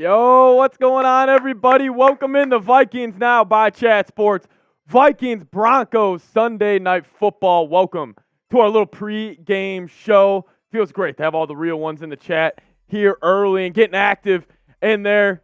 Yo, what's going on, everybody? Welcome into Vikings Now by Chat Sports. Vikings Broncos Sunday Night Football. Welcome to our little pre-game show. Feels great to have all the real ones in the chat here early and getting active in there.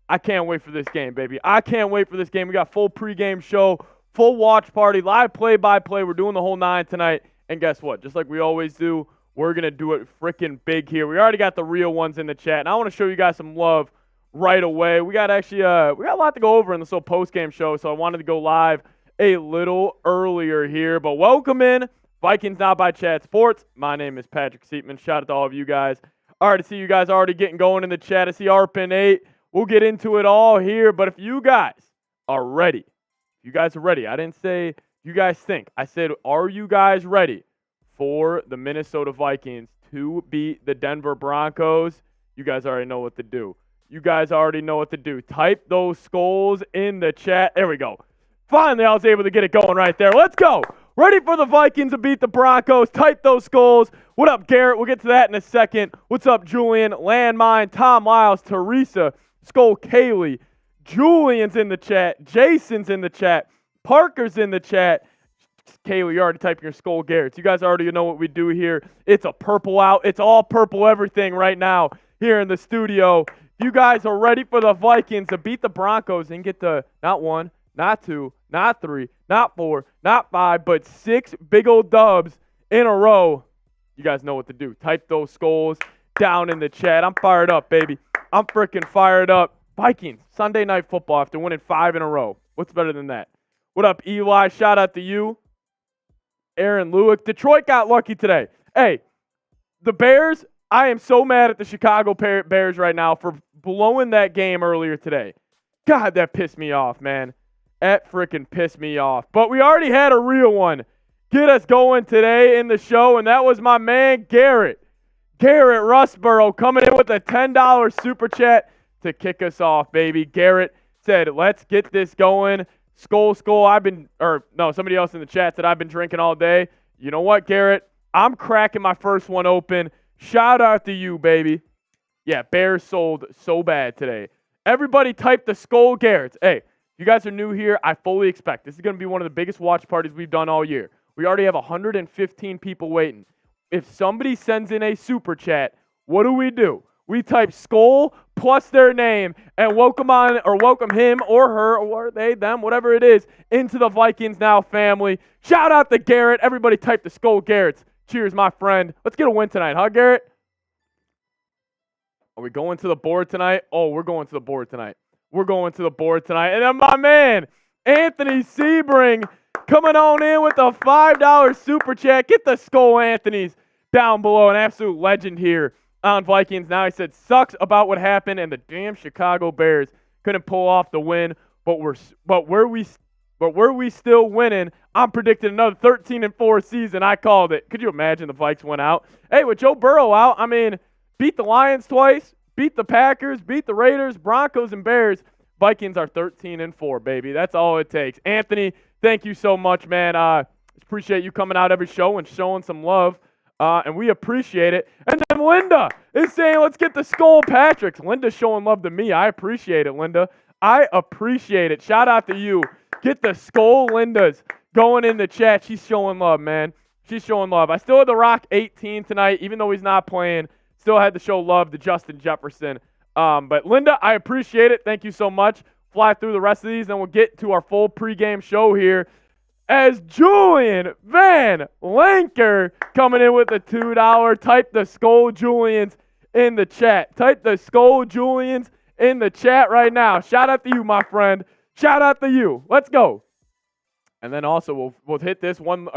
I can't wait for this game, baby. I can't wait for this game. We got full pre-game show, full watch party, live play-by-play. We're doing the whole nine tonight. And guess what? Just like we always do, we're going to do it freaking big here. We already got the real ones in the chat, and I want to show you guys some love right away. We got a lot to go over in this little post-game show, so I wanted to go live a little earlier here. But welcome in, Vikings Now by Chat Sports. My name is Patrick Siepman. Shout out to all of you guys. All right, I see you guys already getting going in the chat. I see ARPN8. We'll get into it all here, but if you guys are ready, I didn't say you guys think. I said, are you guys ready for the Minnesota Vikings to beat the Denver Broncos? You guys already know what to do. Type those skulls in the chat. There we go. Finally, I was able to get it going right there. Let's go. Ready for the Vikings to beat the Broncos. Type those skulls. What up, Garrett? We'll get to that in a second. What's up, Julian? Landmine, Tom Lyles, Teresa, Skull Kaylee. Julian's in the chat. Jason's in the chat. Parker's in the chat. Kaylee, you're already typing your Skull Garrett. You guys already know what we do here. It's a purple out. It's all purple everything right now here in the studio. You guys are ready for the Vikings to beat the Broncos and get the not one, not two, not three, not four, not five, but 6 big old dubs in a row. You guys know what to do. Type those skulls down in the chat. I'm fired up, baby. I'm freaking fired up. Vikings, Sunday Night Football after winning 5 in a row. What's better than that? What up, Eli? Shout out to you. Aaron Lewick. Detroit got lucky today. Hey, the Bears, I am so mad at the Chicago Bears right now for blowing that game earlier today. God, that pissed me off, man. That freaking pissed me off. But we already had a real one get us going today in the show, and that was my man Garrett. Garrett Rustborough coming in with a $10 super chat to kick us off, baby. Garrett said, let's get this going. Skull. Somebody else in the chat said I've been drinking all day. You know what, Garrett? I'm cracking my first one open. Shout out to you, baby. Yeah, Bears sold so bad today. Everybody type the Skull Garretts. Hey, if you guys are new here, I fully expect this is going to be one of the biggest watch parties we've done all year. We already have 115 people waiting. If somebody sends in a super chat, what do? We type Skull plus their name and welcome him or her or they, them, whatever it is, into the Vikings Now family. Shout out to Garrett. Everybody type the Skull Garretts. Cheers, my friend. Let's get a win tonight, huh, Garrett? Are we going to the board tonight? Oh, we're going to the board tonight. And then my man, Anthony Sebring, coming on in with a $5 super chat. Get the Skull Anthony's down below. An absolute legend here on Vikings Now. He said, sucks about what happened, and the damn Chicago Bears couldn't pull off the win, but were we still winning? I'm predicting another 13-4 season. I called it. Could you imagine the Vikes went out? Hey, with Joe Burrow out, beat the Lions twice, beat the Packers, beat the Raiders, Broncos, and Bears. Vikings are 13-4, baby. That's all it takes. Anthony, thank you so much, man. Appreciate you coming out every show and showing some love. And we appreciate it. And then Linda is saying, let's get the Skull Patricks. Linda's showing love to me. I appreciate it, Linda. I appreciate it. Shout out to you. Get the Skull Lindas going in the chat. She's showing love, man. She's showing love. I still had the Rock 18 tonight, even though he's not playing. Still had to show love to Justin Jefferson. But Linda, I appreciate it. Thank you so much. Fly through the rest of these, and we'll get to our full pregame show here. As Julian Van Lanker coming in with a $2. Type the Skull Julians in the chat. Type the Skull Julians in the chat right now. Shout out to you, my friend. Shout out to you. Let's go. And then also we'll hit this one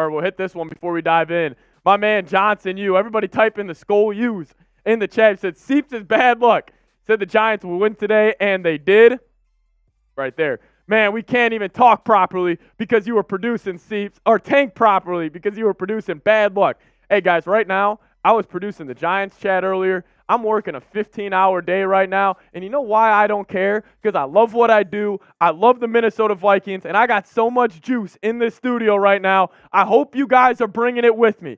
before we dive in. My man Johnson, everybody type in the Skull U's in the chat. He said Seeps is bad luck. Said the Giants will win today, and they did. Right there. Man, we can't even talk properly because you were producing Seeps, or tank properly because you were producing bad luck. Hey, guys, right now, I was producing the Giants chat earlier. I'm working a 15-hour day right now, and you know why I don't care? Because I love what I do. I love the Minnesota Vikings, and I got so much juice in this studio right now. I hope you guys are bringing it with me.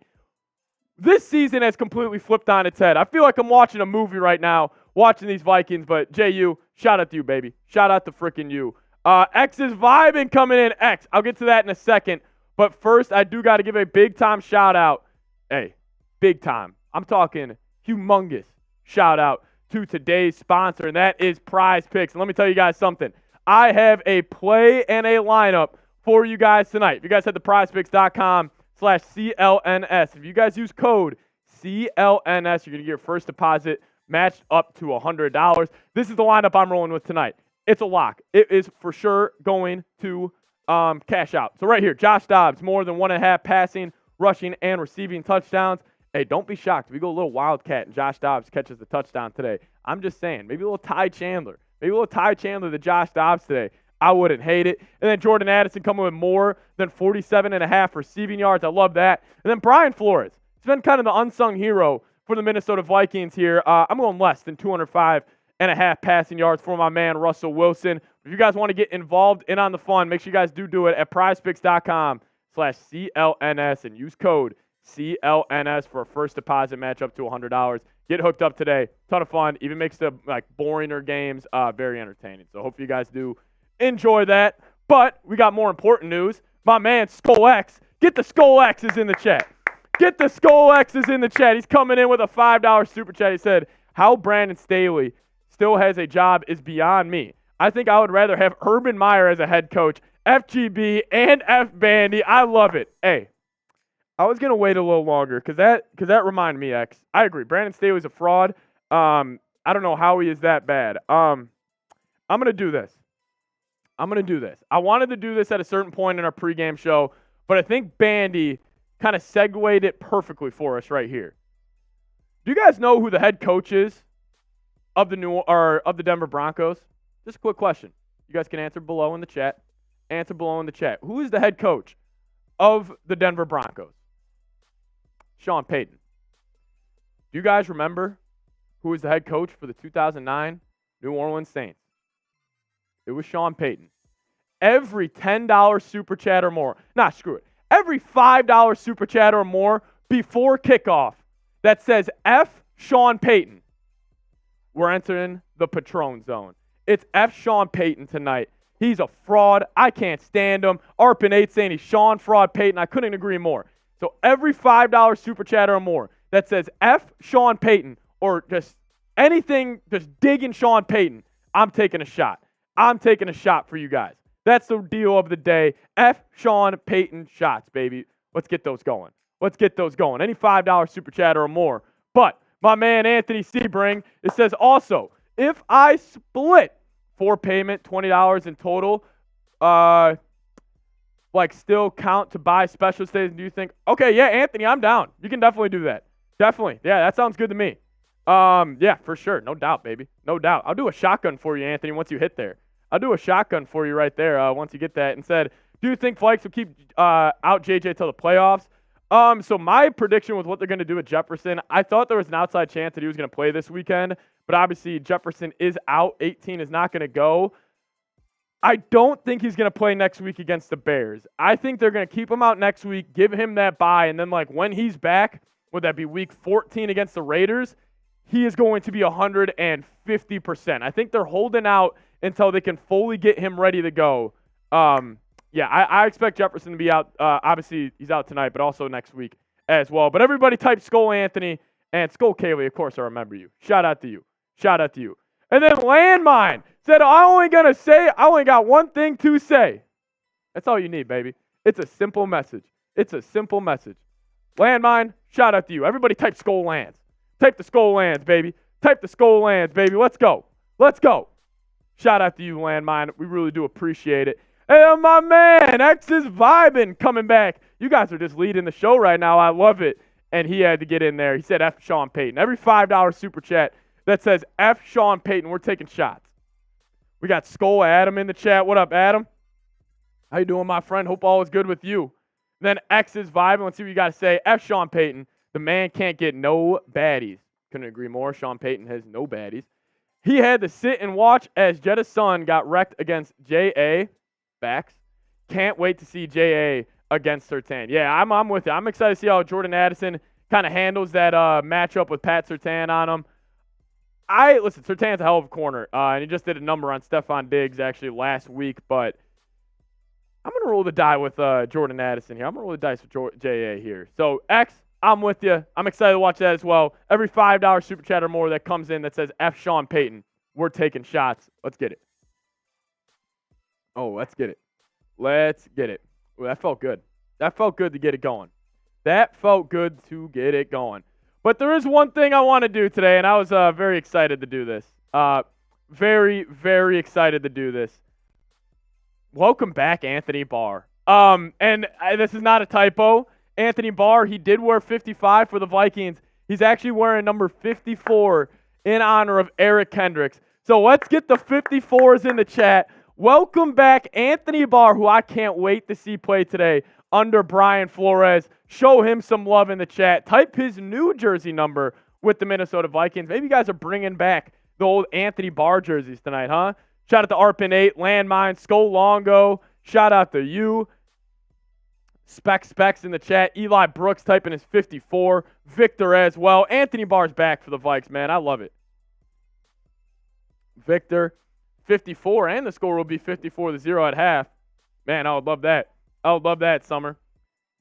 this season has completely flipped on its head. I feel like I'm watching a movie right now, watching these Vikings, but JU, shout out to you, baby. Shout out to freaking you. X is vibing coming in. X, I'll get to that in a second. But first, I do got to give a big-time shout-out. Hey, big time. I'm talking humongous shout-out to today's sponsor, and that is Prize Picks. And let me tell you guys something. I have a play and a lineup for you guys tonight. If you guys head to prizepicks.com/CLNS, if you guys use code CLNS, you're going to get your first deposit matched up to $100. This is the lineup I'm rolling with tonight. It's a lock. It is for sure going to cash out. So right here, Josh Dobbs, more than 1.5 passing, rushing, and receiving touchdowns. Hey, don't be shocked if we go a little wildcat and Josh Dobbs catches the touchdown today. I'm just saying, maybe a little Ty Chandler. Maybe a little Ty Chandler to Josh Dobbs today. I wouldn't hate it. And then Jordan Addison coming with more than 47.5 receiving yards. I love that. And then Brian Flores. He's been kind of the unsung hero for the Minnesota Vikings here. I'm going less than 205.5 passing yards for my man Russell Wilson. If you guys want to get involved in on the fun, make sure you guys do it at prizepicks.com/CLNS and use code CLNS for a first deposit match up to $100. Get hooked up today. Ton of fun. Even makes the boringer games very entertaining. So hopefully you guys do enjoy that. But we got more important news. My man Skull X. Get the Skull X's in the chat. Get the Skull X's in the chat. He's coming in with a $5 super chat. He said, how Brandon Staley still has a job is beyond me. I think I would rather have Urban Meyer as a head coach, FGB, and F. Bandy. I love it. Hey, I was going to wait a little longer because that reminded me, X. I agree. Brandon Staley's a fraud. I don't know how he is that bad. I'm going to do this. I wanted to do this at a certain point in our pregame show, but I think Bandy kind of segued it perfectly for us right here. Do you guys know who the head coach is of the Denver Broncos? Just a quick question. You guys can answer below in the chat. Who is the head coach of the Denver Broncos? Sean Payton. Do you guys remember who was the head coach for the 2009 New Orleans Saints? It was Sean Payton. Every $10 super chat or more. Nah, screw it. Every $5 super chat or more before kickoff that says F Sean Payton, we're entering the Patron zone. It's F Sean Payton tonight. He's a fraud. I can't stand him. ARP8 saying he's Sean Fraud Payton. I couldn't agree more. So every $5 super chat or more that says F Sean Payton or just anything just digging Sean Payton, I'm taking a shot. I'm taking a shot for you guys. That's the deal of the day. F Sean Payton shots, baby. Let's get those going. Any $5 super chat or more. But my man Anthony Sebring, it says also, if I split for payment, $20 in total, still count to buy special stays, do you think? Okay, yeah, Anthony, I'm down. You can definitely do that. Definitely. Yeah, that sounds good to me. Yeah, for sure. No doubt, baby. No doubt. I'll do a shotgun for you, Anthony, once you hit there. I'll do a shotgun for you right there once you get that. And said, do you think Vikes will keep out JJ till the playoffs? So my prediction with what they're going to do with Jefferson, I thought there was an outside chance that he was going to play this weekend, but obviously Jefferson is out. 18 is not going to go. I don't think he's going to play next week against the Bears. I think they're going to keep him out next week, give him that bye, and then when he's back, would that be week 14 against the Raiders? He is going to be 150%. I think they're holding out until they can fully get him ready to go. Yeah, I expect Jefferson to be out. Obviously, he's out tonight, but also next week as well. But everybody type Skull Anthony and Skull Kaylee. Of course, I remember you. Shout out to you. And then Landmine said, I only got one thing to say. That's all you need, baby. It's a simple message. Landmine, shout out to you. Everybody type Skull Lands. Type the Skull Lands, baby. Let's go. Shout out to you, Landmine. We really do appreciate it. And my man, X is vibing, coming back. You guys are just leading the show right now. I love it. And he had to get in there. He said F Sean Payton. Every $5 super chat that says F Sean Payton, we're taking shots. We got Skull Adam in the chat. What up, Adam? How you doing, my friend? Hope all is good with you. Then X is vibing. Let's see what you got to say. F Sean Payton. The man can't get no baddies. Couldn't agree more. Sean Payton has no baddies. He had to sit and watch as Jetta's son got wrecked against J.A. Facts. Can't wait to see J.A. against Sertan. Yeah, I'm with you. I'm excited to see how Jordan Addison kind of handles that matchup with Pat Surtain on him. Listen, Surtain's a hell of a corner, and he just did a number on Stephon Diggs actually last week, but I'm going to roll the die with Jordan Addison here. I'm going to roll the dice with J.A. here. So, X, I'm with you. I'm excited to watch that as well. Every $5 super chat or more that comes in that says F. Sean Payton, we're taking shots. Let's get it. Oh, let's get it. Let's get it. Well, that felt good. That felt good to get it going. That felt good to get it going. But there is one thing I want to do today, and I was very excited to do this. Very, very excited to do this. Welcome back, Anthony Barr. This is not a typo. Anthony Barr, he did wear 55 for the Vikings. He's actually wearing number 54 in honor of Eric Kendricks. So let's get the 54s in the chat. Welcome back, Anthony Barr, who I can't wait to see play today under Brian Flores. Show him some love in the chat. Type his new jersey number with the Minnesota Vikings. Maybe you guys are bringing back the old Anthony Barr jerseys tonight, huh? Shout out to Arpin8, Landmine, Skull Longo. Shout out to you. Specs in the chat. Eli Brooks typing his 54. Victor as well. Anthony Barr's back for the Vikes, man. I love it. Victor, 54, and the score will be 54-0 at half. Man, I would love that. I would love that, Summer.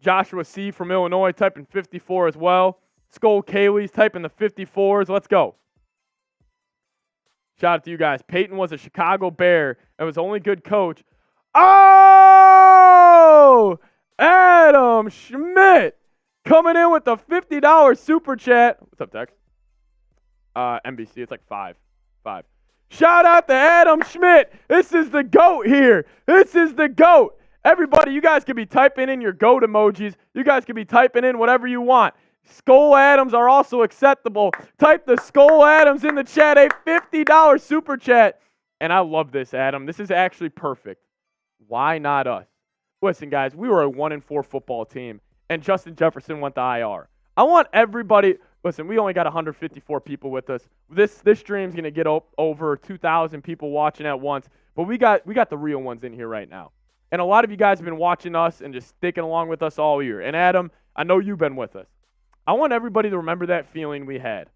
Joshua C. from Illinois typing 54 as well. Skull Kaylee's typing the 54s. Let's go. Shout out to you guys. Peyton was a Chicago Bear and was only good coach. Oh! Adam Schmidt coming in with the $50 super chat. What's up, Dex? NBC, it's like 5. Shout out to Adam Schmidt. This is the GOAT here. This is the GOAT. Everybody, you guys can be typing in your GOAT emojis. You guys can be typing in whatever you want. Skull Adams are also acceptable. Type the Skull Adams in the chat, a $50 super chat. And I love this, Adam. This is actually perfect. Why not us? Listen, guys, we were a 1-4 football team, and Justin Jefferson went to IR. I want everybody. Listen, we only got 154 people with us. This stream's gonna get over 2,000 people watching at once, but we got the real ones in here right now. And a lot of you guys have been watching us and just sticking along with us all year. And Adam, I know you've been with us. I want everybody to remember that feeling we had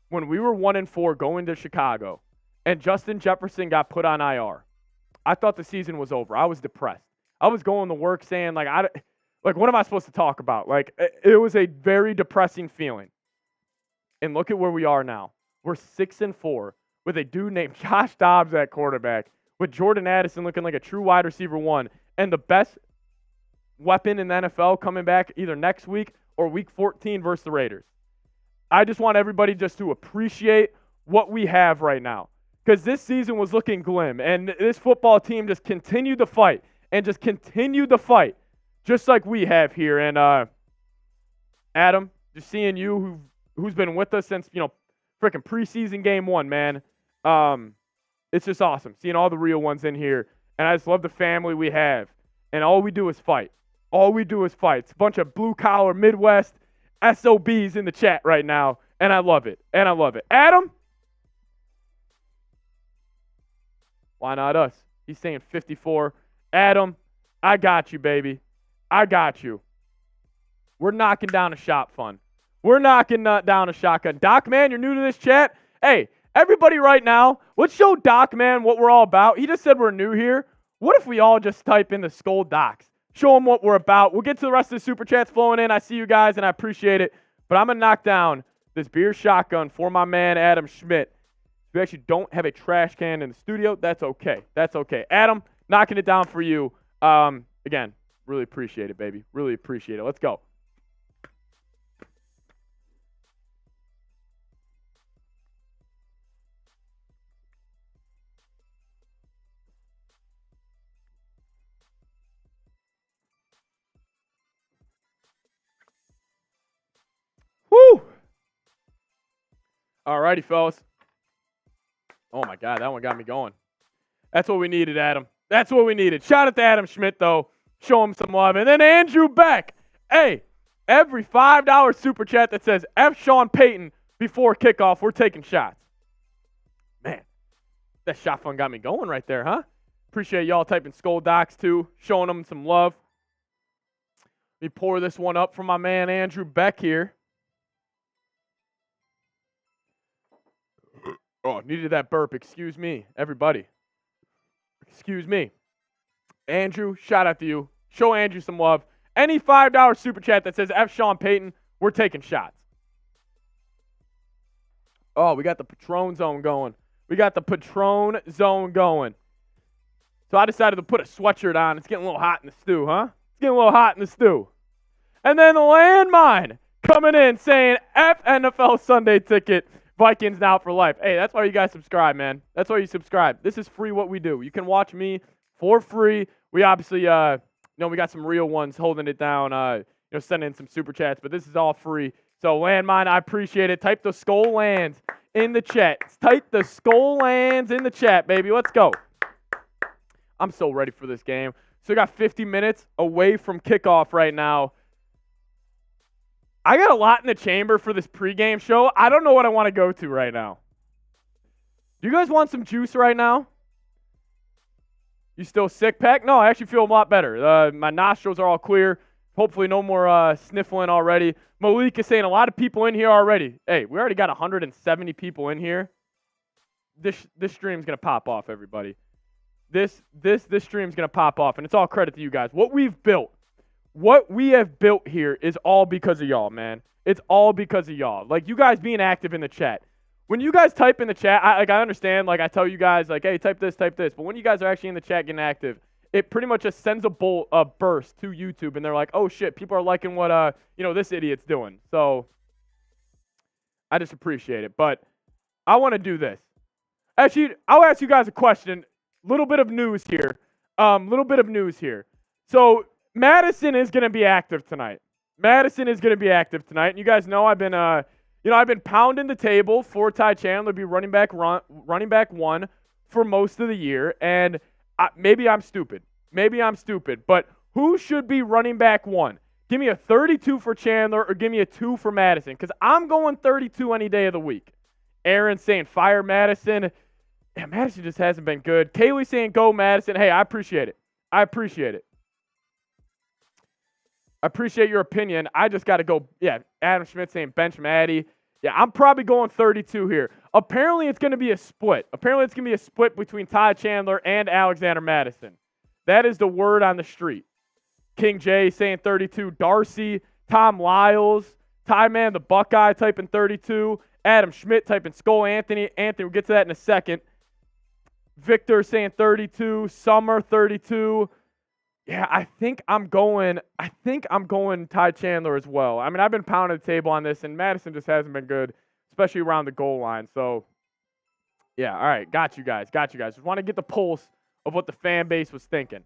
when we were 1-4 going to Chicago and Justin Jefferson got put on IR. I thought the season was over. I was depressed. I was going to work saying, what am I supposed to talk about? It was a very depressing feeling. And look at where we are now. We're 6-4 with a dude named Josh Dobbs at quarterback, with Jordan Addison looking like a true wide receiver 1, and the best weapon in the NFL coming back either next week or week 14 versus the Raiders. I just want everybody just to appreciate what we have right now, because this season was looking glim, and this football team just continued to fight and just continued to fight, just like we have here. And Adam, just seeing you, who's been with us since freaking preseason game 1, man. It's just awesome seeing all the real ones in here, and I just love the family we have. And all we do is fight. All we do is fight. It's a bunch of blue-collar Midwest SOBs in the chat right now, and I love it. And I love it. Adam? Why not us? He's saying 54. Adam, I got you, baby. I got you. We're knocking down a shot fun. We're knocking down a shotgun. Doc, man, you're new to this chat. Hey, everybody right now, let's show Doc, man, what we're all about. He just said we're new here. What if we all just type in the Skull Docs? Show them what we're about. We'll get to the rest of the super chats flowing in. I see you guys, and I appreciate it. But I'm going to knock down this beer shotgun for my man, Adam Schmidt. If you actually don't have a trash can in the studio, that's okay. That's okay. Adam, knocking it down for you. Again, really appreciate it, baby. Really appreciate it. Let's go. Woo! All righty, fellas. Oh, my God, that one got me going. That's what we needed, Adam. That's what we needed. Shout out to Adam Schmidt, though. Show him some love. And then Andrew Beck. Hey, every $5 super chat that says F. Sean Payton before kickoff, we're taking shots. Man, that shot fun got me going right there, huh? Appreciate y'all typing Skull Docs, too. Showing them some love. Let me pour this one up for my man, Andrew Beck here. Oh, needed that burp. Excuse me, everybody. Excuse me. Andrew, shout out to you. Show Andrew some love. Any $5 super chat that says F. Sean Payton, we're taking shots. Oh, we got the Patron zone going. We got the Patron zone going. So I decided to put a sweatshirt on. It's getting a little hot in the stew, huh? It's getting a little hot in the stew. And then Landmine coming in saying F NFL Sunday ticket. Vikings Now for life. Hey, that's why you guys subscribe, man. That's why you subscribe. This is free what we do. You can watch me for free. We obviously, we got some real ones holding it down, sending in some super chats, but this is all free. So, Landmine, I appreciate it. Type the skull lands in the chat. Type the skull lands in the chat, baby. Let's go. I'm so ready for this game. So, we got 50 minutes away from kickoff right now. I got a lot in the chamber for this pregame show. I don't know what I want to go to right now. Do you guys want some juice right now? You still sick, Pack? No, I actually feel a lot better. My nostrils are all clear. Hopefully no more sniffling already. Malik is saying a lot of people in here already. Hey, we already got 170 people in here. This stream's going to pop off, everybody. This stream's going to pop off, and it's all credit to you guys. What we have built here is all because of y'all, man. It's all because of y'all. Like, you guys being active in the chat. When you guys type in the chat, I understand, like, I tell you guys, like, hey, type this. But when you guys are actually in the chat getting active, it pretty much just sends a burst to YouTube, and they're like, oh, shit, people are liking what, this idiot's doing. So, I just appreciate it. But I want to do this. Actually, I'll ask you guys a question. Little bit of news here. So, Madison is going to be active tonight. And you guys know I've been pounding the table for Ty Chandler to be running back one for most of the year. And maybe I'm stupid. But who should be running back one? Give me a 32 for Chandler or give me a 2 for Madison, because I'm going 32 any day of the week. Aaron saying fire Madison. Yeah, Madison just hasn't been good. Kaylee saying go Madison. Hey, I appreciate it. I appreciate your opinion. I just got to go. Yeah, Adam Schmidt saying bench Maddie. Yeah, I'm probably going 32 here. Apparently, it's going to be a split. Between Ty Chandler and Alexander Madison. That is the word on the street. King J saying 32. Darcy, Tom Lyles, Ty Man the Buckeye typing 32. Adam Schmidt typing Skull Anthony. We'll get to that in a second. Victor saying 32. Summer 32. Yeah, I think I'm going Ty Chandler as well. I mean, I've been pounding the table on this, and Madison just hasn't been good, especially around the goal line. So, yeah, all right, got you guys. Just want to get the pulse of what the fan base was thinking.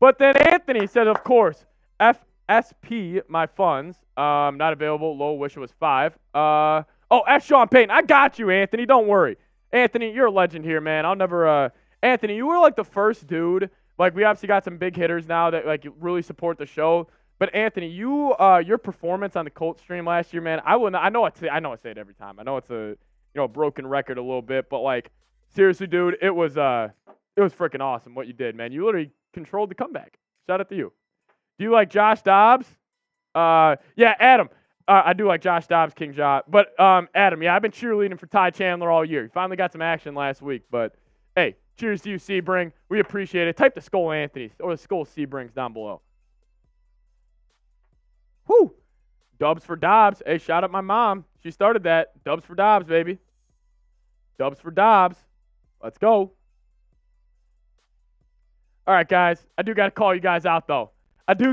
But then Anthony said, of course, FSP, my funds, not available. Low wish it was 5. F. Sean Payton. I got you, Anthony. Don't worry. Anthony, you're a legend here, man. I'll never Anthony, you were like the first dude. Like, we obviously got some big hitters now that, like, really support the show. But, Anthony, your performance on the Colts stream last year, man, I know I say it every time. I know it's a broken record a little bit. But, like, seriously, dude, it was freaking awesome what you did, man. You literally controlled the comeback. Shout out to you. Do you like Josh Dobbs? Yeah, Adam. I do like Josh Dobbs, King Josh. But, Adam, yeah, I've been cheerleading for Ty Chandler all year. He finally got some action last week. But, hey. Cheers to you, Sebring. We appreciate it. Type the Skull Anthony or the Skull Sebrings down below. Whoo! Dubs for Dobbs. Hey, shout out my mom. She started that. Dubs for Dobbs, baby. Dubs for Dobbs. Let's go. All right, guys. I do got to call you guys out, though. We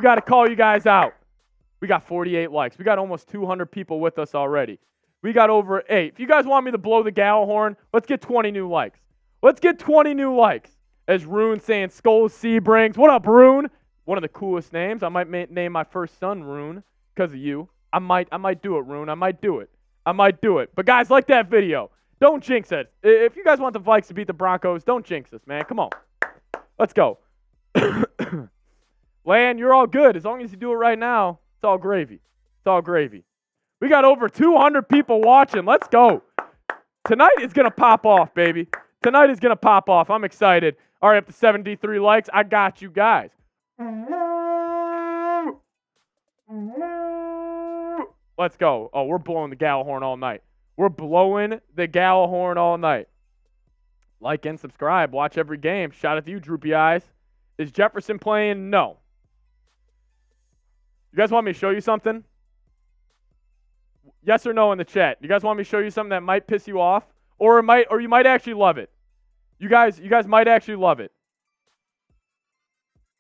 got 48 likes. We got almost 200 people with us already. We got over 8. If you guys want me to blow the gal horn, let's get 20 new likes. As Rune saying Skull Sebrings. What up, Rune? One of the coolest names. I might name my first son Rune because of you. I might do it, Rune. I might do it. But guys, like that video. Don't jinx it. If you guys want the Vikes to beat the Broncos, don't jinx us, man. Come on. Let's go. Lan, you're all good. As long as you do it right now, it's all gravy. We got over 200 people watching. Let's go. Tonight is going to pop off, baby. I'm excited. All right, up to 73 likes. I got you guys. Let's go. Oh, we're blowing the gal horn all night. Like and subscribe. Watch every game. Shout out to you, droopy eyes. Is Jefferson playing? No. You guys want me to show you something? Yes or no in the chat. You guys want me to show you something that might piss you off? Or you might actually love it. You guys might actually love it.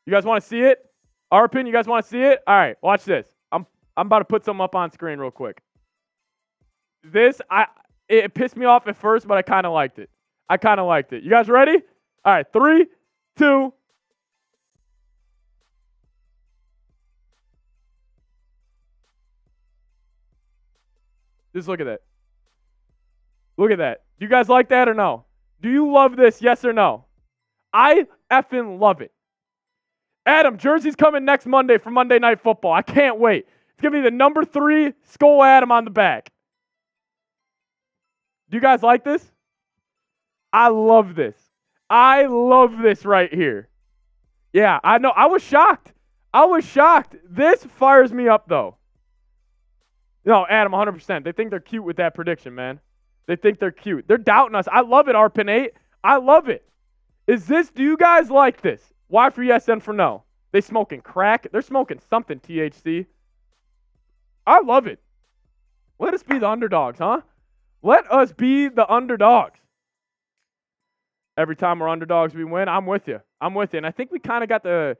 You guys want to see it? Our opinion, you guys want to see it? All right, watch this. I'm about to put something up on screen real quick. It pissed me off at first, but I kind of liked it. You guys ready? All right, 3, 2. Just look at that. Look at that. Do you guys like that or no? Do you love this, yes or no? I effing love it. Adam, jersey's coming next Monday for Monday Night Football. I can't wait. It's going to be the number 3 Skull Adam on the back. Do you guys like this? I love this. I love this right here. Yeah, I know. I was shocked. This fires me up, though. No, Adam, 100%. They think they're cute with that prediction, man. They think they're cute. They're doubting us. I love it, Arpin 8. I love it. Do you guys like this? Y for yes, N for no. They smoking crack. They're smoking something, THC. I love it. Let us be the underdogs, huh? Let us be the underdogs. Every time we're underdogs, we win. I'm with you. And I think we kind of got the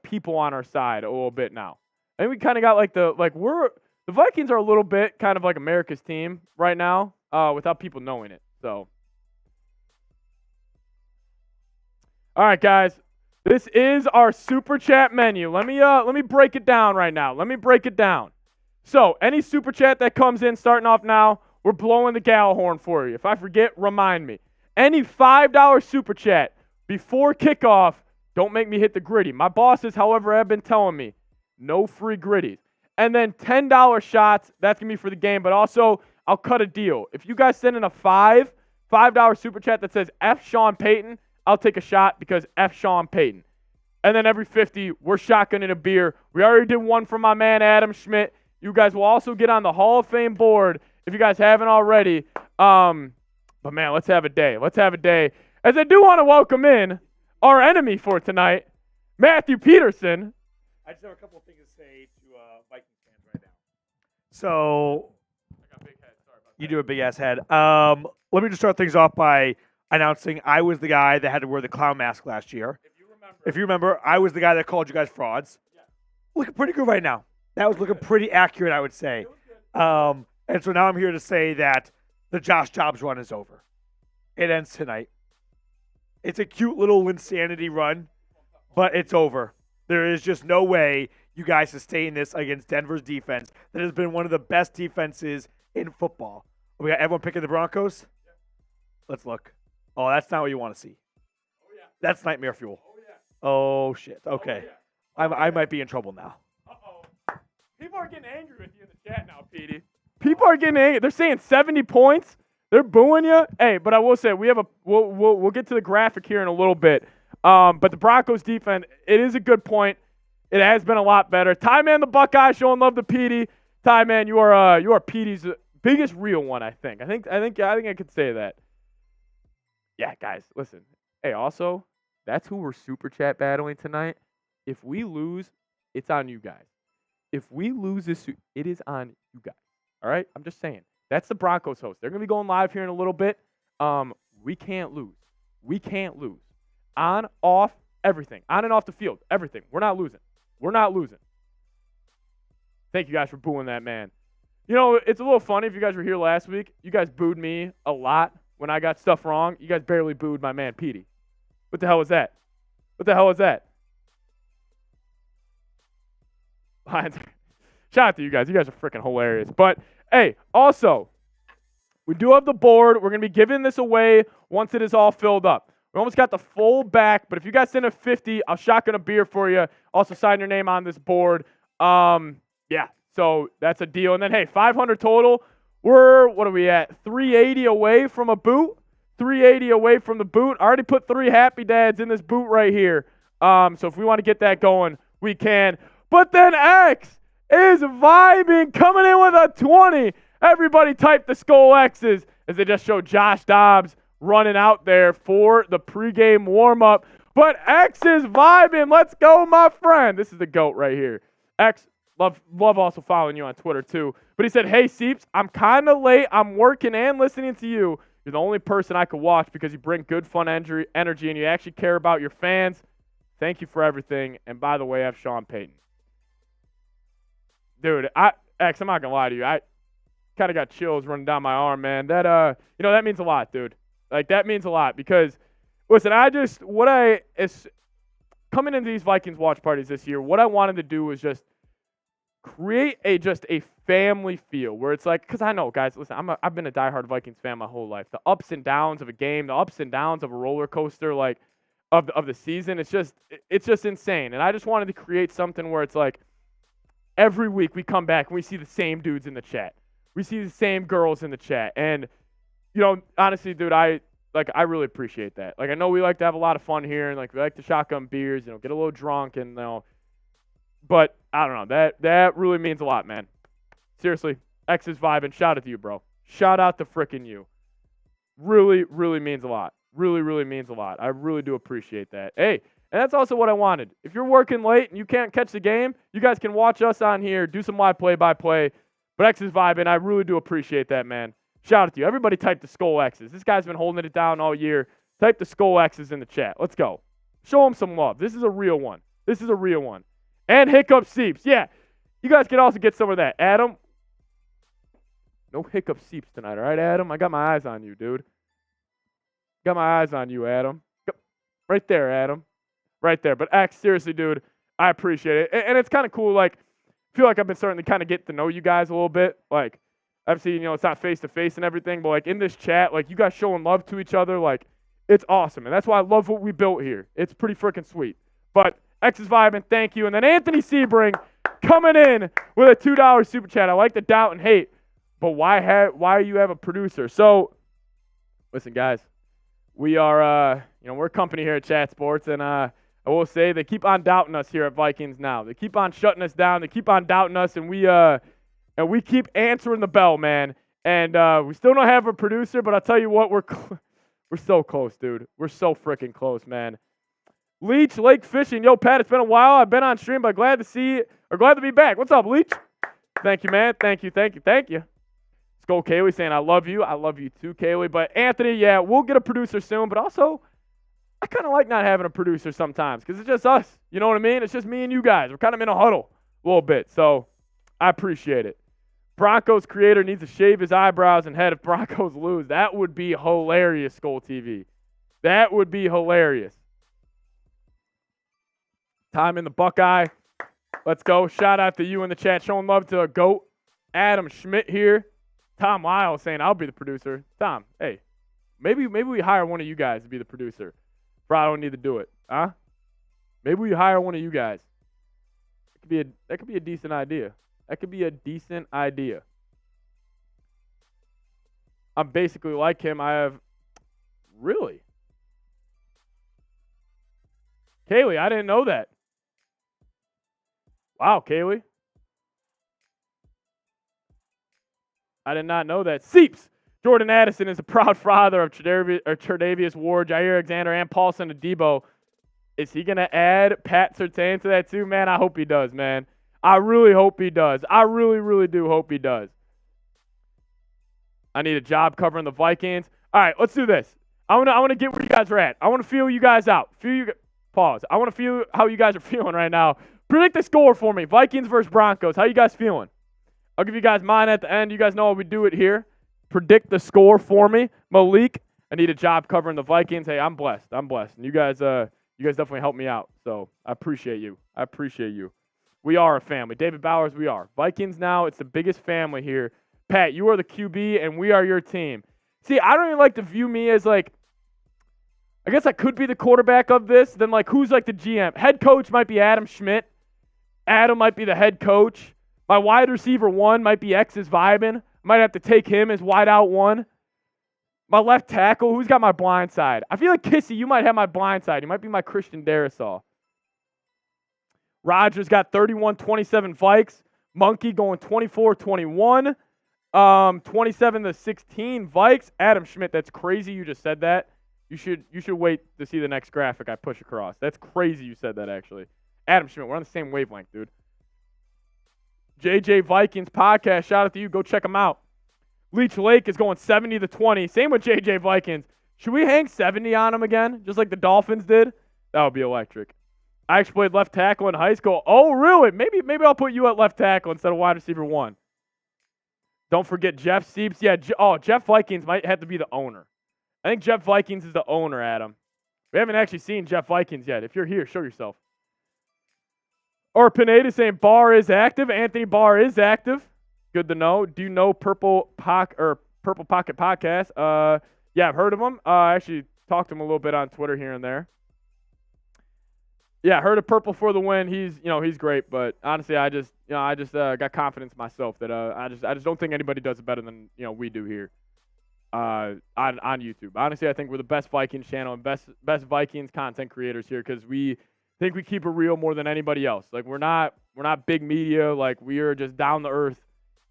people on our side a little bit now. I think we kind of got the Vikings are a little bit kind of like America's team right now, without people knowing it. So, all right, guys, this is our super chat menu. Let me break it down right now. So, any super chat that comes in, starting off now, we're blowing the gal horn for you. If I forget, remind me. Any $5 super chat before kickoff, don't make me hit the gritty. My bosses, however, have been telling me, no free gritties. And then $10 shots, that's going to be for the game. But also, I'll cut a deal. If you guys send in a $5 super chat that says F Sean Payton, I'll take a shot because F Sean Payton. And then every 50, we're shotgunning a beer. We already did one for my man Adam Schmidt. You guys will also get on the Hall of Fame board if you guys haven't already. But, man, let's have a day. As I do want to welcome in our enemy for tonight, Matthew Peterson. I just have a couple of things to say to Vikings fans right now. So, I got a big head. Sorry about that. You do a big-ass head. Let me just start things off by announcing I was the guy that had to wear the clown mask last year. If you remember, I was the guy that called you guys frauds. Yeah. Looking pretty good right now. That was looking pretty accurate, I would say. And so now I'm here to say that the Josh Dobbs run is over. It ends tonight. It's a cute little insanity run, but it's over. There is just no way you guys sustain this against Denver's defense that has been one of the best defenses in football. We got everyone picking the Broncos? Yeah. Let's look. Oh, that's not what you want to see. Oh, yeah. That's nightmare fuel. Oh, yeah. Oh, shit. Okay. Oh, yeah. I might be in trouble now. Uh-oh. People are getting angry with you in the chat now, Petey. People are getting angry. They're saying 70 points. They're booing you. Hey, but I will say we'll get to the graphic here in a little bit. But the Broncos defense, it is a good point. It has been a lot better. Ty Man, the Buckeye, showing love to Petey. Ty Man, you are Petey's biggest real one, I think. I think I could say that. Yeah, guys, listen. Hey, also, that's who we're super chat battling tonight. If we lose, it's on you guys. If we lose this, it is on you guys. All right? I'm just saying. That's the Broncos host. They're going to be going live here in a little bit. We can't lose. We can't lose. On, off, everything. On and off the field. Everything. We're not losing. Thank you guys for booing that, man. You know, it's a little funny if you guys were here last week. You guys booed me a lot when I got stuff wrong. You guys barely booed my man, Petey. What the hell was that? Shout out to you guys. You guys are freaking hilarious. But, hey, also, we do have the board. We're going to be giving this away once it is all filled up. We almost got the full back, but if you guys send a 50, I'll shotgun a beer for you. Also sign your name on this board. Yeah, so that's a deal. And then, hey, 500 total. What are we at? 380 away from a boot. 380 away from the boot. I already put 3 Happy Dads in this boot right here. So if we want to get that going, we can. But then X is vibing, coming in with a 20. Everybody type the Skull X's as they just show Josh Dobbs running out there for the pregame warm-up. But X is vibing. Let's go, my friend. This is the GOAT right here. X, love also following you on Twitter, too. But he said, hey, Seeps, I'm kind of late. I'm working and listening to you. You're the only person I could watch because you bring good, fun energy and you actually care about your fans. Thank you for everything. And by the way, I have Sean Payton. Dude, X, I'm not going to lie to you. I kind of got chills running down my arm, man. That, that means a lot, dude. Like, that means a lot because, listen, coming into these Vikings watch parties this year, what I wanted to do was just create a family feel where it's like, because I know, guys, listen, I've been a diehard Vikings fan my whole life. The ups and downs of a game, the ups and downs of a roller coaster, like, of the season, it's just insane. And I just wanted to create something where it's like, every week we come back and we see the same dudes in the chat. We see the same girls in the chat. And, honestly, dude, I really appreciate that. Like, I know we like to have a lot of fun here and, like, we like to shotgun beers, get a little drunk and, but I don't know. That really means a lot, man. Seriously, X is vibing. Shout out to you, bro. Shout out to frickin' you. Really, really means a lot. Really, really means a lot. I really do appreciate that. Hey, and that's also what I wanted. If you're working late and you can't catch the game, you guys can watch us on here, do some live play-by-play. But X is vibing. I really do appreciate that, man. Shout out to you. Everybody type the Skull X's. This guy's been holding it down all year. Type the Skull X's in the chat. Let's go. Show him some love. This is a real one. This is a real one. And Hiccup Seeps. Yeah, you guys can also get some of that. Adam, no Hiccup Seeps tonight, all right, Adam? I got my eyes on you, dude. Got my eyes on you, Adam. Right there, Adam. Right there. But X, seriously, dude, I appreciate it. And it's kind of cool. Like, I feel like I've been starting to kind of get to know you guys a little bit. Like, obviously, it's not face-to-face and everything, but, like, in this chat, like, you guys showing love to each other, like, it's awesome. And that's why I love what we built here. It's pretty freaking sweet. But X is vibing. Thank you. And then Anthony Sebring coming in with a $2 super chat. I like the doubt and hate, but why you have a producer? So, listen, guys, we are, we're a company here at Chat Sports, and I will say they keep on doubting us here at Vikings Now. They keep on shutting us down. They keep on doubting us, and we keep answering the bell, man. And we still don't have a producer, but I'll tell you what, we're so close, dude. We're so freaking close, man. Leech, Lake Fishing. Yo, Pat, it's been a while. I've been on stream, but glad to be back. What's up, Leech? Thank you, man. Thank you. Skull Kaylee saying, I love you. I love you too, Kaylee. But Anthony, yeah, we'll get a producer soon, but also I kind of like not having a producer sometimes because it's just us. You know what I mean? It's just me and you guys. We're kind of in a huddle a little bit, so I appreciate it. Broncos creator needs to shave his eyebrows and head if Broncos lose. That would be hilarious, Skull TV. That would be hilarious. Time in the Buckeye. Let's go. Shout out to you in the chat. Showing love to a GOAT. Adam Schmidt here. Tom Lyle saying, I'll be the producer. Tom, hey, maybe we hire one of you guys to be the producer. For I don't need to do it. Huh? Maybe we hire one of you guys. That could be a decent idea. That could be a decent idea. I'm basically like him. Really? Kaylee, I didn't know that. Wow, Kaylee. I did not know that. Seeps. Jordan Addison is a proud father of Tre'Davious Ward, Jair Alexander, and Paulson Adebo. Is he going to add Pat Surtain to that too? Man, I hope he does, man. I really hope he does. I really, really do hope he does. I need a job covering the Vikings. All right, let's do this. I want to get where you guys are at. I want to feel you guys out. Pause. I want to feel how you guys are feeling right now. Predict the score for me. Vikings versus Broncos. How you guys feeling? I'll give you guys mine at the end. You guys know how we do it here. Predict the score for me. Malik, I need a job covering the Vikings. Hey, I'm blessed. And you guys definitely helped me out. So I appreciate you. We are a family. David Bowers, we are. Vikings Now, it's the biggest family here. Pat, you are the QB, and we are your team. See, I don't even like to view me as like, I guess I could be the quarterback of this. Then, like, who's like the GM? Head coach might be Adam Schmidt. Adam might be the head coach. My wide receiver one might be X's vibing. Might have to take him as wide out one. My left tackle, who's got my blind side? I feel like Kissy, you might have my blind side. You might be my Christian Darrisaw. Rodgers got 31-27 Vikes. Monkey going 24-21. 27-16 Vikes. Adam Schmidt, that's crazy you just said that. You should wait to see the next graphic I push across. That's crazy you said that, actually. Adam Schmidt, we're on the same wavelength, dude. JJ Vikings podcast, shout out to you. Go check them out. Leech Lake is going 70-20. Same with JJ Vikings. Should we hang 70 on them again, just like the Dolphins did? That would be electric. I actually played left tackle in high school. Oh, really? Maybe I'll put you at left tackle instead of wide receiver 1. Don't forget Jeff Seeps. Yeah, Jeff Vikings might have to be the owner. I think Jeff Vikings is the owner, Adam. We haven't actually seen Jeff Vikings yet. If you're here, show yourself. Or Pineda saying Barr is active. Anthony Barr is active. Good to know. Do you know Purple Pocket Podcast? Yeah, I've heard of him. I actually talked to him a little bit on Twitter here and there. Yeah, heard of Purple for the win. He's great, but honestly, I just got confidence myself that I just don't think anybody does it better than we do here on YouTube. Honestly, I think we're the best Vikings channel and best Vikings content creators here because we think we keep it real more than anybody else. Like we're not big media. Like we are just down to earth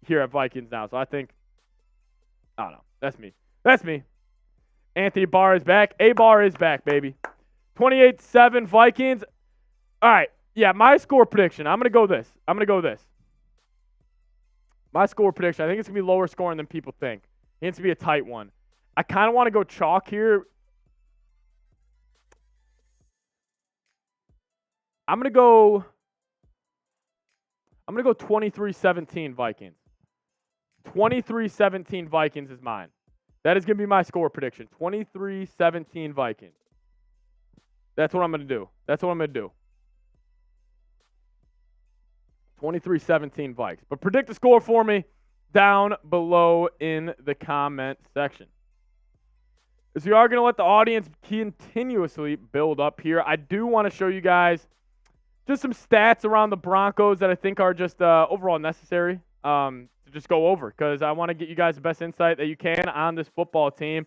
here at Vikings Now. So I don't know. That's me. Anthony Barr is back. A-Barr is back, baby. 28-7 Vikings. All right. Yeah, my score prediction. I'm going to go this. My score prediction, I think it's going to be lower scoring than people think. It's going to be a tight one. I kind of want to go chalk here. I'm going to go 23-17 Vikings. 23-17 Vikings is mine. That is going to be my score prediction. 23-17 Vikings. That's what I'm going to do. 23-17 Vikes. But predict the score for me down below in the comment section. As we are going to let the audience continuously build up here, I do want to show you guys just some stats around the Broncos that I think are just overall necessary to just go over because I want to get you guys the best insight that you can on this football team.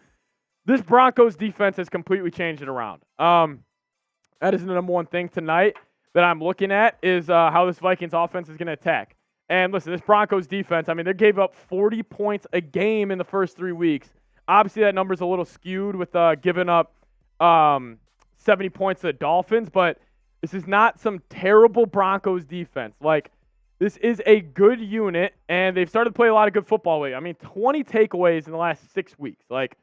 This Broncos defense has completely changed it around. That is the number one thing tonight that I'm looking at is how this Vikings offense is going to attack. And listen, this Broncos defense, I mean, they gave up 40 points a game in the first 3 weeks. Obviously, that number's a little skewed with giving up 70 points to the Dolphins, but this is not some terrible Broncos defense. Like, this is a good unit, and they've started to play a lot of good football lately. I mean, 20 takeaways in the last 6 weeks. Like,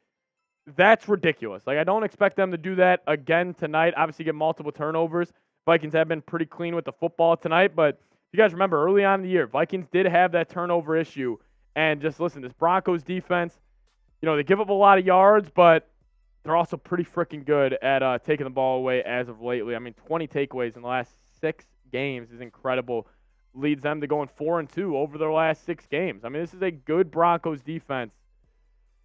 that's ridiculous. Like, I don't expect them to do that again tonight. Obviously, get multiple turnovers. Vikings have been pretty clean with the football tonight, but if you guys remember, early on in the year, Vikings did have that turnover issue. And just listen, this Broncos defense, they give up a lot of yards, but they're also pretty freaking good at taking the ball away as of lately. I mean, 20 takeaways in the last 6 games is incredible. Leads them to going 4-2 over their last 6 games. I mean, this is a good Broncos defense.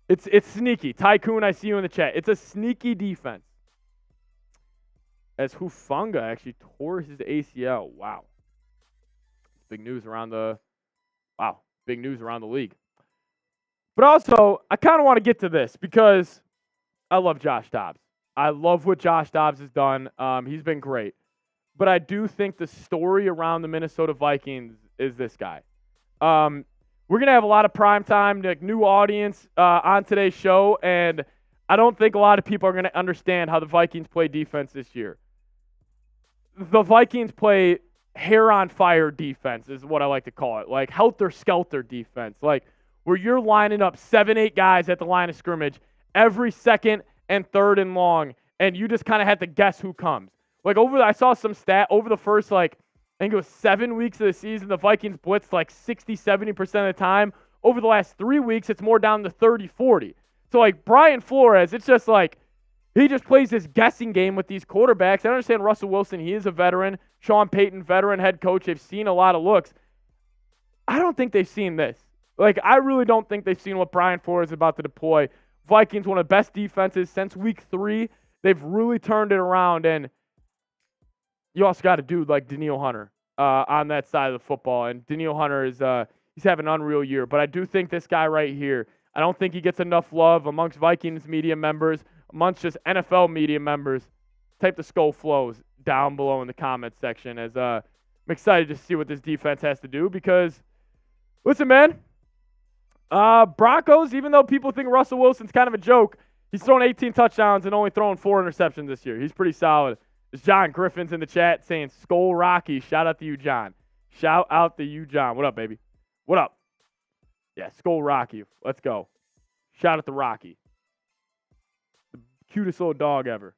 It's sneaky. Tycoon, I see you in the chat. It's a sneaky defense. As Hufanga actually tore his ACL. Wow. Big news around the league. But also, I kind of want to get to this because I love Josh Dobbs. I love what Josh Dobbs has done. He's been great. But I do think the story around the Minnesota Vikings is this guy. We're going to have a lot of primetime, new audience on today's show, and I don't think a lot of people are going to understand how the Vikings play defense this year. The Vikings play hair-on-fire defense is what I like to call it, like helter-skelter defense, like where you're lining up 7-8 guys at the line of scrimmage every second and third and long, and you just kind of have to guess who comes. Like I saw some stat over the first, I think it was 7 weeks of the season, the Vikings blitzed 60-70% of the time. Over the last 3 weeks, it's more down to 30-40. So, Brian Flores, it's just he just plays this guessing game with these quarterbacks. I understand Russell Wilson, he is a veteran. Sean Payton, veteran head coach. They've seen a lot of looks. I don't think they've seen this. I really don't think they've seen what Brian Flores is about to deploy. Vikings, one of the best defenses since week 3. They've really turned it around, and you also got a dude like Danielle Hunter on that side of the football. And Danielle Hunter is he's having an unreal year. But I do think this guy right here, I don't think he gets enough love amongst Vikings media members, amongst just NFL media members. Type the skull flows down below in the comments section as I'm excited to see what this defense has to do because, listen, man, Broncos, even though people think Russell Wilson's kind of a joke, he's thrown 18 touchdowns and only thrown 4 interceptions this year. He's pretty solid. There's John Griffin's in the chat saying, Skull Rocky. Shout out to you, John. Shout out to you, John. What up, baby? What up? Yeah, Skull Rocky. Let's go. Shout out to Rocky. The cutest little dog ever.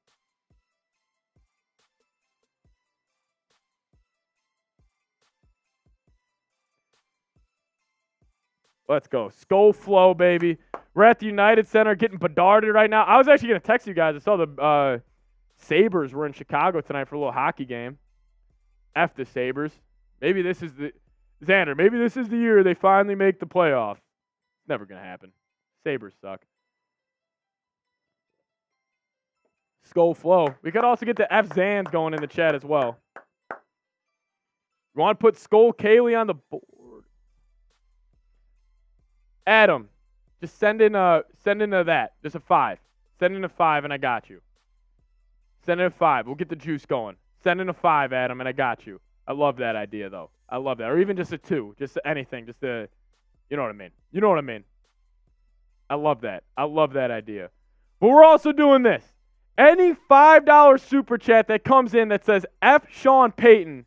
Let's go. Skull Flow, baby. We're at the United Center getting bedarded right now. I was actually going to text you guys. I saw the Sabres were in Chicago tonight for a little hockey game. F the Sabres. Maybe this is the – Xander, maybe this is the year they finally make the playoffs. Never going to happen. Sabres suck. Skull Flow. We could also get the F Zans going in the chat as well. You want to put Skull Kaylee on the board? Adam, just send in that. Just a 5. Send in a 5 and I got you. Send in a 5. We'll get the juice going. Send in a 5, Adam, and I got you. I love that idea, though. I love that. Or even just a 2. Just anything. Just a, you know what I mean. You know what I mean. I love that. I love that idea. But we're also doing this. Any $5 super chat that comes in that says F Sean Payton,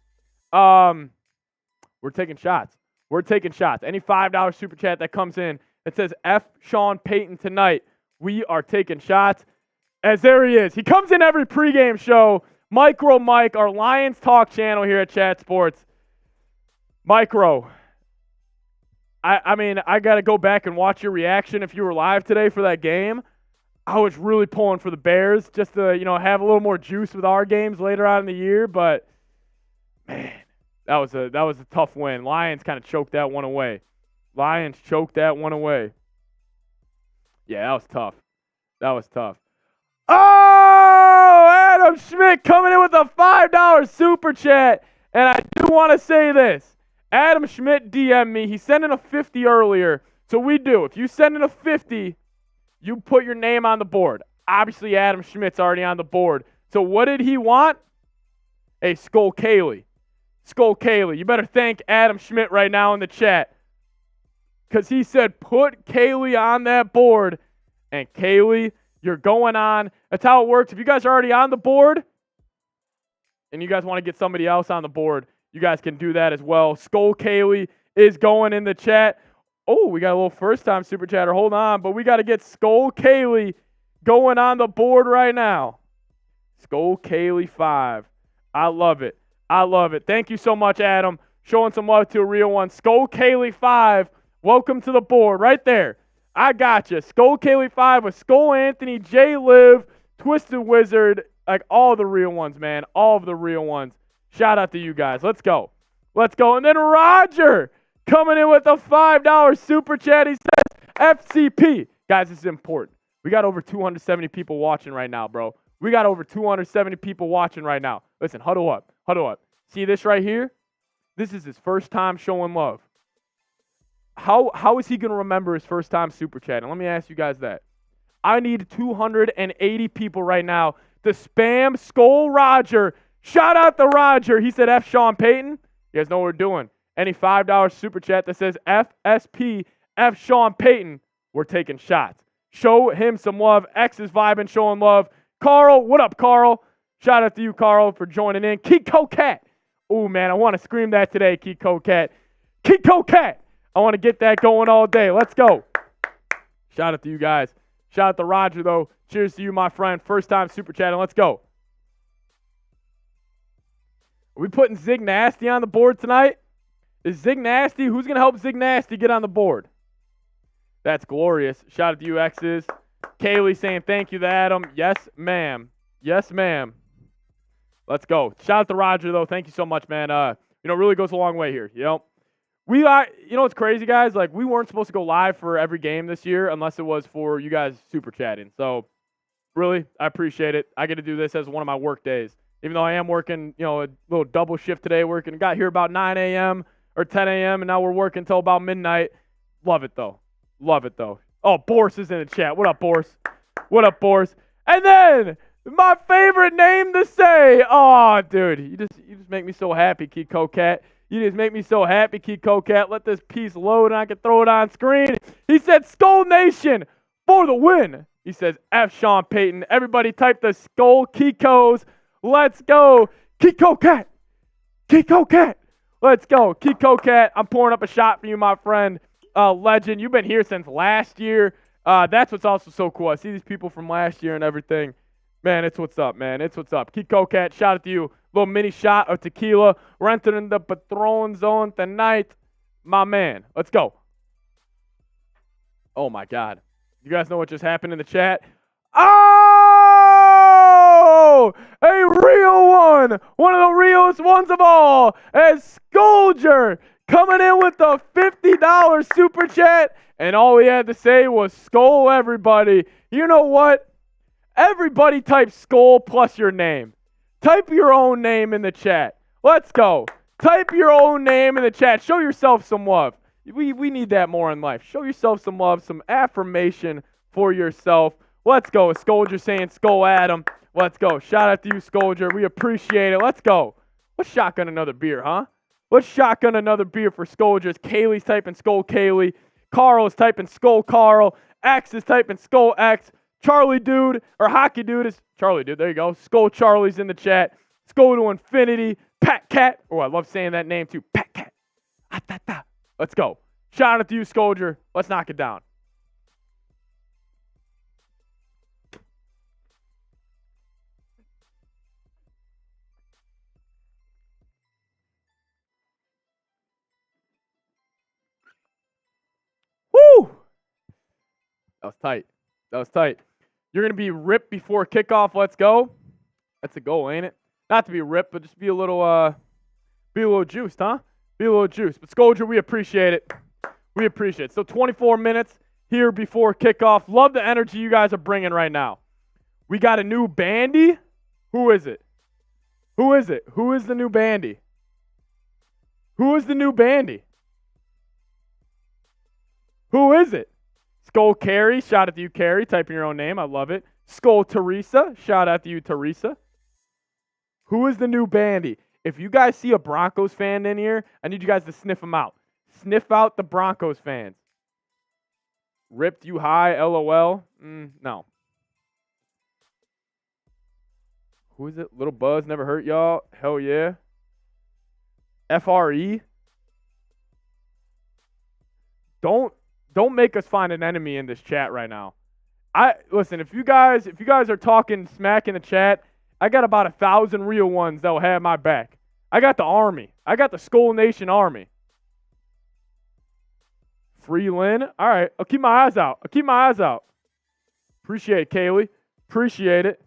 we're taking shots. We're taking shots. Any $5 super chat that comes in that says F Sean Payton tonight, we are taking shots. As there he is. He comes in every pregame show. Micro Mike, our Lions Talk channel here at Chat Sports. Micro, I mean, I got to go back and watch your reaction if you were live today for that game. I was really pulling for the Bears just to, have a little more juice with our games later on in the year. But, man. That was a tough win. Lions kind of choked that one away. Yeah, that was tough. Oh, Adam Schmidt coming in with a $5 super chat. And I do want to say this. Adam Schmidt DM'd me. He sent in a 50 earlier. So we do. If you send in a 50, you put your name on the board. Obviously, Adam Schmidt's already on the board. So what did he want? Hey, Skull Kaylee. Skull Kaylee. You better thank Adam Schmidt right now in the chat. Because he said, put Kaylee on that board. And Kaylee, you're going on. That's how it works. If you guys are already on the board and you guys want to get somebody else on the board, you guys can do that as well. Skull Kaylee is going in the chat. Oh, we got a little first-time super chatter. Hold on. But we got to get Skull Kaylee going on the board right now. Skull Kaylee 5. I love it. Thank you so much, Adam. Showing some love to a real one. Skull Kaylee 5. Welcome to the board right there. I got you. Skull Kaylee 5 with Skull Anthony, J Liv, Twisted Wizard, like all the real ones, man. All of the real ones. Shout out to you guys. Let's go. And then Roger coming in with a $5 super chat. He says, FCP. Guys, this is important. We got over 270 people watching right now, bro. Listen, huddle up. See this right here? This is his first time showing love. How is he going to remember his first time super chatting? Let me ask you guys that. I need 280 people right now to spam Skull Roger. Shout out to Roger. He said F Sean Payton. You guys know what we're doing. Any $5 super chat that says FSP, F Sean Payton, we're taking shots. Show him some love. X is vibing, showing love. Carl, what up, Carl? Shout out to you, Carl, for joining in. Kiko Cat. Oh, man, I want to scream that today, Kiko Cat. Kiko Cat. I want to get that going all day. Let's go. Shout out to you guys. Shout out to Roger, though. Cheers to you, my friend. First time super chatting. Let's go. Are we putting Zig Nasty on the board tonight? Is Zig Nasty? Who's going to help Zig Nasty get on the board? That's glorious. Shout out to you, X's. Kaylee saying thank you to Adam. Yes, ma'am. Let's go. Shout out to Roger, though. Thank you so much, man. It really goes a long way here. We are, what's crazy, guys? Like, we weren't supposed to go live for every game this year unless it was for you guys super chatting. So, really, I appreciate it. I get to do this as one of my work days. Even though I am working, a little double shift today, got here about 9 a.m. or 10 a.m., and now we're working until about midnight. Love it, though. Oh, Boris is in the chat. What up, Boris? And then, my favorite name to say. Oh, dude, you just make me so happy, Kiko Cat. You just make me so happy, Kiko Cat. Let this piece load and I can throw it on screen. He said, Skull Nation for the win. He says, F Sean Payton. Everybody type the Skull Kikos. Let's go. Kiko Cat. Kiko Cat. Let's go. Kiko Cat, I'm pouring up a shot for you, my friend. Legend. You've been here since last year. That's what's also so cool. I see these people from last year and everything. Man, it's what's up, man. It's what's up. Kiko Cat, shout out to you. Little mini shot of tequila. We're entering the Patron zone tonight. My man. Let's go. Oh, my God. You guys know what just happened in the chat? Oh! A real one! One of the realest ones of all! As Scolger coming in with the $50 super chat. And all he had to say was, Skull everybody. You know what? Everybody type Skull plus your name. Type your own name in the chat. Let's go. Type your own name in the chat. Show yourself some love. We need that more in life. Show yourself some love, some affirmation for yourself. Let's go. Scolger saying Skull Adam. Let's go. Shout out to you, Scolger. We appreciate it. Let's go. Let's shotgun another beer, huh? Let's shotgun another beer for Scolgers. Kaylee's typing Skull Kaylee. Carl's typing Skull Carl. X is typing Skull X. Charlie Dude, or Hockey Dude is Charlie Dude. There you go. Skull Charlie's in the chat. Skull to Infinity. Pat Cat. Oh, I love saying that name too. Pat Cat. Ah-ta-ta. Let's go. Shout out to you, Scolger. Let's knock it down. Woo! That was tight. That was tight. You're going to be ripped before kickoff. Let's go. That's a goal, ain't it? Not to be ripped, but just be a little juiced, huh? Be a little juiced. But Scolger, we appreciate it. We appreciate it. So 24 minutes here before kickoff. Love the energy you guys are bringing right now. We got a new bandy. Who is it? Who is it? Who is the new bandy? Who is the new bandy? Who is it? Skull Carrie. Shout out to you, Carrie. Typing your own name. I love it. Skull Teresa. Shout out to you, Teresa. Who is the new bandy? If you guys see a Broncos fan in here, I need you guys to sniff them out. Sniff out the Broncos fans. Ripped you high, LOL. No. Who is it? Little Buzz never hurt y'all. Hell yeah. FRE. Don't make us find an enemy in this chat right now. Listen, if you guys are talking smack in the chat, I got about 1,000 real ones that will have my back. I got the army. I got the Skull Nation army. Free Lynn. All right. I'll keep my eyes out. Appreciate it, Kaylee. Appreciate it.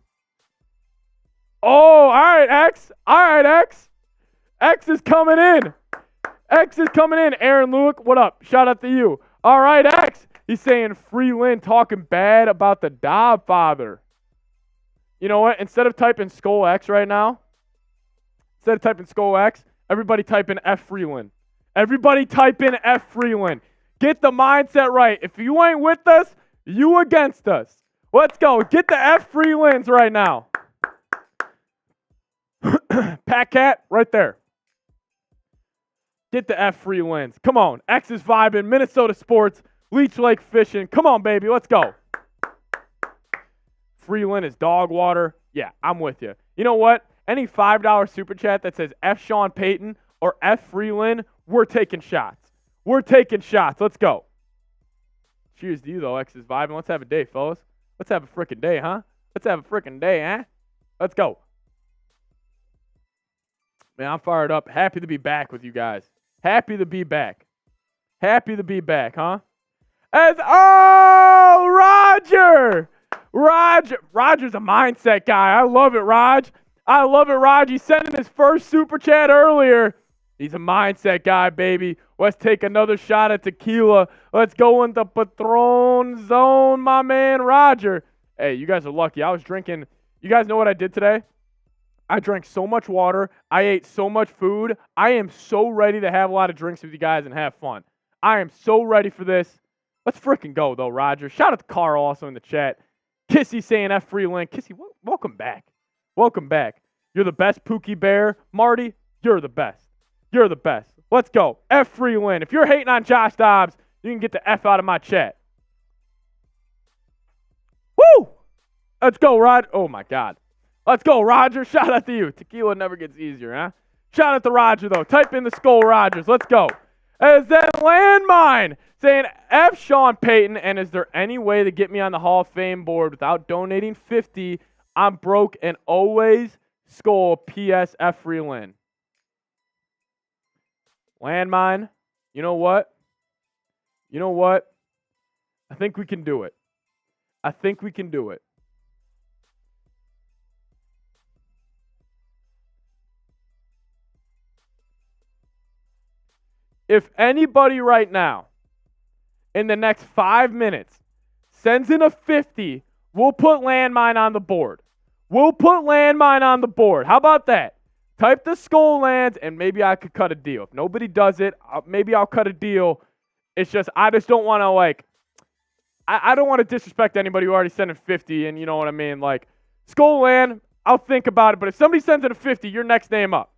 Oh, all right, X. All right, X. X is coming in. Aaron Lewick, what up? Shout out to you. All right, X. He's saying Free Lynn talking bad about the Dobb father. You know what? Instead of typing Skull X right now, everybody type in F Freeland. Everybody type in F Freeland. Get the mindset right. If you ain't with us, you against us. Let's go. Get the F Freelands right now. Pat Cat, right there. Get the F Freelands. Come on. X is vibing. Minnesota sports. Leech Lake fishing. Come on, baby. Let's go. Freeland is dog water. Yeah, I'm with you. You know what? Any $5 super chat that says F Sean Payton or F Freeland, we're taking shots. Let's go. Cheers to you, though. X is vibing. Let's have a day, fellas. Let's have a freaking day, huh? Let's go. Man, I'm fired up. Happy to be back with you guys. Happy to be back, huh? Roger! Roger's a mindset guy. I love it, Raj. He's sending his first super chat earlier. He's a mindset guy, baby. Let's take another shot at tequila. Let's go in the Patron zone, my man, Roger. Hey, you guys are lucky. I was drinking. You guys know what I did today? I drank so much water. I ate so much food. I am so ready to have a lot of drinks with you guys and have fun. I am so ready for this. Let's freaking go, though, Roger. Shout out to Carl also in the chat. Kissy saying F Freeland. Kissy, welcome back. You're the best Pookie Bear. Marty, you're the best. You're the best. Let's go. F Freeland. If you're hating on Josh Dobbs, you can get the F out of my chat. Woo! Let's go, Rod. Oh, my God. Let's go, Roger. Shout out to you. Tequila never gets easier, huh? Shout out to Roger, though. Type in the Skull Rogers. Let's go. As then Landmine saying F Sean Payton, and is there any way to get me on the Hall of Fame board without donating $50? I'm broke and always Skull. P.S. F Freeland. Landmine, you know what? You know what? I think we can do it. I think we can do it. If anybody right now, in the next 5 minutes, sends in a 50, we'll put Landmine on the board. We'll put Landmine on the board. How about that? Type the Skull Lands, and maybe I could cut a deal. If nobody does it, maybe I'll cut a deal. It's just, I just don't want to, I don't want to disrespect anybody who already sent in 50, and you know what I mean? Skull Land, I'll think about it, but if somebody sends in a 50, you're next name up.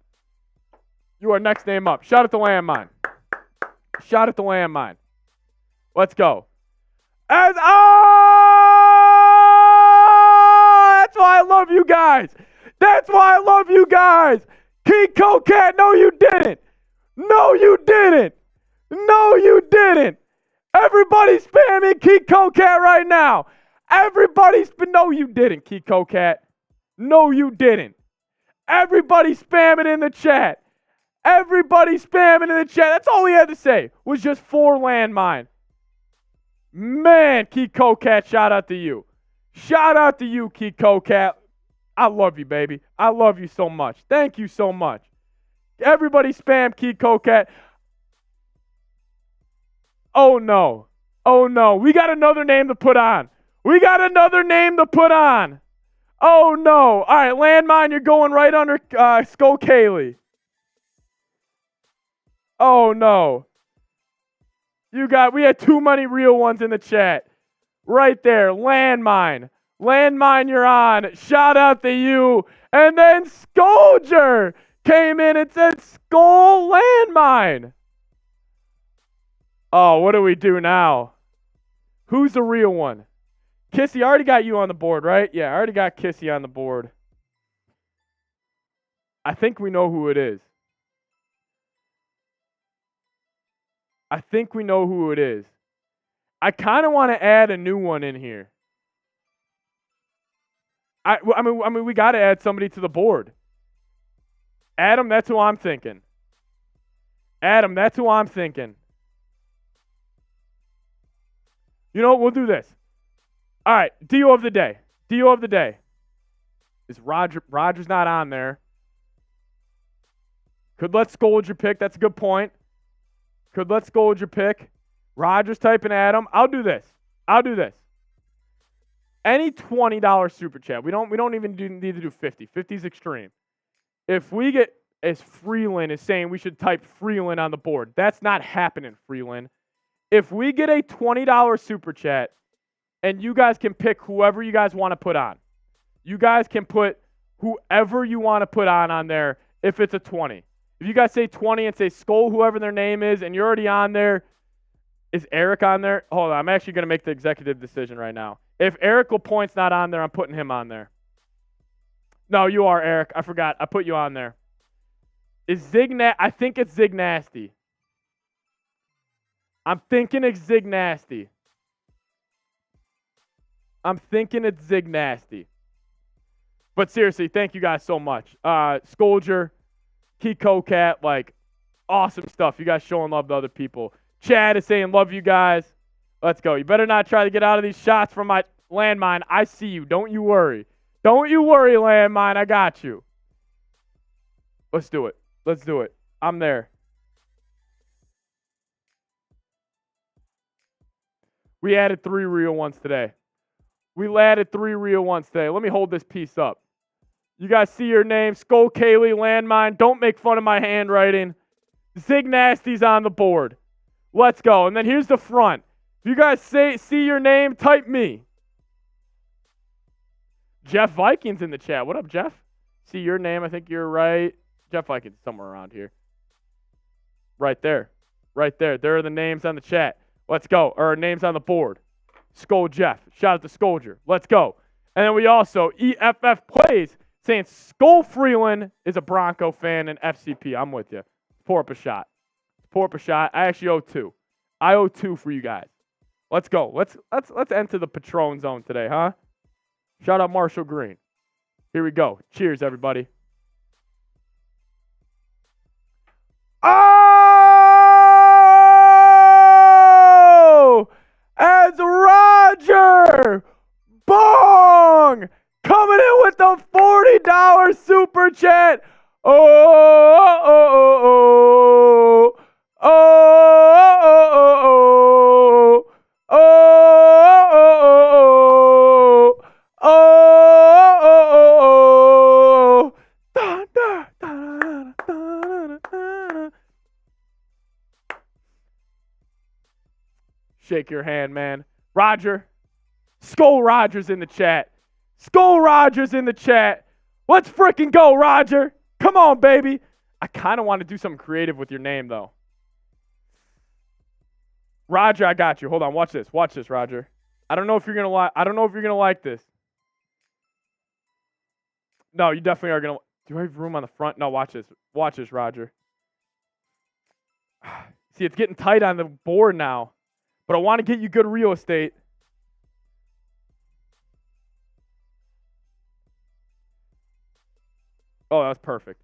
You are next name up. Shout out to Landmine. Shout out to Landmine. Let's go. That's why I love you guys. That's why I love you guys. Kiko Cat, no you didn't. No you didn't. No you didn't. Everybody spamming Kiko Cat right now. No you didn't, Kiko Cat. No you didn't. Everybody spamming in the chat. Everybody spamming in the chat. That's all we had to say was just 4 Landmine. Man, Kiko Cat, shout out to you. Shout out to you, Kiko Cat. I love you, baby. I love you so much. Thank you so much. Everybody spam Kiko Cat. Oh, no. Oh, no. We got another name to put on. We got another name to put on. Oh, no. All right, Landmine, you're going right under Skull Kaylee. Oh, no. We had too many real ones in the chat. Right there, Landmine. Landmine, you're on. Shout out to you. And then Scolger came in and said Skull Landmine. Oh, what do we do now? Who's the real one? Kissy, I already got you on the board, right? Yeah, I already got Kissy on the board. I think we know who it is. I think we know who it is. I kind of want to add a new one in here. I mean, we got to add somebody to the board. Adam, that's who I'm thinking. Adam, that's who I'm thinking. You know what? We'll do this. All right, deal of the day. Deal of the day. Is Roger's not on there. Could let Scolger pick. That's a good point. Could let Scolger pick. Roger's typing Adam. I'll do this. Any $20 super chat. We don't even need to do 50. 50 is extreme. If we get, as Freeland is saying, we should type Freeland on the board. That's not happening, Freeland. If we get a $20 super chat, and you guys can pick whoever you guys want to put on. You guys can put whoever you want to put on there if it's a 20. If you guys say 20 and say Skull, whoever their name is, and you're already on there, is Eric on there? Hold on, I'm actually going to make the executive decision right now. If Eric LaPointe's not on there, I'm putting him on there. No, you are, Eric. I forgot. I put you on there. Is I think it's Zig Nasty. I'm thinking it's Zig Nasty. But seriously, thank you guys so much. Scolger, Kiko Cat, awesome stuff. You guys showing love to other people. Chad is saying, love you guys. Let's go. You better not try to get out of these shots from my Landmine. I see you. Don't you worry. Don't you worry, Landmine. I got you. Let's do it. I'm there. We added 3 real ones today. Let me hold this piece up. You guys see your name. Skull Kaylee, Landmine. Don't make fun of my handwriting. Zig Nasty's on the board. Let's go. And then here's the front. If you guys see your name, type me. Jeff Vikings in the chat. What up, Jeff? See your name. I think you're right. Jeff Vikings somewhere around here. Right there. Right there. There are the names on the chat. Let's go. Or names on the board. Skull Jeff. Shout out to Scolger. Let's go. And then we also, EFF Plays, saying Skull Freeland is a Bronco fan and FCP. I'm with you. Pour up a shot. Pour up a shot. I actually owe 2. I owe 2 for you guys. Let's go. Let's enter the Patron zone today, huh? Shout out Marshall Green. Here we go. Cheers, everybody. Oh! As Roger Bong coming in with the $40 super chat. Oh, oh, oh, oh, oh, oh, oh, oh, oh, oh. Shake your hand, man. Roger. Skull Rogers in the chat. Skull Rogers in the chat. Let's freaking go, Roger. Come on, baby. I kind of want to do something creative with your name, though. Roger, I got you. Hold on. Watch this. Watch this, Roger. I don't know if you're gonna like. I don't know if you're gonna like this. No, you definitely are gonna. Do I have room on the front? No, watch this. Watch this, Roger. See, it's getting tight on the board now, but I want to get you good real estate. Oh, that's perfect.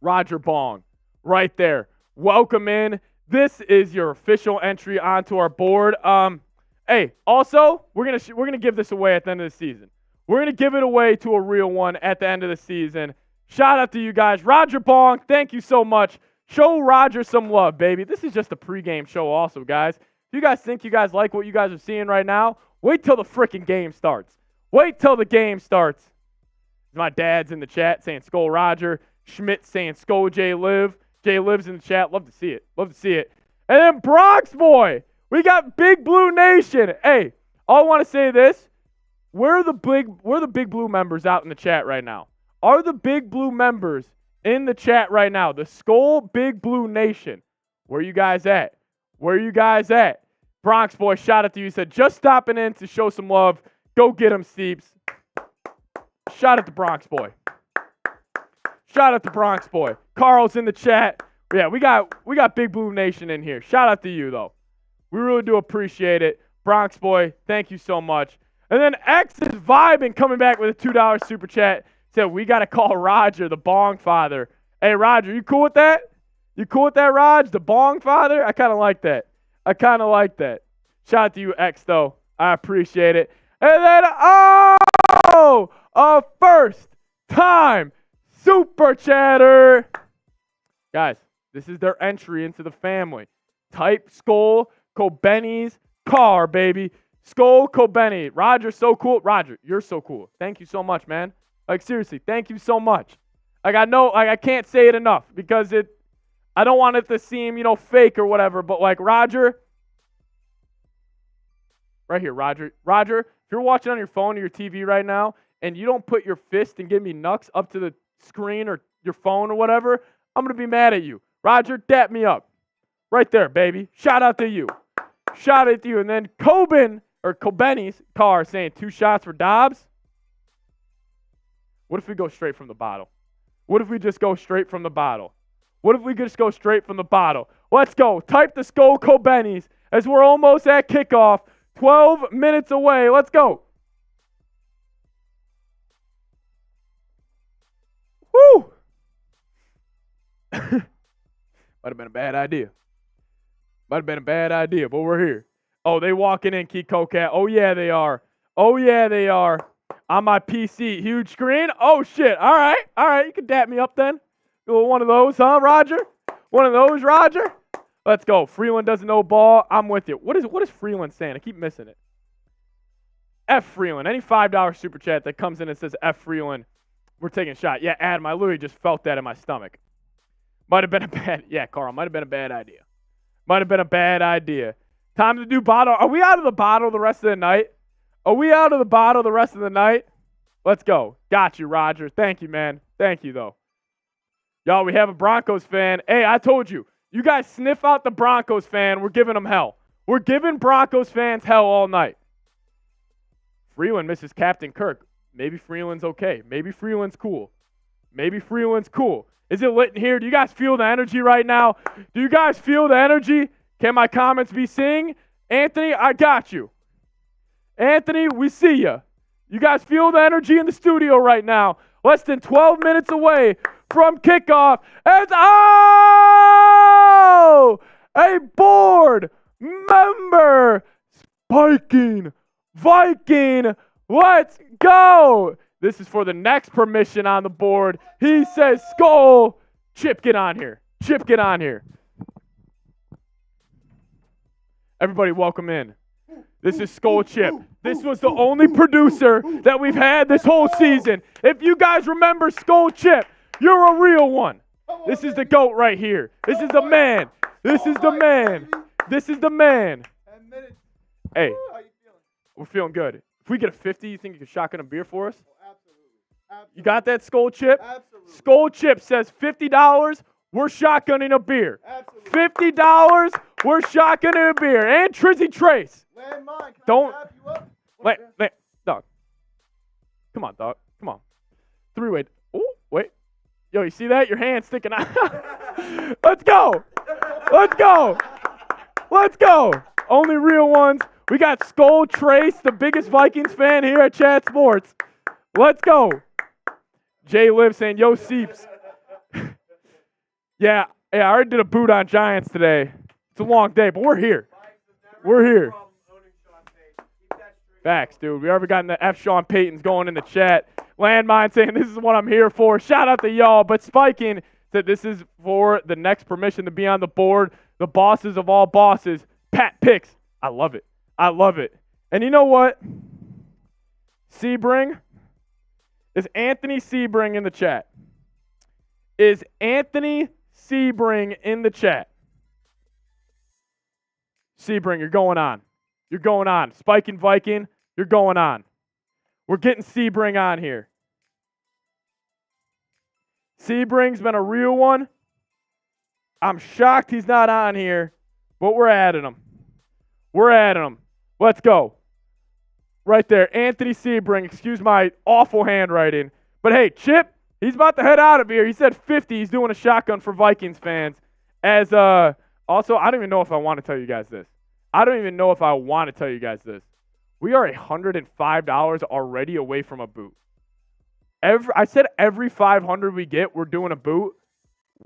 Roger Bong, right there. Welcome in. This is your official entry onto our board. Hey, also, we're gonna give this away at the end of the season. We're gonna give it away to a real one at the end of the season. Shout out to you guys. Roger Bong, thank you so much. Show Roger some love, baby. This is just a pregame show also, guys. If you guys think you guys like what you guys are seeing right now, wait till the freaking game starts. Wait till the game starts. My dad's in the chat saying Skull Roger. Schmidt saying Skull J Liv. J Liv's in the chat. Love to see it. Love to see it. And then Bronx Boy. We got Big Blue Nation. Hey, all I want to say this. Where are the Big Blue members out in the chat right now? Are the Big Blue members in the chat right now? The Skull Big Blue Nation. Where you guys at? Where you guys at? Bronx Boy, shout out to you. He said, just stopping in to show some love. Go get him, Steeps. Shout out to Bronx Boy. Shout out to Bronx Boy. Carl's in the chat. Yeah, we got Big Blue Nation in here. Shout out to you, though. We really do appreciate it. Bronx Boy, thank you so much. And then X is vibing, coming back with a $2 super chat. Said, we got to call Roger, the Bong Father. Hey, Roger, you cool with that? You cool with that, Raj? The Bong Father? I kind of like that. I kind of like that. Shout out to you, X, though. I appreciate it. And then, oh, a first-time super chatter. Guys, this is their entry into the family. Type Skull Kobeni's car, baby. Skull Kobeni. Roger's so cool. Roger, you're so cool. Thank you so much, man. Like, seriously, thank you so much. I can't say it enough because I don't want it to seem, fake or whatever, but like Roger, right here, Roger, if you're watching on your phone or your TV right now and you don't put your fist and give me knucks up to the screen or your phone or whatever, I'm going to be mad at you. Roger, dap me up. Right there, baby. Shout out to you. Shout out to you. And then Kobeni's car saying 2 shots for Dobbs. What if we go straight from the bottle? What if we just go straight from the bottle? What if we just go straight from the bottle? Let's go. Type the Skull Kobeni's as we're almost at kickoff. 12 minutes away. Let's go. Woo! Might have been a bad idea. Might have been a bad idea, but we're here. Oh, they walking in, Kiko Cat. Oh, yeah, they are. Oh, yeah, they are. On my PC. Huge screen. Oh, shit. All right. You can dap me up then. One of those, huh, Roger? One of those, Roger? Let's go. Freeland doesn't know ball. I'm with you. What is Freeland saying? I keep missing it. F Freeland. Any $5 super chat that comes in and says F Freeland, we're taking a shot. Yeah, Adam, I literally just felt that in my stomach. Might have been a bad, Carl, might have been a bad idea. Might have been a bad idea. Time to do bottle. Are we out of the bottle the rest of the night? Are we out of the bottle the rest of the night? Let's go. Got you, Roger. Thank you, man. Thank you, though. Y'all, we have a Broncos fan. Hey, I told you. You guys sniff out the Broncos fan. We're giving them hell. We're giving Broncos fans hell all night. Freeland misses Captain Kirk. Maybe Freeland's okay. Maybe Freeland's cool. Maybe Freeland's cool. Is it lit in here? Do you guys feel the energy right now? Do you guys feel the energy? Can my comments be seen? Anthony, I got you. Anthony, we see you. You guys feel the energy in the studio right now. Less than 12 minutes away from kickoff. And a board member spiking Viking. Let's go. This is for the next permission on the board. He says, Skull. Chip, get on here. Chip, get on here. Everybody, welcome in. This is Skull Chip. This was the only producer that we've had this whole season. If you guys remember Skull Chip, you're a real one. This is the GOAT right here. This is the man. This is the man. This is the man. Hey, we're feeling good. If we get a 50, you think you can shotgun a beer for us? Absolutely. You got that, Skull Chip? Absolutely. Skull Chip says $50, we're shotgunning a beer. Absolutely. $50, we're shotgunning a beer. And Trizzy Trace. Landmine, don't. Dog. Come on, dog. Come on. Three-way. Oh, wait. Yo, you see that? Your hand's sticking out. Let's go. Let's go. Let's go. Only real ones. We got Skull Trace, the biggest Vikings fan here at Chat Sports. Let's go. Jay Liv saying, yo, Seeps. yeah, I already did a boot on Giants today. It's a long day, but we're here. We're here. Facts, dude. We already got the F. Sean Payton's going in the chat. Landmine saying, this is what I'm here for. Shout out to y'all. But Spiking said this is for the next permission to be on the board. The bosses of all bosses. Pat Picks. I love it. I love it. And you know what? Sebring. Is Anthony Sebring in the chat? Is Anthony Sebring in the chat? Sebring, you're going on. You're going on. Spiking Viking, you're going on. We're getting Sebring on here. Sebring's been a real one. I'm shocked he's not on here, but we're adding him. We're adding him. Let's go. Right there. Anthony Sebring. Excuse my awful handwriting. But hey, Chip, he's about to head out of here. He said 50. He's doing a shotgun for Vikings fans. As also, I don't even know if I want to tell you guys this. We are $105 already away from a boot. I said every 500 we get, we're doing a boot.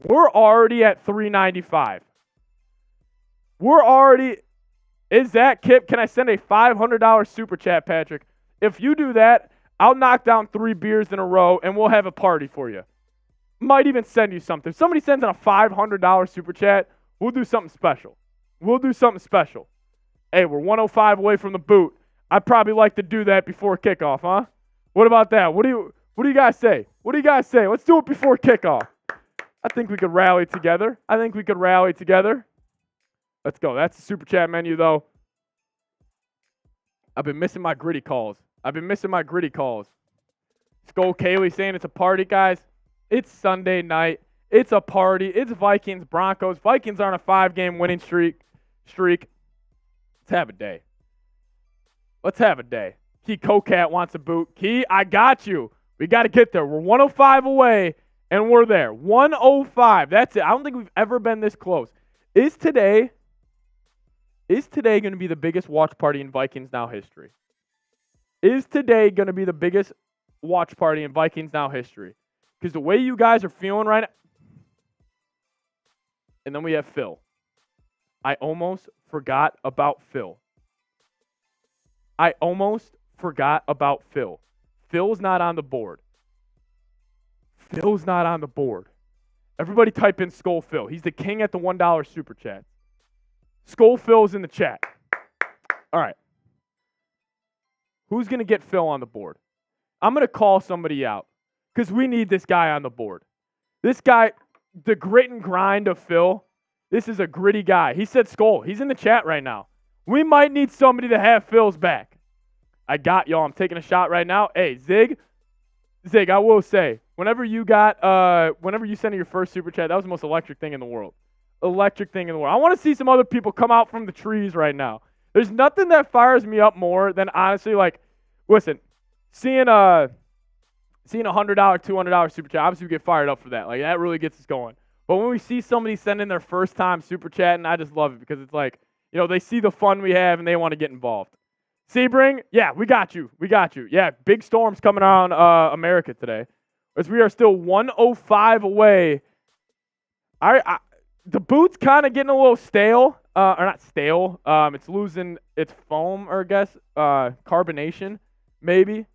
We're already at $395. Is that, Kip, can I send a $500 super chat, Patrick? If you do that, I'll knock down 3 beers in a row, and we'll have a party for you. Might even send you something. If somebody sends in a $500 super chat, we'll do something special. Hey, we're 105 away from the boot. I'd probably like to do that before kickoff, huh? What about that? What do you guys say? Let's do it before kickoff. I think we could rally together. Let's go. That's the super chat menu, though. I've been missing my gritty calls. Skull Kaylee saying it's a party, guys. It's Sunday night. It's a party. It's Vikings, Broncos. Vikings are on a 5-game winning streak. Let's have a day. Key Cocat wants a boot. Key, I got you. We got to get there. We're 105 away, and we're there. 105. That's it. I don't think we've ever been this close. Is today going to be the biggest watch party in Vikings Now history? Because the way you guys are feeling right now. And then we have Phil. I almost forgot about Phil. Phil's not on the board. Everybody type in Skull Phil. He's the king at the $1 super chat. Skull Phil's in the chat. All right. Who's going to get Phil on the board? I'm going to call somebody out because we need this guy on the board. This guy, the grit and grind of Phil, this is a gritty guy. He said Skull. He's in the chat right now. We might need somebody to have Phil's back. I got y'all. I'm taking a shot right now. Hey, Zig, I will say, whenever you sent in your first super chat, that was the most electric thing in the world. Electric thing in the world. I want to see some other people come out from the trees right now. There's nothing that fires me up more than honestly, like, listen, seeing a $100, $200 super chat, obviously we get fired up for that. Like, that really gets us going. But when we see somebody send in their first time super chatting, I just love it because it's like, they see the fun we have and they want to get involved. Sebring, yeah, we got you. Yeah, big storms coming on America today. As we are still 105 away. The boot's kind of getting a little stale. Or not stale. It's losing its foam, or I guess carbonation, maybe.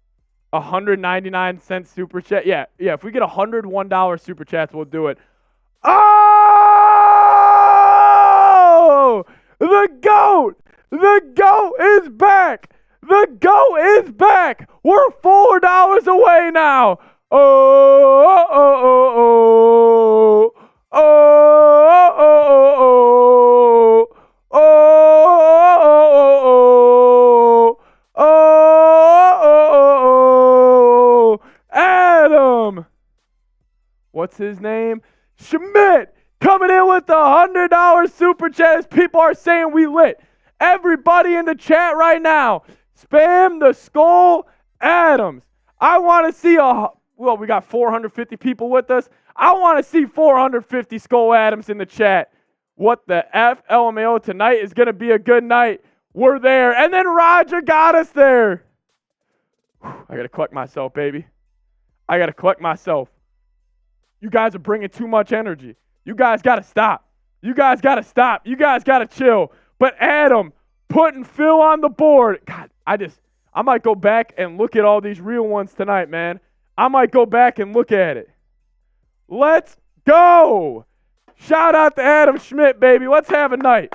199-cent super chat. Yeah. If we get $101 super chats, we'll do it. Oh! The GOAT! The GOAT is back! The GOAT is back! We're $4 away now! Oh! Adam! What's his name? Schmidt! Coming in with the $100 super chat as people are saying we lit. Everybody in the chat right now, spam the Skull Adams. I want to see we got 450 people with us. I want to see 450 Skull Adams in the chat. What the F? LMAO, tonight is going to be a good night. We're there. And then Roger got us there. I got to collect myself, baby. I got to collect myself. You guys are bringing too much energy. You guys got to stop. You guys got to chill. But Adam putting Phil on the board. God, I might go back and look at all these real ones tonight, man. I might go back and look at it. Let's go. Shout out to Adam Schmidt, baby. Let's have a night.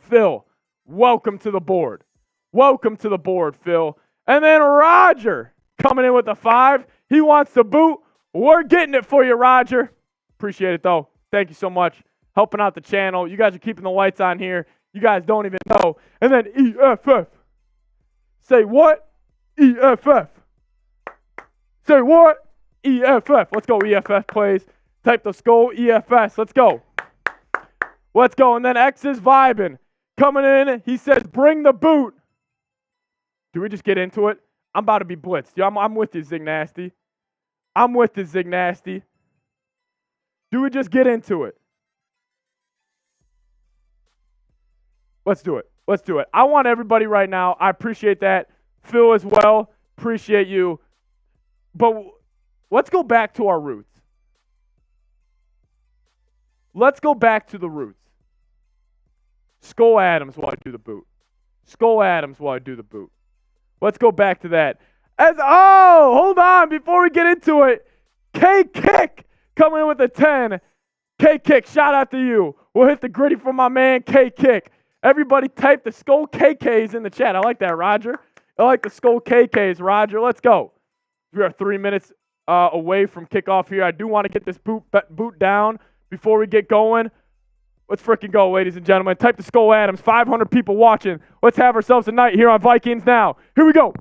Phil, welcome to the board. Welcome to the board, Phil. And then Roger coming in with a 5. He wants the boot. We're getting it for you, Roger. Appreciate it, though. Thank you so much. Helping out the channel. You guys are keeping the lights on here. You guys don't even know. And then EFF. Say what? EFF. Say what? EFF. Let's go, EFF plays. Type the Skull EFS. Let's go. Let's go. And then X is vibing. Coming in, he says, bring the boot. Do we just get into it? I'm about to be blitzed. Yeah, I'm with you, Zig Nasty. I'm with you, Zig Nasty. Do we just get into it? Let's do it. Let's do it. I want everybody right now. I appreciate that. Phil as well. Appreciate you. But let's go back to our roots. Let's go back to the roots. Skull Adams while I do the boot. Skull Adams while I do the boot. Let's go back to that. Hold on, before we get into it, K-Kick coming in with a 10. K-Kick, shout out to you. We'll hit the gritty from my man, K-Kick. Everybody type the Skull KKs in the chat. I like that, Roger. I like the Skull KKs, Roger. Let's go. We are 3 minutes away from kickoff here. I do want to get this boot down before we get going. Let's freaking go, ladies and gentlemen. Type the Skull Adams. 500 people watching. Let's have ourselves a night here on Vikings Now. Here we go.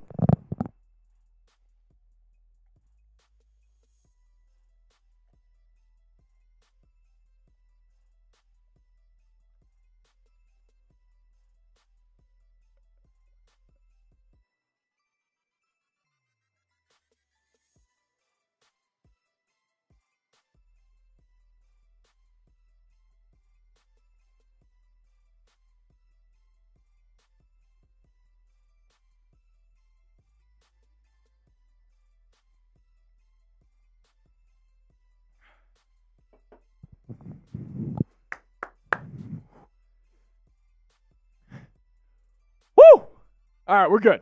All right, we're good.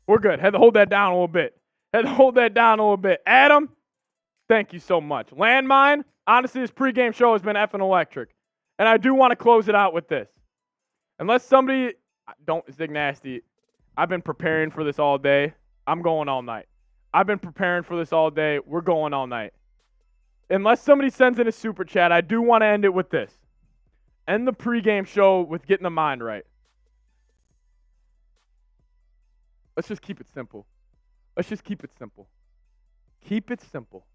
We're good. Had to hold that down a little bit. Adam, thank you so much. Landmine, honestly, this pregame show has been effing electric. And I do want to close it out with this. Unless somebody, don't, Zig Nasty, I've been preparing for this all day. I'm going all night. I've been preparing for this all day. We're going all night. Unless somebody sends in a super chat, I do want to end it with this. End the pregame show with getting the mind right. Let's just keep it simple. Keep it simple.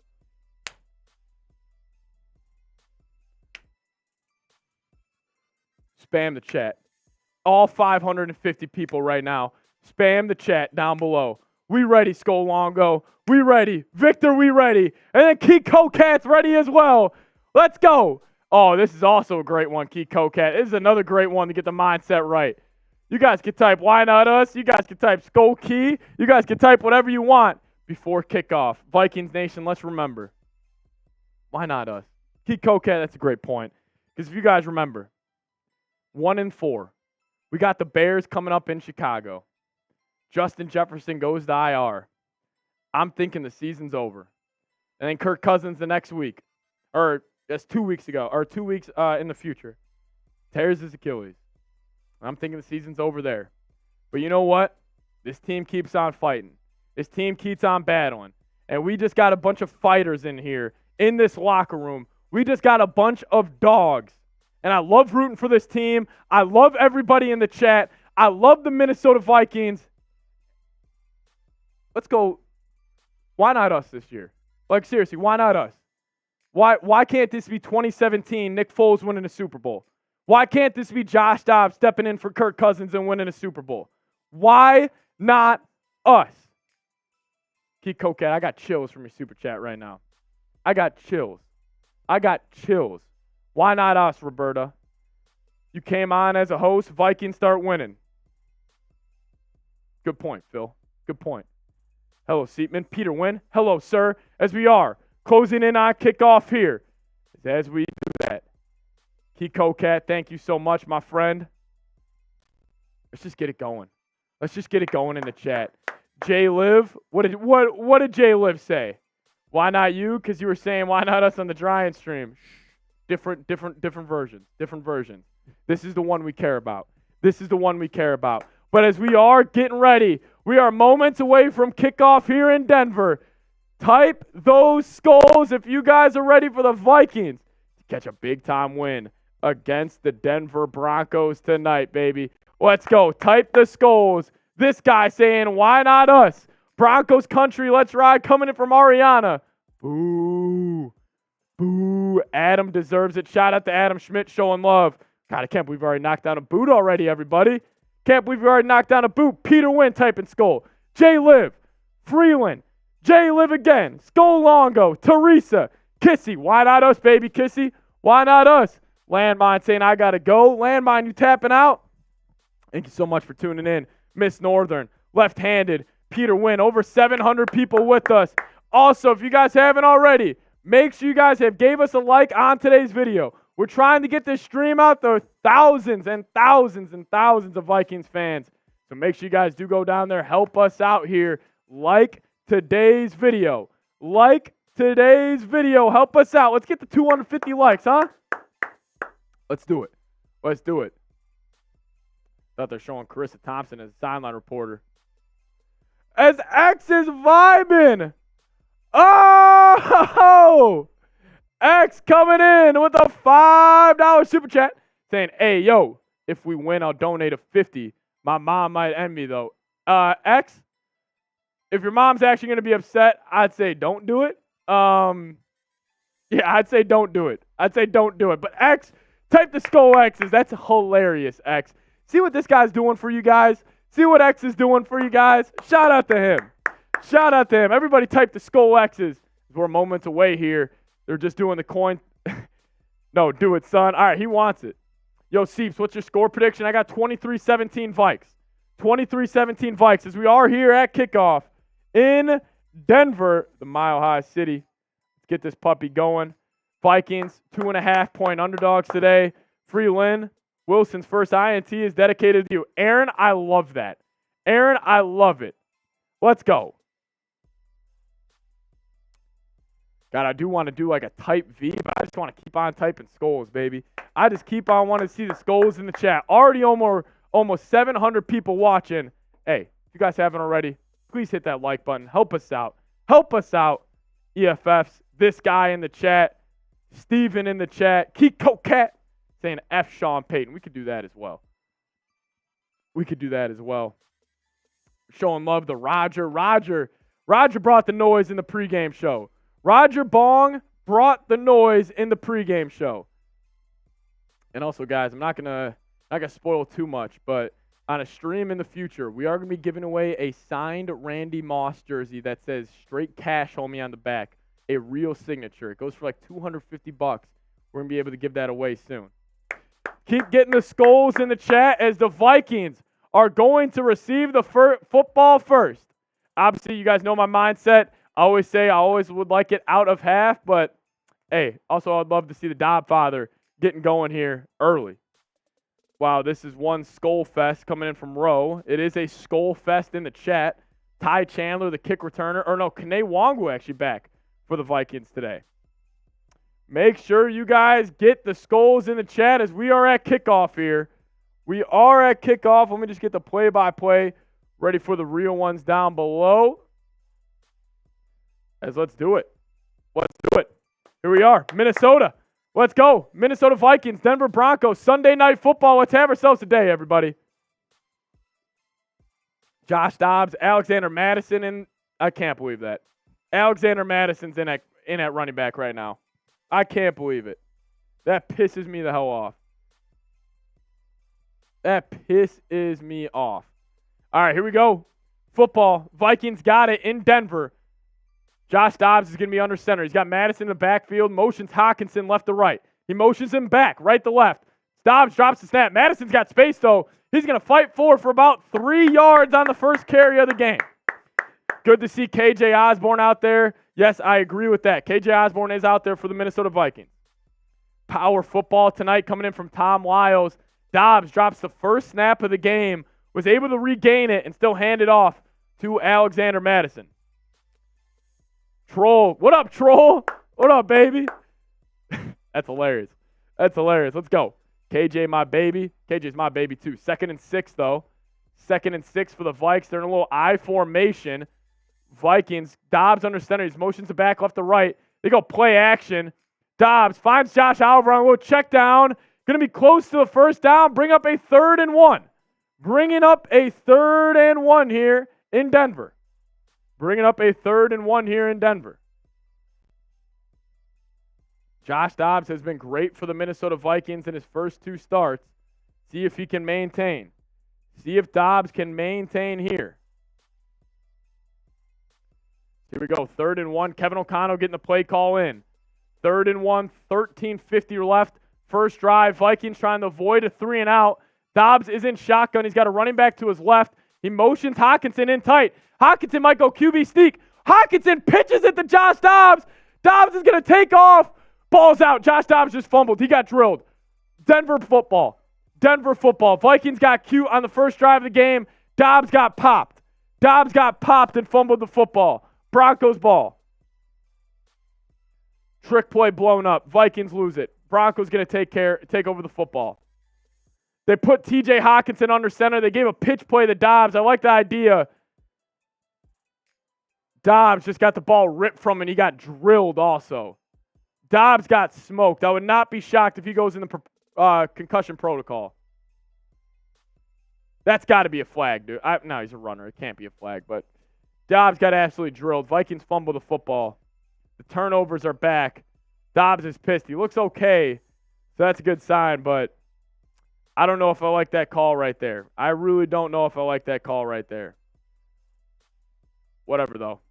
Spam the chat. All 550 people right now, spam the chat down below. We ready, Skolongo. We ready. Victor, we ready. And then Kiko Cat's ready as well. Let's go. Oh, this is also a great one, Kiko Cat. This is another great one to get the mindset right. You guys can type why not us. You guys can type Skol Key. You guys can type whatever you want before kickoff. Vikings Nation, let's remember. Why not us? Kiko Cat, that's a great point. Because if you guys remember, 1-4. We got the Bears coming up in Chicago. Justin Jefferson goes to IR. I'm thinking the season's over. And then Kirk Cousins the next week. Or that's 2 weeks ago. Or 2 weeks in the future. Tears his Achilles. I'm thinking the season's over there. But you know what? This team keeps on fighting. This team keeps on battling. And we just got a bunch of fighters in here, in this locker room. We just got a bunch of dogs. And I love rooting for this team. I love everybody in the chat. I love the Minnesota Vikings. Let's go. Why not us this year? Like, seriously, why not us? Why can't this be 2017, Nick Foles winning a Super Bowl? Why can't this be Josh Dobbs stepping in for Kirk Cousins and winning a Super Bowl? Why not us? Keep Coquette, I got chills from your super chat right now. I got chills. Why not us, Roberta? You came on as a host. Vikings start winning. Good point, Phil. Good point. Hello, Siepman. Peter Wynn. Hello, sir. As we are closing in on kickoff here. As we do that. Kiko Cat, thank you so much, my friend. Let's just get it going. Let's just get it going in the chat. Jay Liv, what did Jay Liv say? Why not you? Because you were saying why not us on the Giant stream. Different versions. This is the one we care about. But as we are getting ready, we are moments away from kickoff here in Denver. Type those skulls if you guys are ready for the Vikings to catch a big-time win against the Denver Broncos tonight, baby. Let's go. Type the skulls. This guy saying, why not us? Broncos country, let's ride. Coming in from Ariana. Boo. Boo. Adam deserves it. Shout out to Adam Schmidt showing love. God, I can't believe we've already knocked down a boot already, everybody. Can't believe we already knocked down a boot. Peter Wynn typing skull. Jay Liv. Freeland. Jay Liv again. Skull Longo. Teresa. Kissy. Why not us, baby Kissy? Why not us? Landmine saying I got to go. Landmine, you tapping out? Thank you so much for tuning in. Miss Northern. Left-handed. Peter Wynn. Over 700 people with us. Also, if you guys haven't already, make sure you guys gave us a like on today's video. We're trying to get this stream out to thousands and thousands and thousands of Vikings fans. So make sure you guys do go down there. Help us out here. Like today's video. Help us out. Let's get to 250 likes, huh? Let's do it. Thought they're showing Carissa Thompson as a sideline reporter. As X is vibing. Oh! X coming in with a $5 super chat saying, hey, yo, if we win, I'll donate a $50. My mom might end me, though. X, if your mom's actually going to be upset, I'd say don't do it. Yeah, I'd say don't do it. But X, type the skull X's. That's hilarious, X. See what this guy's doing for you guys? See what X is doing for you guys? Shout out to him. Everybody type the skull X's. We're moments away here. They're just doing the coin. No, do it, son. All right, he wants it. Yo, Seeps, what's your score prediction? I got 23-17 Vikes. 23-17 Vikes as we are here at kickoff in Denver, the Mile High City. Let's get this puppy going. Vikings, 2.5-point underdogs today. Free Lynn, Wilson's first INT is dedicated to you. Aaron, I love that. Aaron, I love it. Let's go. God, I do want to do like a type V, but I just want to keep on typing skulls, baby. I just keep on wanting to see the skulls in the chat. Already almost 700 people watching. Hey, if you guys haven't already, please hit that like button. Help us out. EFFs, this guy in the chat, Steven in the chat, Kiko Cat saying F Sean Payton. We could do that as well. Showing love to Roger. Roger Roger brought the noise in the pregame show. Roger Bong brought the noise in the pregame show. And also, guys, I'm not gonna spoil too much, but on a stream in the future, we are gonna be giving away a signed Randy Moss jersey that says "Straight Cash, Homie" on the back, a real signature. It goes for like $250. We're gonna be able to give that away soon. Keep getting the skulls in the chat as the Vikings are going to receive the football first. Obviously, you guys know my mindset. I always say I always would like it out of half, but hey, also I'd love to see the Dobb father getting going here early. Wow, this is one skull fest coming in from Rowe. It is a skull fest in the chat. Ty Chandler, the kick returner, or no, Kane Wongwu actually back for the Vikings today. Make sure you guys get the skulls in the chat as we are at kickoff here. We are at kickoff. Let me just get the play-by-play ready for the real ones down below. Let's do it. Let's do it. Here we are, Minnesota. Let's go. Minnesota Vikings, Denver Broncos, Sunday Night Football. Let's have ourselves a day, everybody. Josh Dobbs, Alexander Madison, and I can't believe that. Alexander Madison's in at running back right now. I can't believe it. That pisses me the hell off. That pisses me off. All right, here we go. Football. Vikings got it in Denver. Josh Dobbs is going to be under center. He's got Madison in the backfield. Motions Hawkinson left to right. He motions him back, right to left. Dobbs drops the snap. Madison's got space, though. He's going to fight forward for about 3 yards on the first carry of the game. Good to see KJ Osborne out there. Yes, I agree with that. KJ Osborne is out there for the Minnesota Vikings. Power football tonight coming in from Tom Lyles. Dobbs drops the first snap of the game, was able to regain it and still hand it off to Alexander Madison. Troll. What up, Troll? What up, baby? That's hilarious. That's hilarious. Let's go. KJ, my baby. KJ's my baby, too. 2nd and 6, though. 2nd and 6 for the Vikes. They're in a little I formation. Vikings. Dobbs under center. He's motions to back, left to right. They go play action. Dobbs finds Josh Oliver on a little check down. Going to be close to the first down. Bring up a 3rd and 1. Bringing up a 3rd and 1 here in Denver. Bringing up a 3rd and 1 here in Denver. Josh Dobbs has been great for the Minnesota Vikings in his first 2 starts. See if he can maintain. See if Dobbs can maintain here. Here we go. 3rd and 1. Kevin O'Connell getting the play call in. 3rd and 1. 13:50 left. First drive. Vikings trying to avoid a 3 and out. Dobbs is in shotgun. He's got a running back to his left. He motions Hawkinson in tight. Hawkinson might go QB sneak. Hawkinson pitches it to Josh Dobbs. Dobbs is going to take off. Ball's out. Josh Dobbs just fumbled. He got drilled. Denver football. Denver football. Vikings got cute on the first drive of the game. Dobbs got popped. Dobbs got popped and fumbled the football. Broncos ball. Trick play blown up. Vikings lose it. Broncos going to take over the football. They put TJ Hawkinson under center. They gave a pitch play to Dobbs. I like the idea. Dobbs just got the ball ripped from him, and he got drilled also. Dobbs got smoked. I would not be shocked if he goes in the concussion protocol. That's got to be a flag, dude. No, he's a runner. It can't be a flag, but Dobbs got absolutely drilled. Vikings fumble the football. The turnovers are back. Dobbs is pissed. He looks okay, so that's a good sign, but I don't know if I like that call right there. I really don't know if I like that call right there. Whatever, though.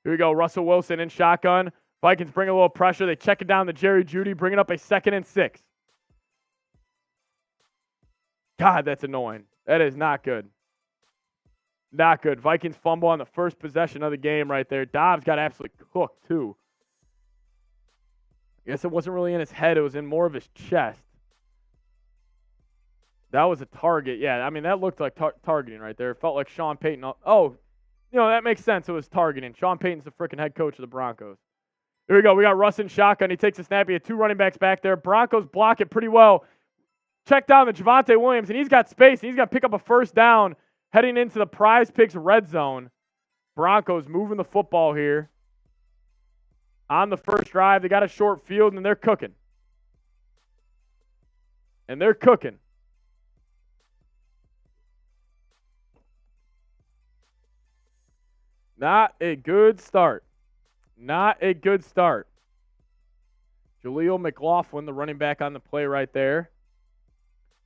Here we go. Russell Wilson in shotgun. Vikings bring a little pressure. They check it down to Jerry Jeudy, bringing up a 2nd and 6. God, that's annoying. That is not good. Not good. Vikings fumble on the first possession of the game right there. Dobbs got absolutely cooked, too. I guess it wasn't really in his head. It was in more of his chest. That was a target. Yeah, I mean, that looked like targeting right there. It felt like Sean Payton. Oh, that makes sense. It was targeting. Sean Payton's the freaking head coach of the Broncos. Here we go. We got Russ in shotgun. He takes a snap. He had 2 running backs back there. Broncos block it pretty well. Check down to Javonte Williams, and he's got space. He's got to pick up a first down heading into the Prize Picks red zone. Broncos moving the football here. On the first drive, they got a short field, and they're cooking. Not a good start. Not a good start. Jaleel McLaughlin, the running back on the play right there.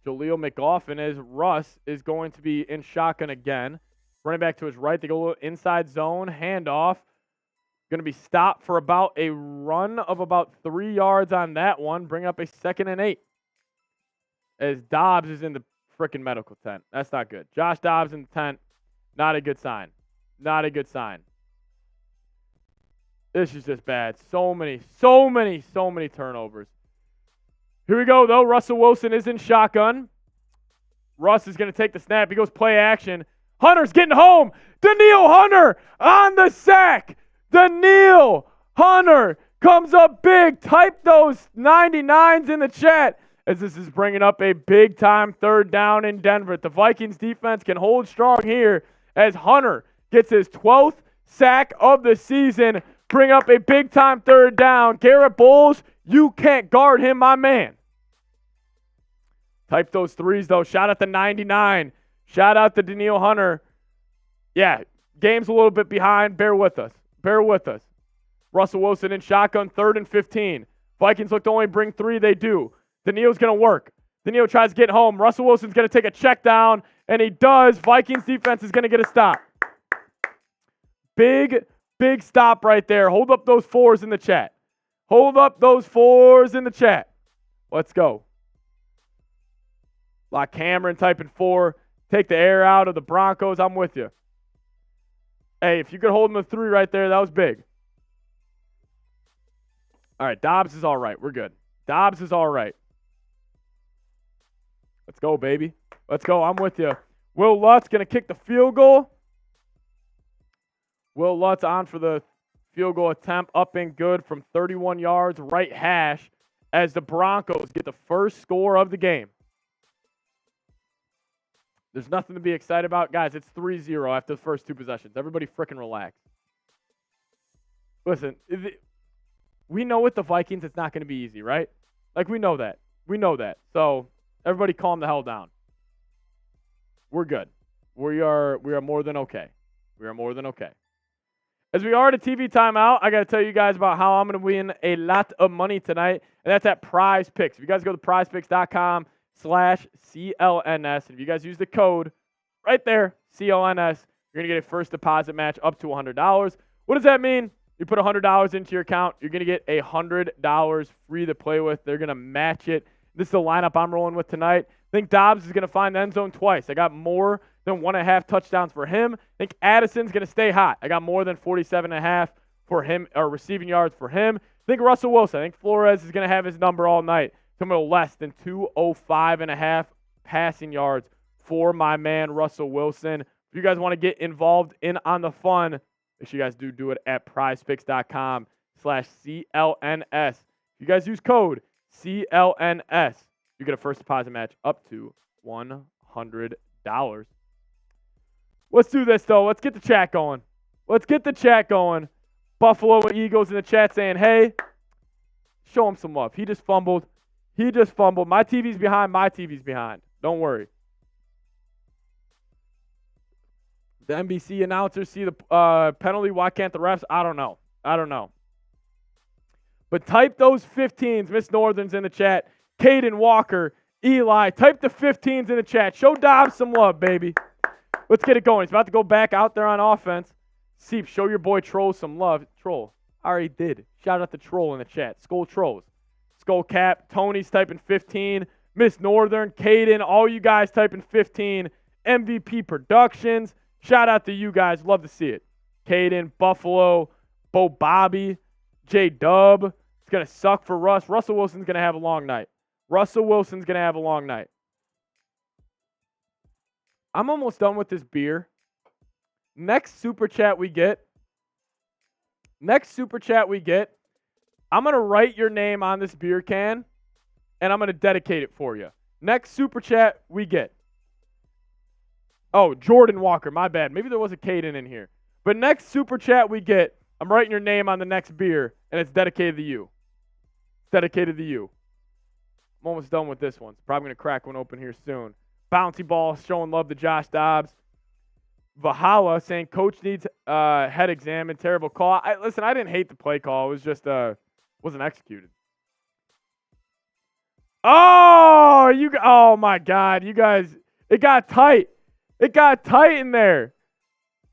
Jaleel McLaughlin, as Russ is going to be in shotgun again. Running back to his right. They go inside zone. Handoff. Going to be stopped for about a run of about 3 yards on that one. Bring up a 2nd and 8. As Dobbs is in the freaking medical tent. That's not good. Josh Dobbs in the tent. Not a good sign. Not a good sign. This is just bad. So many turnovers. Here we go, though. Russell Wilson is in shotgun. Russ is going to take the snap. He goes play action. Hunter's getting home. Danielle Hunter on the sack. Danielle Hunter comes up big. Type those 99s in the chat as this is bringing up a big-time 3rd down in Denver. The Vikings defense can hold strong here as Hunter gets his 12th sack of the season. Bring up a big-time 3rd down. Garrett Bowles, you can't guard him, my man. Type those 3s, though. Shout out to 99. Shout out to Danielle Hunter. Yeah, game's a little bit behind. Bear with us. Bear with us. Russell Wilson in shotgun, 3rd and 15. Vikings look to only bring 3. They do. Danielle's going to work. Danielle tries to get home. Russell Wilson's going to take a check down, and he does. Vikings defense is going to get a stop. Big stop right there. Hold up those 4s in the chat. Hold up those 4s in the chat. Let's go. Like Cameron typing 4. Take the air out of the Broncos. I'm with you. Hey, if you could hold him to 3 right there, that was big. All right, Dobbs is all right. We're good. Dobbs is all right. Let's go, baby. Let's go. I'm with you. Will Lutz going to kick the field goal. Will Lutz on for the field goal attempt. Up and good from 31 yards, right hash, as the Broncos get the first score of the game. There's nothing to be excited about. Guys, it's 3-0 after the first 2 possessions. Everybody frickin' relax. Listen, we know with the Vikings it's not going to be easy, right? Like, we know that. We know that. So, everybody calm the hell down. We're good. We are more than okay. We are more than okay. As we are at a TV timeout, I got to tell you guys about how I'm going to win a lot of money tonight, and that's at Prize Picks. If you guys go to prizepicks.com/CLNS, and if you guys use the code right there, CLNS, you're going to get a first deposit match up to $100. What does that mean? You put $100 into your account, you're going to get $100 free to play with. They're going to match it. This is the lineup I'm rolling with tonight. I think Dobbs is going to find the end zone twice. I got more than 1.5 touchdowns for him. I think Addison's going to stay hot. I got more than 47.5 for him, or receiving yards for him. I think Russell Wilson, I think Flores is going to have his number all night. Coming to less than 205.5 passing yards for my man Russell Wilson. If you guys want to get involved in on the fun, make sure you guys do it at prizepicks.com/CLNS. If you guys use code CLNS, you get a first deposit match up to $100. Let's do this, though. Let's get the chat going. Let's get the chat going. Buffalo Eagles in the chat saying, hey, show him some love. He just fumbled. My TV's behind. Don't worry. The NBC announcers see the penalty. Why can't the refs? I don't know. But type those 15s. Miss Northern's in the chat. Caden Walker, Eli. Type the 15s in the chat. Show Dobbs some love, baby. Let's get it going. He's about to go back out there on offense. Seep, show your boy Troll some love. Troll. I already did. Shout out to Troll in the chat. Skull Trolls. Skull Cap. Tony's typing 15. Miss Northern. Caden. All you guys typing 15. MVP Productions. Shout out to you guys. Love to see it. Caden. Buffalo. Bo Bobby. J Dub. It's going to suck for Russ. Russell Wilson's going to have a long night. I'm almost done with this beer. Next super chat we get, I'm going to write your name on this beer can, and I'm going to dedicate it for you. Next super chat we get. Oh, Jordan Walker, my bad. Maybe there was a Caden in here. But next super chat we get, I'm writing your name on the next beer, and it's dedicated to you. I'm almost done with this one. Probably going to crack one open here soon. Bouncy ball showing love to Josh Dobbs. Vahala saying coach needs head exam and terrible call. Listen, I didn't hate the play call. It was just wasn't executed. Oh my God, you guys, it got tight. It got tight in there.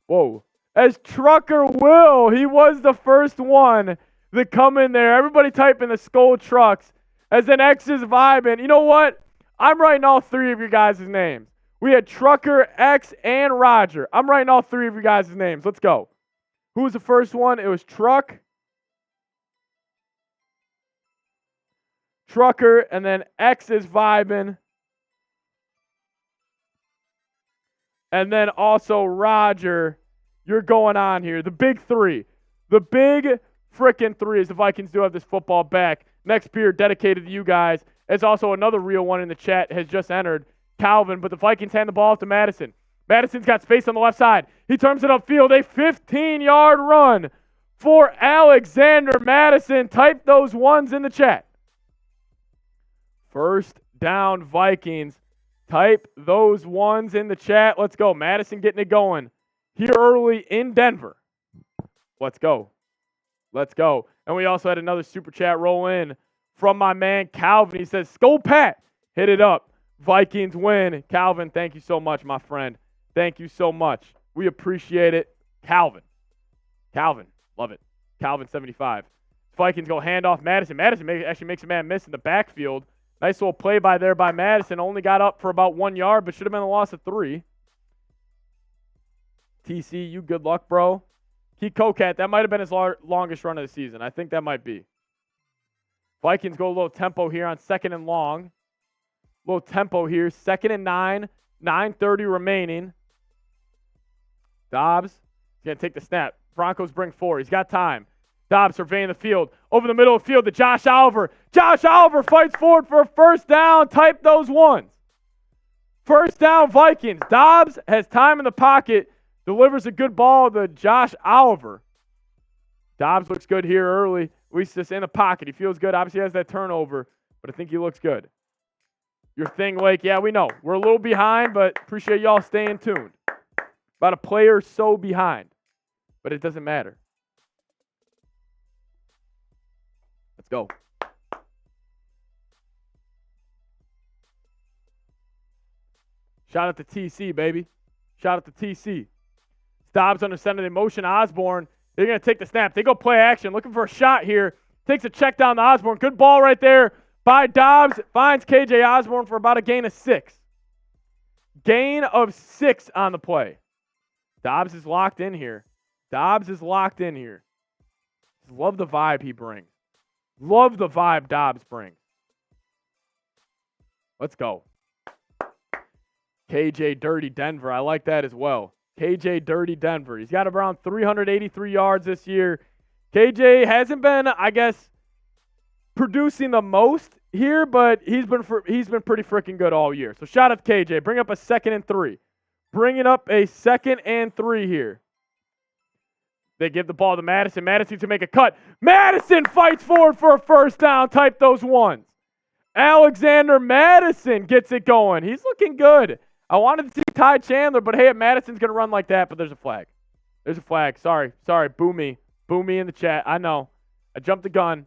Whoa. As Trucker Will, he was the first one to come in there. Everybody type in the Skull Trucks as an X is vibing. You know what? I'm writing all three of your guys' names. We had Trucker, X, and Roger. I'm writing all three of your guys' names. Let's go. Who was the first one? It was Trucker, and then X is vibing. And then also Roger, you're going on here. The big three. The big frickin' three as the Vikings do have this football back. Next beer dedicated to you guys. As also another real one in the chat has just entered, Calvin. But the Vikings hand the ball off to Madison. Madison's got space on the left side. He turns it upfield. A 15-yard run for Alexander Madison. Type those ones in the chat. First down, Vikings. Type those ones in the chat. Let's go. Madison getting it going here early in Denver. Let's go. Let's go. And we also had another super chat roll in from my man Calvin. He says, Skull Pat, hit it up. Vikings win. Calvin, thank you so much, my friend. Thank you so much. We appreciate it. Calvin, love it. Calvin 75. Vikings go handoff Madison. Madison actually makes a man miss in the backfield. Nice little play by Madison. Only got up for about 1 yard, but should have been a loss of 3. TC, you good luck, bro. Keep Cocat. That might have been his longest run of the season. I think that might be. Vikings go a little tempo here on 2nd and long. Little tempo here. 2nd and 9. 9:30 remaining. Dobbs is going to take the snap. Broncos bring 4. He's got time. Dobbs surveying the field. Over the middle of the field to Josh Oliver. Josh Oliver fights forward for a first down. Type those ones. First down, Vikings. Dobbs has time in the pocket. Delivers a good ball to Josh Oliver. Dobbs looks good here early. At least just in the pocket. He feels good. Obviously has that turnover, but I think he looks good. Your thing, Lake. Yeah, we know. We're a little behind, but appreciate y'all staying tuned. About a player so behind, but it doesn't matter. Let's go. Shout out to TC, baby. Shout out to TC. Dobbs under center. They motion Osborne. They're going to take the snap. They go play action. Looking for a shot here. Takes a check down to Osborne. Good ball right there by Dobbs. Finds KJ Osborne for about a gain of 6. Gain of 6 on the play. Dobbs is locked in here. Love the vibe he brings. Love the vibe Dobbs brings. Let's go. KJ Dirty Denver. I like that as well. KJ Dirty Denver. He's got around 383 yards this year. KJ hasn't been, I guess, producing the most here, but he's been pretty freaking good all year. So shout out to KJ. Bring up a 2nd and 3. Bringing up a 2nd and 3 here. They give the ball to Madison. Madison to make a cut. Madison fights forward for a first down. Type those ones. Alexander Madison gets it going. He's looking good. I wanted to see Ty Chandler, but hey, if Madison's going to run like that, but there's a flag. There's a flag. Sorry. Boo me. Boo me in the chat. I know. I jumped the gun.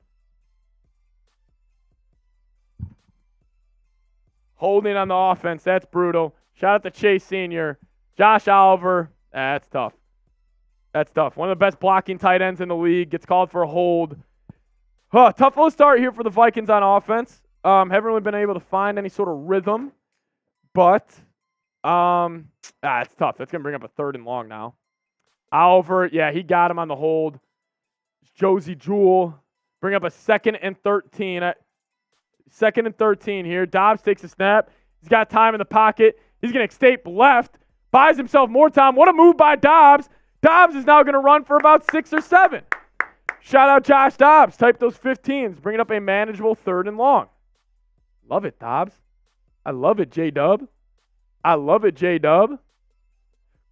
Holding on the offense. That's brutal. Shout out to Chase Sr. Josh Oliver. That's tough. That's tough. One of the best blocking tight ends in the league. Gets called for a hold. Tough little start here for the Vikings on offense. Haven't really been able to find any sort of rhythm. But, it's tough. That's going to bring up a 3rd and long now. Oliver, yeah, he got him on the hold. Josie Jewell. Bring up a 2nd and 13. 2nd and 13 here. Dobbs takes a snap. He's got time in the pocket. He's going to escape left. Buys himself more time. What a move by Dobbs. Dobbs is now going to run for about 6 or 7. Shout out Josh Dobbs. Type those 15s. Bringing up a manageable 3rd and long. Love it, Dobbs. I love it, J-Dub.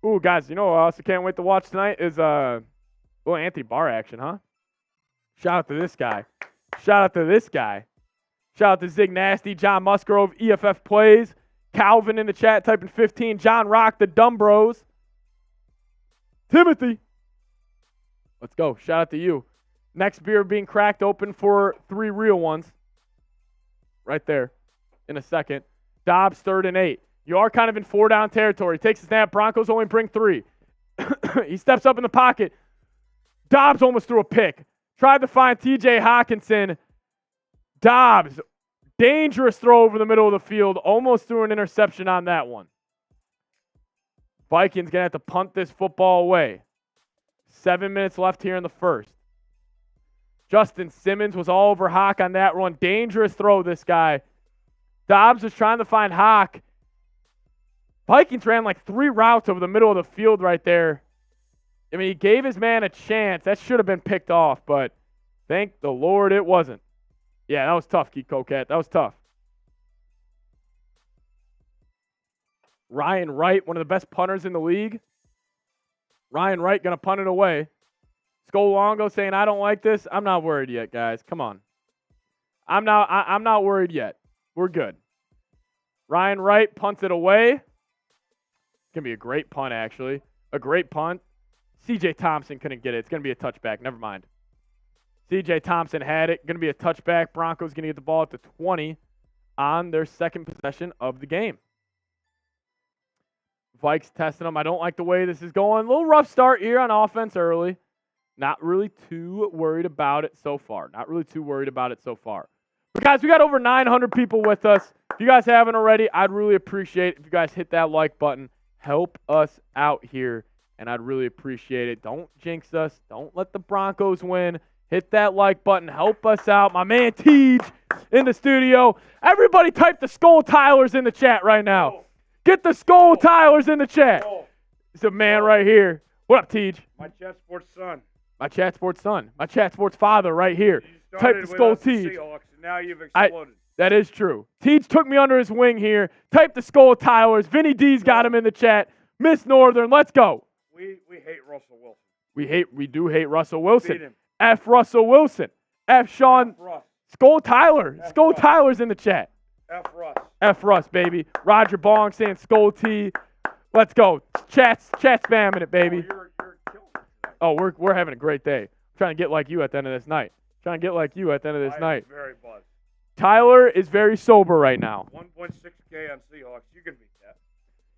Ooh, guys, you know what I also can't wait to watch tonight is little Anthony Barr action, huh? Shout out to this guy. Shout out to Zig Nasty, John Musgrove, EFF Plays, Calvin in the chat typing 15, John Rock, the Dumb Bros. Timothy. Let's go. Shout out to you. Next beer being cracked open for 3 real ones. Right there in a second. Dobbs 3rd and 8. You are kind of in 4-down territory. Takes a snap. Broncos only bring 3. He steps up in the pocket. Dobbs almost threw a pick. Tried to find TJ Hawkinson. Dobbs, dangerous throw over the middle of the field. Almost threw an interception on that one. Vikings going to have to punt this football away. 7 minutes left here in the first. Justin Simmons was all over Hawk on that run. Dangerous throw, this guy. Dobbs was trying to find Hawk. Vikings ran like 3 routes over the middle of the field right there. I mean, he gave his man a chance. That should have been picked off, but thank the Lord it wasn't. Yeah, that was tough, Keith Coquette. That was tough. Ryan Wright, one of the best punters in the league. Ryan Wright going to punt it away. Scolongo saying, I don't like this. I'm not worried yet, guys. Come on. I'm not worried yet. We're good. Ryan Wright punts it away. It's going to be a great punt, actually. A great punt. C.J. Thompson couldn't get it. It's going to be a touchback. Never mind. C.J. Thompson had it. Going to be a touchback. Broncos going to get the ball at the 20 on their second possession of the game. Vikes testing them. I don't like the way this is going. A little rough start here on offense early. Not really too worried about it so far. But, guys, we got over 900 people with us. If you guys haven't already, I'd really appreciate it if you guys hit that like button. Help us out here, and I'd really appreciate it. Don't jinx us. Don't let the Broncos win. Hit that like button. Help us out. My man Tej in the studio. Everybody type the Skull Tylers in the chat right now. Get the Skull Tylers in the chat. It's a man right here. What up, Tej? My chat sports son. My chat sports son. My chat sports father right here. Type the Skull Tej. Now you've exploded. That is true. Tej took me under his wing here. Type the Skull Tylers. Vinny D's got him in the chat. Miss Northern, let's go. We hate Russell Wilson. We do hate Russell Wilson. Beat him. F Russell Wilson. F Sean. F Russ. Skull Tyler. F Skull Russ. Tyler's in the chat. F Russ. F Russ, baby. Roger Bong saying Skull T. Let's go. Chat spamming it, baby. Oh, you're killing me today. Oh, we're having a great day. Trying to get like you at the end of this night. Very buzzed. Tyler is very sober right now. 1.6K on Seahawks. You can beat that.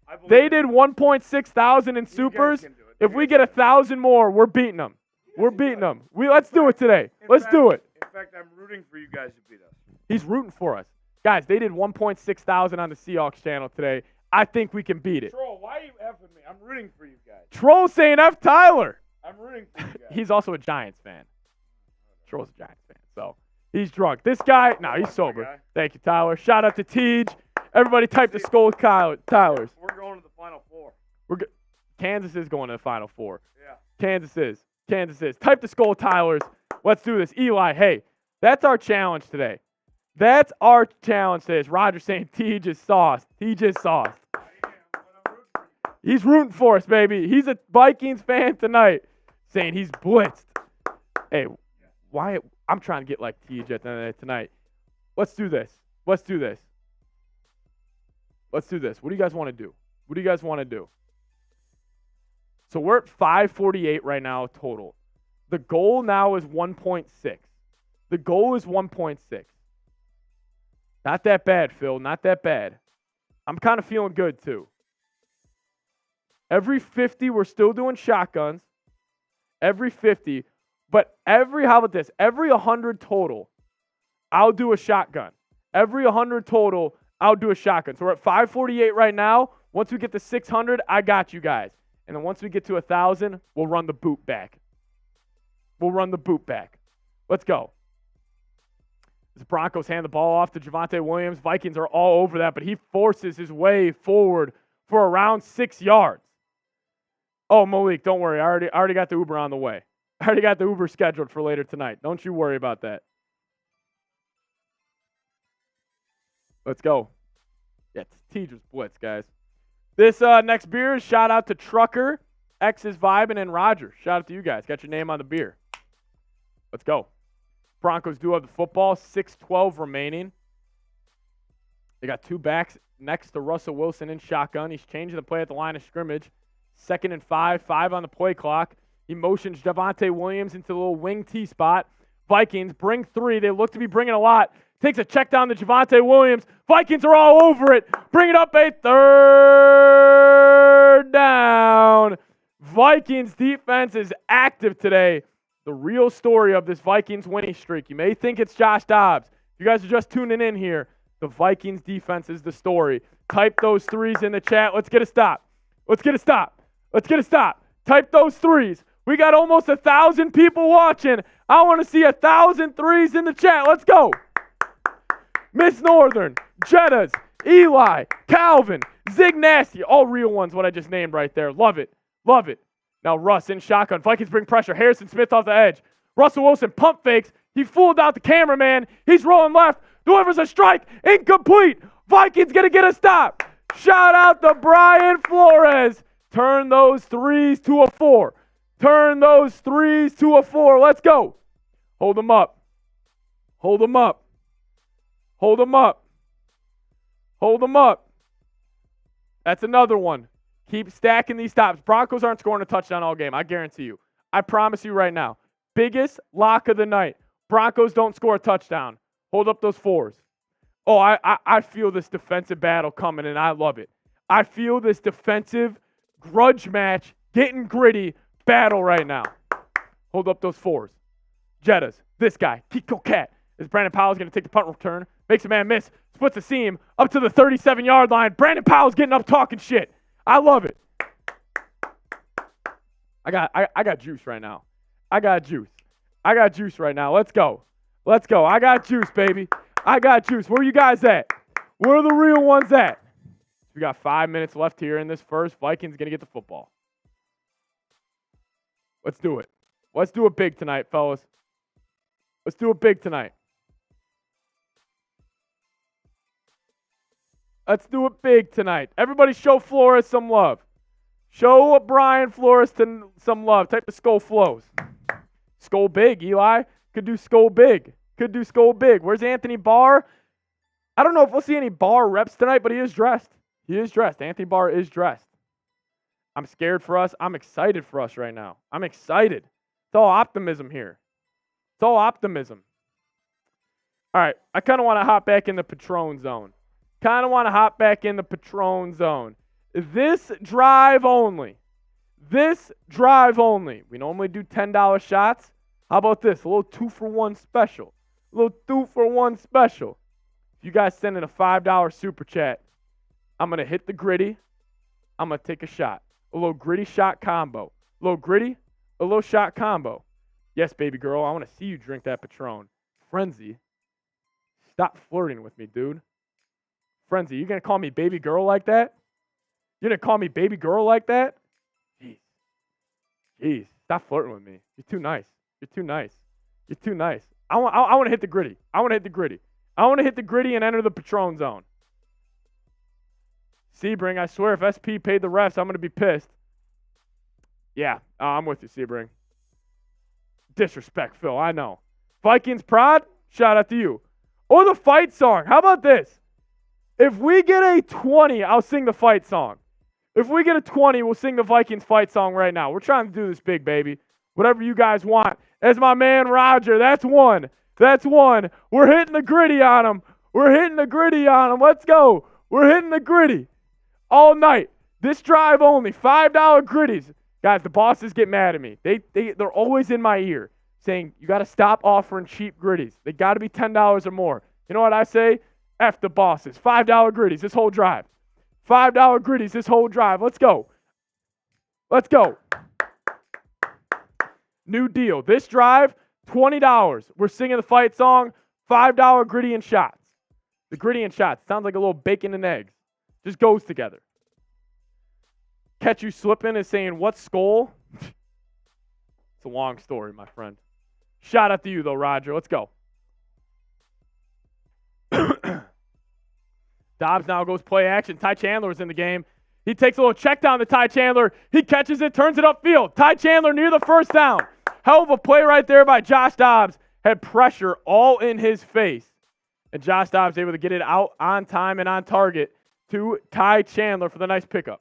I believe They it. did 1.6 thousand in You guys supers. can do it. If You we guys get 1,000 more, we're beating them. We're beating them. Let's do it today. Let's do it. In fact, I'm rooting for you guys to beat us. He's rooting for us. Guys, they did 1.6 thousand on the Seahawks channel today. I think we can beat it. Troll, why are you effing me? I'm rooting for you guys. Troll saying F Tyler. I'm rooting for you guys. He's also a Giants fan. Troll's a Giants fan, so he's drunk. This guy, no, he's sober. guy. Thank you, Tyler. Shout out to Tej. Everybody type the Skull Tylers. We're going to the Final Four. Kansas is going to the Final Four. Yeah. Kansas is. Type the Skull Tylers. Let's do this. Eli, hey, that's our challenge today. That's our challenge today. Is Roger saying Tej is sauced. Tej is sauced. I am, but I'm rooting for you. He's rooting for us, baby. He's a Vikings fan tonight, saying he's blitzed. Hey, why? I'm trying to get like Tej at the end of the day tonight. Let's do this. What do you guys want to do? So we're at 548 right now total. The goal now is 1.6. Not that bad, Phil. Not that bad. I'm kind of feeling good, too. Every 50, we're still doing shotguns. Every 50. But how about this? Every 100 total, I'll do a shotgun. Every 100 total, I'll do a shotgun. So we're at 548 right now. Once we get to 600, I got you guys. And then once we get to 1,000, we'll run the boot back. Let's go. The Broncos hand the ball off to Javonte Williams. Vikings are all over that, but he forces his way forward for around 6 yards. Oh, Malik, don't worry. I already got the Uber on the way. I already got the Uber scheduled for later tonight. Don't you worry about that. Let's go. Yeah, it's Teacher's Blitz, guys. This next beer is shout out to Trucker, X is Vibin', and Roger. Shout out to you guys. Got your name on the beer. Let's go. Broncos do have the football. 6:12 remaining. They got 2 backs next to Russell Wilson in shotgun. He's changing the play at the line of scrimmage. 2nd and 5, 5 on the play clock. He motions Javonte Williams into the little wing T spot. Vikings bring 3. They look to be bringing a lot. Takes a check down to Javonte Williams. Vikings are all over it. Bring it up a 3rd down. Vikings defense is active today. The real story of this Vikings winning streak. You may think it's Josh Dobbs. If you guys are just tuning in here, the Vikings defense is the story. Type those 3s in the chat. Let's get a stop. Let's get a stop. Let's get a stop. Type those 3s. We got almost 1,000 people watching. I want to see 1,000 3s in the chat. Let's go. Miss Northern, Jettas, Eli, Calvin, Zig Nasty. All real ones, what I just named right there. Love it. Love it. Now Russ in shotgun. Vikings bring pressure. Harrison Smith off the edge. Russell Wilson pump fakes. He fooled out the cameraman. He's rolling left. Delivers a strike. Incomplete. Vikings going to get a stop. Shout out to Brian Flores. Turn those 3s to a 4. Turn those 3s to a 4. Let's go. Hold them up. Hold them up. Hold them up. Hold them up. That's another one. Keep stacking these stops. Broncos aren't scoring a touchdown all game. I guarantee you. I promise you right now. Biggest lock of the night. Broncos don't score a touchdown. Hold up those 4s. Oh, I feel this defensive battle coming, and I love it. I feel this defensive grudge match, getting gritty battle right now. Hold up those 4s. Jettas, this guy, Kiko Cat. As Brandon Powell's going to take the punt return. Makes a man miss. Splits the seam up to the 37-yard line. Brandon Powell's getting up talking shit. I love it. I got juice right now. I got juice. I got juice right now. Let's go. Let's go. I got juice, baby. I got juice. Where are you guys at? Where are the real ones at? We got 5 minutes left here in this first. Vikings going to get the football. Let's do it. Let's do it big tonight, fellas. Let's do it big tonight. Let's do it big tonight. Everybody show Flores some love. Show Brian Flores some love. Type the skull flows. Skull big, Eli. Could do skull big. Could do skull big. Where's Anthony Barr? I don't know if we'll see any Barr reps tonight, but he is dressed. He is dressed. Anthony Barr is dressed. I'm scared for us. I'm excited for us right now. I'm excited. It's all optimism here. It's all optimism. All right. I kind of want to hop back in the Patron zone. This drive only. We normally do $10 shots. How about this? A little 2-for-1 special. If you guys send in a $5 super chat, I'm going to hit the gritty. I'm going to take a shot. A little gritty shot combo. A little gritty, a little shot combo. Yes, baby girl, I want to see you drink that Patron. Frenzy, stop flirting with me, dude. Frenzy, you going to call me baby girl like that? You're going to call me baby girl like that? Jeez, stop flirting with me. You're too nice. I want to hit the gritty. I want to hit the gritty and enter the Patron zone. Sebring, I swear if SP paid the refs, I'm going to be pissed. Yeah, I'm with you, Sebring. Disrespect, Phil, I know. Vikings prod, shout out to you. Or the fight song. How about this? If we get a 20, I'll sing the fight song. If we get a 20, we'll sing the Vikings fight song right now. We're trying to do this big, baby. Whatever you guys want. As my man Roger, that's one. We're hitting the gritty on him. Let's go. We're hitting the gritty all night. This drive only, $5 gritties. Guys, the bosses get mad at me. They're always in my ear saying, you got to stop offering cheap gritties. They got to be $10 or more. You know what I say? F the bosses. $5 gritties this whole drive. Let's go. New deal. This drive, $20. We're singing the fight song, $5 gritty and shots. The gritty and shots sounds like a little bacon and eggs. Just goes together. Catch you slipping is saying, what skull? It's a long story, my friend. Shout out to you, though, Roger. Let's go. Dobbs now goes play action. Ty Chandler's in the game. He takes a little check down to Ty Chandler. He catches it, turns it upfield. Ty Chandler near the first down. Hell of a play right there by Josh Dobbs. Had pressure all in his face. And Josh Dobbs able to get it out on time and on target to Ty Chandler for the nice pickup.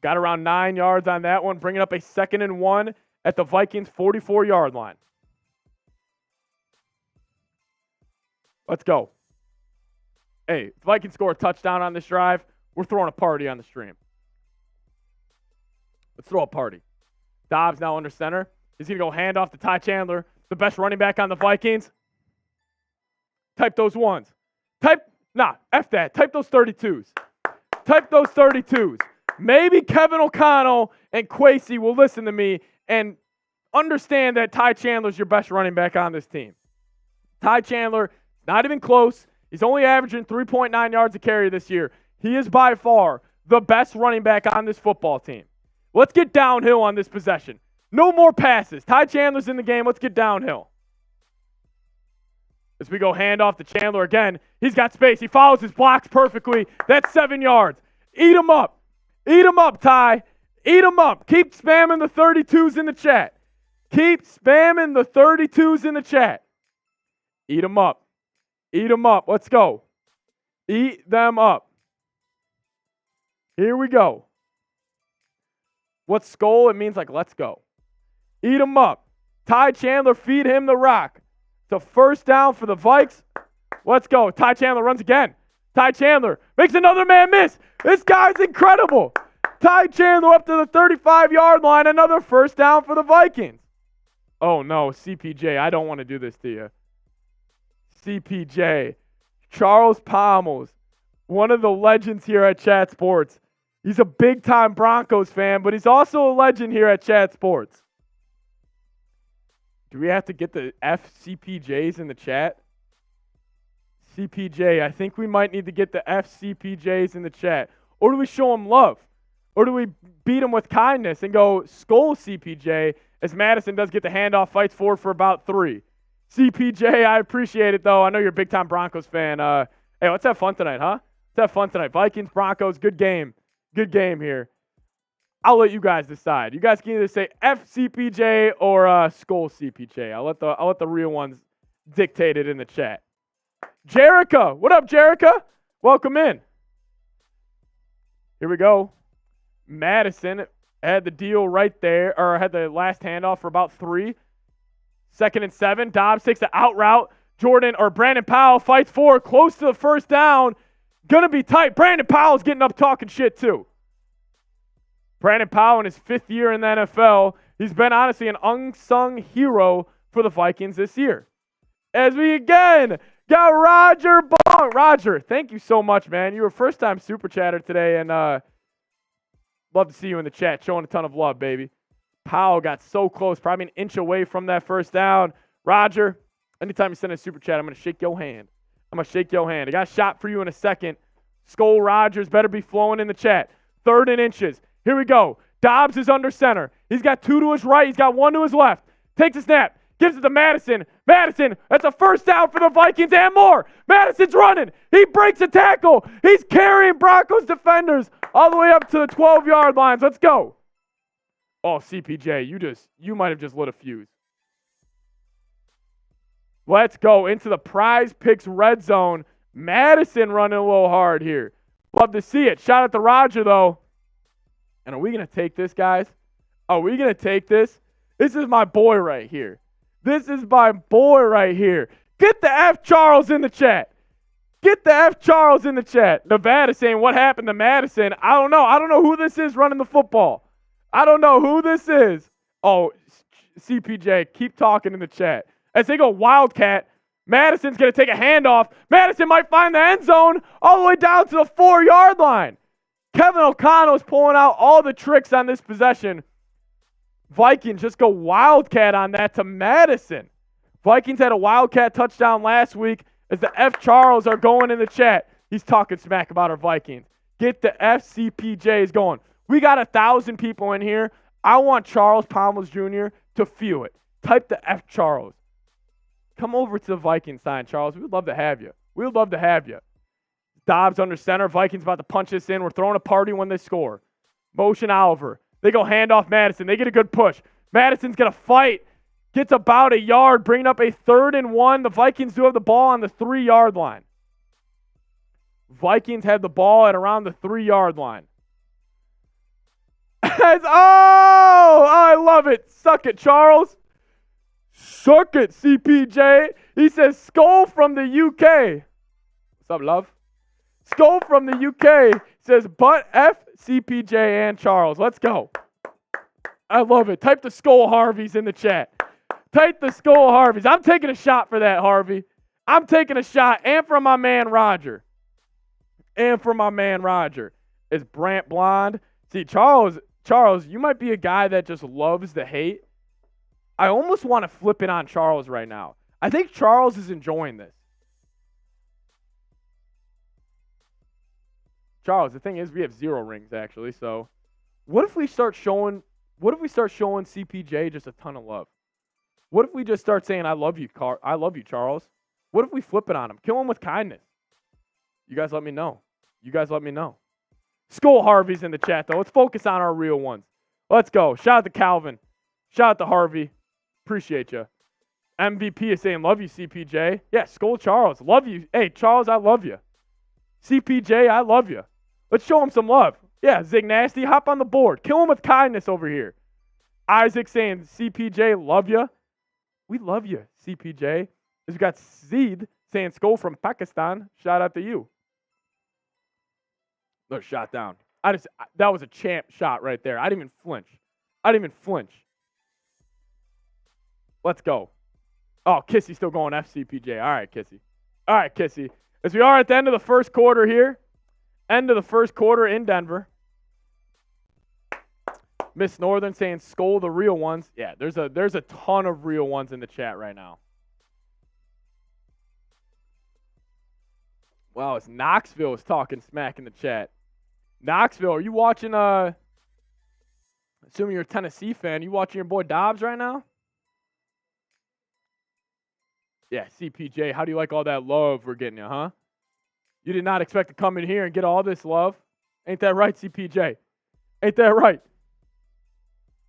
Got around 9 yards on that one, bringing up a 2nd and 1 at the Vikings 44-yard line. Let's go. Hey, if the Vikings score a touchdown on this drive, we're throwing a party on the stream. Let's throw a party. Dobbs now under center. He's going to go hand off to Ty Chandler, the best running back on the Vikings. Type those ones. F that. Type those 32s. Type those 32s. Maybe Kevin O'Connell and Kwesi will listen to me and understand that Ty Chandler's your best running back on this team. Ty Chandler, not even close. He's only averaging 3.9 yards a carry this year. He is by far the best running back on this football team. Let's get downhill on this possession. No more passes. Ty Chandler's in the game. Let's get downhill. As we go hand off to Chandler again, he's got space. He follows his blocks perfectly. That's 7 yards. Eat him up. Eat him up, Ty. Eat him up. Keep spamming the 32s in the chat. Keep spamming the 32s in the chat. Eat him up. Eat them up. Let's go. Eat them up. Here we go. What's skull? It means like let's go. Eat them up. Ty Chandler, feed him the rock. It's a first down for the Vikes. Let's go. Ty Chandler runs again. Ty Chandler makes another man miss. This guy's incredible. Ty Chandler up to the 35-yard line. Another first down for the Vikings. Oh, no, CPJ, I don't want to do this to you. CPJ, Charles Pommels, one of the legends here at Chat Sports. He's a big-time Broncos fan, but he's also a legend here at Chat Sports. Do we have to get the FCPJs in the chat? CPJ, I think we might need to get the FCPJs in the chat. Or do we show them love? Or do we beat them with kindness and go skull CPJ as Madison does get the handoff, fights forward for about 3. CPJ, I appreciate it, though. I know you're a big-time Broncos fan. Hey, let's have fun tonight, huh? Let's have fun tonight. Vikings, Broncos, good game. Good game here. I'll let you guys decide. You guys can either say FCPJ or skull CPJ. I'll let the real ones dictate it in the chat. Jerica, what up, Jerica? Welcome in. Here we go. Madison had the deal right there, or had the last handoff for about 3. 2nd and 7. Dobbs takes the out route. Brandon Powell fights forward, close to the first down. Gonna be tight. Brandon Powell's getting up talking shit too. Brandon Powell in his 5th year in the NFL. He's been honestly an unsung hero for the Vikings this year. As we again got Roger Bong. Roger, thank you so much, man. You were first-time super chatter today, and love to see you in the chat, showing a ton of love, baby. Powell got so close, probably an inch away from that first down. Roger, anytime you send a super chat, I'm going to shake your hand. I'm going to shake your hand. I got a shot for you in a second. Skull Rogers better be flowing in the chat. 3rd and inches. Here we go. Dobbs is under center. He's got 2 to his right. He's got 1 to his left. Takes a snap. Gives it to Madison. Madison, that's a first down for the Vikings and more. Madison's running. He breaks a tackle. He's carrying Broncos defenders all the way up to the 12-yard lines. Let's go. Oh, CPJ, you might have just lit a fuse. Let's go into the Prize Picks red zone. Madison running a little hard here. Love to see it. Shout out to Roger, though. And are we going to take this, guys? Are we going to take this? This is my boy right here. This is my boy right here. Get the F. Charles in the chat. Get the F. Charles in the chat. Nevada saying, what happened to Madison? I don't know. I don't know who this is running the football. I don't know who this is. Oh, CPJ, keep talking in the chat. As they go Wildcat, Madison's going to take a handoff. Madison might find the end zone all the way down to the 4-yard line. Kevin O'Connell is pulling out all the tricks on this possession. Vikings just go Wildcat on that to Madison. Vikings had a Wildcat touchdown last week as the F. Charles are going in the chat. He's talking smack about our Vikings. Get the FCPJs going. We got 1,000 people in here. I want Charles Pommels Jr. to feel it. Type the F. Charles. Come over to the Vikings sign, Charles. We'd love to have you. We would love to have you. Dobbs under center. Vikings about to punch this in. We're throwing a party when they score. Motion Oliver. They go handoff Madison. They get a good push. Madison's going to fight. Gets about a yard, bringing up a 3rd and 1. The Vikings do have the ball on the 3-yard line. Vikings have the ball at around the 3-yard line. Yes. Oh, I love it. Suck it, Charles. Suck it, CPJ. He says, Skull from the UK. What's up, love? Skull from the UK says, but F, CPJ, and Charles. Let's go. I love it. Type the Skull Harveys in the chat. Type the Skull Harveys. I'm taking a shot for that, Harvey. I'm taking a shot. And for my man, Roger. Is Brant Blonde. See, Charles, you might be a guy that just loves the hate. I almost want to flip it on Charles right now. I think Charles is enjoying this. Charles, the thing is, we have 0 rings, actually. So what if we start showing CPJ just a ton of love? What if we just start saying, I love you, Charles? What if we flip it on him? Kill him with kindness. You guys let me know. Skull Harvey's in the chat, though. Let's focus on our real ones. Let's go. Shout out to Calvin. Shout out to Harvey. Appreciate you. MVP is saying, love you, CPJ. Yeah, Skull Charles. Love you. Hey, Charles, I love you. CPJ, I love you. Let's show him some love. Yeah, Zig Nasty, hop on the board. Kill him with kindness over here. Isaac saying, CPJ, love you. We love you, CPJ. We got Zeed saying, Skull from Pakistan. Shout out to you. Look, shot down. That was a champ shot right there. I didn't even flinch. Let's go. Oh, Kissy still going FCPJ. All right, Kissy. As we are at the end of the first quarter here. End of the first quarter in Denver. Miss Northern saying Skull the real ones. Yeah, there's a ton of real ones in the chat right now. Wow, it's Knoxville is talking smack in the chat. Knoxville, are you watching, assuming you're a Tennessee fan, you watching your boy Dobbs right now? Yeah, CPJ, how do you like all that love we're getting you, huh? You did not expect to come in here and get all this love? Ain't that right, CPJ? Ain't that right?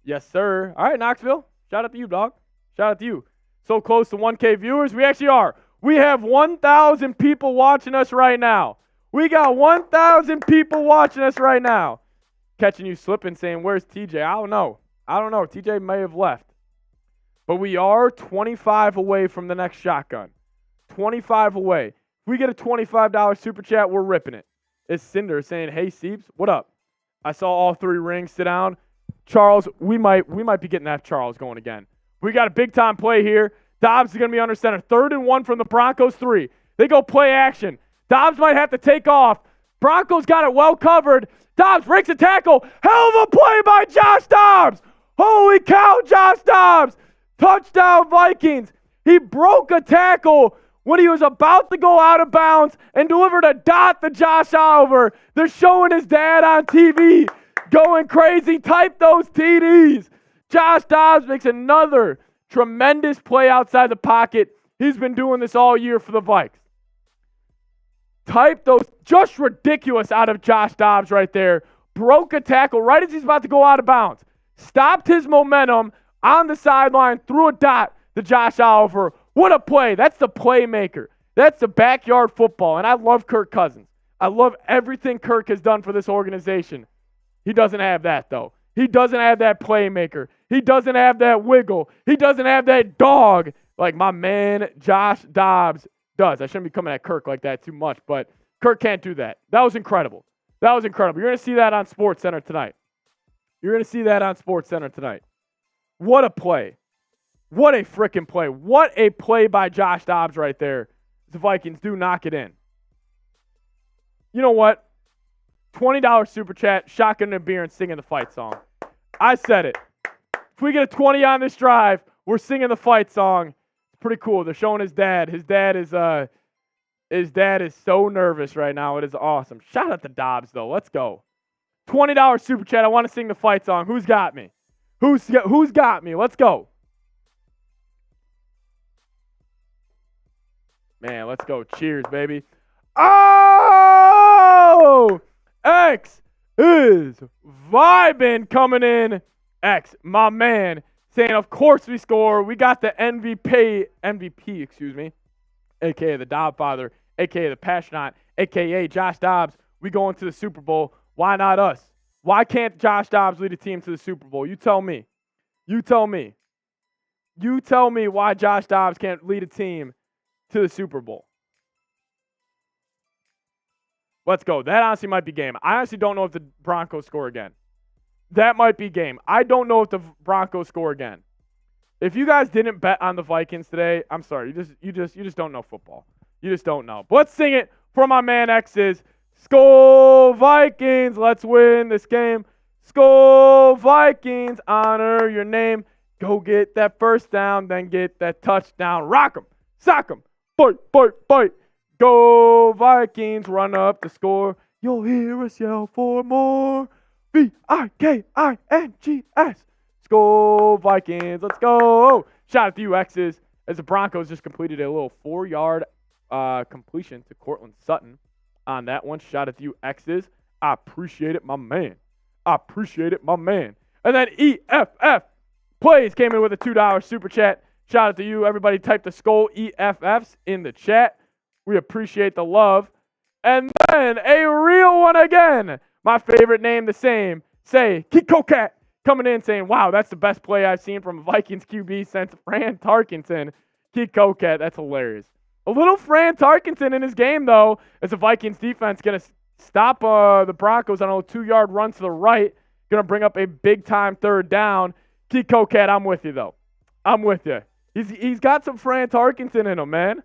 Yes, sir. All right, Knoxville. Shout out to you, dog. Shout out to you. So close to 1K viewers. We actually are. We have 1,000 people watching us right now. We got 1,000 people watching us right now. Catching you slipping saying, where's TJ? I don't know. TJ may have left. But we are 25 away from the next shotgun. 25 away. If we get a $25 super chat, we're ripping it. It's Cinder saying, hey, Seeps, what up? I saw all 3 rings. Sit down. Charles, we might be getting that Charles going again. We got a big-time play here. Dobbs is going to be under center. 3rd and 1 from the Broncos 3. They go play action. Dobbs might have to take off. Broncos got it well covered. Dobbs breaks a tackle. Hell of a play by Josh Dobbs. Holy cow, Josh Dobbs. Touchdown, Vikings. He broke a tackle when he was about to go out of bounds and delivered a dot to Josh Oliver. They're showing his dad on TV. Going crazy. Type those TDs. Josh Dobbs makes another tremendous play outside the pocket. He's been doing this all year for the Vikes. Type those. Just ridiculous out of Josh Dobbs right there. Broke a tackle right as he's about to go out of bounds. Stopped his momentum on the sideline. Threw a dot to Josh Oliver. What a play. That's the playmaker. That's the backyard football. And I love Kirk Cousins. I love everything Kirk has done for this organization. He doesn't have that, though. He doesn't have that playmaker. He doesn't have that wiggle. He doesn't have that dog like my man Josh Dobbs does. I shouldn't be coming at Kirk like that too much, but Kirk can't do that. That was incredible. You're going to see that on SportsCenter tonight. What a play. What a freaking play. What a play by Josh Dobbs right there. The Vikings do knock it in. You know what? $20 super chat, shotgun and beer, and singing the fight song. I said it. If we get a 20 on this drive, we're singing the fight song. It's pretty cool. They're showing his dad. His dad is so nervous right now. It is awesome. Shout out to Dobbs, though. Let's go. $20 super chat. I want to sing the fight song. Who's got me? Who's got me? Let's go. Man, let's go. Cheers, baby. Oh! X is vibing coming in. X, my man, saying, of course we score. We got the MVP, a.k.a. the Dobb father, a.k.a. the Passionate, a.k.a. Josh Dobbs. We going to the Super Bowl. Why not us? Why can't Josh Dobbs lead a team to the Super Bowl? You tell me. You tell me. You tell me why Josh Dobbs can't lead a team to the Super Bowl. Let's go. That honestly might be game. I honestly don't know if the Broncos score again. That might be game. I don't know if the Broncos score again. If you guys didn't bet on the Vikings today, I'm sorry. You just don't know football. You just don't know. But let's sing it for my man X's. Skol Vikings, let's win this game. Skol Vikings, honor your name. Go get that first down, then get that touchdown. Rock 'em, sock 'em, bite, bite, bite. Go Vikings, run up the score. You'll hear us yell for more. Vikings. Skol Vikings, let's go. Shout out to you X's as the Broncos just completed a little 4-yard completion to Cortland Sutton on that one. Shout out to you X's. I appreciate it, my man. I appreciate it, my man. And then EFF Plays came in with a $2 super chat. Shout out to you. Everybody type the Skol EFFs in the chat. We appreciate the love. And then a real one again. My favorite name the same. Say, Kiko Cat coming in saying, wow, that's the best play I've seen from a Vikings QB since Fran Tarkenton. Kiko Cat, that's hilarious. A little Fran Tarkenton in his game, though, as the Vikings defense going to stop the Broncos on a 2-yard run to the right. Going to bring up a big-time third down. Kiko Cat, I'm with you, though. I'm with you. He's got some Fran Tarkenton in him, man.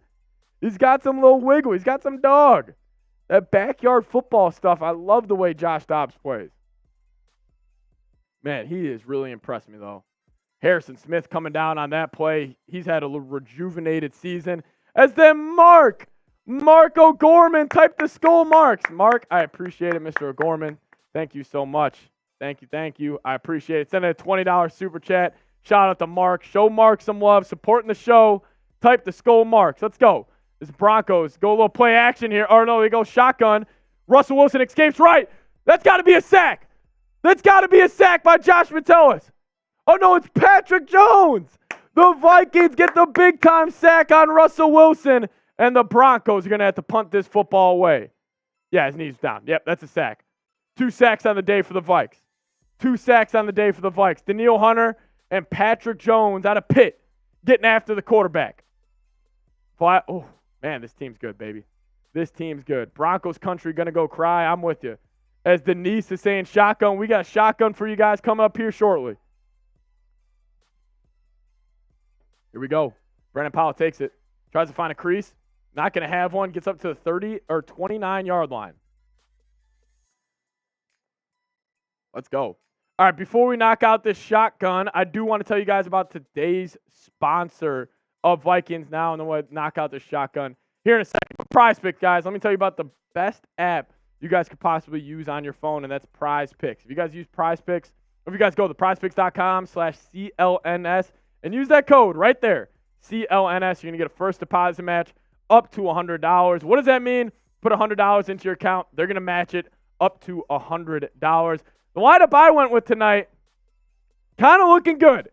He's got some little wiggle. He's got some dog. That backyard football stuff, I love the way Josh Dobbs plays. Man, he has really impressed me, though. Harrison Smith coming down on that play. He's had a little rejuvenated season. As then Mark O'Gorman, type the Skol marks. Mark, I appreciate it, Mr. O'Gorman. Thank you so much. Thank you. I appreciate it. Send a $20 super chat. Shout out to Mark. Show Mark some love. Supporting the show. Type the Skol marks. Let's go. This Broncos go a little play action here. Or no, they go shotgun. Russell Wilson escapes right. That's got to be a sack. That's got to be a sack by Josh Metellus. Oh, no, it's Patrick Jones. The Vikings get the big-time sack on Russell Wilson, and the Broncos are going to have to punt this football away. Yeah, his knee's down. Yep, that's a sack. 2 sacks on the day for the Vikes. 2 sacks on the day for the Vikes. Danielle Hunter and Patrick Jones out of Pitt getting after the quarterback. Oh, man, this team's good, baby. This team's good. Broncos country going to go cry. I'm with you. As Denise is saying shotgun, we got shotgun for you guys coming up here shortly. Here we go. Brandon Powell takes it. Tries to find a crease. Not going to have one. Gets up to the 30 or 29-yard line. Let's go. All right, before we knock out this shotgun, I do want to tell you guys about today's sponsor of Vikings Now, and then we'll knock out this shotgun here in a second. But Prize Picks, guys, let me tell you about the best app you guys could possibly use on your phone, and that's Prize Picks. If you guys use Prize Picks, if you guys go to prizepicks.com/CLNS and use that code right there, CLNS, you're going to get a first deposit match up to $100. What does that mean? Put $100 into your account. They're going to match it up to $100. The lineup I went with tonight, kind of looking good.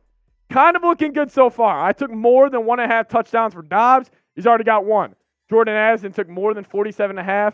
Kind of looking good so far. I took more than 1.5 touchdowns for Dobbs. He's already got 1. Jordan Addison took more than 47.5. I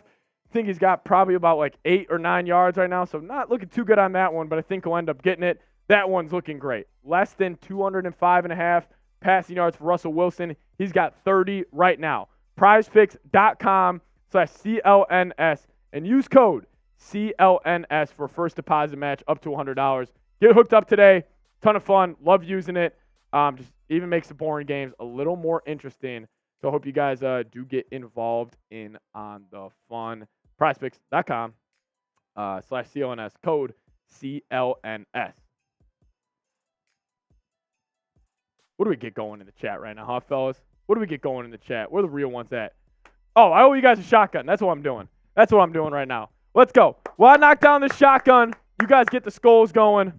think he's got probably about like 8 or 9 yards right now, so not looking too good on that one, but I think he'll end up getting it. That one's looking great. Less than 205.5 passing yards for Russell Wilson. He's got 30 right now. prizepicks.com/CLNS and use code CLNS for first deposit match up to $100. Get hooked up today. Ton of fun. Love using it. Just even makes the boring games a little more interesting. So I hope you guys do get involved in on the fun. prizepicks.com/CLNS. Code CLNS. What do we get going in the chat right now, huh, fellas? What do we get going in the chat? Where are the real ones at? Oh, I owe you guys a shotgun. That's what I'm doing. That's what I'm doing right now. Let's go. Well, I knock down this shotgun. You guys get the Skols going. I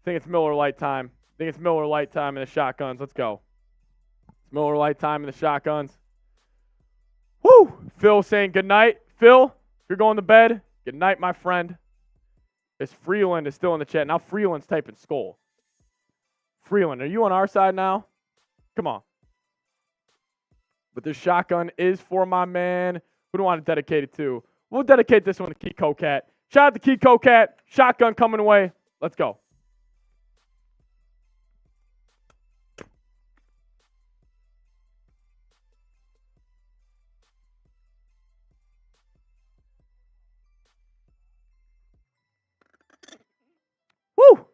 think it's Miller Lite time. in the shotguns. Let's go. It's Miller Lite time in the shotguns. Woo! Phil saying good night. Phil, if you're going to bed, good night, my friend. As Freeland is still in the chat. Now Freeland's typing Skol. Freeland, are you on our side now? Come on. But this shotgun is for my man. Who do I want to dedicate it to? We'll dedicate this one to Kiko Cat. Shout out to Key Cocat. Shotgun coming away. Let's go. Woo!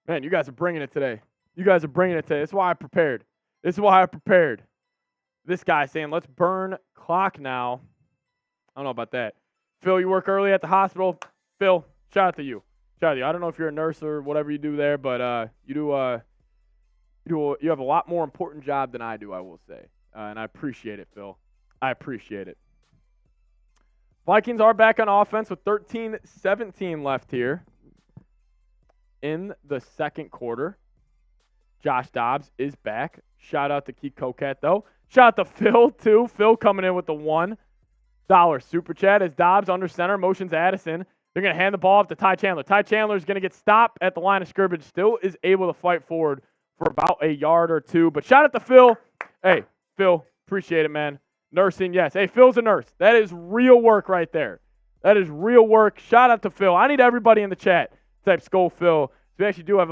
Man, you guys are bringing it today. This is why I prepared. This guy saying, let's burn clock now. I don't know about that. Phil, you work early at the hospital. Phil, shout out to you. I don't know if you're a nurse or whatever you do there, but you have a lot more important job than I do, I will say. And I appreciate it, Phil. I appreciate it. Vikings are back on offense with 13-17 left here in the second quarter. Josh Dobbs is back. Shout out to Keith Cocat, though. Shout out to Phil, too. Phil coming in with the $1 super chat as Dobbs under center, motions Addison. They're going to hand the ball off to Ty Chandler. Ty Chandler is going to get stopped at the line of scrimmage. Still is able to fight forward for about a yard or two. But shout out to Phil. Hey, Phil, appreciate it, man. Nursing, yes. Hey, Phil's a nurse. That is real work right there. That is real work. Shout out to Phil. I need everybody in the chat to type Skull Phil. We actually do have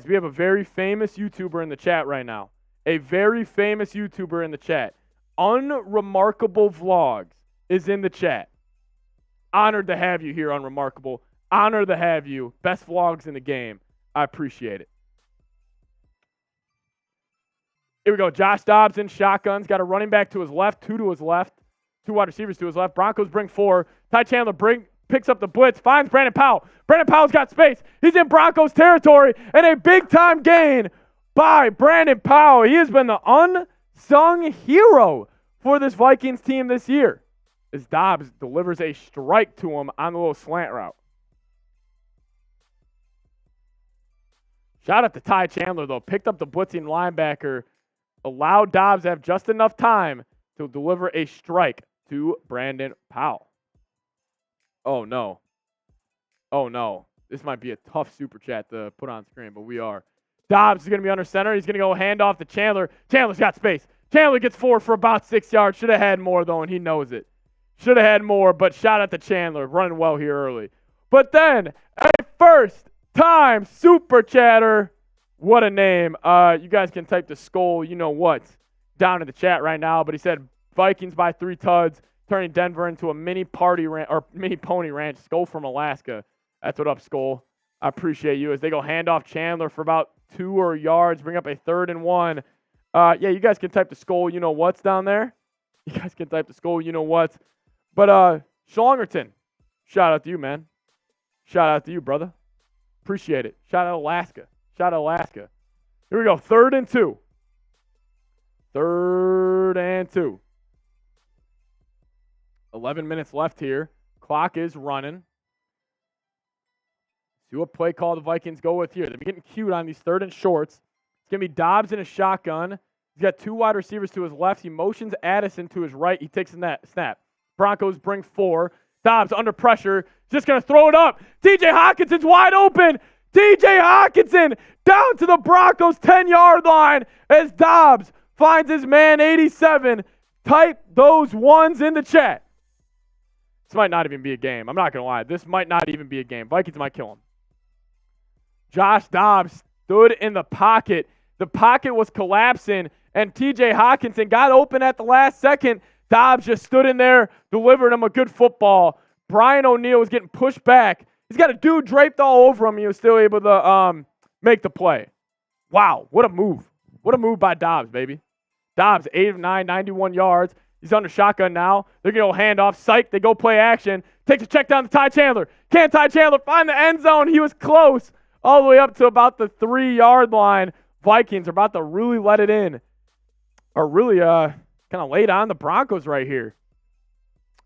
we have a very famous YouTuber in the chat right now. A very famous YouTuber in the chat. Unremarkable Vlogs is in the chat. Honored to have you here, Unremarkable. Honored to have you. Best vlogs in the game. I appreciate it. Here we go. Josh Dobbs in shotguns. Got a running back to his left, two to his left. Two wide receivers to his left. Broncos bring 4. Ty Chandler picks up the blitz, finds Brandon Powell. Brandon Powell's got space. He's in Broncos territory, and a big-time gain by Brandon Powell. He has been the unsung hero for this Vikings team this year as Dobbs delivers a strike to him on the little slant route. Shout out to Ty Chandler, though. Picked up the blitzing linebacker, allowed Dobbs to have just enough time to deliver a strike to Brandon Powell. Oh, no. Oh, no. This might be a tough super chat to put on screen, but we are. Dobbs is going to be under center. He's going to go hand off to Chandler. Chandler's got space. Chandler gets 4 for about 6 yards. Should have had more, though, and he knows it. Should have had more, but shout out to Chandler. Running well here early. But then, a first-time super chatter. What a name. You guys can type the Skull, you know what, down in the chat right now. But he said Vikings by 3 tuds, turning Denver into a mini pony ranch. Skull from Alaska. That's what up, Skull. I appreciate you as they go hand off Chandler for about 2 yards, bring up a 3rd and 1. Yeah, you guys can type the Skull, you know what's down there. You guys can type the Skull, you know what's. But Schlongerton, shout out to you, man. Shout out to you, brother. Appreciate it. Shout out Alaska. Shout out Alaska. Here we go. 3rd and 2. 3rd and 2. 11 minutes left here. Clock is running. See what play call the Vikings go with here. They're getting cute on these 3rd and shorts. It's going to be Dobbs in a shotgun. He's got 2 wide receivers to his left. He motions Addison to his right. He takes a snap. Broncos bring 4. Dobbs under pressure. Just going to throw it up. TJ Hawkinson's wide open. TJ Hawkinson down to the Broncos 10-yard line as Dobbs finds his man 87. Type those ones in the chat. This might not even be a game. I'm not going to lie. This might not even be a game. Vikings might kill him. Josh Dobbs stood in the pocket. The pocket was collapsing, and TJ Hawkinson got open at the last second. Dobbs just stood in there, delivered him a good football. Brian O'Neill was getting pushed back. He's got a dude draped all over him. He was still able to make the play. Wow, what a move. What a move by Dobbs, baby. Dobbs, 8 of 9, 91 yards. He's under shotgun now. They're going to go handoff. Psych, they go play action. Takes a check down to Ty Chandler. Can Ty Chandler find the end zone? He was close. All the way up to about the 3-yard line. Vikings are about to really let it in. Or really kind of lay on the Broncos right here.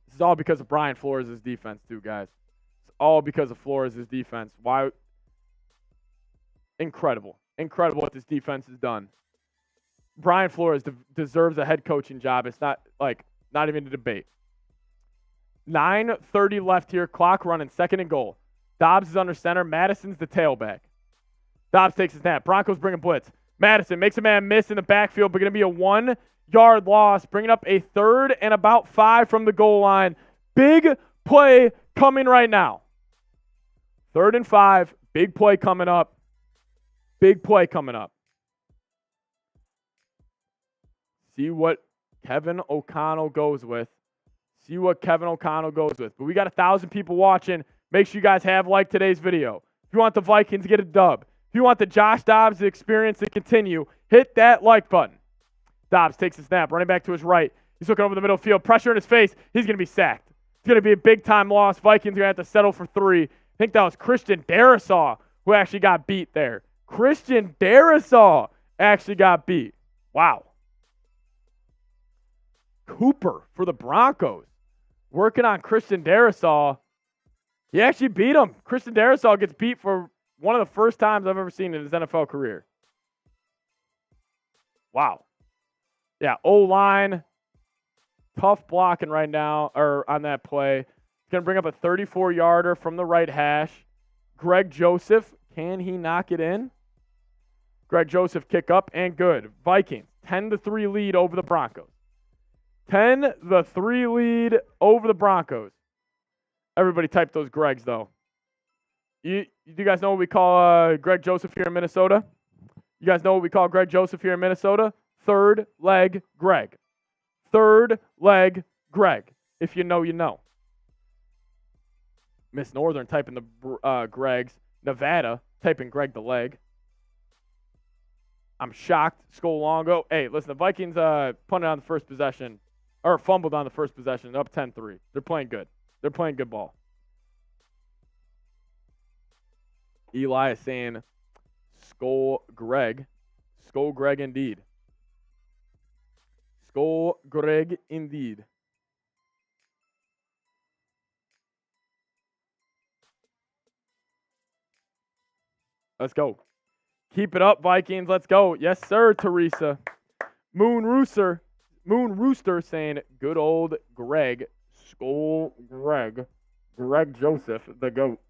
This is all because of Brian Flores' defense too, guys. It's all because of Flores' defense. Why? Incredible. Incredible what this defense has done. Brian Flores deserves a head coaching job. It's not even a debate. 9:30 left here. Clock running. 2nd and goal. Dobbs is under center. Madison's the tailback. Dobbs takes a snap. Broncos bring a blitz. Madison makes a man miss in the backfield, but going to be a 1-yard loss, bringing up a 3rd and about 5 from the goal line. Big play coming right now. 3rd and 5. Big play coming up. Big play coming up. See what Kevin O'Connell goes with. But we got 1,000 people watching. Make sure you guys have liked today's video. If you want the Vikings to get a dub, if you want the Josh Dobbs experience to continue, hit that like button. Dobbs takes a snap, running back to his right. He's looking over the middle field. Pressure in his face. He's going to be sacked. It's going to be a big-time loss. Vikings are going to have to settle for 3. I think that was Christian Darrisaw who actually got beat there. Christian Darrisaw actually got beat. Wow. Cooper for the Broncos. Working on Christian Darrisaw. He actually beat him. Christian Darrisaw gets beat for one of the first times I've ever seen in his NFL career. Wow. Yeah, O-line. Tough blocking right now, or on that play. It's going to bring up a 34-yarder from the right hash. Greg Joseph, can he knock it in? Greg Joseph kick up and good. Vikings, 10-3 lead over the Broncos. 10-3 lead over the Broncos. Everybody type those Gregs, though. You guys know what we call Greg Joseph here in Minnesota? You guys know what we call Greg Joseph here in Minnesota? Third leg Greg. Third leg Greg. If you know, you know. Miss Northern typing the Gregs. Nevada typing Greg the leg. I'm shocked. Skolongo. Hey, listen, the Vikings punted on the first possession, or fumbled on the first possession. They're up 10-3. They're playing good. They're playing good ball. Eli is saying Skol Greg. Skol Greg indeed. Skol Greg indeed. Let's go. Keep it up, Vikings. Let's go. Yes, sir, Teresa. Moon Rooster saying good old Greg. Skol Greg. Greg Joseph, the GOAT.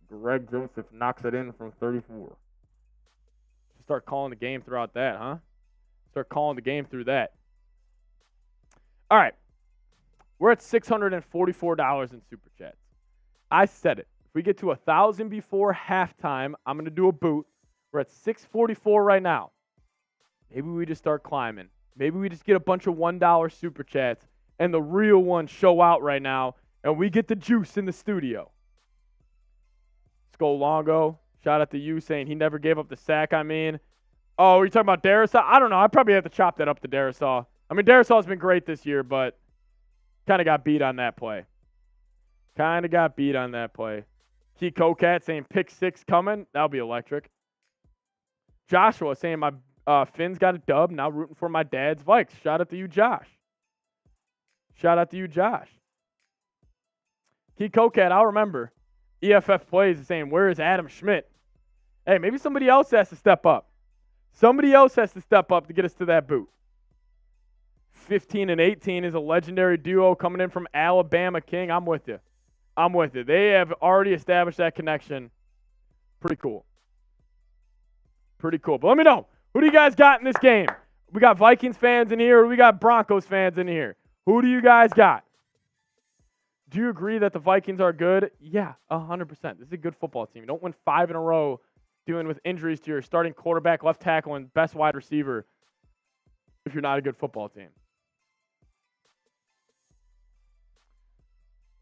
Greg Joseph knocks it in from 34. Start calling the game throughout that, huh? Start calling the game through that. All right. We're at $644 in Super Chats. I said it. If we get to 1,000 before halftime, I'm going to do a boot. We're at 644 right now. Maybe we just start climbing. Maybe we just get a bunch of $1 Super Chats and the real ones show out right now, and we get the juice in the studio. Skolongo, shout out to you saying he never gave up the sack. I mean, oh, are you talking about Darrisaw? I don't know. I probably have to chop that up to Darrisaw. I mean, Darrisaw's been great this year, but kind of got beat on that play. Key Cocat saying pick 6 coming. That'll be electric. Joshua saying my Finn's got a dub. Now rooting for my dad's Vikes. Shout out to you, Josh. Key Cocat, I'll remember. EFF Plays is saying, where is Adam Schmidt? Hey, maybe somebody else has to step up. Somebody else has to step up to get us to that boot. 15 and 18 is a legendary duo coming in from Alabama King. I'm with you. They have already established that connection. Pretty cool. But let me know. Who do you guys got in this game? We got Vikings fans in here, or we got Broncos fans in here? Who do you guys got? Do you agree that the Vikings are good? Yeah, 100%. This is a good football team. You don't win 5 in a row dealing with injuries to your starting quarterback, left tackle, and best wide receiver if you're not a good football team.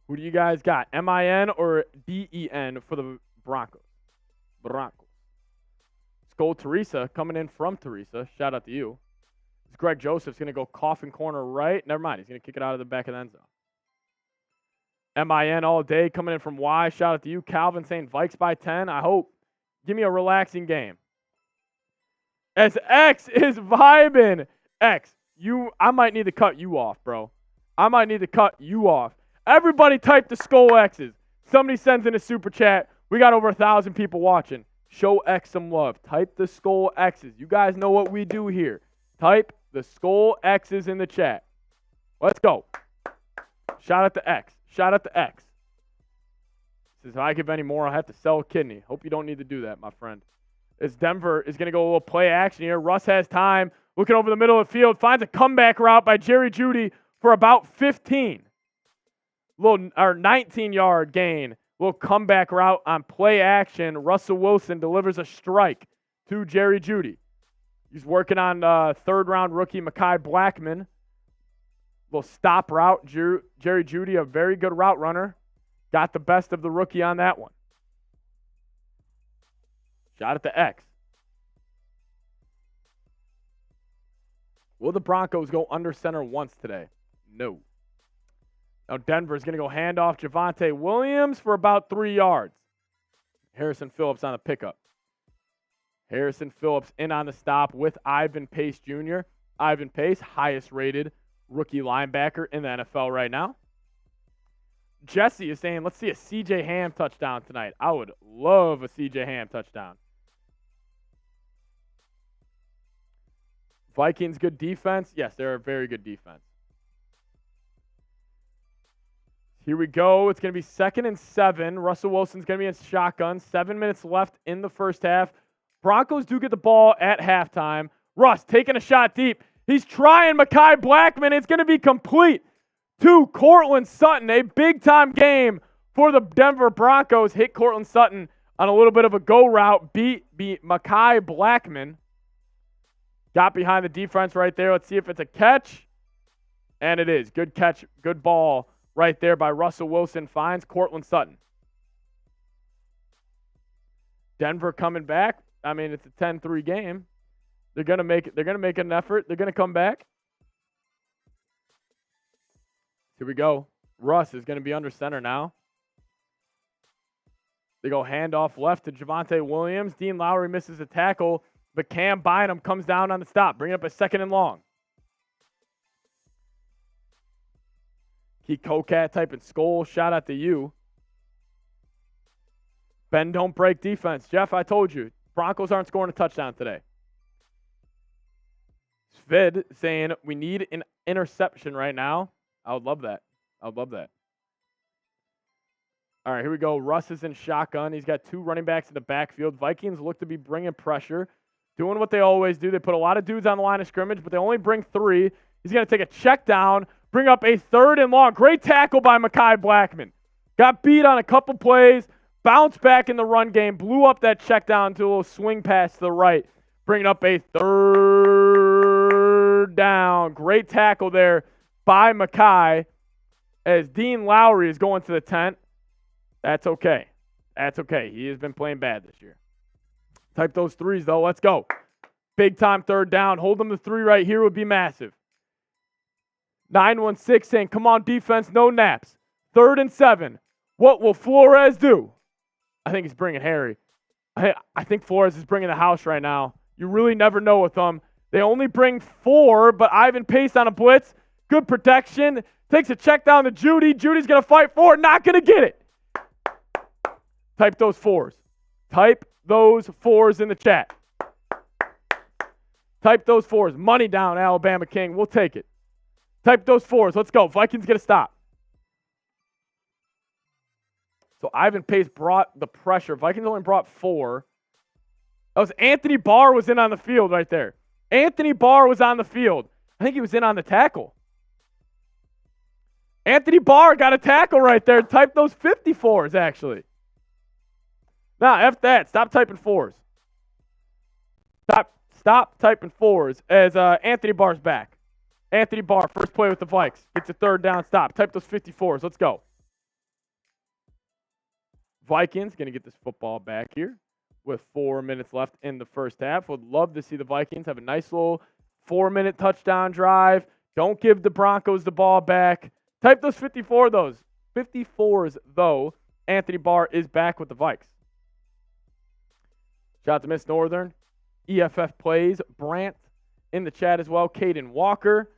Who do you guys got? MIN or DEN for the Broncos? Skol Teresa coming in from Teresa. Shout out to you. Greg Joseph's going to go coffin corner right. Never mind. He's going to kick it out of the back of the end zone. MIN all day coming in from Y. Shout out to you. Calvin saying Vikes by 10. I hope. Give me a relaxing game. As X is vibing. X, I might need to cut you off, bro. Everybody type the Skol X's. Somebody sends in a super chat. We got over 1,000 people watching. Show X some love. Type the Skol X's. You guys know what we do here. Type the Skol X's in the chat. Let's go. Shout out to X. Says, if I give any more, I'll have to sell a kidney. Hope you don't need to do that, my friend. As Denver is going to go a little play action here. Russ has time. Looking over the middle of the field. Finds a comeback route by Jerry Jeudy for about 15. Our 19-yard gain. Little comeback route on play action. Russell Wilson delivers a strike to Jerry Jeudy. He's working on third-round rookie Mekhi Blackman. Little stop route. Jerry Jeudy, a very good route runner. Got the best of the rookie on that one. Shot at the X. Will the Broncos go under center once today? No. Now Denver's going to go handoff Javonte Williams for about 3 yards. Harrison Phillips on a pickup. Harrison Phillips in on the stop with Ivan Pace Jr. Ivan Pace, highest rated rookie linebacker in the NFL right now. Jesse is saying, let's see a C.J. Ham touchdown tonight. I would love a C.J. Ham touchdown. Vikings, good defense. Yes, they're a very good defense. Here we go. It's going to be 2nd and 7. Russell Wilson's going to be in shotgun. 7 minutes left in the first half. Broncos do get the ball at halftime. Russ taking a shot deep. He's trying Mekhi Blackman. It's going to be complete to Cortland Sutton. A big-time game for the Denver Broncos. Hit Cortland Sutton on a little bit of a go route. Beat Mekhi Blackman. Got behind the defense right there. Let's see if it's a catch. And it is. Good catch. Good ball right there by Russell Wilson. Finds Cortland Sutton. Denver coming back. I mean, it's a 10-3 game. They're gonna make an effort. They're gonna come back. Here we go. Russ is gonna be under center now. They go handoff left to Javonte Williams. Dean Lowry misses a tackle, but Cam Bynum comes down on the stop, bringing up a 2nd and long. Keith Kokat typing skull. Shout out to you. Ben, don't break defense. Jeff, I told you. Broncos aren't scoring a touchdown today. Svid saying we need an interception right now. I would love that. I would love that. All right, here we go. Russ is in shotgun. He's got 2 running backs in the backfield. Vikings look to be bringing pressure, doing what they always do. They put a lot of dudes on the line of scrimmage, but they only bring 3. He's going to take a check down, bring up a 3rd and long. Great tackle by Mekhi Blackman. Got beat on a couple plays, bounced back in the run game, blew up that check down to a little swing pass to the right, bringing up a 3rd down. Great tackle there by Mekhi as Dean Lowry is going to the tent. That's okay. That's okay. He has been playing bad this year. Type those 3s, though. Let's go. Big time 3rd down. Hold them to 3 right here would be massive. 916 saying, come on, defense, no naps. 3rd and 7. What will Flores do? I think he's bringing Harry. I think Flores is bringing the house right now. You really never know with them. They only bring 4, but Ivan Pace on a blitz. Good protection. Takes a check down to Jeudy. Judy's going to fight for it. Not going to get it. Type those 4s. Type those 4s in the chat. Type those 4s. Money down, Alabama King. We'll take it. Type those 4s. Let's go. Vikings get a stop. So Ivan Pace brought the pressure. Vikings only brought 4. That was Anthony Barr was in on the field right there. Anthony Barr was on the field. I think he was in on the tackle. Anthony Barr got a tackle right there. Type those 54s, actually. Nah, F that. Stop typing 4s. Stop typing 4s as Anthony Barr's back. Anthony Barr, first play with the Vikes. Gets a 3rd down stop. Type those 54s. Let's go. Vikings going to get this football back here with 4 minutes left in the first half. Would love to see the Vikings have a nice little 4-minute touchdown drive. Don't give the Broncos the ball back. Type those 54s, though. Anthony Barr is back with the Vikes. Shout out to Miss Northern. EFF plays. Brant in the chat as well. Caden Walker.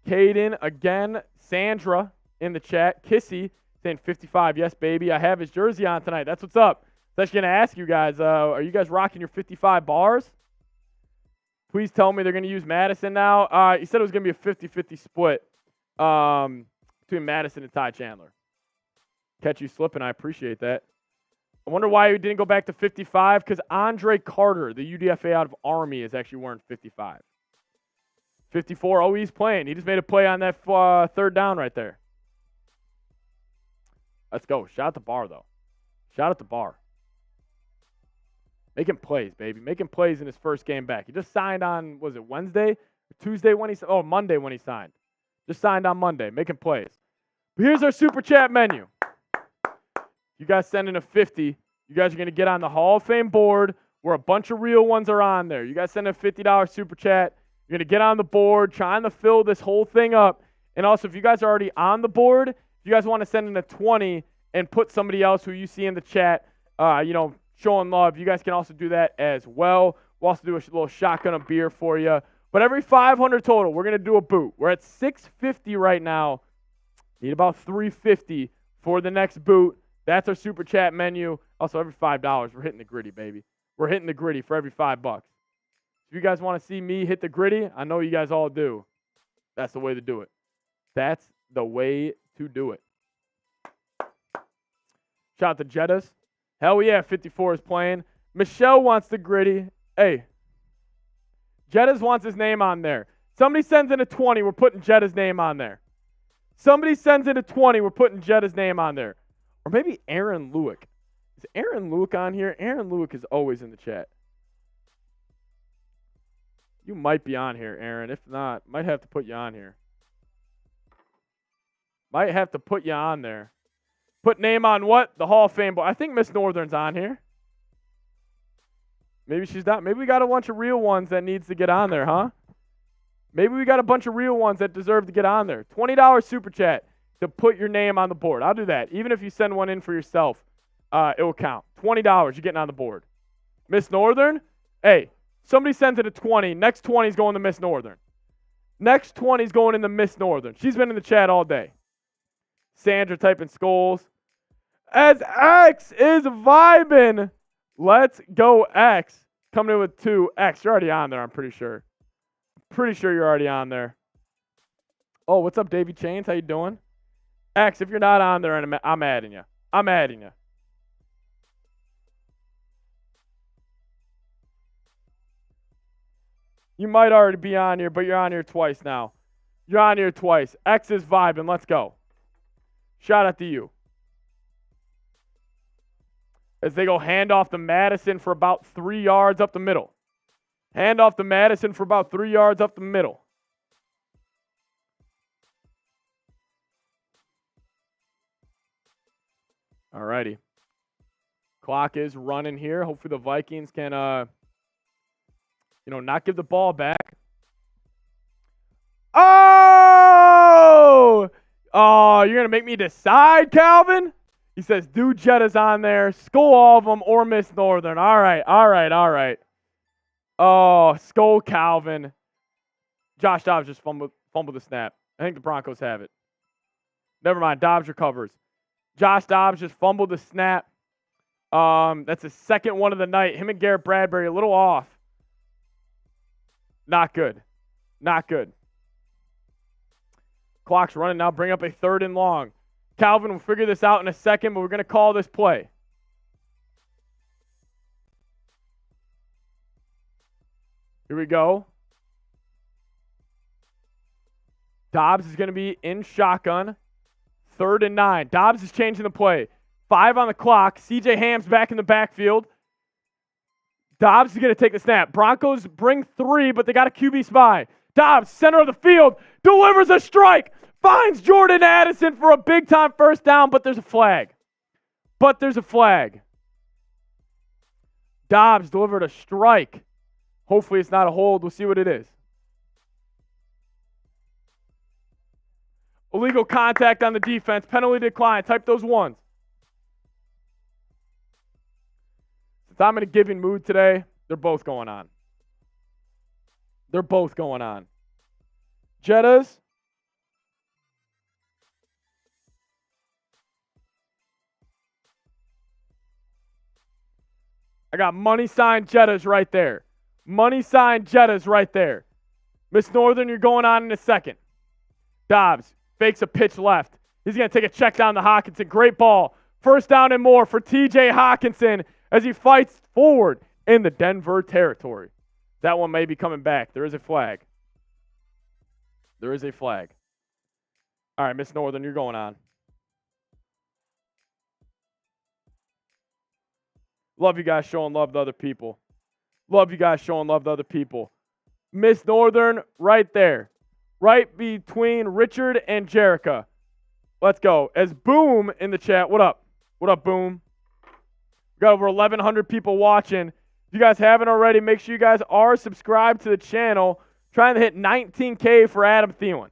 Caden again. Sandra in the chat. Kissy saying 55. Yes, baby. I have his jersey on tonight. That's what's up. So I was going to ask you guys, are you guys rocking your 55 bars? Please tell me they're going to use Madison now. He said it was going to be a 50-50 split between Madison and Ty Chandler. Catch you slipping. I appreciate that. I wonder why he didn't go back to 55, because Andre Carter, the UDFA out of Army, is actually wearing 55. 54, oh, he's playing. He just made a play on that 3rd down right there. Let's go. Shout out the bar, though. Shout out the bar. Making plays, baby. Making plays in his first game back. He just signed on, was it Wednesday? Or Tuesday when he – oh, Monday when he signed. Just signed on Monday. Making plays. But here's our Super Chat menu. You guys send in a 50. You guys are going to get on the Hall of Fame board where a bunch of real ones are on there. You guys send in a $50 Super Chat. You're going to get on the board trying to fill this whole thing up. And also, if you guys are already on the board, if you guys want to send in a 20 and put somebody else who you see in the chat, showing love, you guys can also do that as well. We'll also do a little shotgun of beer for you. But every 500 total, we're going to do a boot. We're at 650 right now. Need about 350 for the next boot. That's our Super Chat menu. Also, every $5, we're hitting the gritty, baby. We're hitting the gritty for every $5. If you guys want to see me hit the gritty, I know you guys all do. That's the way to do it. That's the way to do it. Shout out to Jettas. Hell yeah, 54 is playing. Michelle wants the gritty. Hey, Jettas wants his name on there. Somebody sends in a 20, we're putting Jetta's name on there. Somebody sends in a 20, we're putting Jetta's name on there. Or maybe Aaron Lewick. Is Aaron Lewick on here? Aaron Lewick is always in the chat. You might be on here, Aaron. If not, might have to put you on here. Might have to put you on there. Put name on what? The Hall of Fame. I think Miss Northern's on here. Maybe she's not. Maybe we got a bunch of real ones that needs to get on there, huh? Maybe we got a bunch of real ones that deserve to get on there. $20 Super Chat to put your name on the board. I'll do that. Even if you send one in for yourself, it will count. $20, you're getting on the board. Miss Northern, hey, somebody sends it a 20. Next 20 is going to Miss Northern. Next 20 is going into Miss Northern. She's been in the chat all day. Sandra typing skulls. As X is vibing. Let's go, X. Coming in with 2. X, you're already on there, I'm pretty sure. Pretty sure you're already on there. Oh, what's up, Davey Chains? How you doing? X, if you're not on there, I'm adding you. I'm adding you. You might already be on here, but you're on here twice now. You're on here twice. X is vibing. Let's go. Shout out to you. As they go hand off to Madison for about 3 yards up the middle. Hand off to Madison for about 3 yards up the middle. All righty. Clock is running here. Hopefully the Vikings can, not give the ball back. Oh! Oh, you're going to make me decide, Calvin? He says, do Jetta's on there. Skull all of them or Miss Northern. All right. Oh, skull Calvin. Josh Dobbs just fumbled the snap. I think the Broncos have it. Never mind. Dobbs recovers. Josh Dobbs just fumbled the snap. That's his second one of the night. Him and Garrett Bradbury a little off. Not good. Clock's running now. Bring up a 3rd and long. Calvin will figure this out in a second, but we're going to call this play. Here we go. Dobbs is going to be in shotgun. 3rd and 9. Dobbs is changing the play. 5 on the clock. CJ Ham's back in the backfield. Dobbs is going to take the snap. Broncos bring 3, but they got a QB spy. Dobbs, center of the field, delivers a strike. Finds Jordan Addison for a big-time first down, but there's a flag. Dobbs delivered a strike. Hopefully it's not a hold. We'll see what it is. Illegal contact on the defense. Penalty decline. Type those ones. Since I'm in a giving mood today, they're both going on. Jettas. I got money sign Jettas right there. Miss Northern, you're going on in a second. Dobbs fakes a pitch left. He's going to take a check down to Hawkinson. Great ball. First down and more for TJ Hawkinson as he fights forward in the Denver territory. That one may be coming back. There is a flag. All right, Miss Northern, you're going on. Love you guys showing love to other people. Love you guys showing love to other people. Miss Northern right there. Right between Richard and Jerica. Let's go. As Boom in the chat. What up? What up, Boom? We got over 1,100 people watching. If you guys haven't already, make sure you guys are subscribed to the channel. Trying to hit 19K for Adam Thielen.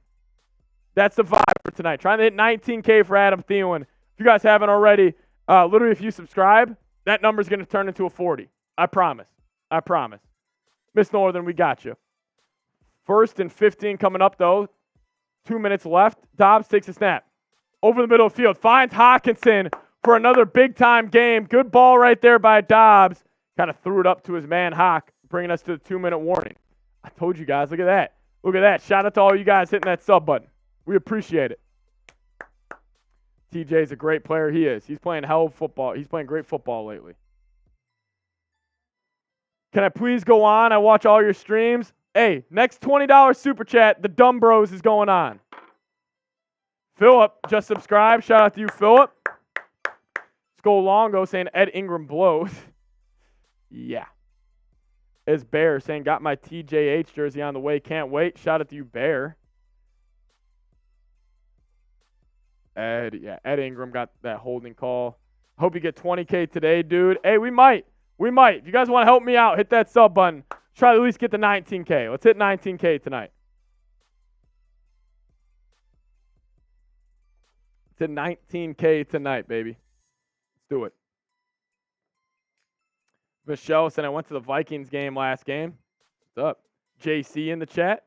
That's the vibe for tonight. Trying to hit 19K for Adam Thielen. If you guys haven't already, literally if you subscribe, that number's going to turn into a 40. I promise. I promise. Miss Northern, we got you. 1st and 15 coming up, though. 2 minutes left. Dobbs takes a snap. Over the middle of the field. Finds Hawkinson for another big-time game. Good ball right there by Dobbs. Kind of threw it up to his man, Hawk, bringing us to the 2-minute warning. I told you guys. Look at that. Look at that. Shout out to all you guys hitting that sub button. We appreciate it. TJ's a great player. He is. He's playing hell of football. He's playing great football lately. Can I please go on? I watch all your streams. Hey, next $20 super chat, the Dumb Bros is going on. Philip, just subscribe. Shout out to you, Philip. Skull Longo saying Ed Ingram blows. Yeah. As Bear saying, got my TJH jersey on the way. Can't wait. Shout out to you, Bear. Ed Ingram got that holding call. Hope you get 20K today, dude. Hey, we might. If you guys want to help me out, hit that sub button. Try to at least get the 19K. Let's hit 19K tonight. Let's hit 19K tonight, baby. Let's do it. Michelle said I went to the Vikings game last game. What's up? JC in the chat.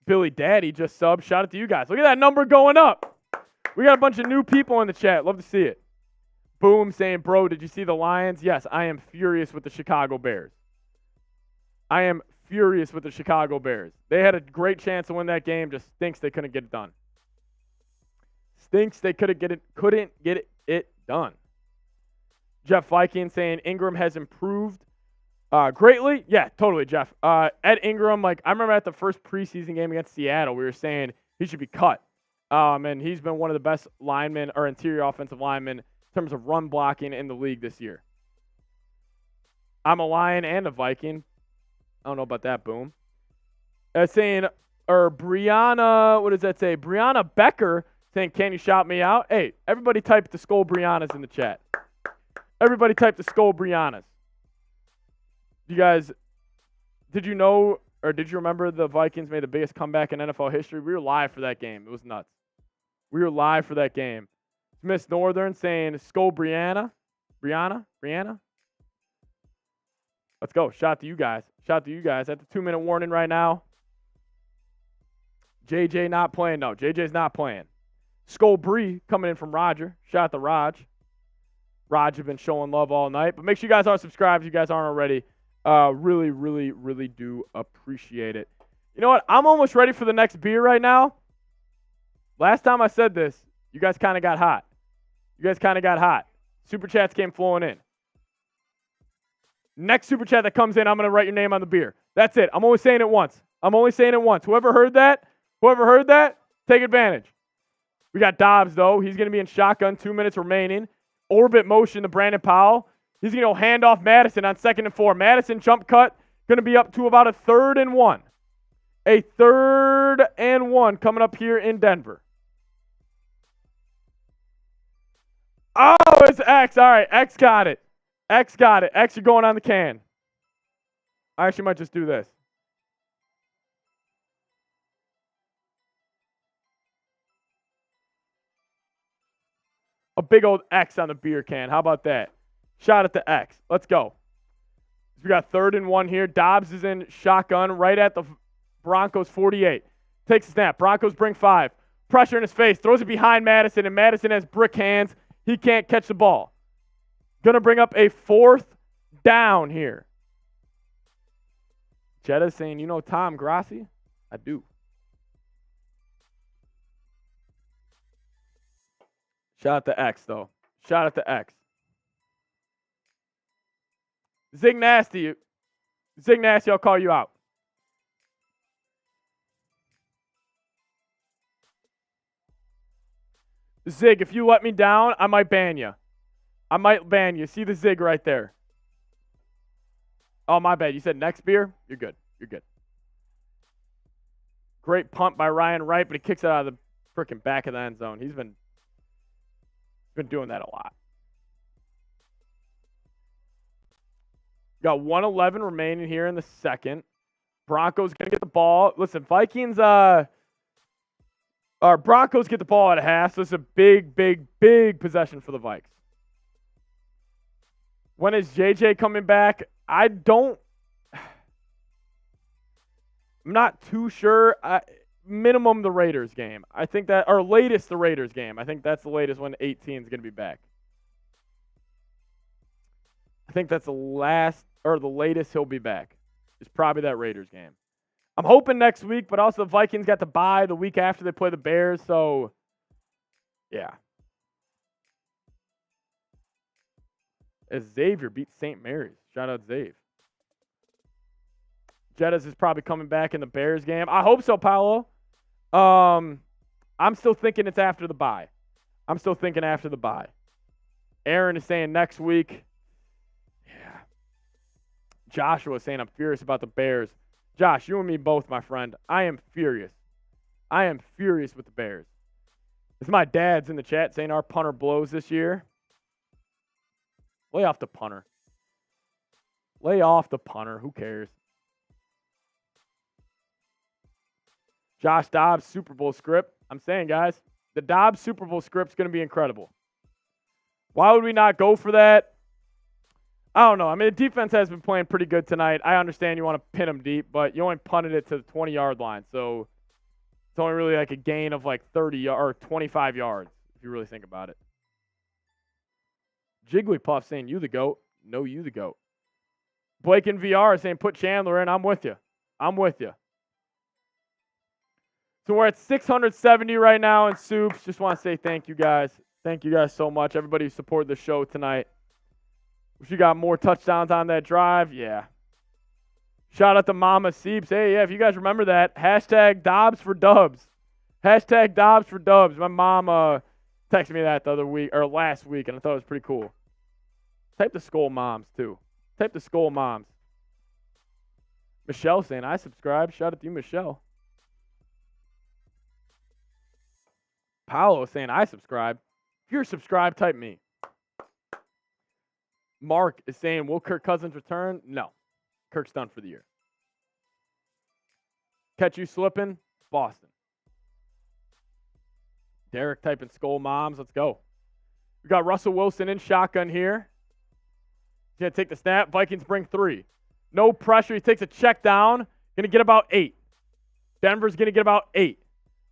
Billy Daddy just subbed. Shout out to you guys. Look at that number going up. We got a bunch of new people in the chat. Love to see it. Boom saying, bro, did you see the Lions? Yes, I am furious with the Chicago Bears. I am furious with the Chicago Bears. They had a great chance to win that game. Just stinks they couldn't get it done. Stinks they couldn't get it done. Jeff Viking saying Ingram has improved greatly. Yeah, totally, Jeff. Ed Ingram, I remember at the first preseason game against Seattle, we were saying he should be cut. And he's been one of the best linemen or interior offensive linemen in terms of run blocking in the league this year. I'm a Lion and a Viking. I don't know about that, Boom. Brianna, what does that say? Brianna Becker saying, can you shout me out? Hey, everybody type the Skull Briannas in the chat. Everybody type the Skull Briannas. You guys, did you know or did you remember the Vikings made the biggest comeback in NFL history? We were live for that game. It was nuts. We were live for that game. Miss Northern saying Skull Brianna. Brianna? Let's go. Shout out to you guys. At the 2-minute warning right now. JJ not playing. No, JJ's not playing. Skull Bree coming in from Roger. Shout out to Raj. Raj have been showing love all night. But make sure you guys are subscribed if you guys aren't already. Really, really, really do appreciate it. You know what? I'm almost ready for the next beer right now. Last time I said this, you guys kind of got hot. Super chats came flowing in. Next super chat that comes in, I'm going to write your name on the beer. That's it. I'm only saying it once. Whoever heard that, take advantage. We got Dobbs, though. He's going to be in shotgun, 2 minutes remaining. Orbit motion to Brandon Powell. He's going to go hand off Madison on 2nd and 4. Madison jump cut, going to be up to about a 3rd and 1. A 3rd and 1 coming up here in Denver. Oh, it's X. All right, X got it. X, you're going on the can. I actually might just do this. A big old X on the beer can. How about that? Shot at the X. Let's go. We got 3rd and 1 here. Dobbs is in shotgun right at the Broncos 48. Takes a snap. Broncos bring 5. Pressure in his face. Throws it behind Madison, and Madison has brick hands. He can't catch the ball. Going to bring up a 4th down here. Jetta's saying, you know Tom Grassi? I do. Shout out to X, though. Zig Nasty, I'll call you out. Zig, if you let me down, I might ban you. I might ban you. See the zig right there. Oh, my bad. You said next beer? You're good. You're good. Great punt by Ryan Wright, but he kicks it out of the freaking back of the end zone. He's been doing that a lot. Got 1:11 remaining here in the second. Broncos going to get the ball. Listen, Vikings, Broncos get the ball at a half, so it's a big, big, big possession for the Vikes. When is JJ coming back? I'm not too sure. Minimum the Raiders game. I think that, or latest the Raiders game. I think that's the latest when 18 is going to be back. I think that's the latest he'll be back. It's probably that Raiders game. I'm hoping next week, but also the Vikings got to bye the week after they play the Bears, so yeah. As Xavier beats St. Mary's. Shout out Xavier. Jettas is probably coming back in the Bears game. I hope so, Paolo. I'm still thinking it's after the bye. Aaron is saying next week. Yeah. Joshua is saying I'm furious about the Bears. Josh, you and me both, my friend. I am furious. With the Bears. It's my dad's in the chat saying our punter blows this year. Lay off the punter. Who cares? Josh Dobbs Super Bowl script. I'm saying, guys, the Dobbs Super Bowl script's going to be incredible. Why would we not go for that? I don't know. I mean, the defense has been playing pretty good tonight. I understand you want to pin them deep, but you only punted it to the 20-yard line, so it's only really like a gain of like 30 or 25 yards if you really think about it. Jigglypuff saying, you the GOAT. No, you the GOAT. Blake in VR saying, put Chandler in. I'm with you. So we're at 670 right now in Soups. Just want to say thank you guys. Thank you guys so much. Everybody who supported the show tonight. Wish you got more touchdowns on that drive. Yeah. Shout out to Mama Seeps. Hey, yeah, if you guys remember that, hashtag Dobbs for Dubs. Hashtag Dobbs for Dubs. My mom texted me that the other week, or last week, and I thought it was pretty cool. Type the Skull Moms, too. Type the Skull Moms. Michelle saying, I subscribe. Shout out to you, Michelle. Paolo saying, I subscribe. If you're subscribed, type me. Mark is saying, will Kirk Cousins return? No. Kirk's done for the year. Catch you slipping? Boston. Derek typing Skull Moms. Let's go. We got Russell Wilson in shotgun here. He's going to take the snap. Vikings bring 3. No pressure. He takes a check down. Going to get about 8. Denver's going to get about 8.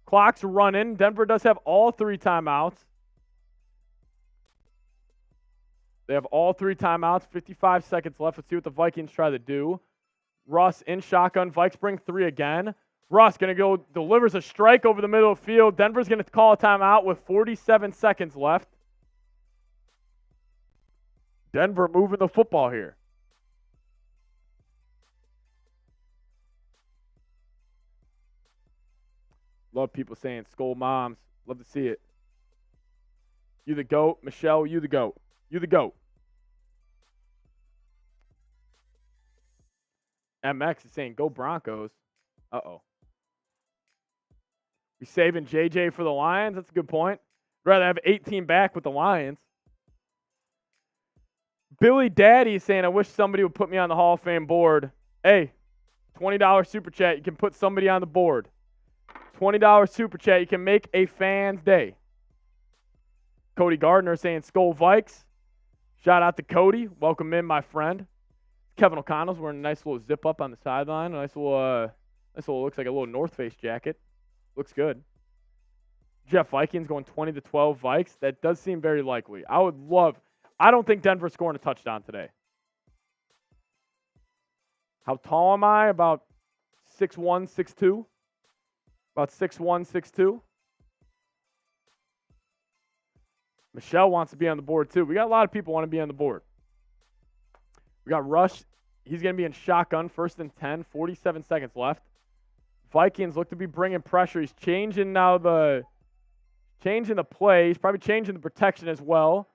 Clock's running. Denver does have all 3 timeouts. They have all 3 timeouts. 55 seconds left. Let's see what the Vikings try to do. Russ in shotgun. Vikes bring 3 again. Russ going to go, delivers a strike over the middle of the field. Denver's going to call a timeout with 47 seconds left. Denver moving the football here. Love people saying Skull Moms. Love to see it. You the GOAT. Michelle, you the GOAT. You the GOAT. MX is saying, go Broncos. Uh-oh. We saving JJ for the Lions? That's a good point. I'd rather have 18 back with the Lions. Billy Daddy is saying, I wish somebody would put me on the Hall of Fame board. Hey, $20 super chat. You can put somebody on the board. $20 super chat. You can make a fan's day. Cody Gardner saying, Skull Vikes. Shout out to Cody. Welcome in, my friend. Kevin O'Connell's wearing a nice little zip up on the sideline. A nice little, looks like a little North Face jacket. Looks good. Jeff Vikings going 20-12 Vikes. That does seem very likely. I don't think Denver's scoring a touchdown today. How tall am I? About 6'1", 6'2". About 6'1", 6'2". Michelle wants to be on the board, too. We got a lot of people want to be on the board. We got Rush. He's going to be in shotgun, 1st and 10, 47 seconds left. Vikings look to be bringing pressure. He's changing the play. He's probably changing the protection as well.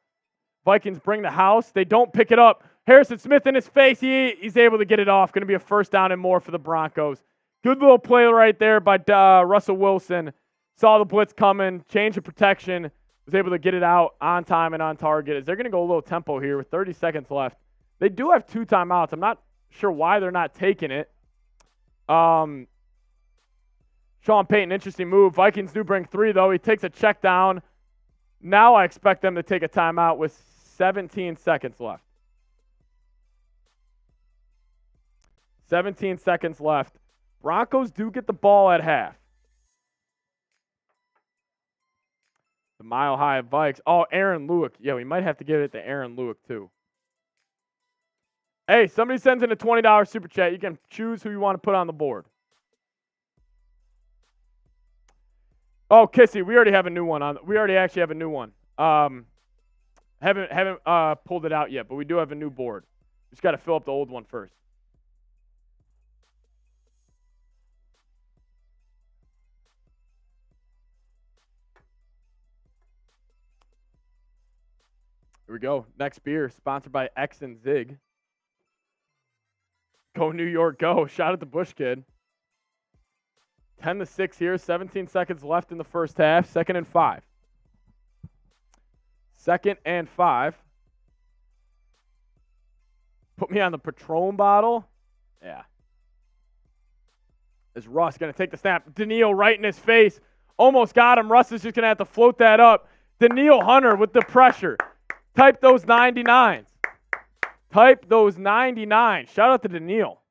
Vikings bring the house. They don't pick it up. Harrison Smith in his face. He's able to get it off. Going to be a first down and more for the Broncos. Good little play right there by Russell Wilson. Saw the blitz coming, changed the protection, was able to get it out on time and on target. As they're going to go a little tempo here with 30 seconds left. They do have 2 timeouts. I'm not sure why they're not taking it. Sean Payton, interesting move. Vikings do bring 3, though. He takes a check down. Now I expect them to take a timeout with 17 seconds left. 17 seconds left. Broncos do get the ball at half. The Mile High Vikes. Oh, Aaron Lewick. Yeah, we might have to give it to Aaron Lewick, too. Hey, somebody sends in a $20 super chat. You can choose who you want to put on the board. Oh, Kissy, we already have a new one on. We already actually have a new one. Haven't pulled it out yet, but we do have a new board. Just got to fill up the old one first. Here we go. Next beer, sponsored by X and Zig. Go New York, go. Shout out to Bush Kid. 10-6 here. 17 seconds left in the first half. 2nd and 5. 2nd and 5. Put me on the Patron bottle. Yeah. Is Russ going to take the snap? Danielle right in his face. Almost got him. Russ is just going to have to float that up. Danielle Hunter with the pressure. Type those 99s. Type those 99. Shout out to Danielle.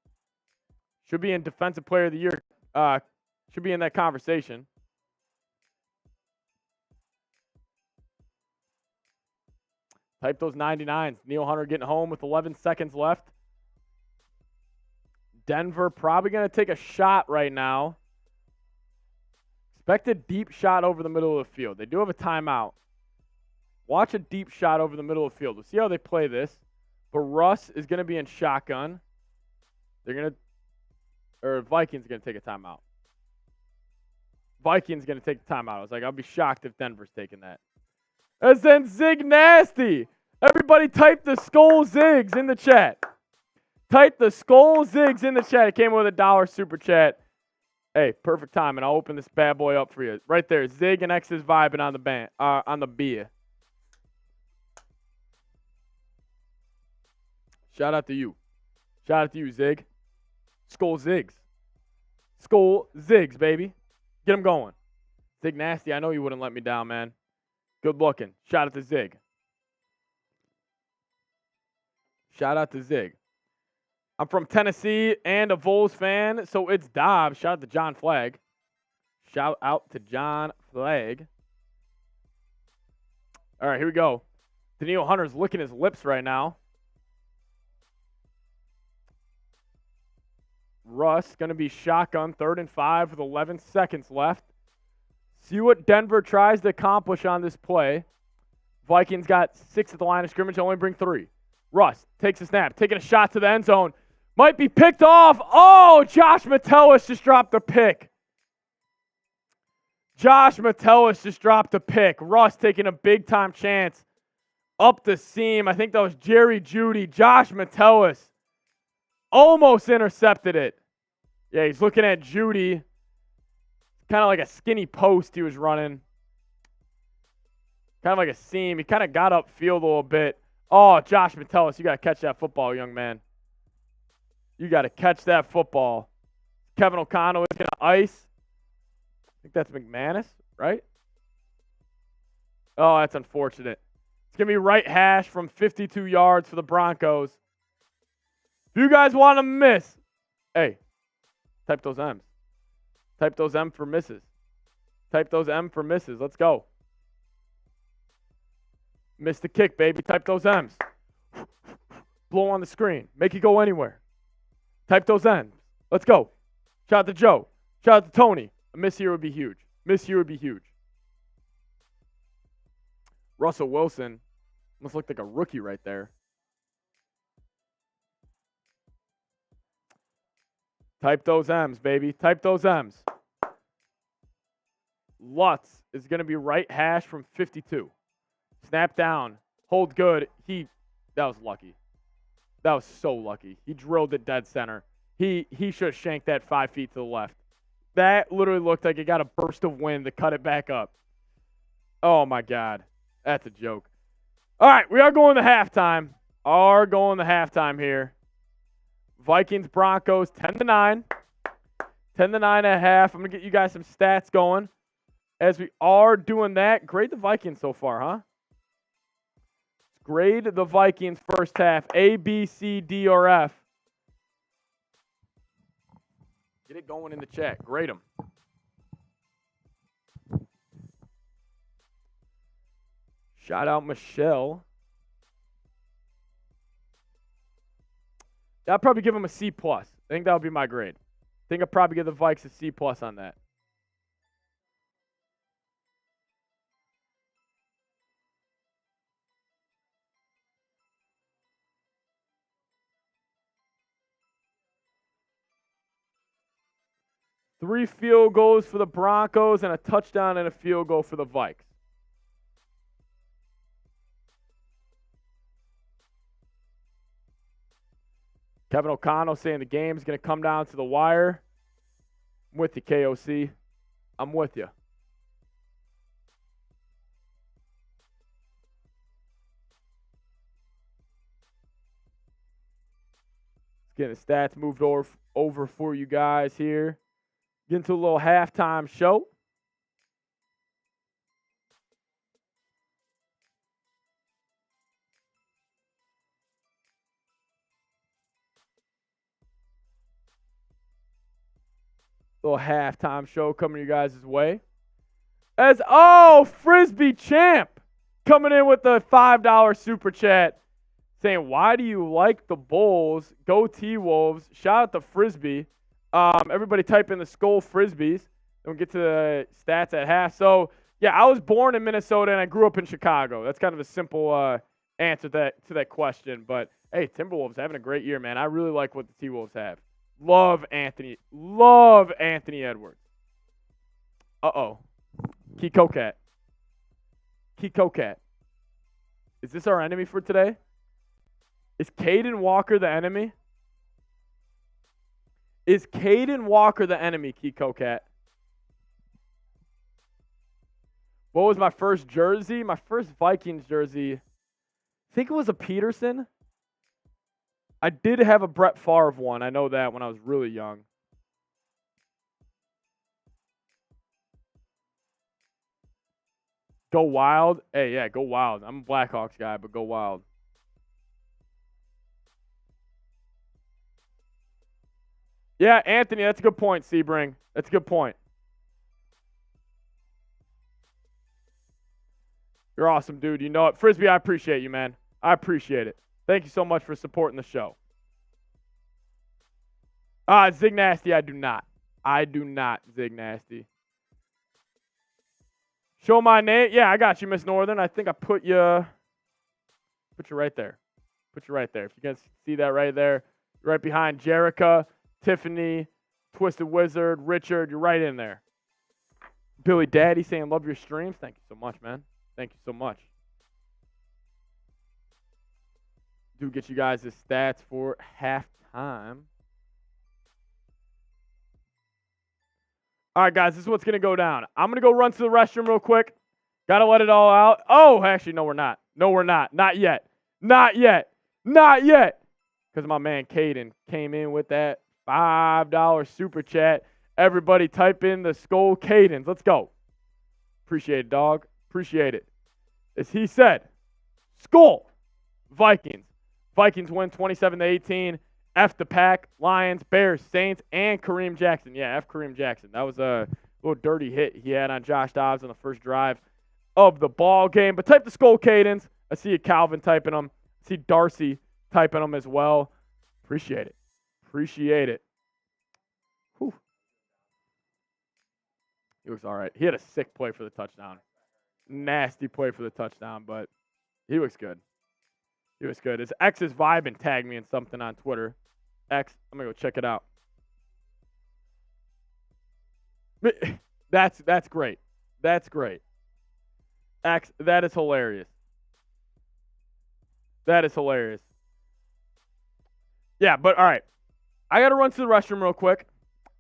Should be in Defensive Player of the Year. Should be in that conversation. Type those 99s. Danielle Hunter getting home with 11 seconds left. Denver probably going to take a shot right now. Expect a deep shot over the middle of the field. They do have a timeout. Watch a deep shot over the middle of the field. We'll see how they play this. But Russ is going to be in shotgun. Vikings are going to take a timeout. Vikings going to take the timeout. I was like, I'll be shocked if Denver's taking that. And then Zig Nasty. Everybody type the Skull Zigs in the chat. Type the Skull Zigs in the chat. It came with a $1 super chat. Hey, perfect time, and I'll open this bad boy up for you. Right there, Zig and X is vibing on the beer. Shout out to you. Shout out to you, Zig. Skull Zigs. Skull Zigs, baby. Get them going. Zig Nasty, I know you wouldn't let me down, man. Good looking. Shout out to Zig. Shout out to Zig. I'm from Tennessee and a Vols fan, so it's Dobbs. Shout out to John Flagg. Shout out to John Flagg. All right, here we go. Danielle Hunter's licking his lips right now. Russ going to be shotgun, 3rd and 5 with 11 seconds left. See what Denver tries to accomplish on this play. Vikings got 6 at the line of scrimmage, only bring 3. Russ takes a snap, taking a shot to the end zone. Might be picked off. Oh, Josh Metellus just dropped a pick. Josh Metellus just dropped a pick. Russ taking a big-time chance up the seam. I think that was Jerry Jeudy. Josh Metellus almost intercepted it. Yeah, he's looking at Jeudy. Kind of like a skinny post he was running. Kind of like a seam. He kind of got upfield a little bit. Oh, Josh Metellus, you got to catch that football, young man. You got to catch that football. Kevin O'Connell is going to ice. I think that's McManus, right? Oh, that's unfortunate. It's going to be right hash from 52 yards for the Broncos. If you guys want to miss, hey, type those M's. Type those M for misses. Type those M for misses. Let's go. Miss the kick, baby. Type those M's. Blow on the screen. Make it go anywhere. Type those M's. Let's go. Shout out to Joe. Shout out to Tony. A miss here would be huge. Miss here would be huge. Russell Wilson almost looked like a rookie right there. Type those M's, baby. Type those M's. Lutz is going to be right hash from 52. Snap down. Hold good. That was lucky. That was so lucky. He drilled it dead center. He should have shanked that 5 feet to the left. That literally looked like it got a burst of wind to cut it back up. Oh, my God. That's a joke. All right, we are going to halftime. Here. Vikings, Broncos, 10-9. 10-9 at half. I'm going to get you guys some stats going. As we are doing that, grade the Vikings so far, huh? Grade the Vikings first half. A, B, C, D, or F. Get it going in the chat. Grade them. Shout out Michelle. I'll probably give them a C+. I think that would be my grade. I think I'll probably give the Vikes a C+ on that. Three field goals for the Broncos and a touchdown and a field goal for the Vikes. Kevin O'Connell saying the game's going to come down to the wire. I'm with you, KOC. I'm with you. Let's get the stats moved over for you guys here. Get into a little halftime show. Little halftime show coming you guys' way. Frisbee Champ coming in with the $5 super chat saying, why do you like the Bulls? Go T-Wolves. Shout out to Frisbee. Everybody type in the Skull Frisbees. Then we'll get to the stats at half. So, yeah, I was born in Minnesota and I grew up in Chicago. That's kind of a simple answer to that question. But, hey, Timberwolves having a great year, man. I really like what the T-Wolves have. Love Anthony Edwards. Uh-oh. Kiko Cat. Is this our enemy for today? Is Caden Walker the enemy? Is Caden Walker the enemy, Kiko Cat? What was my first jersey? My first Vikings jersey, I think it was a Peterson. I did have a Brett Favre one. I know that when I was really young. Go Wild. Hey, yeah, go Wild. I'm a Blackhawks guy, but go Wild. Yeah, Anthony, that's a good point, Sebring. That's a good point. You're awesome, dude. You know it. Frisbee, I appreciate you, man. I appreciate it. Thank you so much for supporting the show. Zig Nasty, I do not. Zig Nasty. Show my name. Yeah, I got you, Miss Northern. I think I put you right there. If you can see that right there. Right behind Jerica, Tiffany, Twisted Wizard, Richard. You're right in there. Billy Daddy saying, love your streams. Thank you so much, man. Thank you so much. Do get you guys the stats for halftime. All right, guys, this is what's going to go down. I'm going to go run to the restroom real quick. Got to let it all out. Oh, actually, no, we're not. Not yet. Because my man Caden came in with that $5 super chat. Everybody type in the Skull Cadence. Let's go. Appreciate it, dog. Appreciate it. As he said, Skull Vikings. Vikings win 27-18. F the Pack, Lions, Bears, Saints, and Kareem Jackson. Yeah, F Kareem Jackson. That was a little dirty hit he had on Josh Dobbs on the first drive of the ball game. But type the Skull Cadence. I see Calvin typing them. I see Darcy typing them as well. Appreciate it. Whew. He looks all right. He had a sick play for the touchdown. Nasty play for the touchdown, but he looks good. His ex is vibing, tagged me in something on Twitter. X, I'm going to go check it out. That's great. X, that is hilarious. That is hilarious. Yeah, but all right. I got to run to the restroom real quick.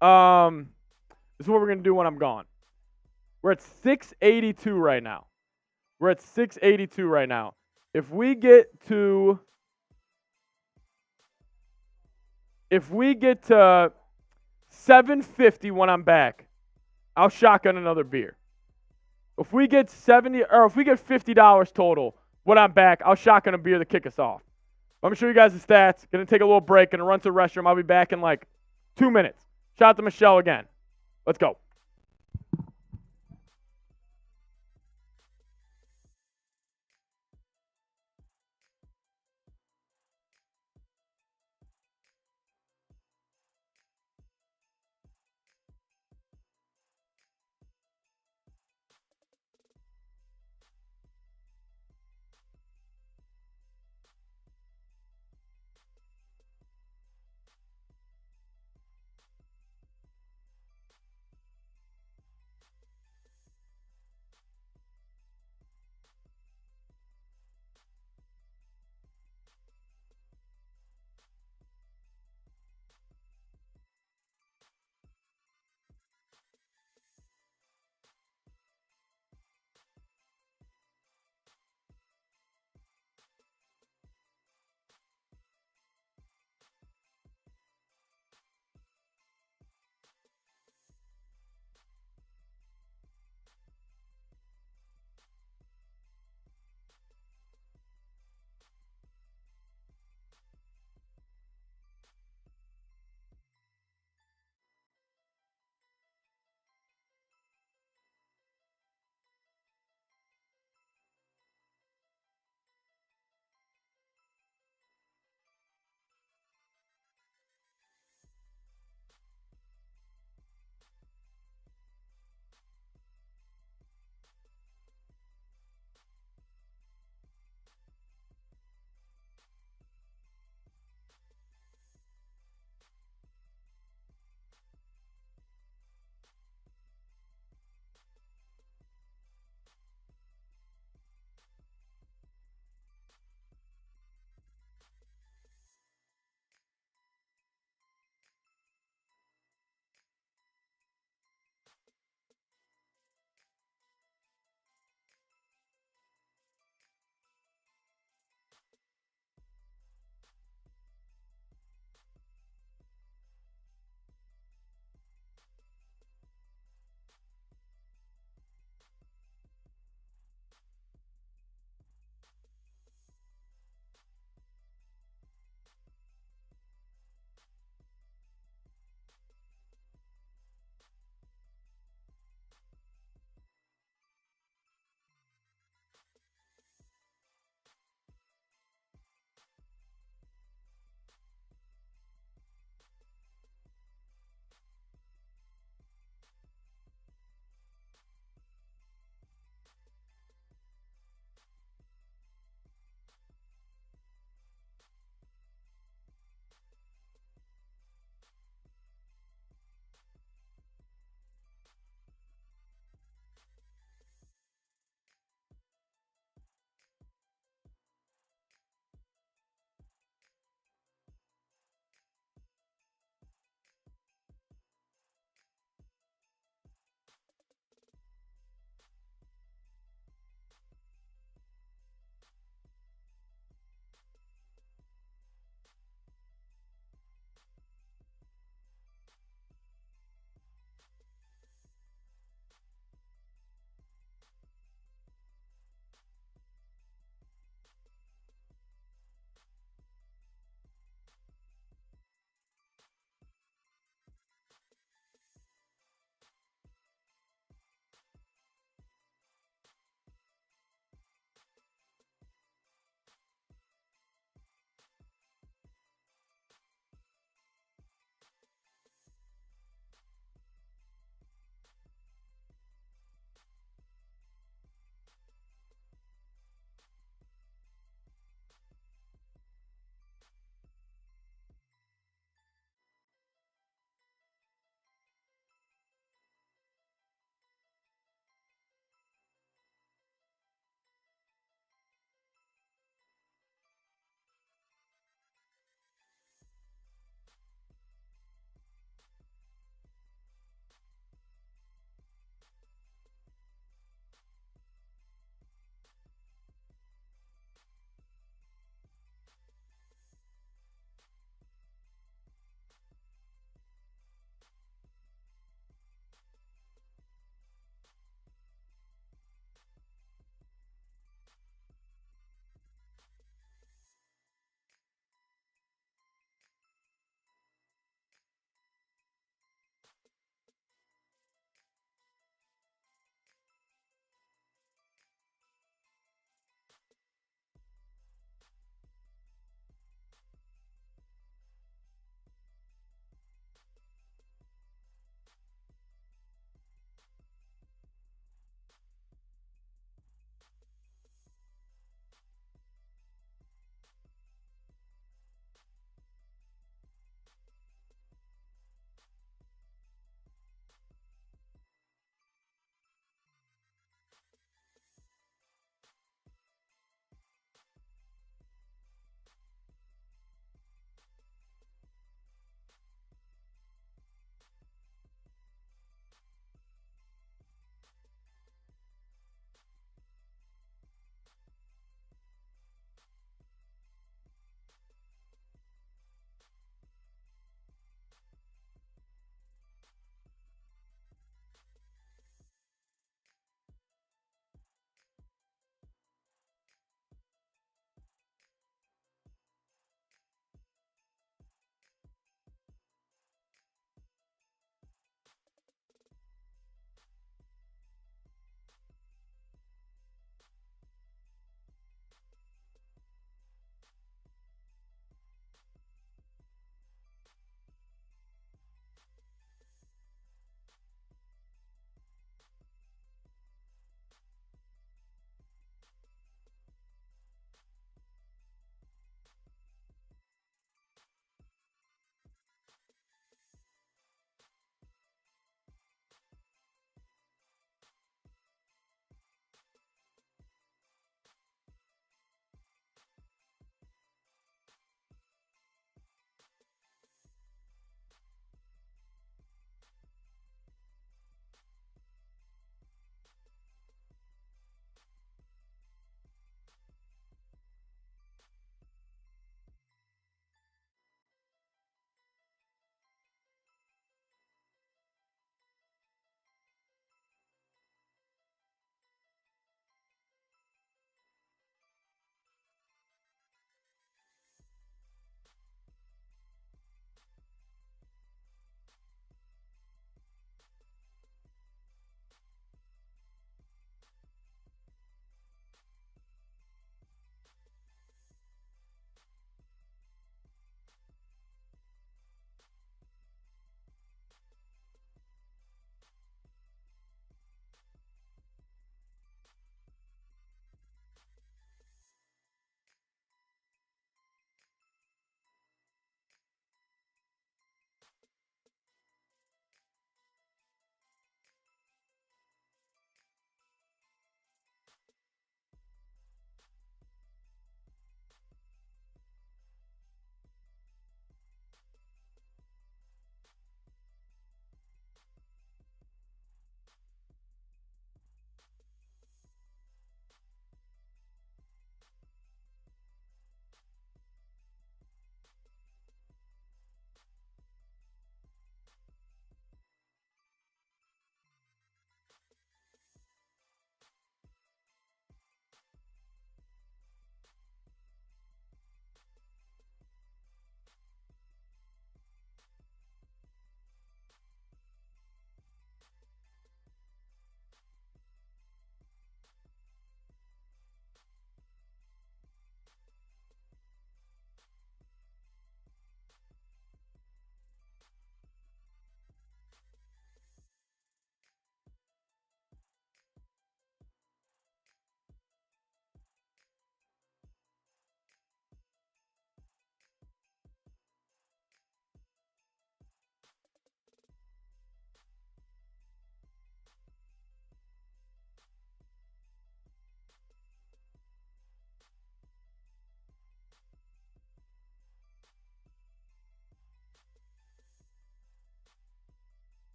This is what we're going to do when I'm gone. We're at 682 right now. If we get to 750 when I'm back, I'll shotgun another beer. If we get $50 total when I'm back, I'll shotgun a beer to kick us off. Let me show you guys the stats. Gonna take a little break, gonna run to the restroom. I'll be back in like 2 minutes. Shout out to Michelle again. Let's go.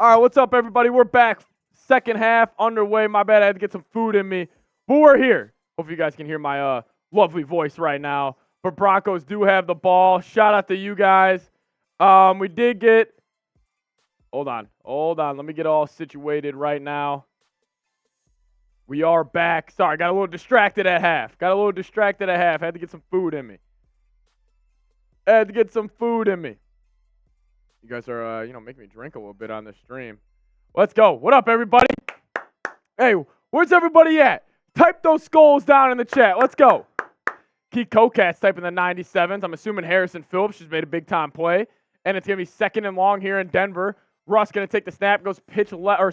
All right, what's up, everybody? We're back. Second half underway. My bad, I had to get some food in me. But we're here. Hopefully you guys can hear my lovely voice right now. But Broncos do have the ball. Shout out to you guys. We did get – hold on. Let me get all situated right now. We are back. Sorry, got a little distracted at half. Had to get some food in me. You guys are, making me drink a little bit on this stream. Let's go. What up, everybody? Hey, where's everybody at? Type those skulls down in the chat. Let's go. Keith Kokat's typing the 97s. I'm assuming Harrison Phillips just made a big-time play. And it's going to be second and long here in Denver. Russ going to take the snap, goes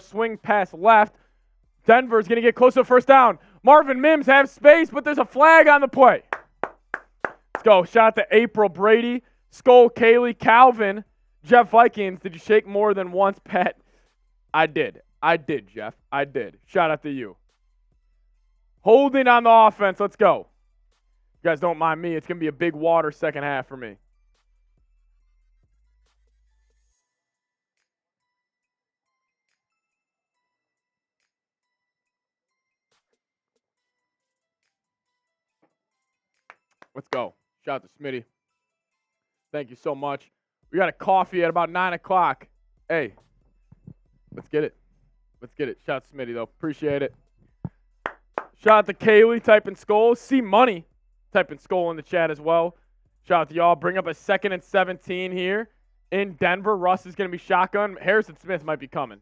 swing pass left. Denver's going to get close to a first down. Marvin Mims has space, but there's a flag on the play. Let's go. Shout out to April Brady, Skull, Kaylee, Calvin, Jeff Vikings. Did you shake more than once, Pat? I did, Jeff. I did. Shout out to you. Holding on the offense. Let's go. You guys don't mind me. It's going to be a big water second half for me. Let's go. Shout out to Smitty. Thank you so much. We got a coffee at about 9 o'clock. Hey, let's get it. Shout out to Smitty, though. Appreciate it. Shout out to Kaylee typing skull. C Money typing skull in the chat as well. Shout out to y'all. Bring up a 2nd and 17 here in Denver. Russ is going to be shotgun. Harrison Smith might be coming.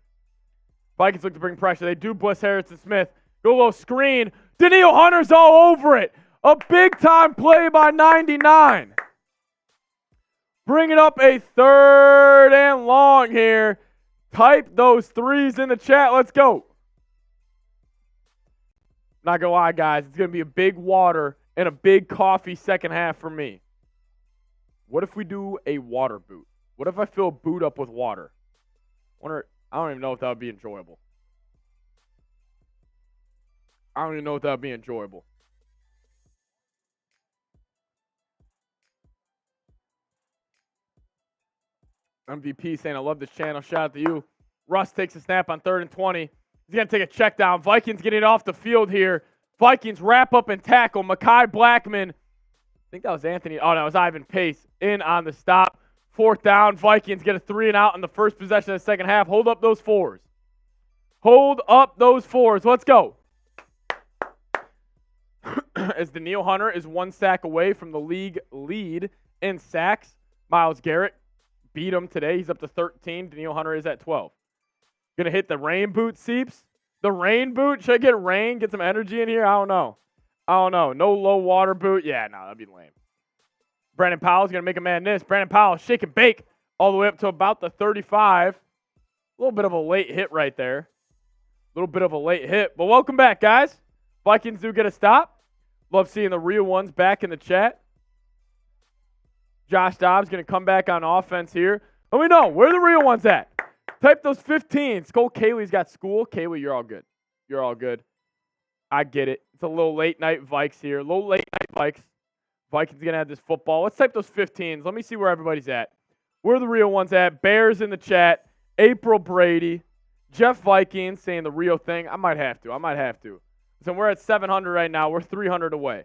Vikings look to bring pressure. They do blitz Harrison Smith. Go a little screen. Danielle Hunter's all over it. A big-time play by 99. Bringing up a 3rd and long here. Type those 3s in the chat. Let's go. Not going to lie, guys. It's going to be a big water and a big coffee second half for me. What if we do a water boot? What if I fill a boot up with water? I don't even know if that would be enjoyable. MVP saying, I love this channel. Shout out to you. Russ takes a snap on 3rd and 20. He's going to take a check down. Vikings getting off the field here. Vikings wrap up and tackle. Mekhi Blackman. I think that was Anthony. Oh, that was Ivan Pace in on the stop. 4th down. Vikings get a 3 and out in the first possession of the second half. Hold up those 4s. Let's go. As Danielle Hunter is 1 sack away from the league lead in sacks. Myles Garrett beat him today. He's up to 13. Danielle Hunter is at 12. Gonna hit the rain boot, Seeps. The rain boot. Should I get rain? Get some energy in here? I don't know. No low water boot. Yeah, no, that'd be lame. Brandon Powell's gonna make a man miss. Brandon Powell shake and bake all the way up to about the 35. A little bit of a late hit right there. But welcome back, guys. Vikings do get a stop. Love seeing the real ones back in the chat. Josh Dobbs going to come back on offense here. Let me know. Where are the real ones at? Type those 15s. Skull Kaylee's got school. Kaylee, you're all good. I get it. It's a little late night Vikes here. Vikings going to have this football. Let's type those 15s. Let me see where everybody's at. Where are the real ones at? Bears in the chat. April Brady. Jeff Vikings saying the real thing. I might have to. So we're at 700 right now. We're 300 away.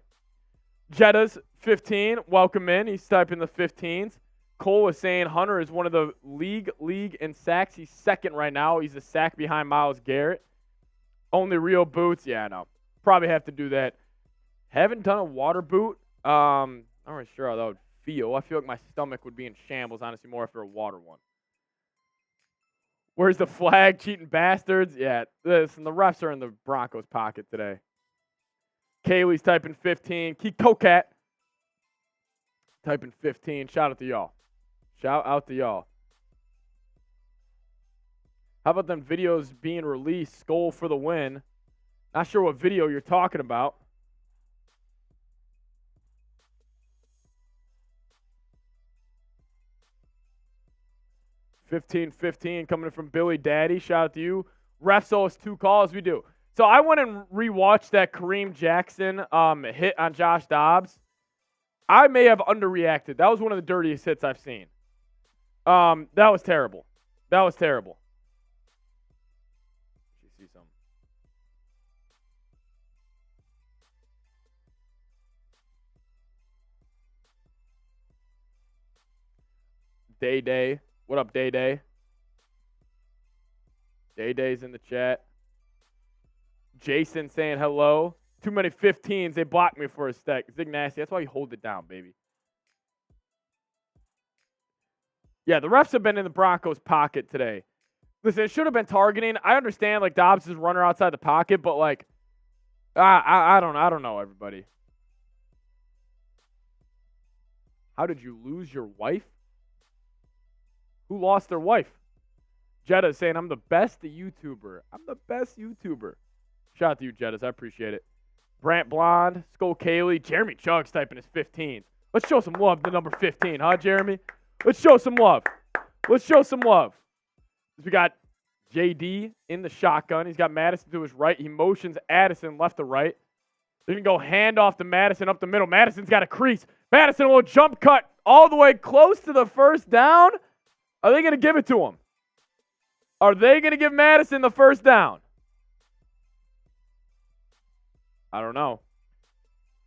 Jetta's 15. Welcome in. He's typing the 15s. Cole is saying Hunter is one of the league in sacks. He's 2nd right now. He's a sack behind Myles Garrett. Only real boots. Yeah, I know. Probably have to do that. Haven't done a water boot. I'm not really sure how that would feel. I feel like my stomach would be in shambles, honestly, more after a water one. Where's the flag, cheating bastards? Yeah, listen, the refs are in the Broncos' pocket today. Kaylee's typing 15. Keith Kokat typing 15. Shout out to y'all. How about them videos being released? Skull for the win. Not sure what video you're talking about. $15-15 coming from Billy Daddy. Shout out to you. Refs owe us 2 calls. We do. So I went and rewatched that Kareem Jackson hit on Josh Dobbs. I may have underreacted. That was one of the dirtiest hits I've seen. That was terrible. Day Day. What up, Day Day? Day Day's in the chat. Jason saying hello. Too many 15s. They blocked me for a stack. Zig Nasty. That's why you hold it down, baby. Yeah, the refs have been in the Broncos' pocket today. Listen, it should have been targeting. I understand, like, Dobbs is runner outside the pocket, but, like, I don't know, everybody. How did you lose your wife? Who lost their wife? Jetta's saying, I'm the best YouTuber. I'm the best YouTuber. Shout out to you, Jettas. I appreciate it. Brant Blonde, Skull Kaylee, Jeremy Chugg's typing his 15. Let's show some love to number 15, huh, Jeremy? Let's show some love. Let's show some love. We got JD in the shotgun. He's got Madison to his right. He motions Addison left to right. They're going to go hand off to Madison up the middle. Madison's got a crease. Madison will jump cut all the way close to the first down. Are they going to give it to him? Are they going to give Madison the first down? I don't know.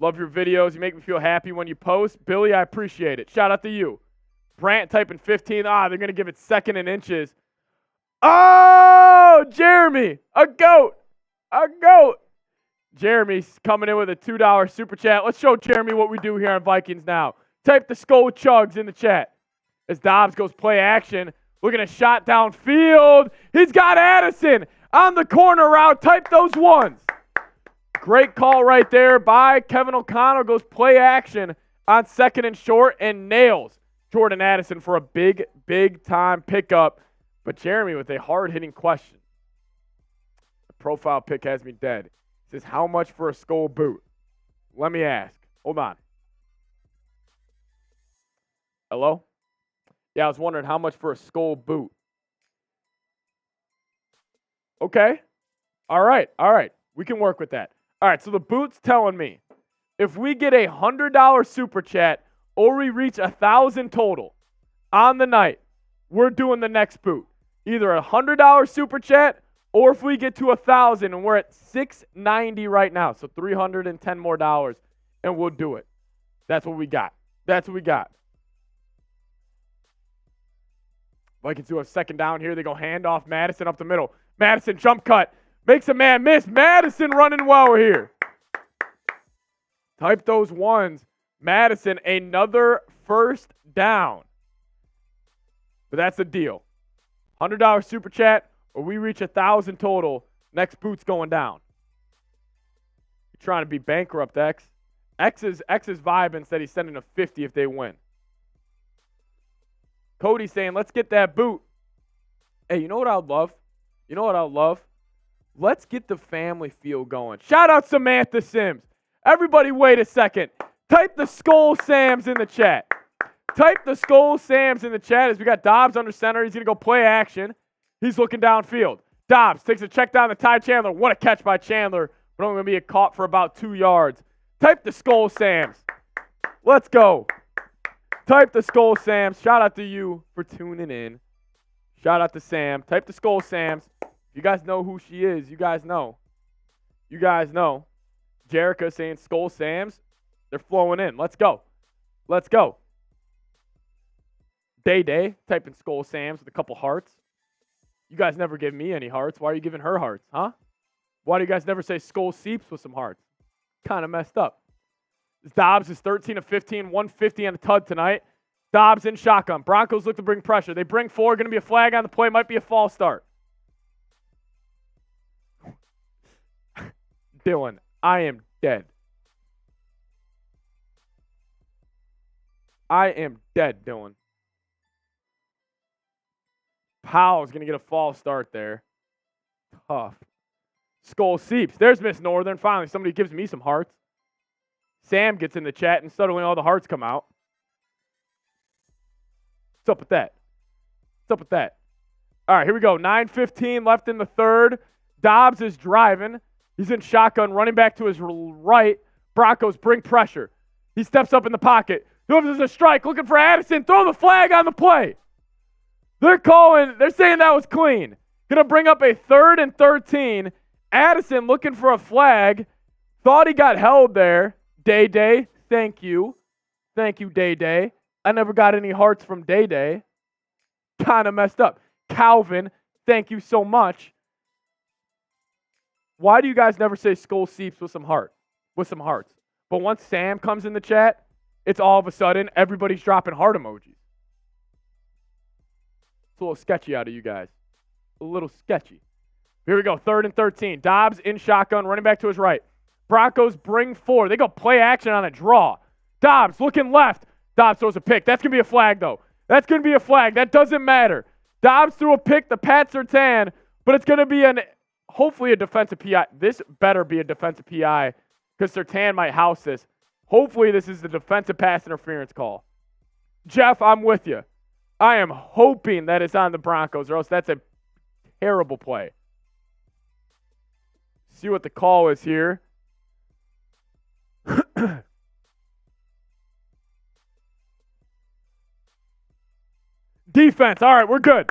Love your videos. You make me feel happy when you post. Billy, I appreciate it. Shout out to you. Brant typing 15. They're going to give it second and inches. Oh, Jeremy, a goat. A goat. Jeremy's coming in with a $2 super chat. Let's show Jeremy what we do here on Vikings Now. Type the Skull Chugs in the chat. As Dobbs goes play action, looking at shot downfield. He's got Addison on the corner route. Type those ones. Great call right there by Kevin O'Connell. Goes play action on second and short and nails Jordan Addison for a big, big time pickup. But Jeremy with a hard-hitting question. The profile pic has me dead. He says, how much for a Skull boot? Let me ask. Hold on. Hello? Yeah, I was wondering how much for a Skull boot. Okay. All right. We can work with that. All right, so the boot's telling me if we get a $100 super chat or we reach 1,000 total on the night, we're doing the next boot. Either a $100 super chat or if we get to 1,000 and we're at $690 right now, so $310 more dollars, and we'll do it. That's what we got. Vikings do have second down here. They go hand off Madison up the middle. Madison jump cut. Makes a man miss. Madison running well here. Type those ones. Madison, another first down. But that's the deal. $100 super chat or we reach 1,000 total. Next boot's going down. You're trying to be bankrupt, X. X is vibing, said he's sending a 50 if they win. Cody's saying, let's get that boot. Hey, you know what I would love? Let's get the family feel going. Shout out Samantha Sims. Everybody wait a second. Type the Skull Sams in the chat. As we got Dobbs under center. He's going to go play action. He's looking downfield. Dobbs takes a check down to Ty Chandler. What a catch by Chandler. But only going to be caught for about 2 yards. Type the Skull Sams. Let's go. Type the Skull Sams. Shout out to you for tuning in. Shout out to Sam. Type the Skull Sams. You guys know who she is. You guys know. Jerica saying Skull Sams. They're flowing in. Let's go. Day typing Skull Sams with a couple hearts. You guys never give me any hearts. Why are you giving her hearts, huh? Why do you guys never say Skull Seeps with some hearts? Kind of messed up. Dobbs is 13 of 15, 150 on the tud tonight. Dobbs in shotgun. Broncos look to bring pressure. They bring 4. Going to be a flag on the play. Might be a false start. Dylan, I am dead. Dylan. Powell's going to get a false start there. Tough. Skull Seeps. There's Miss Northern. Finally, somebody gives me some hearts. Sam gets in the chat, and suddenly all the hearts come out. What's up with that? All right, here we go. 9:15 left in the third. Dobbs is driving. He's in shotgun, running back to his right. Broncos bring pressure. He steps up in the pocket. There's a strike, looking for Addison. Throw the flag on the play. They're saying that was clean. Gonna bring up a 3rd and 13. Addison looking for a flag. Thought he got held there. Day, thank you. Day. I never got any hearts from Day. kind of messed up. Calvin, thank you so much. Why do you guys never say Skull Seeps with some hearts? But once Sam comes in the chat, it's all of a sudden everybody's dropping heart emojis. It's a little sketchy out of you guys. A little sketchy. Here we go, 3rd and 13. Dobbs in shotgun, running back to his right. Broncos bring 4. They go play action on a draw. Dobbs looking left. Dobbs throws a pick. That's going to be a flag, though. That's going to be a flag. That doesn't matter. Dobbs threw a pick to Pat Surtain, but it's going to be hopefully a defensive PI. This better be a defensive PI because Surtain might house this. Hopefully this is the defensive pass interference call. Jeff, I'm with you. I am hoping that it's on the Broncos, or else that's a terrible play. See what the call is here. Defense. All right, we're good.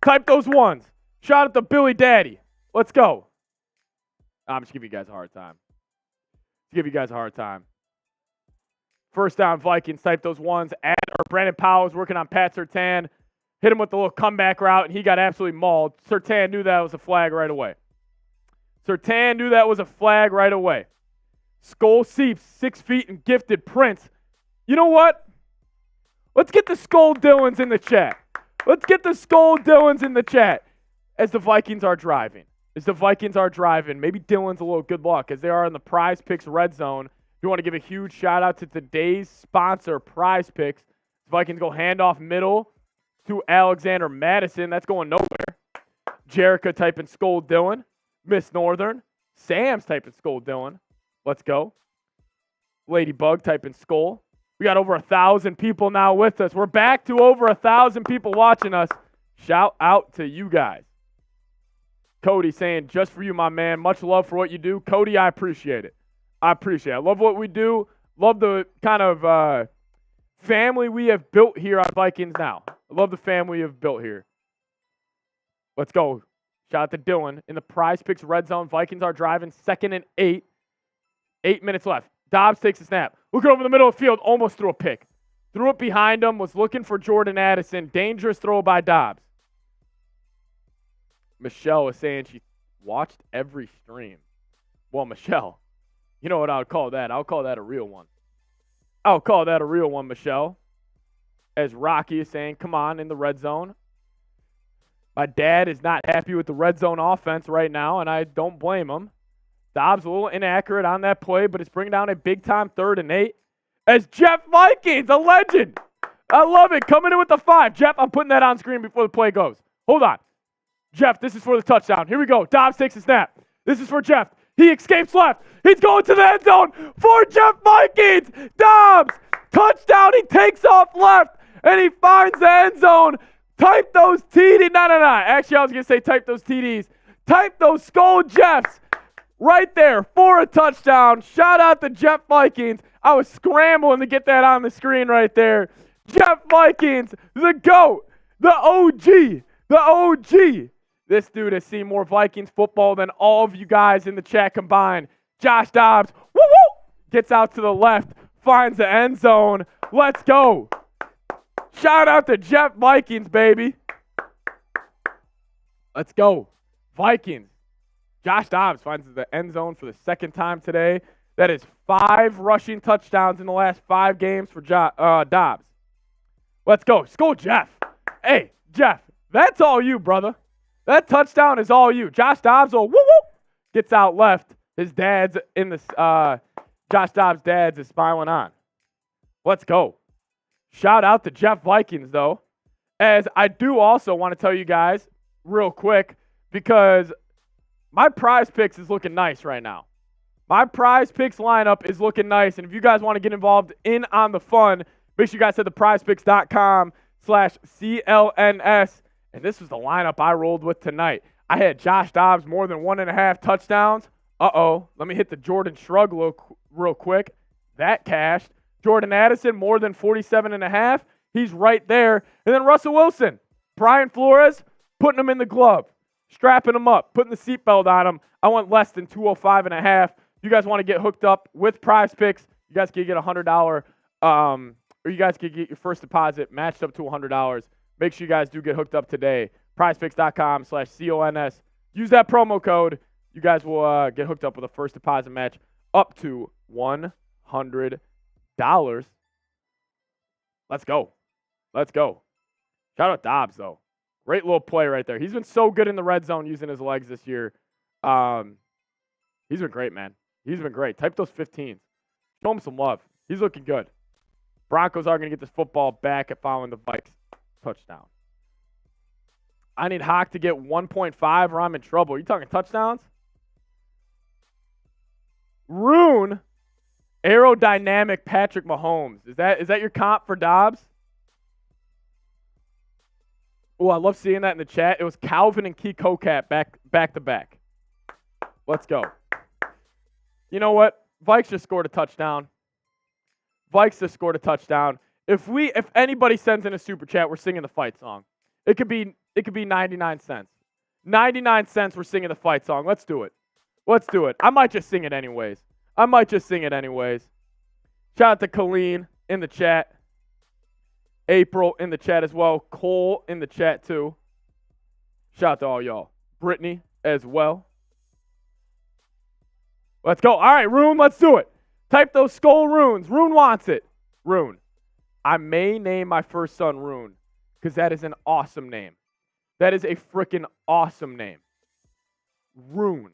Type those ones. Shout out to Billy Daddy. Let's go. I'm just giving you guys a hard time. First down, Vikings. Type those ones. Brandon Powell's working on Pat Surtain. Hit him with the little comeback route, and he got absolutely mauled. Surtain knew that was a flag right away. Skull Seeps, 6 feet and gifted Prince. You know what? Let's get the Skull Dillons in the chat. As the Vikings are driving. Maybe Dillon's a little good luck as they are in the Prize Picks red zone. You want to give a huge shout out to today's sponsor, Prize Picks. Vikings go handoff middle to Alexander Madison. That's going nowhere. Jerica typing Skull Dillon. Miss Northern. Sam's typing Skull Dillon. Let's go. Ladybug typing Skull. We got over 1,000 people now with us. We're back to over 1,000 people watching us. Shout out to you guys. Cody saying, just for you, my man. Much love for what you do. Cody, I appreciate it. I love what we do. Love the kind of family we have built here on Vikings Now. I love the family we have built here. Let's go. Shout out to Dylan. In the Prize Picks red zone, Vikings are driving 2nd and 8. 8 minutes left. Dobbs takes a snap. Looking over the middle of the field, almost threw a pick. Threw it behind him, was looking for Jordan Addison. Dangerous throw by Dobbs. Michelle is saying she watched every stream. Well, Michelle, you know what I would call that? I'll call that a real one. Michelle. As Rocky is saying, come on, in the red zone. My dad is not happy with the red zone offense right now, and I don't blame him. Dobbs a little inaccurate on that play, but it's bringing down a big-time 3rd and 8. As Jeff Vikings, a legend. I love it. Coming in with the 5. Jeff, I'm putting that on screen before the play goes. Hold on. Jeff, this is for the touchdown. Here we go. Dobbs takes a snap. This is for Jeff. He escapes left. He's going to the end zone for Jeff Vikings. Dobbs, touchdown. He takes off left, and he finds the end zone. Type those TDs. No. Actually, I was going to say type those TDs. Type those Skull Jeffs. Right there for a touchdown. Shout out to Jeff Vikings. I was scrambling to get that on the screen right there. Jeff Vikings, the GOAT, the OG. This dude has seen more Vikings football than all of you guys in the chat combined. Josh Dobbs, gets out to the left, finds the end zone. Let's go. Shout out to Jeff Vikings, baby. Let's go. Vikings. Josh Dobbs finds the end zone for the 2nd time today. That is 5 rushing touchdowns in the last 5 games for Dobbs. Let's go. Skull Jeff. Hey, Jeff, that's all you, brother. That touchdown is all you. Josh Dobbs gets out left. His dad's in the Josh Dobbs' dad's is smiling on. Let's go. Shout out to Jeff Vikings, though. As I do also want to tell you guys real quick, because my Prize Picks is looking nice right now. My Prize Picks lineup is looking nice. And if you guys want to get involved in on the fun, make sure you guys head to prizepicks.com/CLNS. And this was the lineup I rolled with tonight. I had Josh Dobbs more than 1.5 touchdowns. Let me hit the Jordan Shrug real quick. That cashed. Jordan Addison more than 47.5. He's right there. And then Russell Wilson. Brian Flores putting him in the glove. Strapping him up, putting the seatbelt on him. I want less than 205.5. If you guys want to get hooked up with Prize Picks, you guys can get $100, or you guys can get your first deposit matched up to $100 Make sure you guys do get hooked up today. PrizePicks.com/CONS. Use that promo code. You guys will get hooked up with a first deposit match up to $100. Let's go. Let's go. Shout out Dobbs, though. Great little play right there. He's been so good in the red zone using his legs this year. He's been great, man. He's been great. Type those 15s. Show him some love. He's looking good. Broncos are going to get this football back at following the Vikes touchdown. I need Hawk to get 1.5 or I'm in trouble. Are you talking touchdowns? Rune, aerodynamic Patrick Mahomes. Is that your comp for Dobbs? Oh, I love seeing that in the chat. It was Calvin and Key Kocat back to back. Let's go. You know what? Vikes just scored a touchdown. If anybody sends in a super chat, we're singing the fight song. It could be 99 cents. 99 cents, we're singing the fight song. Let's do it. I might just sing it anyways. Shout out to Colleen in the chat. April in the chat as well. Cole in the chat too. Shout out to all y'all. Brittany as well. Let's go. All right, Rune, let's do it. Type those skull runes. Rune wants it. Rune. I may name my first son Rune because that is an awesome name. That is a freaking awesome name. Rune.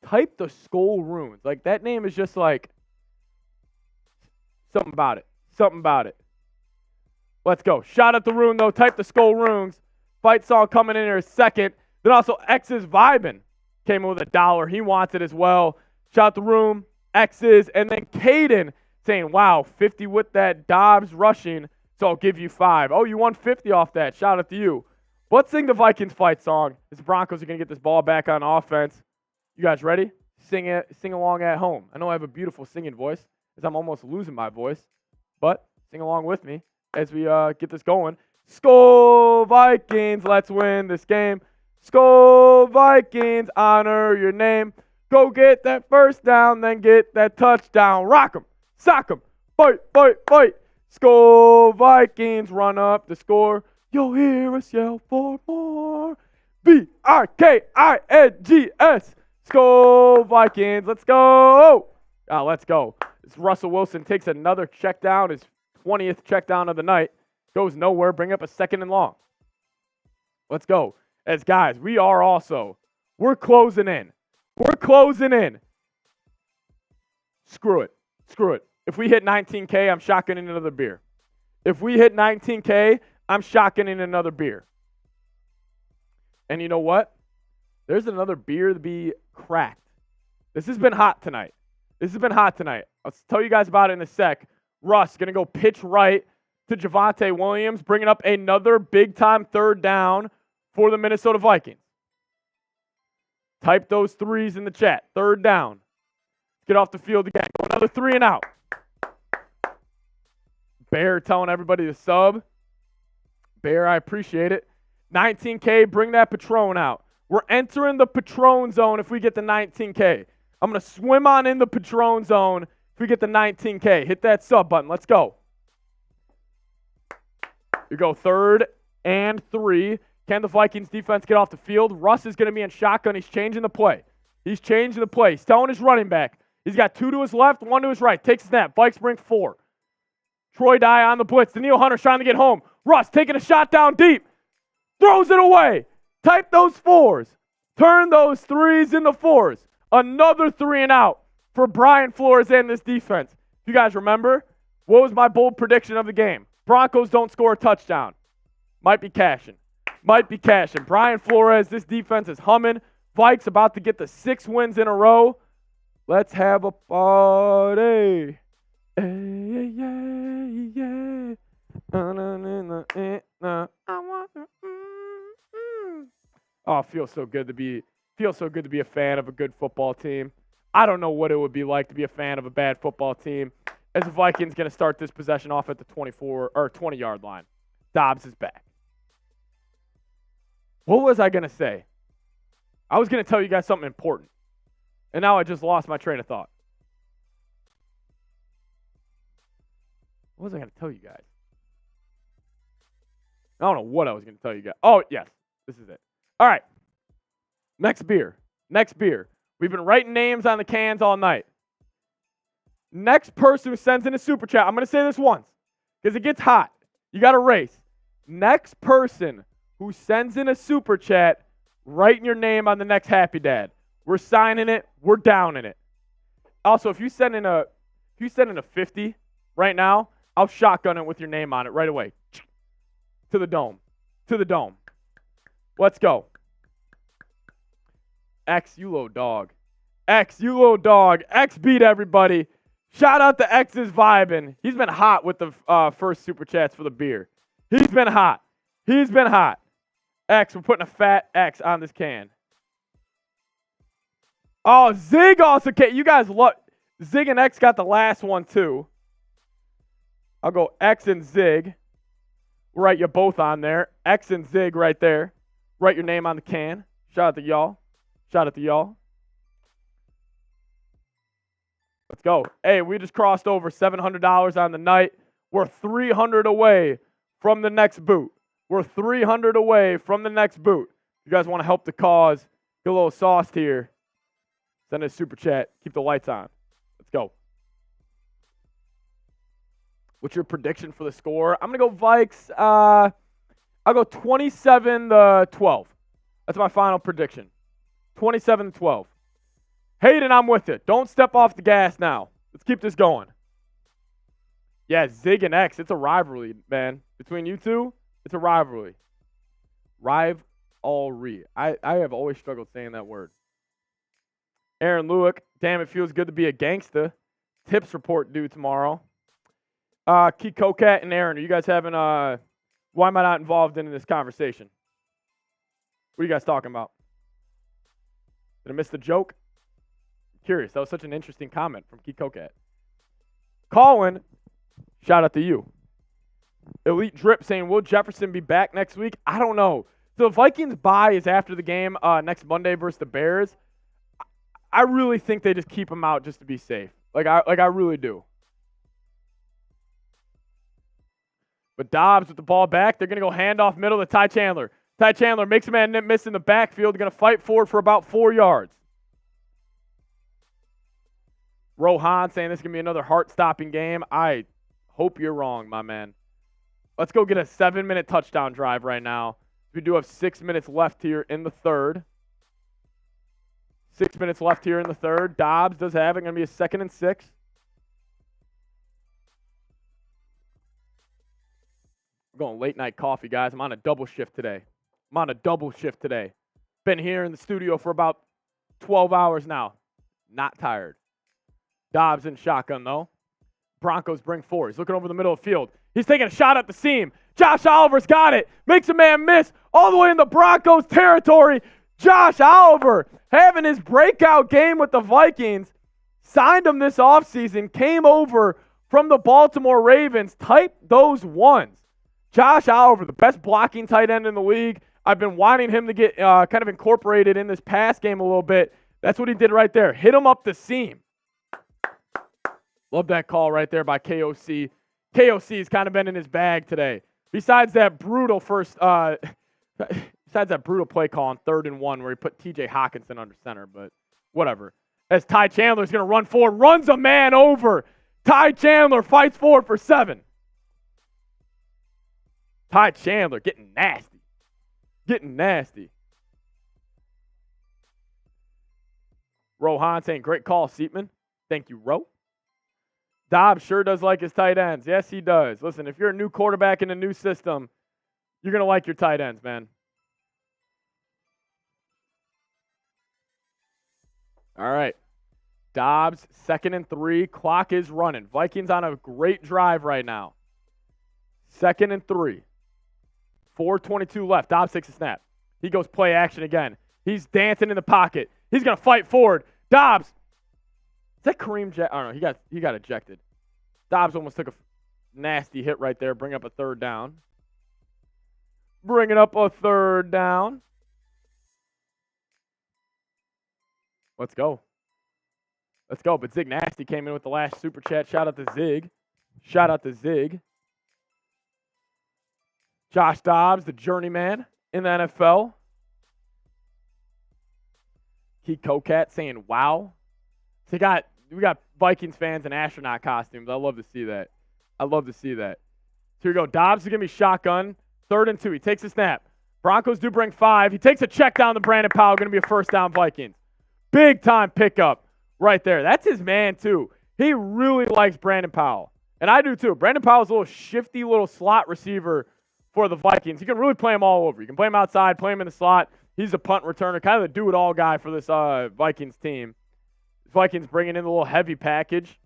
Type the skull runes. Like, that name is just like something about it. Let's go. Shout out to Rune, though. Type the skull runes. Fight song coming in here second. Then also X's Vibin came in with $1. He wants it as well. Shout out to Rune, X's, and then Caden saying, wow, 50 with that Dobbs rushing, so I'll give you 5. Oh, you won 50 off that. Shout out to you. Let's sing the Vikings fight song. The Broncos are going to get this ball back on offense. You guys ready? Sing along at home. I know I have a beautiful singing voice, as I'm almost losing my voice, but sing along with me as we get this going. Skol Vikings, let's win this game. Skol Vikings, honor your name. Go get that first down, then get that touchdown. Rock 'em, sock 'em, fight. Skol Vikings, run up the score. You'll hear us yell for more. VIKINGS. Skol Vikings, let's go. Let's go. This Russell Wilson takes another check down, his 20th check down of the night. Goes nowhere, bring up a 2nd and long. Let's go. As guys, we're closing in. Screw it. If we hit 19K, I'm shotgunning another beer. And you know what? There's another beer to be cracked. This has been hot tonight. I'll tell you guys about it in a sec. Russ going to go pitch right to Javonte Williams, bringing up another big-time 3rd down for the Minnesota Vikings. Type those 3s in the chat. 3rd down. Get off the field again. Go another 3 and out. Bear telling everybody to sub. Bear, I appreciate it. 19K, bring that Patron out. We're entering the Patron zone if we get the 19K. I'm going to swim on in the Patron zone if we get the 19K. Hit that sub button. Let's go. You go 3rd and 3. Can the Vikings defense get off the field? Russ is going to be in shotgun. He's changing the play. He's telling his running back. He's got 2 to his left, 1 to his right. Takes a snap. Vikes bring 4. Troy Dye on the blitz. Danielle Hunter trying to get home. Russ taking a shot down deep. Throws it away. Type those 4s. Turn those 3s into 4s. Another 3 and out for Brian Flores and this defense. If you guys remember, what was my bold prediction of the game? Broncos don't score a touchdown. Might be cashing. Brian Flores, this defense is humming. Vikes about to get the 6 wins in a row. Let's have a party. Yeah. Oh, it feels so good to be a fan of a good football team. I don't know what it would be like to be a fan of a bad football team. As the Vikings going to start this possession off at the 24 or 20-yard line. Dobbs is back. What was I going to say? I was going to tell you guys something important. And now I just lost my train of thought. What was I going to tell you guys? I don't know what I was going to tell you guys. Oh, yes. This is it. All right. Next beer. We've been writing names on the cans all night. Next person who sends in a super chat, I'm going to say this once because it gets hot. You got to race. Next person who sends in a super chat, writing your name on the next Happy Dad. We're signing it. We're downing it. Also, if you send in a 50 right now, I'll shotgun it with your name on it right away. To the dome. Let's go. X, you little dog. X beat everybody. Shout out to X's vibing. He's been hot with the first super chats for the beer. He's been hot. X, we're putting a fat X on this can. Oh, Zig also came. You guys look. Zig and X got the last one too. I'll go X and Zig. We'll write you both on there. X and Zig right there. Write your name on the can. Shout out to y'all. Let's go. Hey, we just crossed over $700 on the night. We're 300 away from the next boot. You guys want to help the cause, get a little sauce here, send a super chat. Keep the lights on. Let's go. What's your prediction for the score? I'm going to go Vikes. I'll go 27-12. That's my final prediction. 27-12. Hayden, I'm with it. Don't step off the gas now. Let's keep this going. Yeah, Zig and X, it's a rivalry, man. Between you two, it's a rivalry. Rivalry. I have always struggled saying that word. Aaron Lewick, damn, it feels good to be a gangsta. Tips report due tomorrow. Keith Kokat and Aaron, are you guys having why am I not involved in this conversation? What are you guys talking about? Did I miss the joke? Curious. That was such an interesting comment from Keith Kokat. Colin, shout out to you. Elite Drip saying, will Jefferson be back next week? I don't know. So the Vikings bye is after the game next Monday versus the Bears. I really think they just keep him out just to be safe. Like I really do. But Dobbs with the ball back. They're going to go handoff middle to Ty Chandler. Ty Chandler makes a man miss in the backfield. They're going to fight forward for about 4 yards. Rohan saying this is going to be another heart-stopping game. I hope you're wrong, my man. Let's go get a 7-minute touchdown drive right now. We do have 6 minutes left here in the third. 6 minutes left here in the third. Dobbs does have it. Going to be a 2nd and 6. I'm going late night coffee, guys. I'm on a double shift today. Been here in the studio for about 12 hours now. Not tired. Dobbs in shotgun, though. Broncos bring 4. He's looking over the middle of the field. He's taking a shot at the seam. Josh Oliver's got it. Makes a man miss all the way in the Broncos territory. Josh Oliver having his breakout game with the Vikings. Signed him this offseason. Came over from the Baltimore Ravens. Type those ones. Josh Oliver, the best blocking tight end in the league. I've been wanting him to get kind of incorporated in this pass game a little bit. That's what he did right there. Hit him up the seam. Love that call right there by KOC. KOC's kind of been in his bag today. Besides that brutal play call on 3rd and 1 where he put TJ Hawkinson under center, but whatever. As Ty Chandler's going to run forward, runs a man over. Ty Chandler fights forward for 7. Ty Chandler getting nasty. Rohan saying, great call, Siepman. Thank you, Ro. Dobbs sure does like his tight ends. Yes, he does. Listen, if you're a new quarterback in a new system, you're going to like your tight ends, man. All right. Dobbs, 2nd and 3. Clock is running. Vikings on a great drive right now. 2nd and 3. 4:22 left. Dobbs takes a snap. He goes play action again. He's dancing in the pocket. He's going to fight forward. Dobbs. Is that Kareem Jackson? I don't know. He got ejected. Dobbs almost took a nasty hit right there. Bring up a 3rd down. Let's go. But Zig Nasty came in with the last super chat. Shout out to Zig. Josh Dobbs, the journeyman in the NFL. Keith Kokat saying, wow. So we got Vikings fans in astronaut costumes. I love to see that. So here we go. Dobbs is going to be shotgun. 3rd and 2. He takes a snap. Broncos do bring 5. He takes a check down to Brandon Powell. Going to be a first down Vikings. Big time pickup right there. That's his man too. He really likes Brandon Powell. And I do too. Brandon Powell's a little shifty little slot receiver for the Vikings. You can really play him all over. You can play him outside, play him in the slot. He's a punt returner, kind of the do-it-all guy for this Vikings team. Vikings bringing in a little heavy package.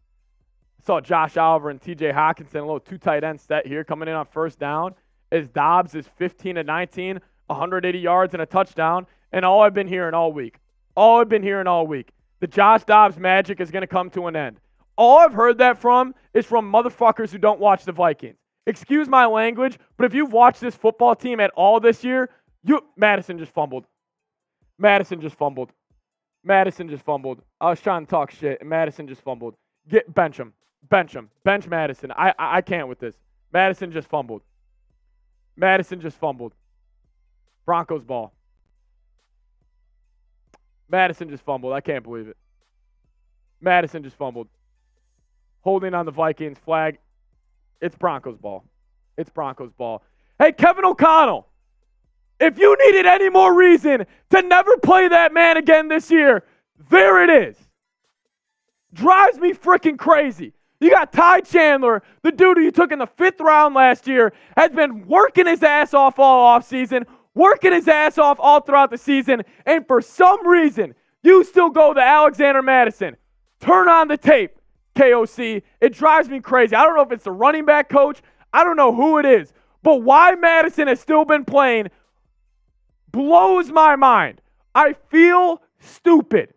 Saw Josh Oliver and T.J. Hawkinson, a little 2 tight end set here coming in on first down. As Dobbs is 15 of 19, 180 yards and a touchdown. And all I've been hearing all week, the Josh Dobbs magic is going to come to an end. All I've heard that from is from motherfuckers who don't watch the Vikings. Excuse my language, but if you've watched this football team at all this year, Madison just fumbled. I was trying to talk shit, and Madison just fumbled. Bench him. Bench Madison. I can't with this. Madison just fumbled. Broncos ball. Madison just fumbled. I can't believe it. Madison just fumbled. Holding on the Vikings flag. It's Broncos ball. Hey, Kevin O'Connell. If you needed any more reason to never play that man again this year, there it is. Drives me freaking crazy. You got Ty Chandler, the dude who you took in the 5th round last year, has been working his ass off all offseason, working his ass off all throughout the season, and for some reason, you still go to Alexander Madison. Turn on the tape, KOC. It drives me crazy. I don't know if it's the running back coach. I don't know who it is. But why Madison has still been playing blows my mind. I feel stupid.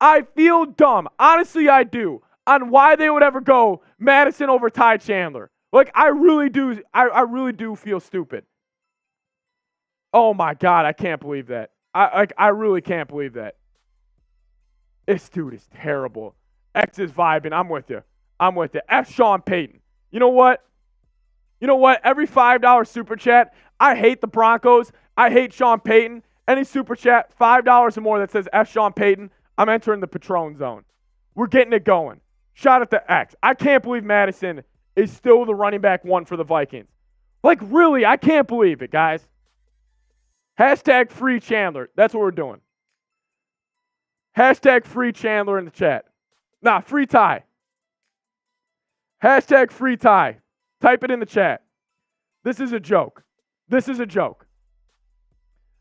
I feel dumb. Honestly, I do. On why they would ever go Madison over Ty Chandler. Like, I really do. I really do feel stupid. Oh my God, I can't believe that. I really can't believe that. This dude is terrible. X is vibing. I'm with you. F Sean Payton. You know what? Every $5 super chat, I hate the Broncos. I hate Sean Payton. Any super chat, $5 or more that says F Sean Payton, I'm entering the Patron zone. We're getting it going. Shout out to X. I can't believe Madison is still the running back 1 for the Vikings. Like, really, I can't believe it, guys. Hashtag free Chandler. That's what we're doing. Hashtag free Chandler in the chat. Nah, free Ty. Hashtag free Ty. Type it in the chat. This is a joke.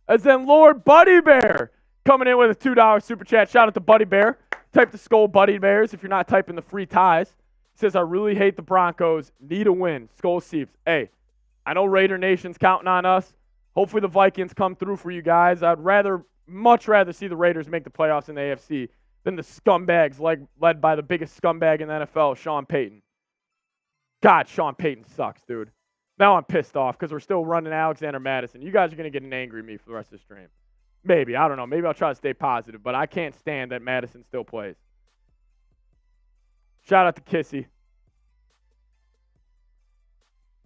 As then Lord Buddy Bear coming in with a $2 super chat. Shout out to Buddy Bear. Type the Skull Buddy Bears if you're not typing the free ties. Says, I really hate the Broncos. Need a win. Skull Seeps. Hey, I know Raider Nation's counting on us. Hopefully the Vikings come through for you guys. I'd much rather see the Raiders make the playoffs in the AFC than the scumbags led by the biggest scumbag in the NFL, Sean Payton. God, Sean Payton sucks, dude. Now I'm pissed off because we're still running Alexander Madison. You guys are going to get an angry me for the rest of the stream. Maybe. I don't know. Maybe I'll try to stay positive, but I can't stand that Madison still plays. Shout out to Kissy.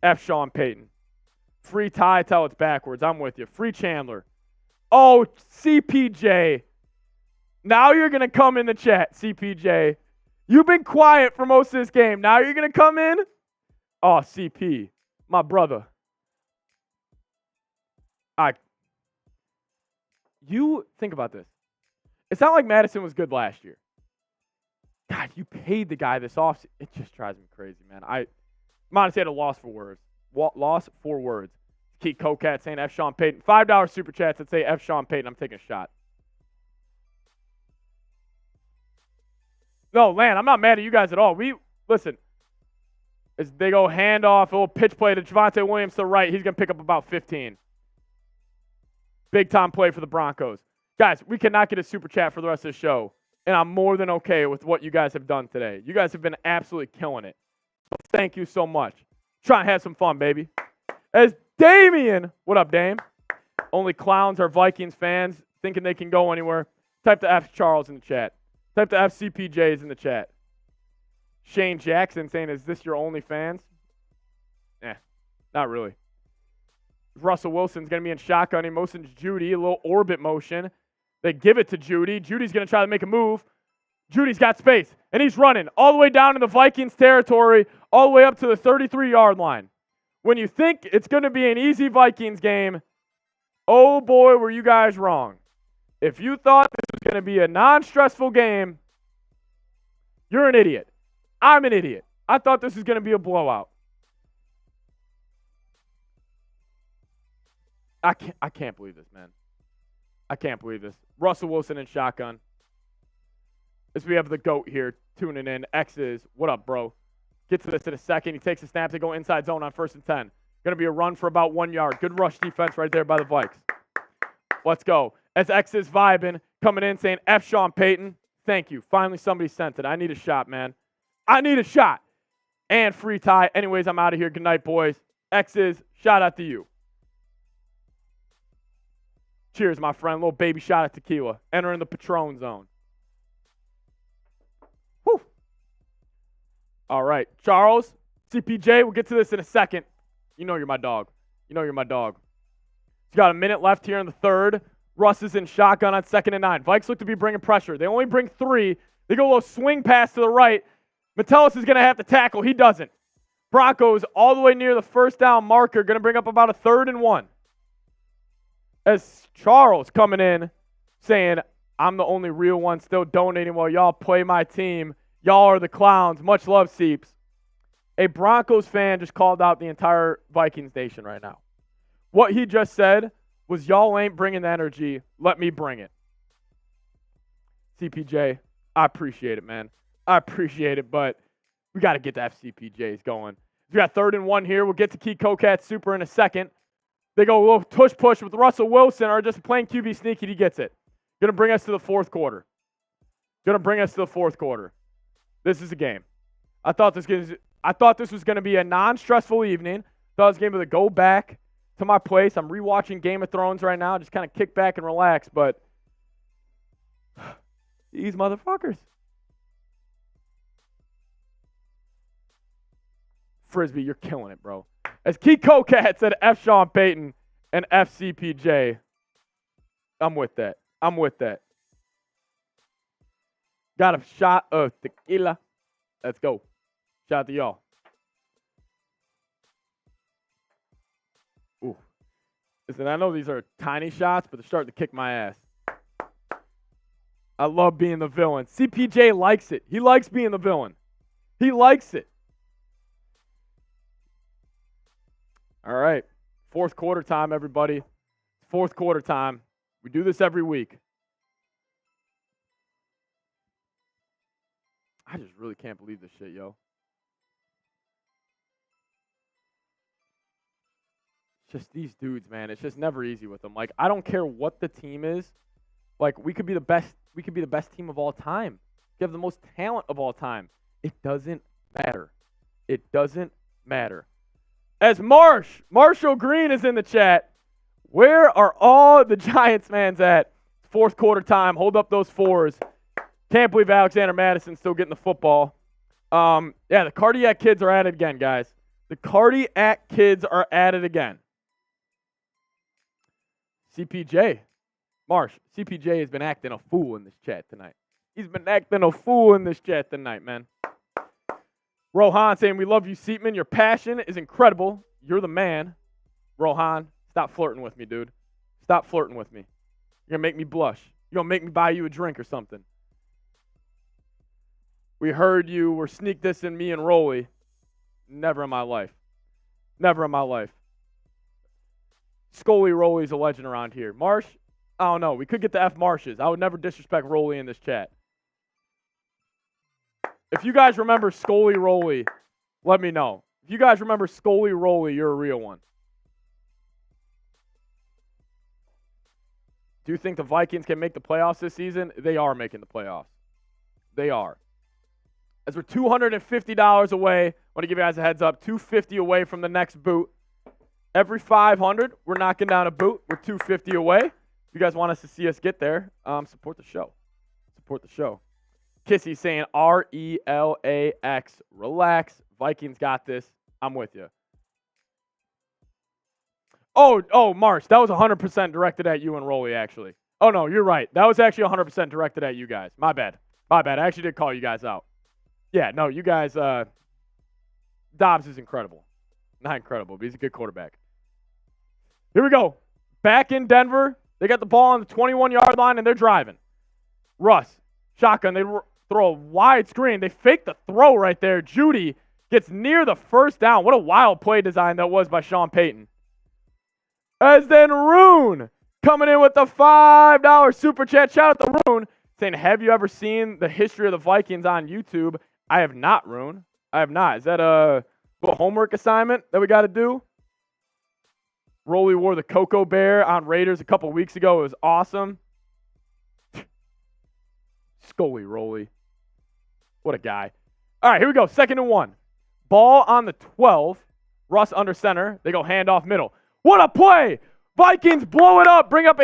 F Sean Payton. Free Ty till it's backwards. I'm with you. Free Chandler. Oh, CPJ. Now you're going to come in the chat, CPJ. You've been quiet for most of this game. Now you're going to come in? Oh, CP. My brother. You think about this. It's not like Madison was good last year. God, you paid the guy this offseason. It just drives me crazy, man. I'm honestly at a loss for words. Loss for words. Keith Kokat saying F Sean Payton. $5 super chats that say F Sean Payton. I'm taking a shot. No, Lan, I'm not mad at you guys at all. Listen. As they go handoff, a little pitch play to Javonte Williams to the right. He's going to pick up about 15. Big time play for the Broncos. Guys, we cannot get a super chat for the rest of the show, and I'm more than okay with what you guys have done today. You guys have been absolutely killing it. So thank you so much. Trying to have some fun, baby. As Damien, what up, Dame? Only clowns are Vikings fans thinking they can go anywhere. Type the F Charles in the chat. Type the F CPJs in the chat. Shane Jackson saying, is this your OnlyFans? Not really. Russell Wilson's going to be in shotgun. He motions Judy, a little orbit motion. They give it to Judy. Judy's going to try to make a move. Judy's got space, and he's running all the way down in the Vikings territory, all the way up to the 33-yard line. When you think it's going to be an easy Vikings game, oh boy, were you guys wrong. If you thought this was going to be a non-stressful game, you're an idiot. I'm an idiot. I thought this was going to be a blowout. I can't believe this, man. I can't believe this. Russell Wilson in shotgun. As we have the GOAT here tuning in. X's, what up, bro? Get to this in a second. He takes a snap to go inside zone on 1st and 10. Going to be a run for about 1 yard. Good rush defense right there by the Vikes. Let's go. As X is vibing, coming in saying, F Sean Payton. Thank you. Finally somebody sent it. I need a shot, man. I need a shot. And free tie. Anyways, I'm out of here. Good night, boys. X is, shout out to you. Cheers, my friend. Little baby shot of tequila. Entering the Patron zone. Whew. All right. Charles, CPJ, we'll get to this in a second. You know you're my dog. You know you're my dog. He's got a minute left here in the third. Russ is in shotgun on 2nd and 9. Vikes look to be bringing pressure. They only bring 3. They go a little swing pass to the right. Metellus is going to have to tackle. He doesn't. Broncos all the way near the first down marker. Going to bring up about a 3rd and 1. As Charles coming in saying, I'm the only real one still donating while y'all play my team. Y'all are the clowns. Much love, Seeps. A Broncos fan just called out the entire Vikings nation right now. What he just said was, y'all ain't bringing the energy. Let me bring it. CPJ, I appreciate it, man. I appreciate it, but we got to get the FCPJs going. We got 3rd and 1 here. We'll get to Key Cocat Super in a second. They go a little push with Russell Wilson, or just playing QB sneaky. He gets it. Going to bring us to the 4th quarter. This is a game. I thought this was going to be a non-stressful evening. Thought I was going to go back to my place. I'm rewatching Game of Thrones right now. Just kind of kick back and relax, but these motherfuckers. Frisbee, you're killing it, bro. As Key Cocat said, F Sean Payton and FCPJ. I'm with that. Got a shot of tequila. Let's go. Shout out to y'all. Ooh. Listen, I know these are tiny shots, but they're starting to kick my ass. I love being the villain. CPJ likes it. He likes being the villain. He likes it. All right. 4th quarter time, everybody. 4th quarter time. We do this every week. I just really can't believe this shit, yo. It's just these dudes, man. It's just never easy with them. Like, I don't care what the team is. Like, we could be the best team of all time. We have the most talent of all time. It doesn't matter. It doesn't matter. As Marshall Green is in the chat, where are all the Giants fans at? 4th quarter time. Hold up those 4s. Can't believe Alexander Madison's still getting the football. Yeah, the cardiac kids are at it again, guys. The cardiac kids are at it again. CPJ. CPJ has been acting a fool in this chat tonight. He's been acting a fool in this chat tonight, man. Rohan saying, we love you, Siepman. Your passion is incredible. You're the man. Rohan, stop flirting with me, dude. Stop flirting with me. You're going to make me blush. You're going to make me buy you a drink or something. We heard you were sneak dissing me and Rolly. Never in my life. Never in my life. Scully Rolly's a legend around here. Marsh, I don't know. We could get the F Marshes. I would never disrespect Rolly in this chat. If you guys remember Scully Rolly, let me know. If you guys remember Scully Rolly, you're a real one. Do you think the Vikings can make the playoffs this season? They are making the playoffs. They are. As we're $250 away, I want to give you guys a heads up, $250 away from the next boot. Every 500, we're knocking down a boot. We're $250 away. If you guys want us to see us get there, support the show. Support the show. Kissy saying RELAX. Relax. Vikings got this. I'm with you. Oh, Marsh, that was 100% directed at you and Rolly, actually. Oh, no, you're right. That was actually 100% directed at you guys. My bad. I actually did call you guys out. Yeah, no, you guys, Dobbs is incredible. Not incredible, but he's a good quarterback. Here we go. Back in Denver. They got the ball on the 21-yard line, and they're driving. Russ, shotgun. They throw a wide screen. They fake the throw right there. Judy gets near the first down. What a wild play design that was by Sean Payton. As then Rune coming in with the $5 super chat. Shout out to Rune saying, have you ever seen the history of the Vikings on YouTube? I have not, Rune. I have not. Is that a little homework assignment that we got to do? Rolly wore the Cocoa Bear on Raiders a couple weeks ago. It was awesome. Scully Rolly. What a guy. All right, here we go. 2nd and 1. Ball on the 12. Russ under center. They go handoff middle. What a play! Vikings blow it up. Bring up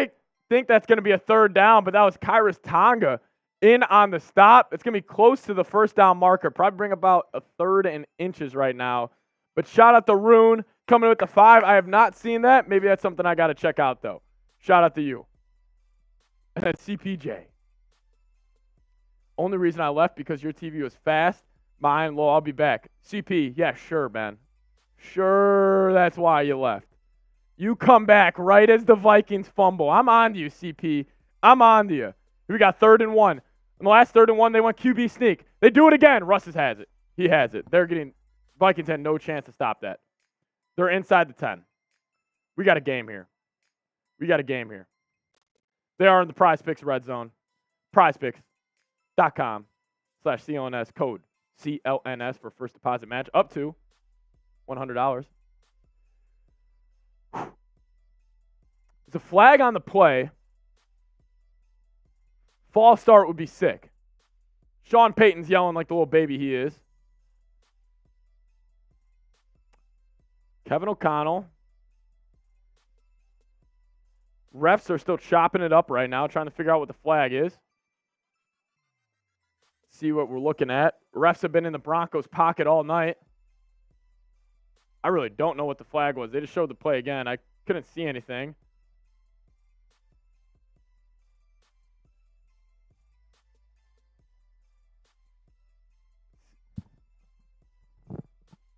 think that's going to be a 3rd down, but that was Kyrus Tonga in on the stop. It's going to be close to the 1st down marker. Probably bring about a 3rd and inches right now. But shout out to Rune coming with the 5. I have not seen that. Maybe that's something I got to check out, though. Shout out to you. And then CPJ. Only reason I left because your TV was fast. Mine, low, I'll be back. CP, yeah, sure, man. Sure, that's why you left. You come back right as the Vikings fumble. I'm on to you, CP. I'm on to you. We got 3rd and 1. In the last 3rd and 1, they went QB sneak. They do it again. Russ has it. He has it. Vikings had no chance to stop that. They're inside the 10. We got a game here. They are in the Prize Picks red zone. PrizePicks.com/CLNS code CLNS for first deposit match up to $100. There's a flag on the play. False start would be sick. Sean Payton's yelling like the little baby he is. Kevin O'Connell. Refs are still chopping it up right now, trying to figure out what the flag is. See what we're looking at. Refs have been in the Broncos' pocket all night. I really don't know what the flag was. They just showed the play again. I couldn't see anything.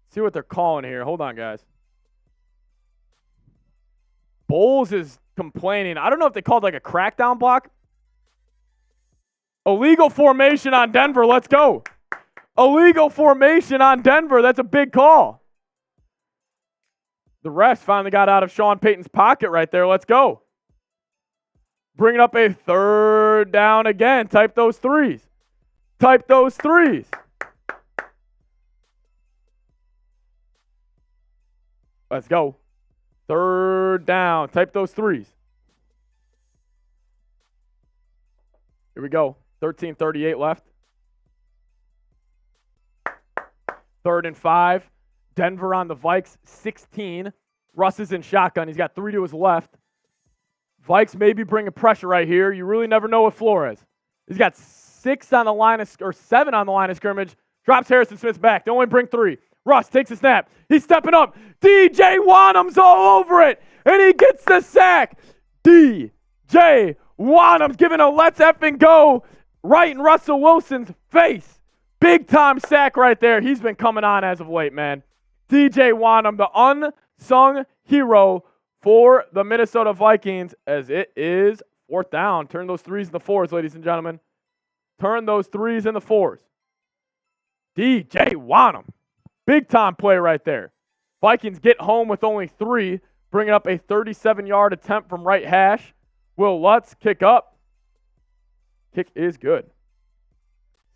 See what they're calling here. Hold on, guys. Bowles is complaining. I don't know if they called like a crackdown block. Illegal formation on Denver. Let's go. Illegal formation on Denver. That's a big call. The refs finally got out of Sean Payton's pocket right there. Let's go. Bringing up a 3rd down again. Type those threes. Let's go. 3rd down. Type those threes. Here we go. 13:38 left. 3rd and 5. Denver on the Vikes, 16. Russ is in shotgun. He's got 3 to his left. Vikes maybe bringing pressure right here. You really never know with Flores. He's got 7 on the line of scrimmage. Drops Harrison Smith's back. They only bring 3. Russ takes a snap. He's stepping up. DJ Wanham's all over it. And he gets the sack. DJ Wanham's giving a let's effing go right in Russell Wilson's face. Big time sack right there. He's been coming on as of late, man. DJ Wanham, the unsung hero for the Minnesota Vikings, as it is 4th down. Turn those 3s into 4s, ladies and gentlemen. Turn those 3s into 4s. DJ Wanham. Big time play right there. Vikings get home with only 3, bringing up a 37-yard attempt from right hash. Will Lutz kick up. Kick is good.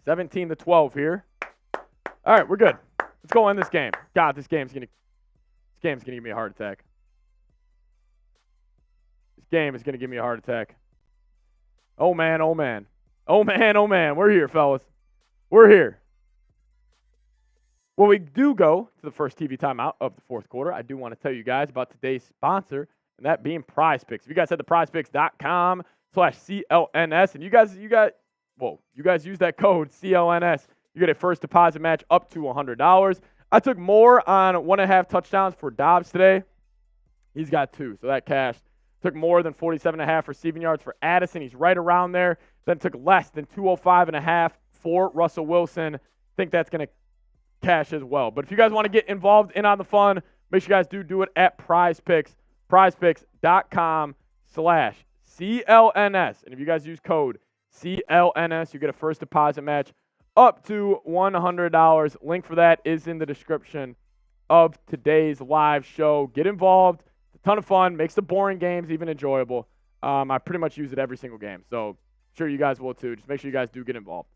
17-12 here. All right, we're good. Let's go end this game. God, this game's gonna give me a heart attack. This game is gonna give me a heart attack. Oh man, oh man. Oh man, oh man. We're here, fellas. We're here. When we do go to the first TV timeout of the 4th quarter, I do want to tell you guys about today's sponsor, and that being Prize Picks. If you guys head to prizepicks.com/CLNS, and you guys use that code CLNS, you get a first deposit match up to $100. I took more on 1.5 touchdowns for Dobbs today He's got 2, so that cashed. Took more than 47.5 receiving yards for Addison. He's right around there. Then took less than 205.5 for Russell Wilson. Think that's going to cash as well. But if you guys want to get involved in on the fun, make sure you guys do it at PrizePicks. PrizePicks.com/CLNS. And if you guys use code CLNS, you get a first deposit match up to $100. Link for that is in the description of today's live show. Get involved. It's a ton of fun. Makes the boring games even enjoyable. I pretty much use it every single game, so I'm sure you guys will too. Just make sure you guys do get involved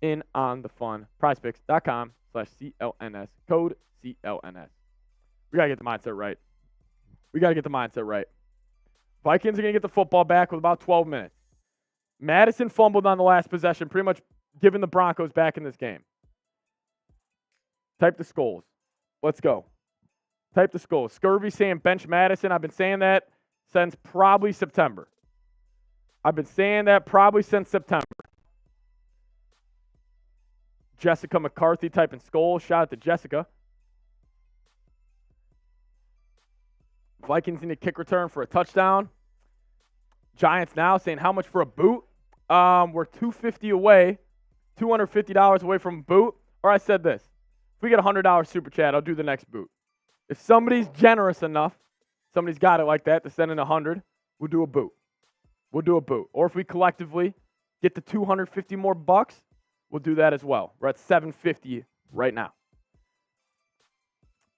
in on the fun. PrizePicks.com/CLNS. Code CLNS. We got to get the mindset right. Vikings are going to get the football back with about 12 minutes. Madison fumbled on the last possession, pretty much giving the Broncos back in this game. Type the skulls. Let's go. Type the skulls. Scurvy saying bench Madison. I've been saying that since probably September. Jessica McCarthy typing skulls. Shout out to Jessica. Vikings need a kick return for a touchdown. Giants now saying how much for a boot? We're $250 away, $250 away from a boot. Or I said this. If we get a $100 super chat, I'll do the next boot. If somebody's generous enough, somebody's got it like that to send in 100, we'll do a boot. Or if we collectively get to 250 more bucks, we'll do that as well. We're at $750 right now.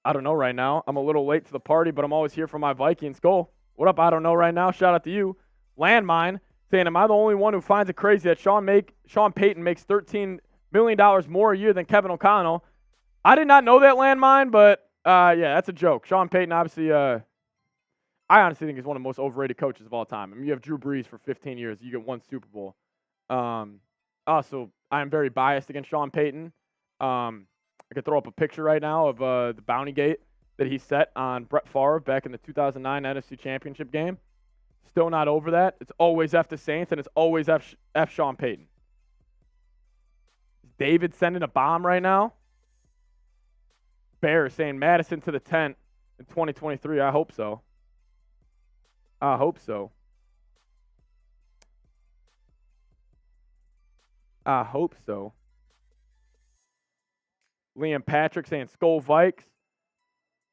I don't know right now. I'm a little late to the party, but I'm always here for my Vikings goal. What up? I don't know right now. Shout out to you. Landmine saying, am I the only one who finds it crazy that Sean Payton makes $13 million more a year than Kevin O'Connell? I did not know that, Landmine, but yeah, that's a joke. Sean Payton, obviously, I honestly think he's one of the most overrated coaches of all time. I mean, you have Drew Brees for 15 years. You get 1 Super Bowl. Also, I am very biased against Sean Payton. I could throw up a picture right now of the bounty gate that he set on Brett Favre back in the 2009 NFC Championship game. Still not over that. It's always F the Saints, and it's always F Sean Payton. Is David sending a bomb right now? Bears saying Madison to the tent in 2023. I hope so. Liam Patrick saying Skull Vikes.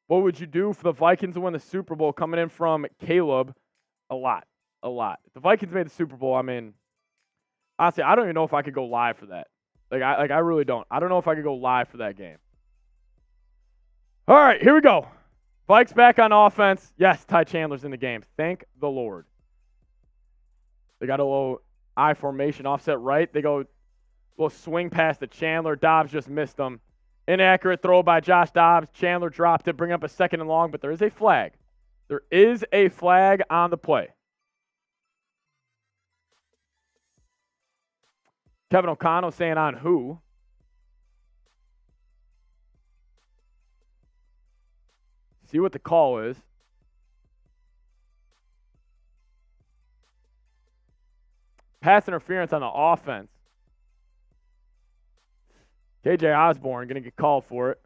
What would you do for the Vikings to win the Super Bowl? Coming in from Caleb. A lot. If the Vikings made the Super Bowl, I mean, honestly, I don't even know if I could go live for that. I really don't. I don't know if I could go live for that game. All right, here we go. Vikes back on offense. Yes, Ty Chandler's in the game. Thank the Lord. They got a little I formation offset right. They go a little swing pass to Chandler. Dobbs just missed them. Inaccurate throw by Josh Dobbs. Chandler dropped it, bring up a 2nd and long, but there is a flag. There is a flag on the play. Kevin O'Connell saying on who? See what the call is. Pass interference on the offense. KJ Osborne going to get called for it.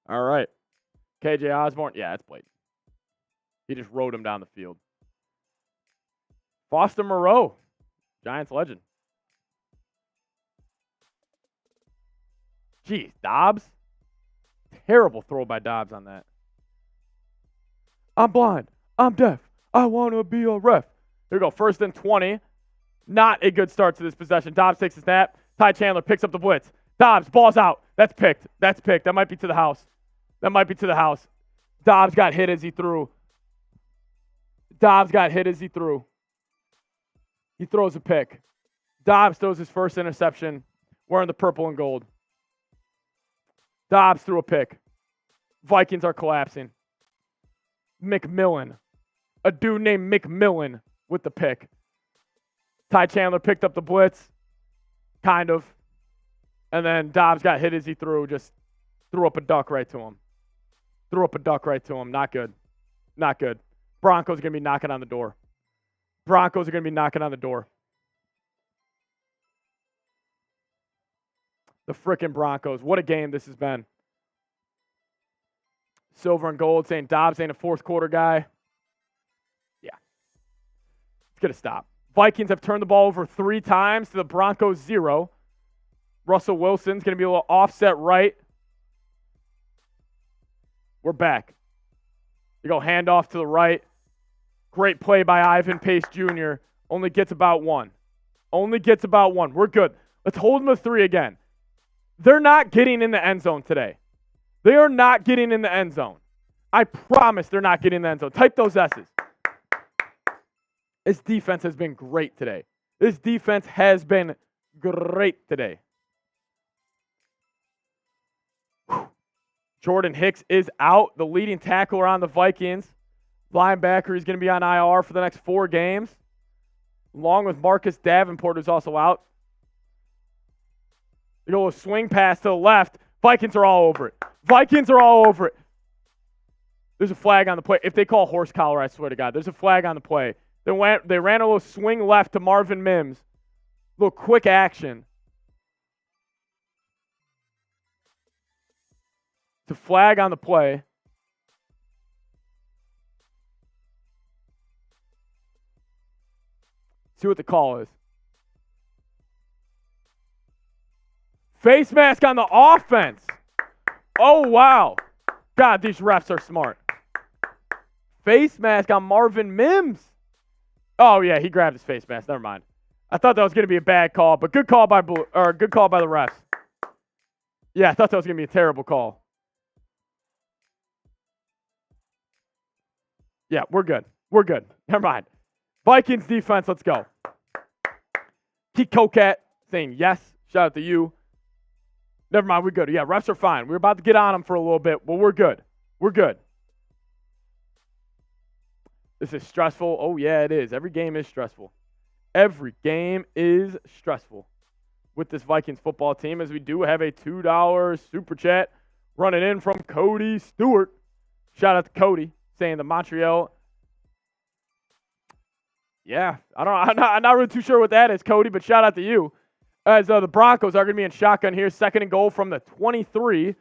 All right. KJ Osborne. Yeah, that's blatant. He just rode him down the field. Foster Moreau, Giants legend. Jeez, Dobbs. Terrible throw by Dobbs on that. I'm blind. I'm deaf. I want to be a ref. Here we go. 1st and 20. Not a good start to this possession. Dobbs takes a snap. Ty Chandler picks up the blitz. Dobbs, ball's out. That's picked. That might be to the house. Dobbs got hit as he threw. He throws a pick. Dobbs throws his first interception wearing the purple and gold. Dobbs threw a pick. Vikings are collapsing. McMillan. A dude named McMillan with the pick. Ty Chandler picked up the blitz. Kind of. And then Dobbs got hit as he threw. Just threw up a duck right to him. Not good. Broncos are going to be knocking on the door. the frickin' Broncos. What a game this has been. Silver and Gold saying Dobbs ain't a fourth quarter guy. Yeah. It's going to stop. Vikings have turned the ball over 3 times to the Broncos 0. Russell Wilson's going to be a little offset right. We're back. You go handoff to the right. Great play by Ivan Pace Jr. Only gets about 1. Only gets about 1. We're good. Let's hold them to 3 again. They're not getting in the end zone today. They are not getting in the end zone. I promise they're not getting in the end zone. Type those S's. This defense has been great today. This defense has been great today. Whew. Jordan Hicks is out, the leading tackler on the Vikings. Linebacker, he's going to be on IR for the next 4 games, along with Marcus Davenport, who's also out. You go a swing pass to the left. Vikings are all over it. Vikings are all over it. There's a flag on the play. If they call horse collar, I swear to God, there's a flag on the play. They ran a little swing left to Marvin Mims. A little quick action. It's a flag on the play. See what the call is. Face mask on the offense. Oh, wow. God, these refs are smart. Face mask on Marvin Mims. Oh, yeah, he grabbed his face mask. Never mind. I thought that was going to be a bad call, but good call by the refs. Yeah, I thought that was going to be a terrible call. Yeah, we're good. We're good. Never mind. Vikings defense, let's go. Keith Kokat saying yes. Shout out to you. Never mind, we're good. Yeah, refs are fine. We're about to get on them for a little bit, but we're good. We're good. This is stressful. Oh, yeah, it is. Every game is stressful. Every game is stressful with this Vikings football team, as we do have a $2 super chat running in from Cody Stewart. Shout out to Cody saying the Montreal. Yeah, I'm not really too sure what that is, Cody, but shout out to you. As the Broncos are going to be in shotgun here, 2nd and goal from the 23.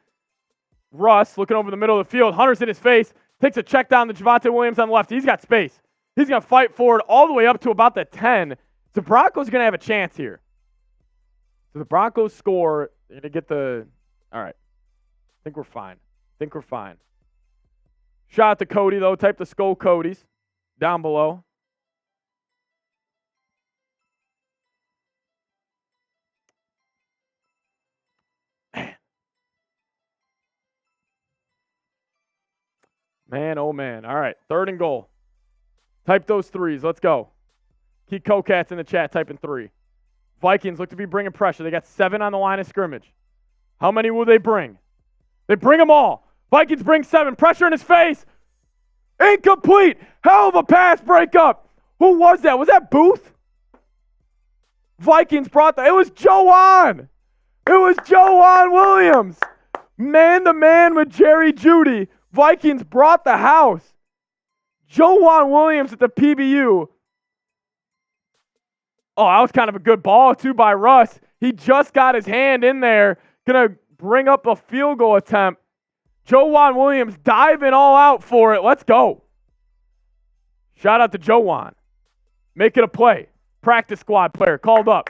Russ looking over the middle of the field. Hunter's in his face. Takes a check down to Javonte Williams on the left. He's got space. He's going to fight forward all the way up to about the 10. The Broncos are going to have a chance here. So the Broncos score. They're going to get the... All right. I think we're fine. Shout out to Cody, though. Type the Skull Cody's down below. Man, oh man. All right, 3rd and goal. Type those 3s. Let's go. Keep Kokats in the chat typing 3. Vikings look to be bringing pressure. They got 7 on the line of scrimmage. How many will they bring? They bring them all. Vikings bring 7. Pressure in his face. Incomplete. Hell of a pass breakup. Who was that? Was that Booth? Vikings brought it was Joanne. It was Joanne Williams. Man to man with Jerry Jeudy. Vikings brought the house. Joanne Williams at the PBU. Oh, that was kind of a good ball, too, by Russ. He just got his hand in there. Going to bring up a field goal attempt. Joanne Williams diving all out for it. Let's go. Shout out to Joanne. Make it a play. Practice squad player called up.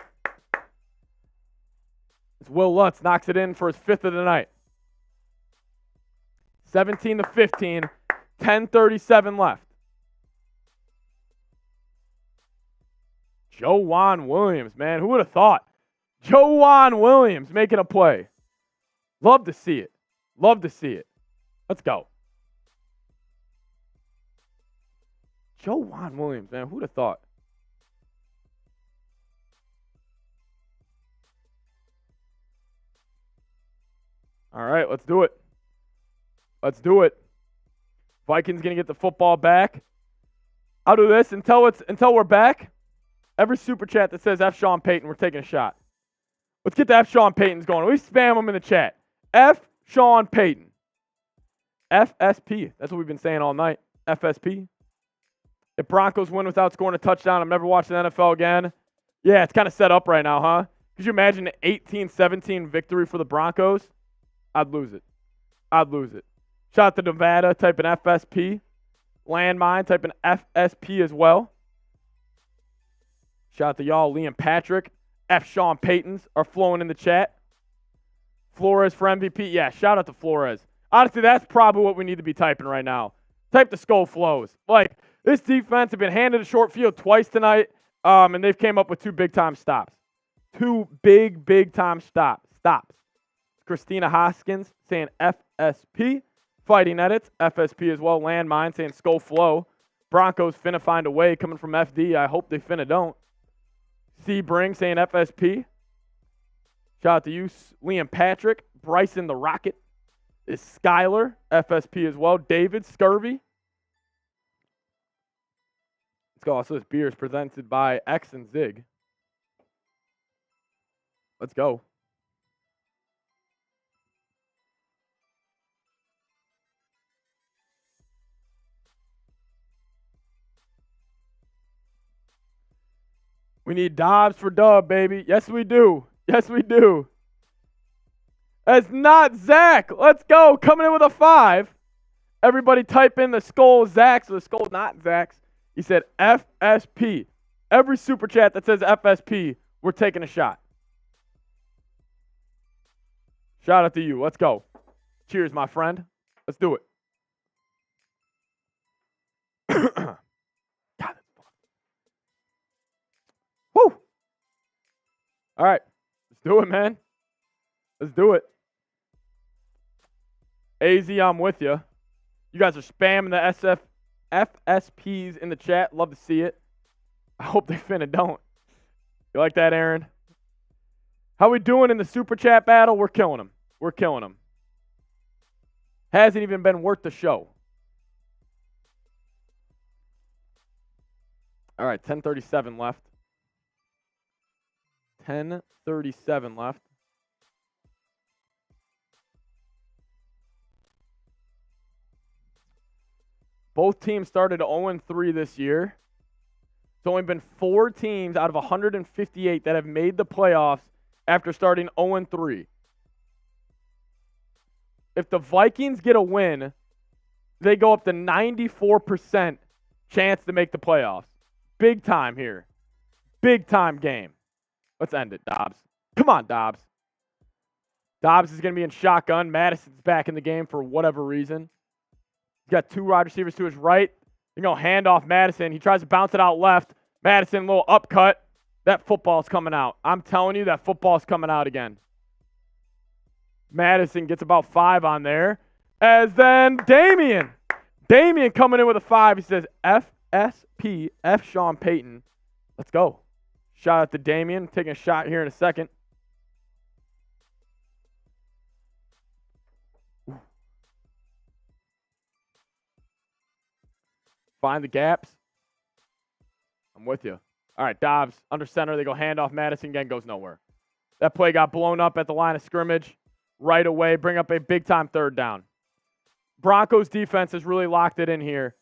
As Will Lutz knocks it in for his 5th of the night. 17-15, 10:37 left. Joanne Williams, man. Who would have thought? Joanne Williams making a play. Love to see it. Love to see it. Let's go. Joanne Williams, man. Who would have thought? All right, let's do it. Let's do it. Vikings going to get the football back. I'll do this until we're back. Every super chat that says F. Sean Payton, we're taking a shot. Let's get the F. Sean Paytons going. We spam them in the chat. F. Sean Payton. FSP. That's what we've been saying all night. FSP. If Broncos win without scoring a touchdown, I'm never watching the NFL again. Yeah, it's kind of set up right now, huh? Could you imagine an 18-17 victory for the Broncos? I'd lose it. Shout out to Nevada, type in FSP. Landmine, type in FSP as well. Shout out to y'all, Lee and Patrick. F. Sean Paytons are flowing in the chat. Flores for MVP. Yeah, shout out to Flores. Honestly, that's probably what we need to be typing right now. Type the skull flows. Like, this defense have been handed a short field twice tonight, and they've came up with 2 big-time stops. 2 big-time stops. Christina Hoskins saying FSP. Fighting Edits, FSP as well. Landmine saying skull flow. Broncos finna find a way coming from FD. I hope they finna don't. Sebring saying FSP. Shout out to you, Liam Patrick. Bryson the Rocket is Skyler, FSP as well. David Scurvy. Let's go. Also, this beer is presented by X and Zig. Let's go. We need Dobbs for dub, baby. Yes, we do. That's not Zach. Let's go. Coming in with a 5. Everybody type in the skull Zach, so the skull not Zach's. He said FSP. Every super chat that says FSP, we're taking a shot. Shout out to you. Let's go. Cheers, my friend. Let's do it. God, that's fun. Woo! All right. Let's do it, man. Let's do it. AZ, I'm with you. You guys are spamming the FSPs in the chat. Love to see it. I hope they finna don't. You like that, Aaron? How we doing in the super chat battle? We're killing them. Hasn't even been worth the show. All right, 10:37 left. 10:37 left. Both teams started 0-3 this year. It's only been 4 teams out of 158 that have made the playoffs after starting 0-3. If the Vikings get a win, they go up to 94% chance to make the playoffs. Big time here. Big time game. Let's end it, Dobbs. Come on, Dobbs. Dobbs is going to be in shotgun. Madison's back in the game for whatever reason. He's got 2 wide receivers to his right. They're going to hand off Madison. He tries to bounce it out left. Madison, little upcut. That football's coming out. I'm telling you, that football's coming out again. Madison gets about 5 on there. As then Damian. Damian coming in with a 5. He says, FSP, F. Sean Payton. Let's go. Shout out to Damian. Taking a shot here in a second. Find the gaps. I'm with you. All right, Dobbs under center. They go hand off Madison again. Goes nowhere. That play got blown up at the line of scrimmage right away. Bring up a big-time 3rd down. Broncos defense has really locked it in here.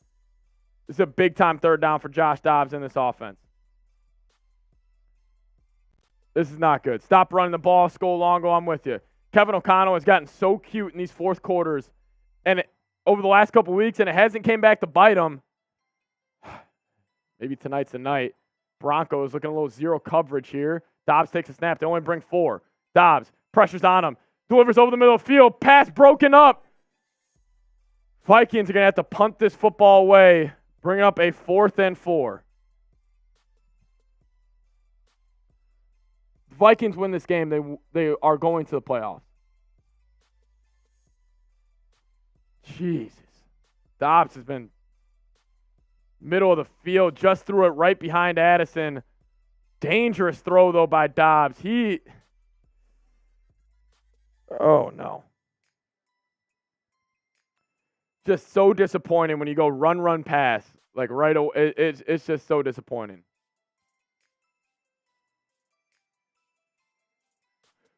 This is a big-time 3rd down for Josh Dobbs in this offense. This is not good. Stop running the ball. Skull Longo, I'm with you. Kevin O'Connell has gotten so cute in these 4th quarters and over the last couple weeks, and it hasn't came back to bite him. Maybe tonight's the night. Broncos looking a little zero coverage here. Dobbs takes a snap. They only bring 4. Dobbs pressures on him. Delivers over the middle of the field. Pass broken up. Vikings are going to have to punt this football away. Bring up a 4th and 4. Vikings win this game, they are going to the playoffs. Jesus. Dobbs has been middle of the field, just threw it right behind Addison. Dangerous throw, though, by Dobbs. Oh, no. Just so disappointing when you go run, pass. Like, right away. It's just so disappointing.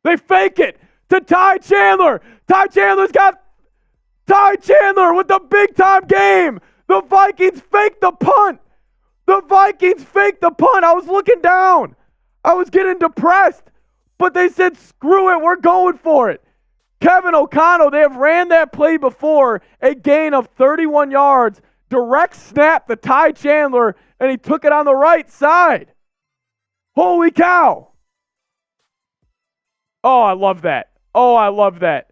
They fake it to Ty Chandler. Ty Chandler with the big-time game. The Vikings faked the punt. I was looking down. I was getting depressed. But they said, screw it, we're going for it. Kevin O'Connell, they have ran that play before, a gain of 31 yards, direct snap to Ty Chandler, and he took it on the right side. Holy cow. Oh, I love that. Oh, I love that.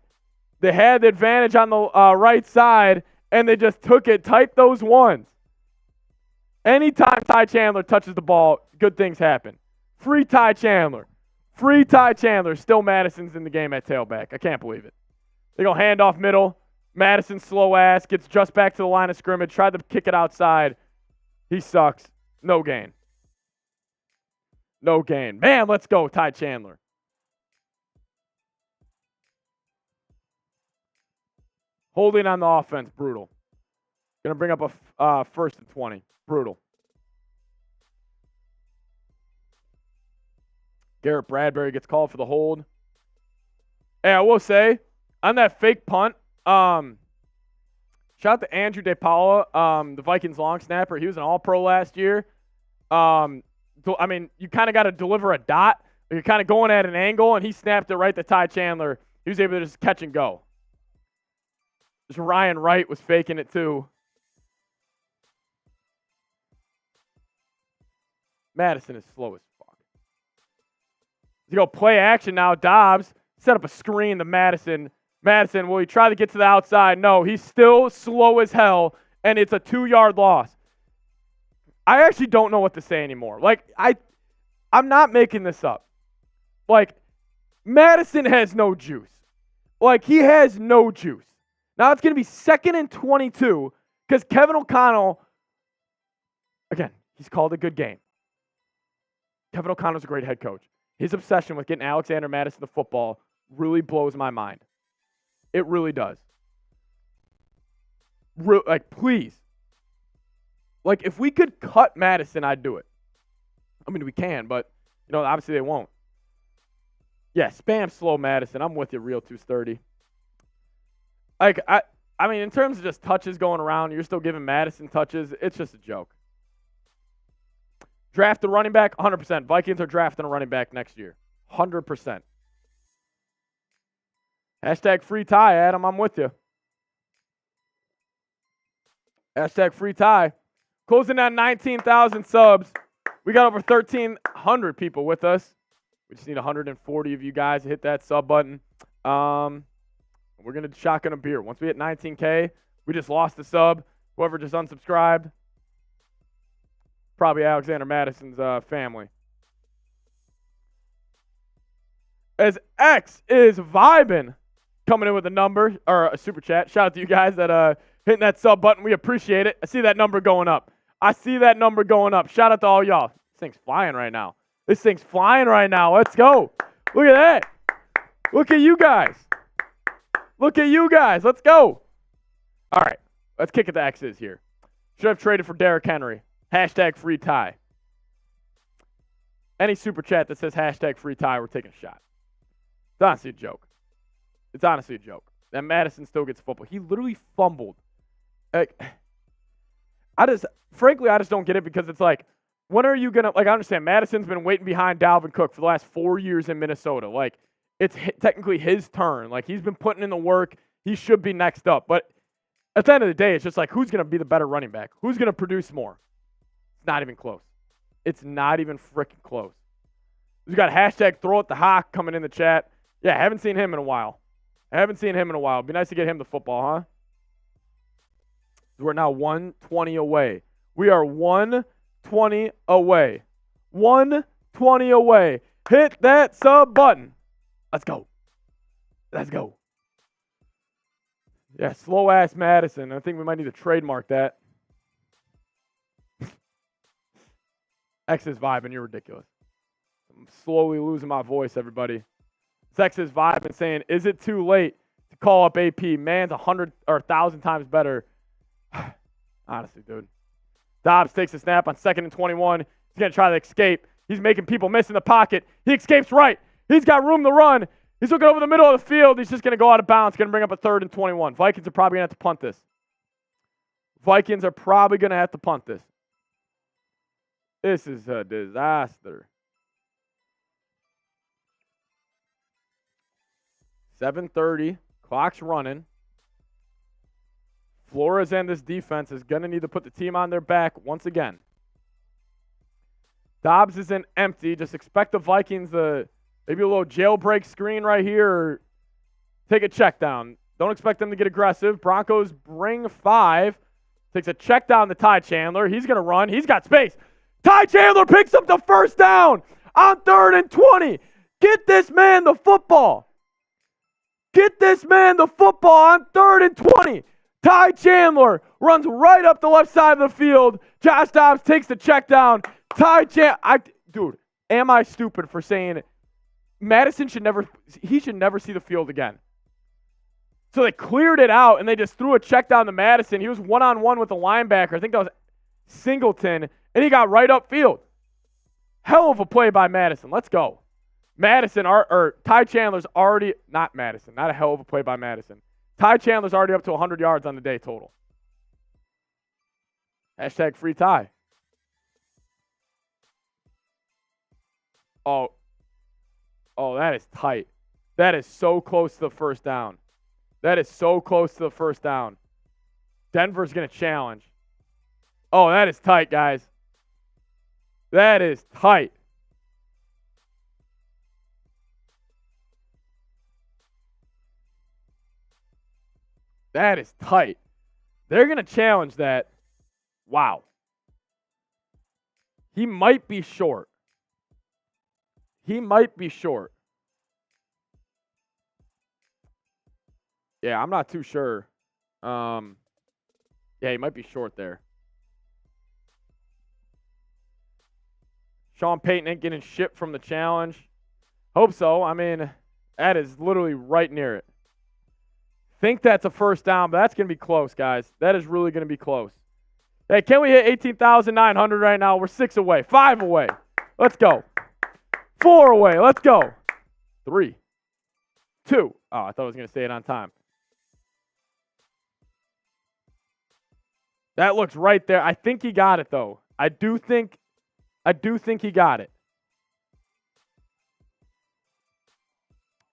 They had the advantage on the right side, and they just took it, typed those ones. Anytime Ty Chandler touches the ball, good things happen. Free Ty Chandler. Free Ty Chandler. Still Madison's in the game at tailback. I can't believe it. They go handoff middle. Madison slow ass. Gets just back to the line of scrimmage. Tried to kick it outside. He sucks. No gain. No gain. Man, let's go, Ty Chandler. Holding on the offense, brutal. Going to bring up a first and 20. Brutal. Garrett Bradbury gets called for the hold. Hey, I will say, on that fake punt, shout out to Andrew DePaula, the Vikings long snapper. He was an all-pro last year. I mean, you kind of got to deliver a dot. You're kind of going at an angle, and he snapped it right to Ty Chandler. He was able to just catch and go. Just Ryan Wright was faking it too. Madison is slow as fuck. You go play action now. Dobbs set up a screen to Madison. Madison, will he try to get to the outside? No, he's still slow as hell, and it's a 2-yard loss. I actually don't know what to say anymore. Like, I'm not making this up. Like, Madison has no juice. Like, he has no juice. Now it's going to be 2nd and 22 because Kevin O'Connell, again, he's called a good game. Kevin O'Connell's a great head coach. His obsession with getting Alexander Madison the football really blows my mind. It really does. Like, please. Like, if we could cut Madison, I'd do it. I mean, we can, but, you know, obviously they won't. Yeah, spam slow Madison. I'm with you, real 230. Like, I mean, in terms of just touches going around, you're still giving Madison touches. It's just a joke. Draft a running back, 100%. Vikings are drafting a running back next year. 100%. Hashtag free Ty, Adam. I'm with you. Hashtag free Ty. Closing at 19,000 subs. We got over 1,300 people with us. We just need 140 of you guys to hit that sub button. We're going to shotgun a beer. Once we hit 19K, we just lost the sub. Whoever just unsubscribed, probably Alexander Madison's family. As X is vibing, coming in with a number, or a super chat. Shout out to you guys that hitting that sub button. We appreciate it. I see that number going up. Shout out to all y'all. This thing's flying right now. Let's go. Look at that. Look at you guys. Let's go. All right. Let's kick it to X's here. Should have traded for Derrick Henry. Hashtag free Ty. Any super chat that says hashtag free Ty, we're taking a shot. It's honestly a joke. That Madison still gets football. He literally fumbled. Like, I just don't get it because it's like, when are you going to, like, I understand Madison's been waiting behind Dalvin Cook for the last 4 years in Minnesota. Like, it's technically his turn. Like, he's been putting in the work. He should be next up. But at the end of the day, it's just like, who's going to be the better running back? Who's going to produce more? It's not even close. It's not even freaking close. We got hashtag throw at the hawk coming in the chat. Yeah, haven't seen him in a while. It'd be nice to get him the football, huh? We're now 120 away. We are 120 away. 120 away. Hit that sub button. Let's go. Yeah, slow-ass Madison. I think we might need to trademark that. X is vibing. You're ridiculous. I'm slowly losing my voice, everybody. X is vibing, saying, is it too late to call up AP? Man's 100 or 1,000 times better. Honestly, dude. Dobbs takes a snap on 2nd and 21. He's going to try to escape. He's making people miss in the pocket. He escapes right. He's got room to run. He's looking over the middle of the field. He's just going to go out of bounds. Going to bring up a 3rd and 21. Vikings are probably going to have to punt this. This is a disaster. 7:30. Clock's running. Flores and this defense is going to need to put the team on their back once again. Dobbs isn't empty. Just expect the Vikings to maybe a little jailbreak screen right here or take a check down. Don't expect them to get aggressive. Broncos bring 5. Takes a check down to Ty Chandler. He's going to run. He's got space. Ty Chandler picks up the first down on 3rd and 20. Get this man the football. Get this man the football on 3rd and 20. Ty Chandler runs right up the left side of the field. Josh Dobbs takes the check down. Dude, am I stupid for saying Madison should never see the field again? So they cleared it out, and they just threw a check down to Madison. He was one-on-one with the linebacker. I think that was Singleton, and he got right upfield. Hell of a play by Madison. Let's go. Ty Chandler's already, not Madison, not a hell of a play by Madison. Ty Chandler's already up to 100 yards on the day total. Hashtag free Ty. Oh, that is tight. That is so close to the first down. That is so close to the first down. Denver's going to challenge. Oh, that is tight, guys. That is tight. That is tight. They're going to challenge that. Wow. He might be short. He might be short. Yeah, I'm not too sure. Yeah, he might be short there. Sean Payton ain't getting shit from the challenge. Hope so. I mean, that is literally right near it. Think that's a first down, but that's going to be close, guys. That is really going to be close. Hey, can we hit 18,900 right now? We're 6 away. 5 away. Let's go. 4 away. Let's go. 3, 2. Oh, I thought I was going to say it on time. That looks right there. I think he got it, though. I do think he got it.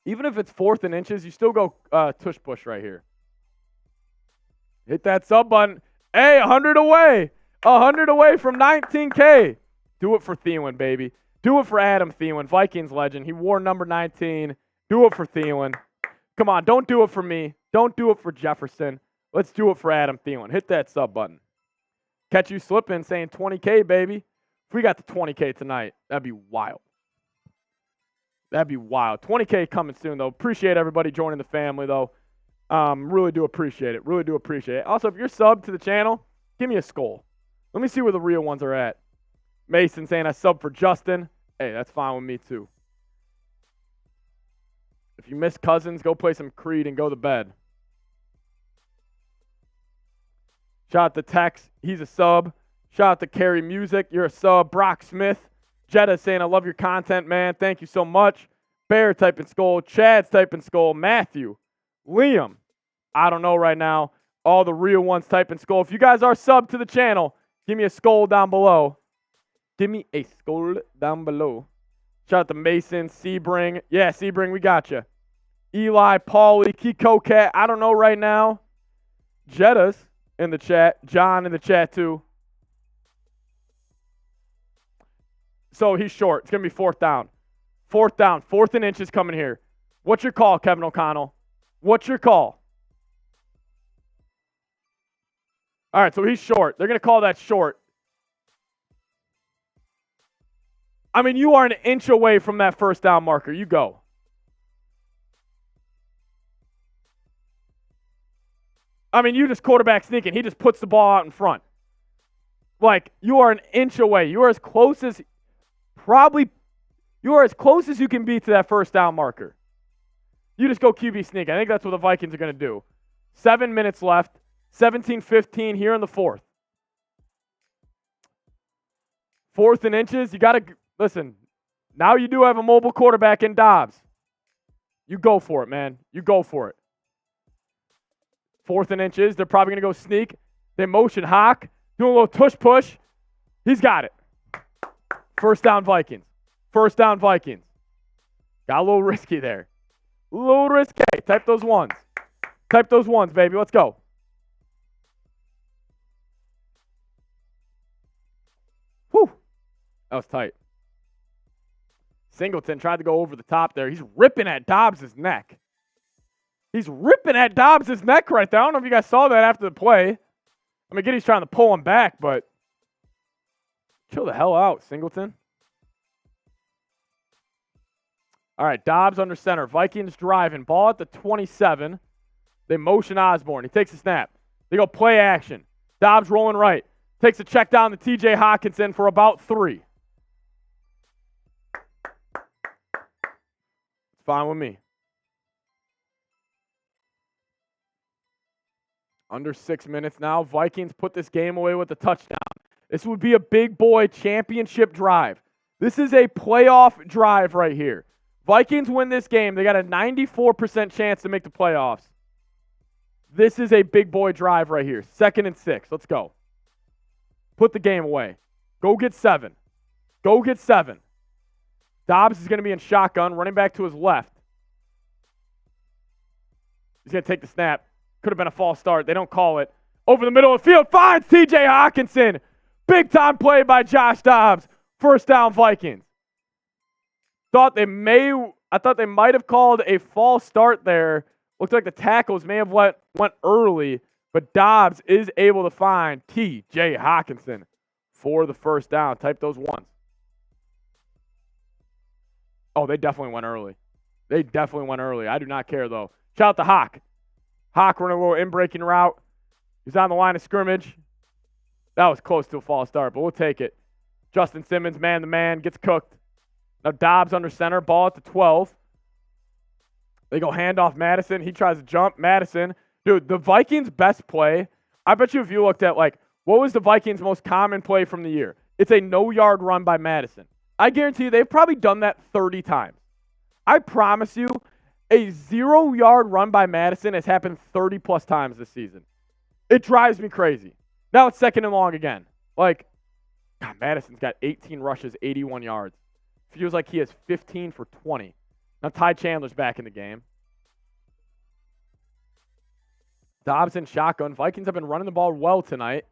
Even if it's 4th and inches, you still go tush push right here. Hit that sub button. Hey, 100 away. 100 away from 19K. Do it for Thielen, baby. Do it for Adam Thielen, Vikings legend. He wore number 19. Do it for Thielen. Come on, don't do it for me. Don't do it for Jefferson. Let's do it for Adam Thielen. Hit that sub button. Catch you slipping saying 20K, baby. If we got the 20K tonight, that'd be wild. That'd be wild. 20K coming soon, though. Appreciate everybody joining the family, though. Really do appreciate it. Really do appreciate it. Also, if you're subbed to the channel, give me a skull. Let me see where the real ones are at. Mason saying I sub for Justin. Hey, that's fine with me, too. If you miss Cousins, go play some Creed and go to bed. Shout out to Tex. He's a sub. Shout out to Carrie Music. You're a sub. Brock Smith. Jetta saying, I love your content, man. Thank you so much. Bear typing skull. Chad's typing skull. Matthew. Liam. I don't know right now. All the real ones typing skull. If you guys are sub to the channel, give me a skull down below. Give me a skull down below. Shout out to Mason. Sebring. Yeah, Sebring, we got you. Eli, Paulie, Kiko Cat. I don't know right now. Jetta's in the chat. John in the chat, too. So he's short. It's going to be 4th down. 4th down. 4th and inches coming here. What's your call, Kevin O'Connell? What's your call? All right, so he's short. They're going to call that short. I mean, you are an inch away from that first down marker. You go. I mean, you just quarterback sneaking. He just puts the ball out in front. Like, you are an inch away. You are as close as you can be to that first down marker. You just go QB sneak. I think that's what the Vikings are going to do. 7 minutes left. 17-15 here in the 4th. 4th and inches. You got to, listen, now you do have a mobile quarterback in Dobbs. You go for it, man. You go for it. 4th and inches. They're probably going to go sneak. They motion Hawk. Doing a little tush push. He's got it. First down Vikings. First down Vikings. Got a little risky there. Little risque. Type those ones. Type those ones, baby. Let's go. Whew. That was tight. Singleton tried to go over the top there. He's ripping at Dobbs' neck. He's ripping at Dobbs' neck right there. I don't know if you guys saw that after the play. I mean, again, he's trying to pull him back, but chill the hell out, Singleton. All right, Dobbs under center. Vikings driving. Ball at the 27. They motion Osborne. He takes a snap. They go play action. Dobbs rolling right. Takes a check down to TJ Hawkinson for about 3. It's fine with me. Under 6 minutes now. Vikings put this game away with a touchdown. This would be a big boy championship drive. This is a playoff drive right here. Vikings win this game. They got a 94% chance to make the playoffs. This is a big boy drive right here. 2nd and 6. Let's go. Put the game away. Go get 7. Go get 7. Dobbs is going to be in shotgun, running back to his left. He's going to take the snap. Could have been a false start. They don't call it. Over the middle of the field. Finds TJ Hawkinson. Big time play by Josh Dobbs. First down, Vikings. I thought they might have called a false start there. Looks like the tackles may have went early, but Dobbs is able to find TJ Hawkinson for the first down. Type those ones. Oh, they definitely went early. They definitely went early. I do not care, though. Shout out to Hawk. Hawk running a little in-breaking route. He's on the line of scrimmage. That was close to a false start, but we'll take it. Justin Simmons, man-to-man, gets cooked. Now Dobbs under center, ball at the 12. They go handoff Madison. He tries to jump. Madison. Dude, the Vikings' best play, I bet you if you looked at, what was the Vikings' most common play from the year? It's a no-yard run by Madison. I guarantee you they've probably done that 30 times. I promise you, a 0-yard run by Madison has happened 30-plus times this season. It drives me crazy. Now it's 2nd and long again. God, Madison's got 18 rushes, 81 yards. Feels like he has 15 for 20. Now Ty Chandler's back in the game. Dobbs in shotgun. Vikings have been running the ball well tonight.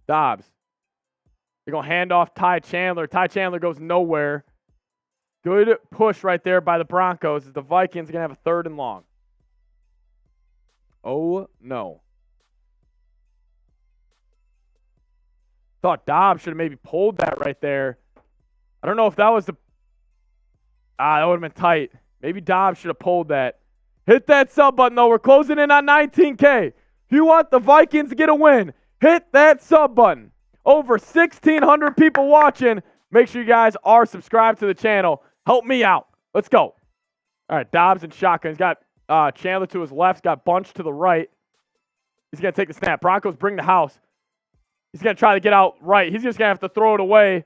Dobbs. They're going to hand off Ty Chandler. Ty Chandler goes nowhere. Good push right there by the Broncos as the Vikings are going to have a 3rd and long. Oh, no. Thought Dobbs should have maybe pulled that right there. I don't know if that was that would have been tight. Maybe Dobbs should have pulled that. Hit that sub button, though. We're closing in on 19K. If you want the Vikings to get a win, hit that sub button. Over 1,600 people watching. Make sure you guys are subscribed to the channel. Help me out. Let's go. All right, Dobbs and shotgun. He's got Chandler to his left. He's got Bunch to the right. He's going to take the snap. Broncos bring the house. He's going to try to get out right. He's just going to have to throw it away.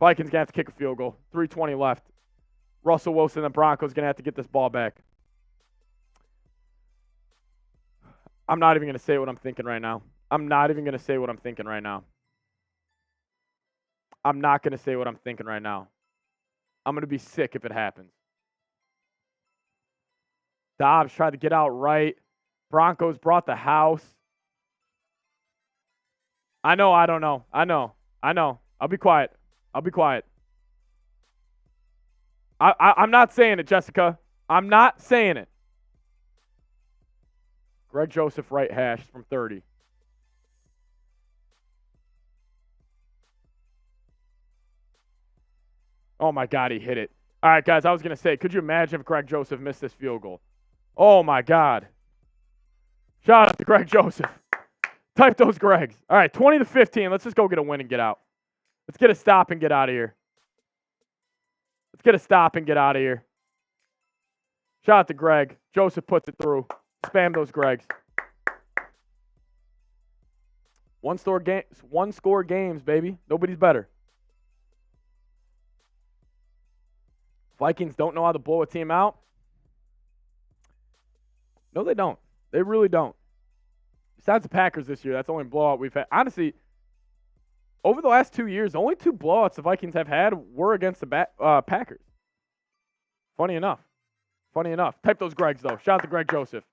Vikings going to have to kick a field goal. 3:20 left. Russell Wilson and the Broncos going to have to get this ball back. I'm not even going to say what I'm thinking right now. I'm not even going to say what I'm thinking right now. I'm not going to say what I'm thinking right now. I'm going to be sick if it happens. Dobbs tried to get out right. Broncos brought the house. I know, I don't know. I know. I'll be quiet. I'm not saying it, Jessica. I'm not saying it. Greg Joseph right hash from 30. Oh, my God, he hit it. All right, guys, I was going to say, could you imagine if Greg Joseph missed this field goal? Oh, my God. Shout out to Greg Joseph. Type those Gregs. All right, 20-15. Let's just go get a win and get out. Let's get a stop and get out of here. Shout out to Greg. Joseph puts it through. Spam those Gregs. One score games, baby. Nobody's better. Vikings don't know how to blow a team out. No, they don't. They really don't. Besides the Packers this year, that's the only blowout we've had. Honestly, over the last 2 years, the only 2 blowouts the Vikings have had were against the Packers. Funny enough. Type those Gregs, though. Shout out to Greg Joseph.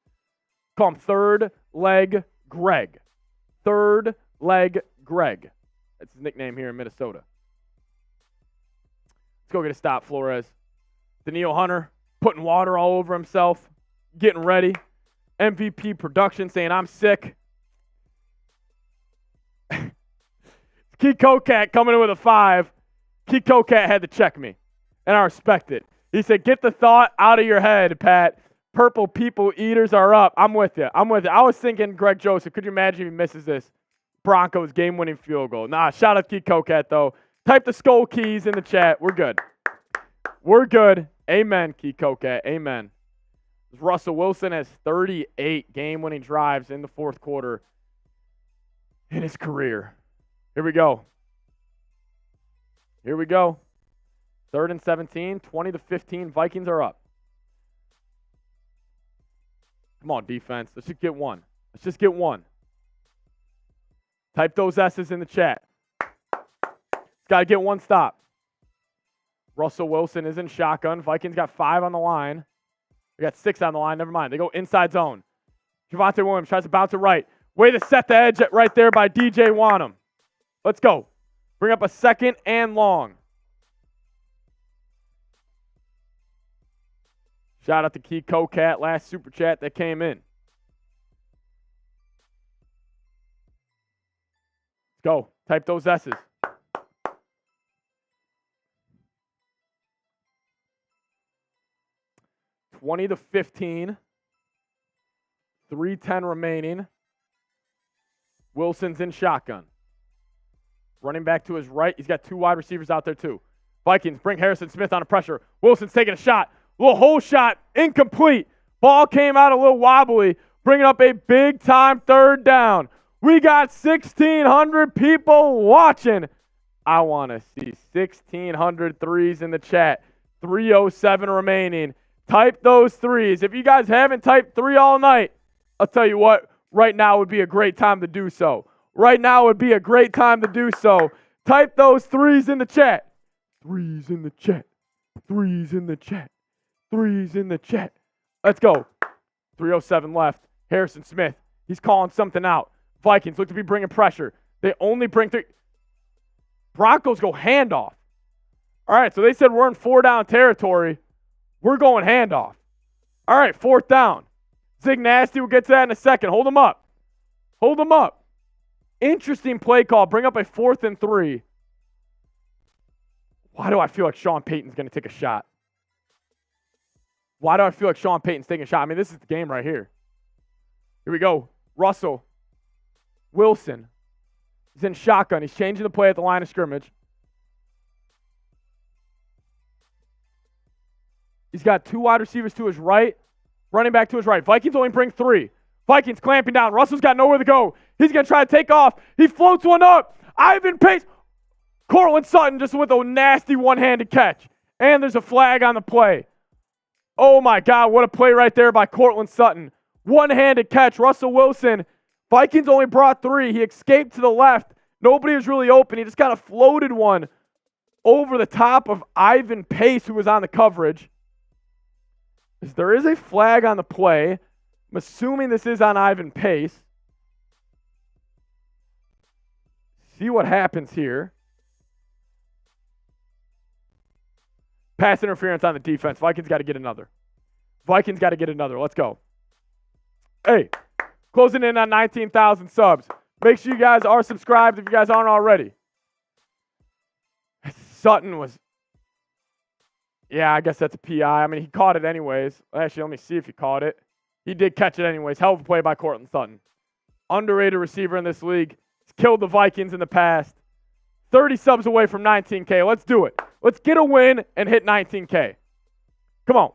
Call him Third Leg Greg. Third Leg Greg. That's his nickname here in Minnesota. Let's go get a stop, Flores. Danielle Hunter putting water all over himself, getting ready. MVP production saying, I'm sick. Keith Kokat coming in with a 5. Keith Kokat had to check me, and I respect it. He said, get the thought out of your head, Pat. Purple people eaters are up. I'm with you. I was thinking Greg Joseph. Could you imagine if he misses this Broncos game-winning field goal? Nah, shout out to Keith Kokat, though. Type the skull keys in the chat. We're good. We're good. Amen, Keith Kokat. Amen. Russell Wilson has 38 game-winning drives in the fourth quarter in his career. Here we go. 3rd and 17, 20-15. Vikings are up. Come on, defense. Let's just get one. Type those S's in the chat. It's got to get one stop. Russell Wilson is in shotgun. Vikings got 5 on the line. They got 6 on the line. Never mind. They go inside zone. Javonte Williams tries to bounce it right. Way to set the edge right there by DJ Wanham. Let's go. Bring up a 2nd and long. Shout out to Keith Kokat, last super chat that came in. Let's go. Type those S's. $20-15. 3:10 remaining. Wilson's in shotgun. Running back to his right. He's got 2 wide receivers out there too. Vikings bring Harrison Smith under pressure. Wilson's taking a shot. Little hole shot. Incomplete. Ball came out a little wobbly. Bringing up a big-time 3rd down. We got 1,600 people watching. I want to see 1,600 threes in the chat. 3:07 remaining. Type those threes. If you guys haven't typed 3 all night, I'll tell you what, right now would be a great time to do so. Type those threes in the chat. Threes in the chat. Let's go. 3:07 left. Harrison Smith. He's calling something out. Vikings look to be bringing pressure. They only bring 3. Broncos go handoff. All right, so they said we're in 4-down territory. We're going handoff. All right, 4th down. Zig Nasty will get to that in a second. Hold him up. Interesting play call. Bring up a 4th and 3. Why do I feel like Sean Payton's going to take a shot? I mean, this is the game right here. Here we go. Russell Wilson. He's in shotgun. He's changing the play at the line of scrimmage. He's got 2 wide receivers to his right, running back to his right. Vikings only bring 3. Vikings clamping down. Russell's got nowhere to go. He's going to try to take off. He floats one up. Ivan Pace. Cortland Sutton just with a nasty one-handed catch. And there's a flag on the play. Oh, my God. What a play right there by Cortland Sutton. One-handed catch. Russell Wilson. Vikings only brought 3. He escaped to the left. Nobody was really open. He just kind of floated one over the top of Ivan Pace, who was on the coverage. There is a flag on the play. I'm assuming this is on Ivan Pace. See what happens here. Pass interference on the defense. Vikings got to get another. Let's go. Hey, closing in on 19,000 subs. Make sure you guys are subscribed if you guys aren't already. Sutton was... Yeah, I guess that's a PI. I mean, he caught it anyways. Actually, let me see if he caught it. He did catch it anyways. Hell of a play by Cortland Sutton. Underrated receiver in this league. He's killed the Vikings in the past. 30 subs away from 19K. Let's do it. Let's get a win and hit 19K. Come on.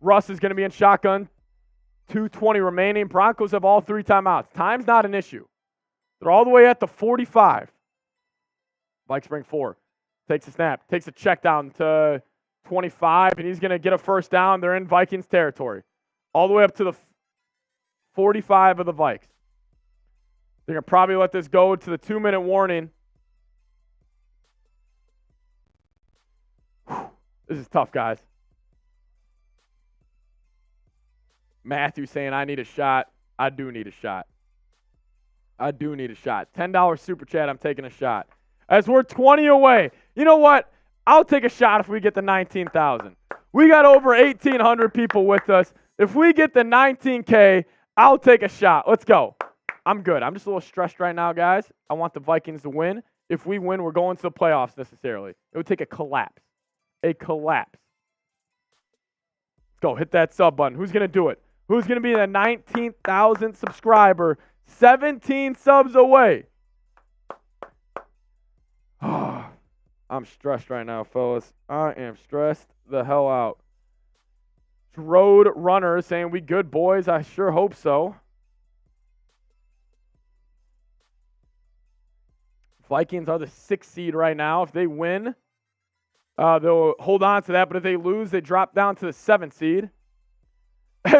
Russ is going to be in shotgun. 2:20 remaining. Broncos have all 3 timeouts. Time's not an issue. They're all the way at the 45. Vikes bring 4. Takes a snap. Takes a check down to 25, and he's going to get a first down. They're in Vikings territory. All the way up to the 45 of the Vikes. They're going to probably let this go to the 2-minute warning. Whew. This is tough, guys. Matthew saying, I need a shot. I do need a shot. I do need a shot. $10 super chat, I'm taking a shot. As we're 20 away. You know what? I'll take a shot if we get the 19,000. We got over 1,800 people with us. If we get the 19K, I'll take a shot. Let's go. I'm good. I'm just a little stressed right now, guys. I want the Vikings to win. If we win, we're going to the playoffs necessarily. It would take a collapse. A collapse. Let's go. Hit that sub button. Who's going to do it? Who's going to be the 19,000th subscriber? 17 subs away. I'm stressed right now, fellas. I am stressed the hell out. Road Runner saying, we good, boys? I sure hope so. Vikings are the 6th seed right now. If they win, they'll hold on to that. But if they lose, they drop down to the 7th seed.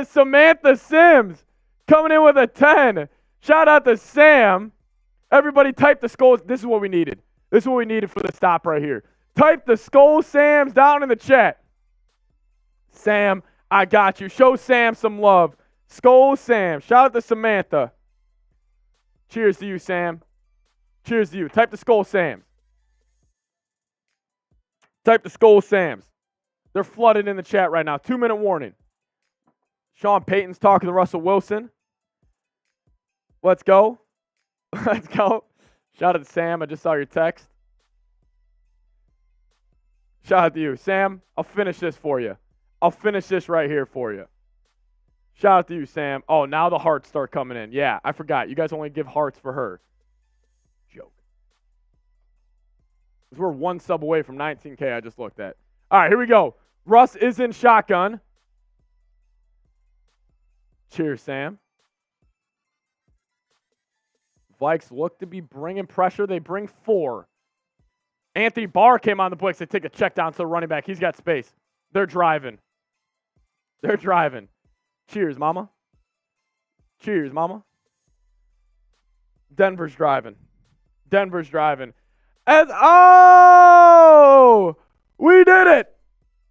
Samantha Sims coming in with a 10. Shout out to Sam. Everybody type the skulls. This is what we needed. This is what we needed for the stop right here. Type the skull Sams down in the chat. Sam, I got you. Show Sam some love. Skull Sam. Shout out to Samantha. Cheers to you, Sam. Cheers to you. Type the skull Sams. Type the skull Sams. They're flooded in the chat right now. 2-minute warning. Sean Payton's talking to Russell Wilson. Let's go. Let's go. Shout out to Sam. I just saw your text. Shout out to you. Sam, I'll finish this for you. I'll finish this right here for you. Shout out to you, Sam. Oh, now the hearts start coming in. Yeah, I forgot. You guys only give hearts for her. Joke. Because we're 1 sub away from 19K I just looked at. All right, here we go. Russ is in shotgun. Cheers, Sam. Vikes look to be bringing pressure. They bring 4. Anthony Barr came on the blitz. They take a check down to the running back. He's got space. They're driving. They're driving. Cheers, mama. Cheers, mama. Denver's driving. Denver's driving. We did it.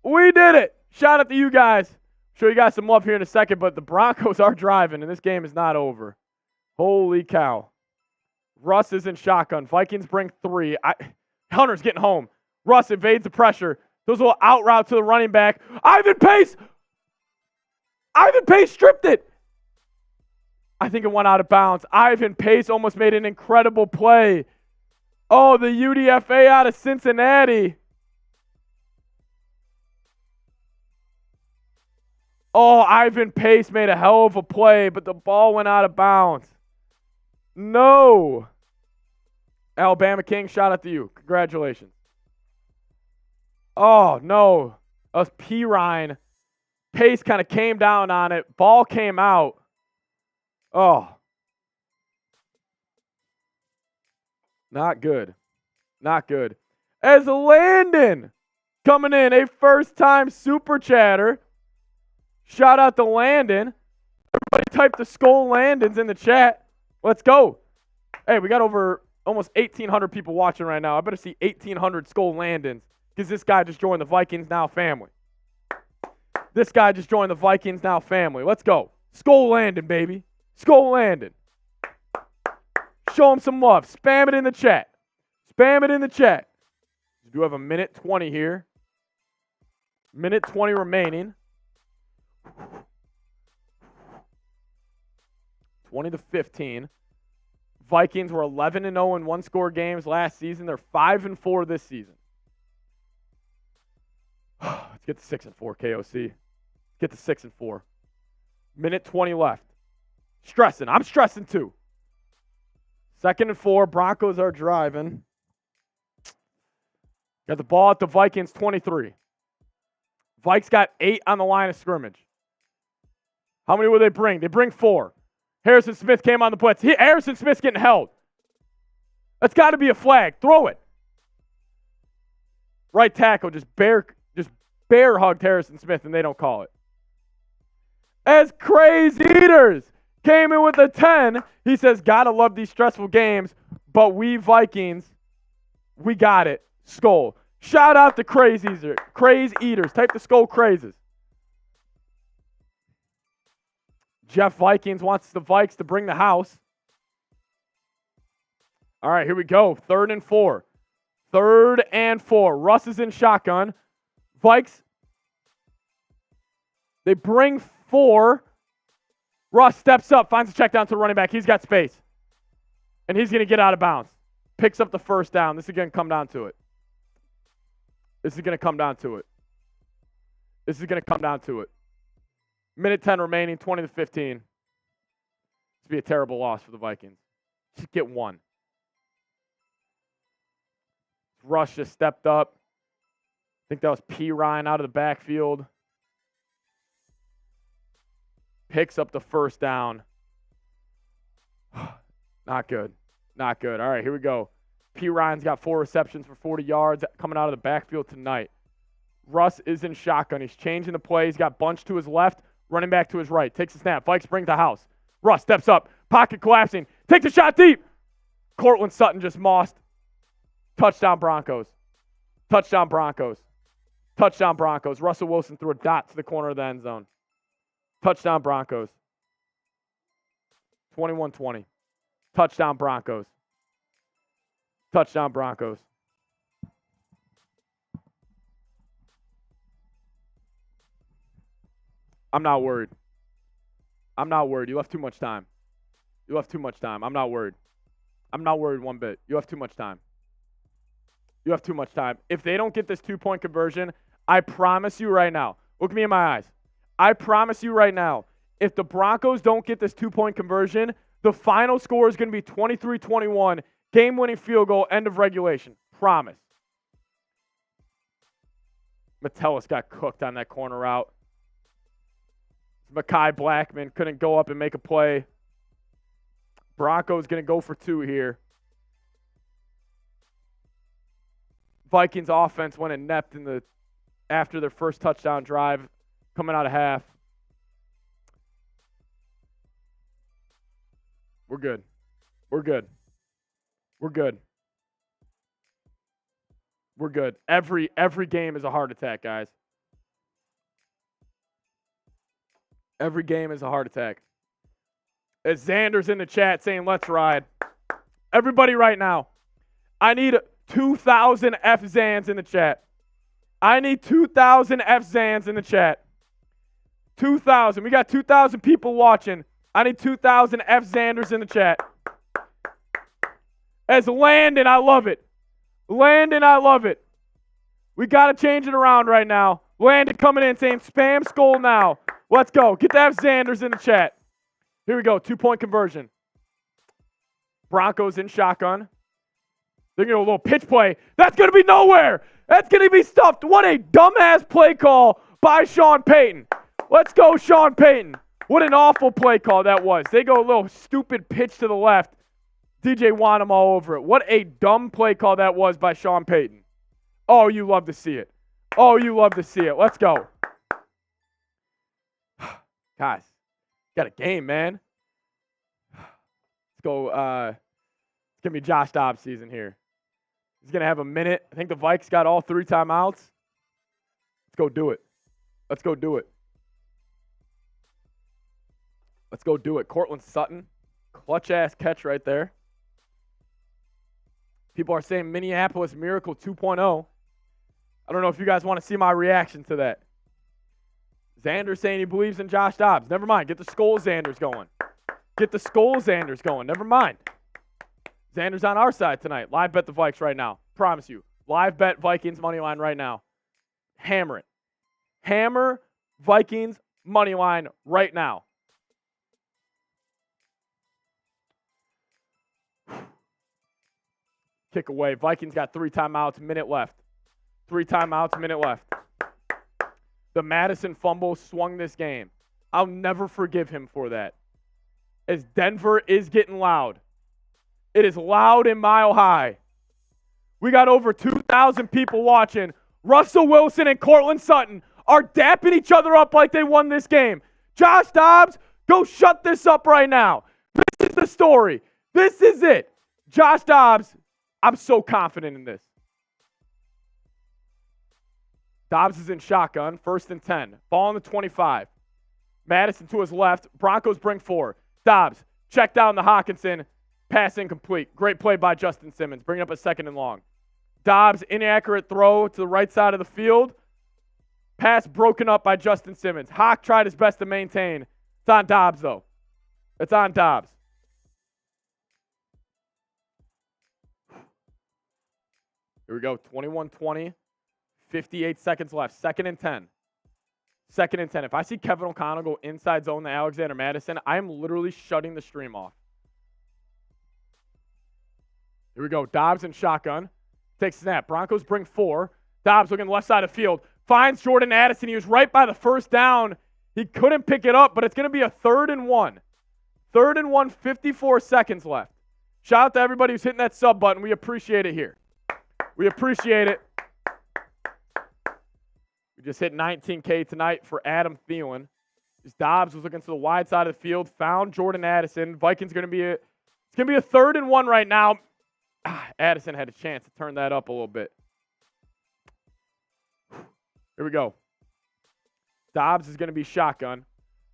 We did it. Shout out to you guys. Show you guys some love here in a second, but the Broncos are driving, and this game is not over. Holy cow. Russ is in shotgun. Vikings bring 3. Hunter's getting home. Russ evades the pressure. Those little out route to the running back. Ivan Pace stripped it. I think it went out of bounds. Ivan Pace almost made an incredible play. Oh, the UDFA out of Cincinnati. Oh, Ivan Pace made a hell of a play, but the ball went out of bounds. No. Alabama King, shout out to you. Congratulations. Oh, no. Us Pirine. Pace kind of came down on it. Ball came out. Oh. Not good. Not good. As Landon coming in, a first-time super chatter. Shout out to Landon. Everybody type the skull Landons in the chat. Let's go. Hey, we got over almost 1,800 people watching right now. I better see 1,800 skull Landons because this guy just joined the Vikings Now family. This guy just joined the Vikings Now family. Let's go. Skull Landon, baby. Skull Landon. Show him some love. Spam it in the chat. Spam it in the chat. We do have a minute 20 here. Minute 20 remaining. 20-15. Vikings were 11-0 in one-score games last season. They're 5-4 this season. Let's get to 6-4, KOC. Get to 6-4. Minute 20 left. Stressing. I'm stressing too. 2nd and 4. Broncos are driving. Got the ball at the Vikings 23. Vikes got 8 on the line of scrimmage. How many will they bring? They bring 4. Harrison Smith came on the blitz. Harrison Smith's getting held. That's got to be a flag. Throw it. Right tackle just bear hugged Harrison Smith, and they don't call it. As Crazy Eaters came in with a 10. He says, gotta love these stressful games, but we Vikings, we got it. Skull. Shout out to Craze Eaters. Type the Skull Crazes. Jeff Vikings wants the Vikes to bring the house. All right, here we go. 3rd and 4. 3rd and 4. Russ is in shotgun. Vikes, they bring 4. Russ steps up, finds a check down to the running back. He's got space. And he's going to get out of bounds. Picks up the first down. This is going to come down to it. This is going to come down to it. This is going to come down to it. Minute 10 remaining, 20-15. This would be a terrible loss for the Vikings. Just get one. Rush just stepped up. I think that was P. Ryan out of the backfield. Picks up the first down. Not good. Not good. All right, here we go. P. Ryan's got 4 receptions for 40 yards coming out of the backfield tonight. Russ is in shotgun. He's changing the play. He's got bunch to his left, running back to his right. Takes a snap. Vikes bring the house. Russ steps up. Pocket collapsing. Takes a shot deep. Cortland Sutton just mossed. Touchdown Broncos. Touchdown Broncos. Touchdown Broncos. Russell Wilson threw a dot to the corner of the end zone. Touchdown Broncos. 21-20. Touchdown Broncos. Touchdown Broncos. I'm not worried. I'm not worried. You left too much time. You left too much time. I'm not worried. I'm not worried one bit. You have too much time. You have too much time. If they don't get this 2-point conversion, I promise you right now, look me in my eyes. I promise you right now, if the Broncos don't get this 2-point conversion, the final score is going to be 23-21, game-winning field goal, end of regulation. Promise. Metellus got cooked on that corner route. Mekhi Blackman couldn't go up and make a play. Broncos going to go for 2 here. Vikings offense went inept after their first touchdown drive coming out of half. We're good. We're good. We're good. We're good. Every game is a heart attack, guys. Every game is a heart attack. As Xander's in the chat saying, let's ride. Everybody right now, I need 2,000 F-Zans in the chat. I need 2,000 F-Zans in the chat. 2,000. We got 2,000 people watching. I need 2,000 F-Zanders in the chat. As Landon, I love it. Landon, I love it. We got to change it around right now. Landon coming in saying, spam skull now. Let's go. Get the F-Zanders in the chat. Here we go. 2-point conversion. Broncos in shotgun. They're going to do a little pitch play. That's going to be nowhere. That's going to be stuffed. What a dumbass play call by Sean Payton. Let's go, Sean Payton. What an awful play call that was. They go a little stupid pitch to the left. DJ Wanham all over it. What a dumb play call that was by Sean Payton. Oh, you love to see it. Oh, you love to see it. Let's go. Guys, got a game, man. Let's go. It's going to be Josh Dobbs season here. He's going to have a minute. I think the Vikes got all 3 timeouts. Let's go do it. Let's go do it. Let's go do it. Cortland Sutton. Clutch-ass catch right there. People are saying Minneapolis Miracle 2.0. I don't know if you guys want to see my reaction to that. Xander saying he believes in Josh Dobbs. Never mind. Get the Skull Xanders going. Get the Skull Xanders going. Never mind. Xander's on our side tonight. Live bet the Vikes right now. Promise you. Live bet Vikings money line right now. Hammer it. Hammer Vikings money line right now. Kick away. Vikings got 3 timeouts, minute left. 3 timeouts, minute left. The Madison fumble swung this game. I'll never forgive him for that. As Denver is getting loud. It is loud and mile high. We got over 2,000 people watching. Russell Wilson and Cortland Sutton are dapping each other up like they won this game. Josh Dobbs Go shut this up right now. This is the story. This is it. Josh Dobbs, I'm so confident in this. Dobbs is in shotgun, 1st and 10. Ball on the 25. Madison to his left. Broncos bring 4. Dobbs, check down to Hawkinson. Pass incomplete. Great play by Justin Simmons. Bring up a 2nd and long. Dobbs, inaccurate throw to the right side of the field. Pass broken up by Justin Simmons. Hawk tried his best to maintain. It's on Dobbs, though. It's on Dobbs. Here we go. 21-20. 58 seconds left. 2nd and 10. 2nd and 10. If I see Kevin O'Connell go inside zone to Alexander Madison, I am literally shutting the stream off. Here we go. Dobbs in shotgun. Takes snap. Broncos bring 4. Dobbs looking left side of field. Finds Jordan Addison. He was right by the 1st down. He couldn't pick it up, but it's going to be a 3rd and 1. 3rd and 1, 54 seconds left. Shout out to everybody who's hitting that sub button. We appreciate it here. We appreciate it. We just hit 19K tonight for Adam Thielen. Dobbs was looking to the wide side of the field, found Jordan Addison. Vikings going to be it's going to be a 3rd and 1 right now. Addison had a chance to turn that up a little bit. Here we go. Dobbs is going to be shotgun.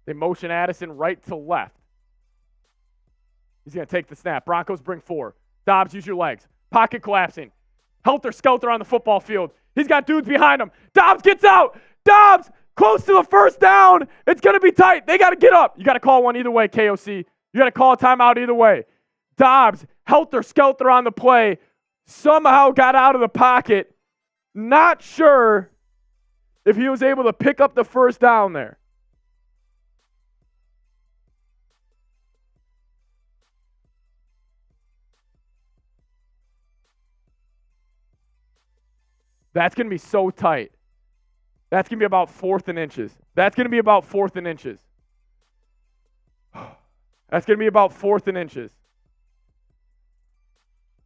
They motion Addison right to left. He's going to take the snap. Broncos bring 4. Dobbs, use your legs. Pocket collapsing. Helter-skelter on the football field. He's got dudes behind him. Dobbs gets out. Dobbs close to the 1st down. It's going to be tight. They got to get up. You got to call one either way, KOC. You got to call a timeout either way. Dobbs, helter-skelter on the play. Somehow got out of the pocket. Not sure if he was able to pick up the 1st down there. That's going to be so tight. That's going to be about 4th and inches. That's going to be about 4th and inches. That's going to be about 4th and inches.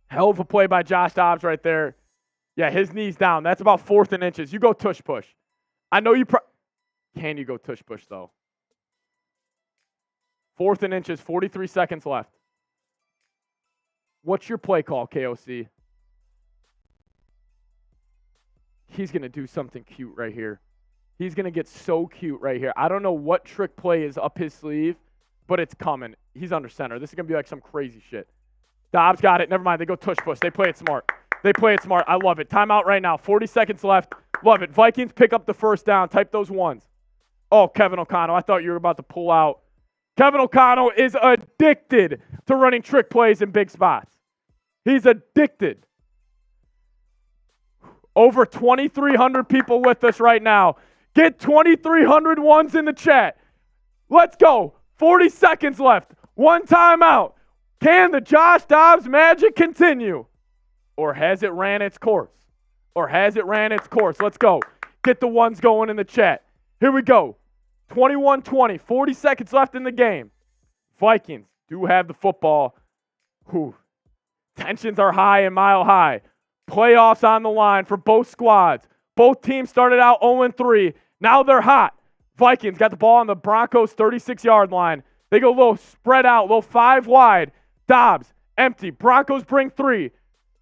Hell of a play by Josh Dobbs right there. Yeah, his knee's down. That's about 4th and inches. You go tush push. I know you can you go tush push, though? 4th and inches, 43 seconds left. What's your play call, KOC? He's going to do something cute right here. He's going to get so cute right here. I don't know what trick play is up his sleeve, but it's coming. He's under center. This is going to be like some crazy shit. Dobbs got it. Never mind. They go tush push. They play it smart. They play it smart. I love it. Timeout right now. 40 seconds left. Love it. Vikings pick up the 1st down. Type those ones. Oh, Kevin O'Connell. I thought you were about to pull out. Kevin O'Connell is addicted to running trick plays in big spots. He's addicted. Over 2,300 people with us right now. Get 2,300 ones in the chat. Let's go. 40 seconds left. One timeout. Can the Josh Dobbs magic continue? Or has it ran its course? Or has it ran its course? Let's go. Get the ones going in the chat. Here we go. 21-20. 40 seconds left in the game. Vikings do have the football. Whew. Tensions are high and mile high. Playoffs on the line for both squads. Both teams started out 0-3. Now they're hot. Vikings got the ball on the Broncos' 36-yard line. They go a little spread out, a little 5 wide. Dobbs, empty. Broncos bring 3.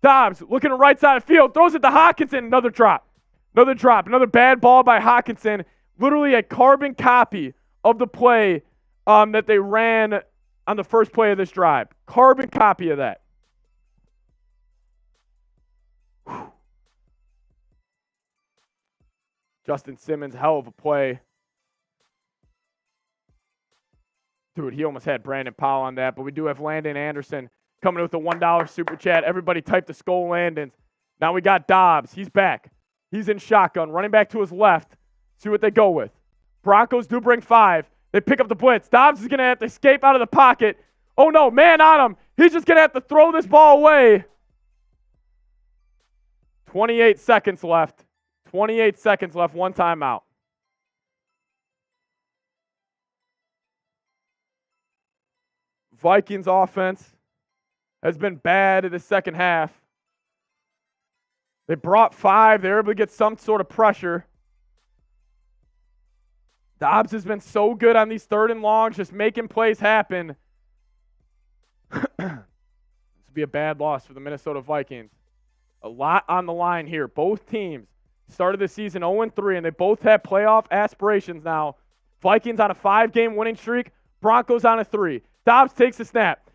Dobbs looking at right side of the field. Throws it to Hawkinson. Another drop. Another drop. Another bad ball by Hawkinson. Literally a carbon copy of the play that they ran on the first play of this drive. Carbon copy of that. Justin Simmons, hell of a play. Dude, he almost had Brandon Powell on that, but we do have Landon Anderson coming in with a $1 super chat. Everybody type the Skull Landons. Now we got Dobbs. He's back. He's in shotgun, running back to his left. See what they go with. Broncos do bring 5. They pick up the blitz. Dobbs is going to have to escape out of the pocket. Oh, no, man on him. He's just going to have to throw this ball away. 28 seconds left. 28 seconds left. One timeout. Vikings offense has been bad in the second half. They brought 5. They were able to get some sort of pressure. Dobbs has been so good on these 3rd and longs, just making plays happen. This would be a bad loss for the Minnesota Vikings. A lot on the line here. Both teams started the season 0-3, and they both have playoff aspirations now. Vikings on a 5-game winning streak. Broncos on a 3. Dobbs takes the snap.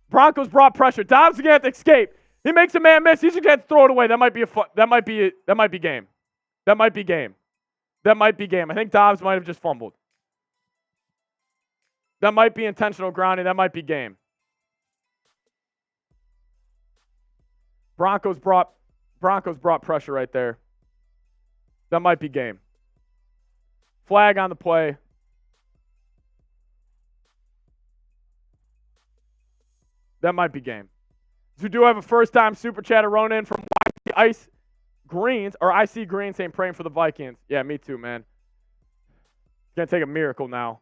Broncos brought pressure. Dobbs is gonna have to escape. He makes a man miss. He's just gonna have to throw it away. That might be game. That might be game. I think Dobbs might have just fumbled. That might be intentional grounding. That might be game. Broncos brought pressure right there. That might be game. Flag on the play. That might be game. So we do have a first-time super chatter Ronan from Ice Greens, or IC Green saying praying for the Vikings. Yeah, me too, man. It's going to take a miracle now.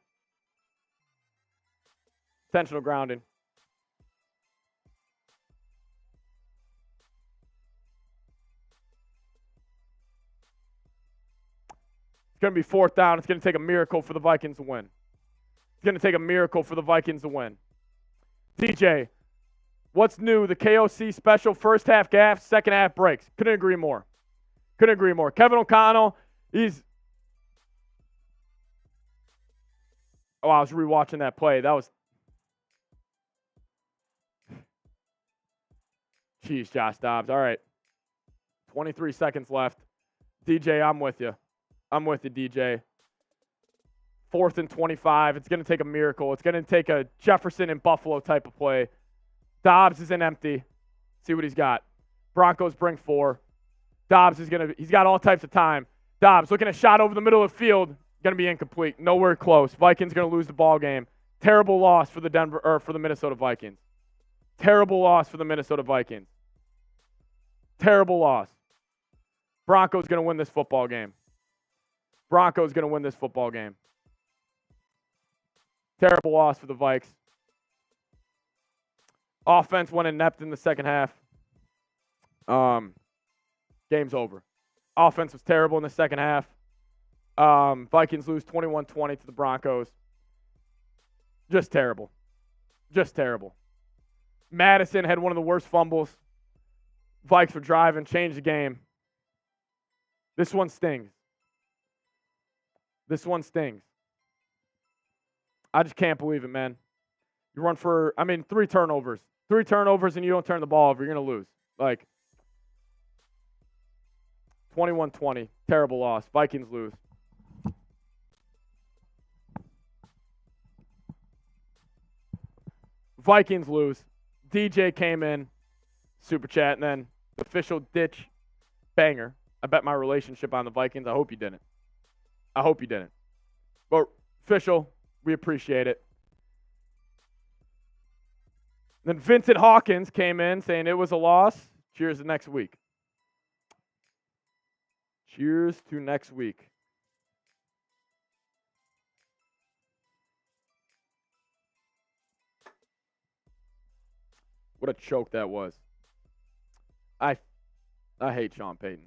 Intentional grounding. It's going to be 4th down. It's going to take a miracle for the Vikings to win. It's going to take a miracle for the Vikings to win. DJ, what's new? The KOC special, first half gaffes, second half breaks. Couldn't agree more. Kevin O'Connell, he's... Oh, I was rewatching that play. That was... Jeez, Josh Dobbs. All right. 23 seconds left. DJ, I'm with you. DJ. 4th and 25. It's going to take a miracle. It's going to take a Jefferson and Buffalo type of play. Dobbs is in empty. See what he's got. Broncos bring 4. Dobbs is he's got all types of time. Dobbs looking at a shot over the middle of the field. Going to be incomplete. Nowhere close. Vikings going to lose the ball game. Terrible loss for the Minnesota Vikings. Terrible loss for the Minnesota Vikings. Terrible loss. Broncos going to win this football game. Terrible loss for the Vikes. Offense went inept in the second half. Game's over. Offense was terrible in the second half. Vikings lose 21-20 to the Broncos. Just terrible. Madison had one of the worst fumbles. Vikes were driving, changed the game. This one stings. I just can't believe it, man. You run for, 3 turnovers. 3 turnovers and you don't turn the ball over, you're going to lose. 21-20. Terrible loss. Vikings lose. DJ came in, super chat, and then official ditch banger. I bet my relationship on the Vikings. I hope you didn't. But official, we appreciate it. Then Vincent Hawkins came in saying it was a loss. Cheers to next week. What a choke that was. I hate Sean Payton.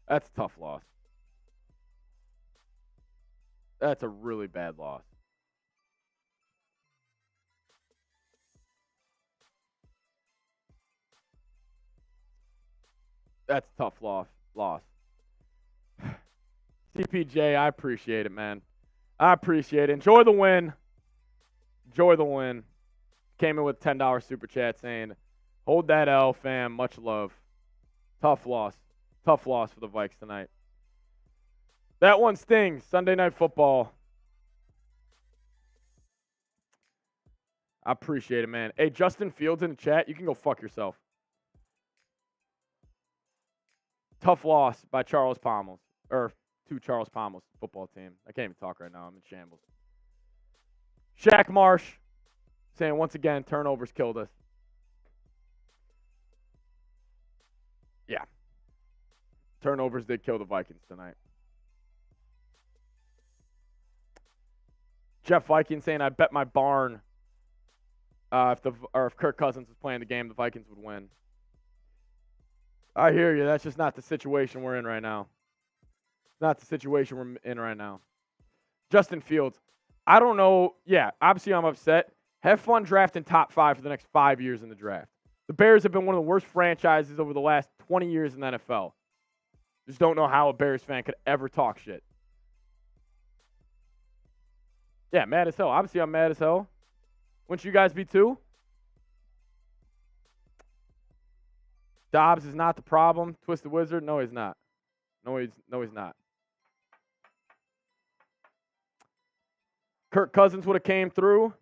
That's a tough loss. That's a really bad loss. That's a tough loss. CPJ, I appreciate it, man. I appreciate it. Enjoy the win. Came in with $10 super chat saying, hold that L, fam. Much love. Tough loss for the Vikes tonight. That one stings. Sunday Night Football. I appreciate it, man. Hey, Justin Fields in the chat, you can go fuck yourself. Tough loss by Charles Pommels. Or to Charles Pommels football team. I can't even talk right now. I'm in shambles. Shaq Marsh saying, once again, turnovers killed us. Yeah. Turnovers did kill the Vikings tonight. Jeff Viking saying, I bet my barn if Kirk Cousins was playing the game, the Vikings would win. I hear you. That's just not the situation we're in right now. Not the situation we're in right now. Justin Fields, I don't know. Yeah, obviously I'm upset. Have fun drafting top 5 for the next 5 years in the draft. The Bears have been one of the worst franchises over the last 20 years in the NFL. Just don't know how a Bears fan could ever talk shit. Yeah, mad as hell. Obviously I'm mad as hell. Wouldn't you guys be too? Dobbs is not the problem. Twisted Wizard? No, he's not. No, he's not. Kirk Cousins would have came through,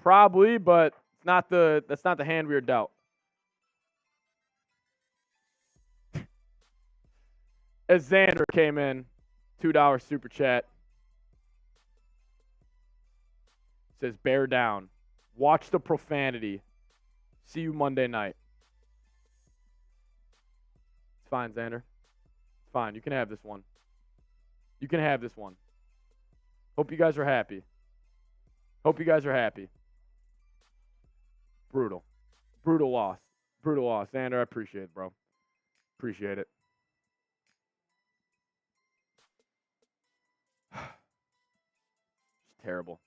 probably, but that's not the hand we were dealt. As Xander came in, $2 super chat. Says, bear down. Watch the profanity. See you Monday night. It's fine, Xander. It's fine. You can have this one. You can have this one. Hope you guys are happy. Hope you guys are happy. Brutal. Brutal loss. Brutal loss. Xander, I appreciate it, bro. Appreciate it. It's terrible.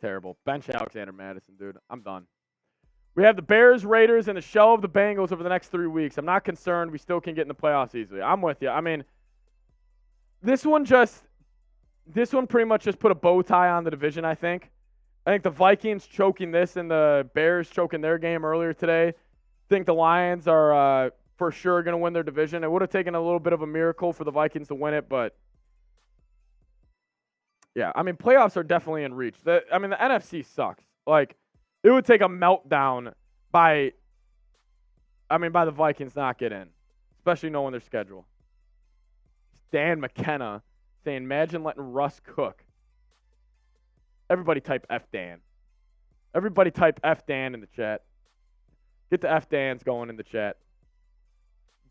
Terrible. Bench Alexander Madison, dude. I'm done. We have the Bears, Raiders, and the shell of the Bengals over the next 3 weeks. I'm not concerned. We still can get in the playoffs easily. I'm with you. I mean, this one pretty much just put a bow tie on the division, I think. I think the Vikings choking this and the Bears choking their game earlier today. I think the Lions are for sure going to win their division. It would have taken a little bit of a miracle for the Vikings to win it, but yeah, I mean, playoffs are definitely in reach. The NFC sucks. Like, it would take a meltdown by the Vikings not get in, especially knowing their schedule. Dan McKenna saying, imagine letting Russ cook. Everybody type F Dan. Everybody type F Dan in the chat. Get the F Dans going in the chat.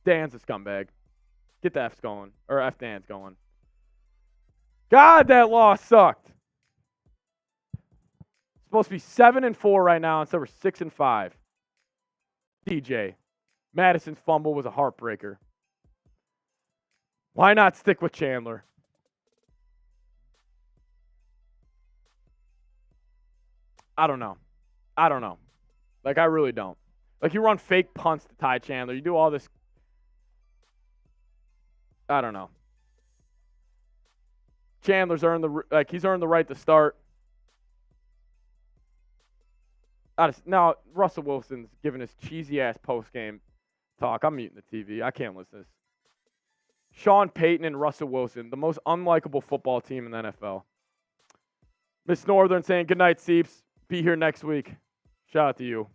Dan's a scumbag. Get the F's going, or F Dan's going. God, that loss sucked. It's supposed to be 7-4 right now instead of 6-5. DJ. Madison's fumble was a heartbreaker. Why not stick with Chandler? I don't know. Like, I really don't. Like, you run fake punts to Ty Chandler. You do all this. I don't know. Chandler's he's earned the right to start. Now, Russell Wilson's giving his cheesy-ass post-game talk. I'm muting the TV. I can't listen to this. Sean Payton and Russell Wilson, the most unlikable football team in the NFL. Miss Northern saying, good night, Seeps. Be here next week. Shout out to you.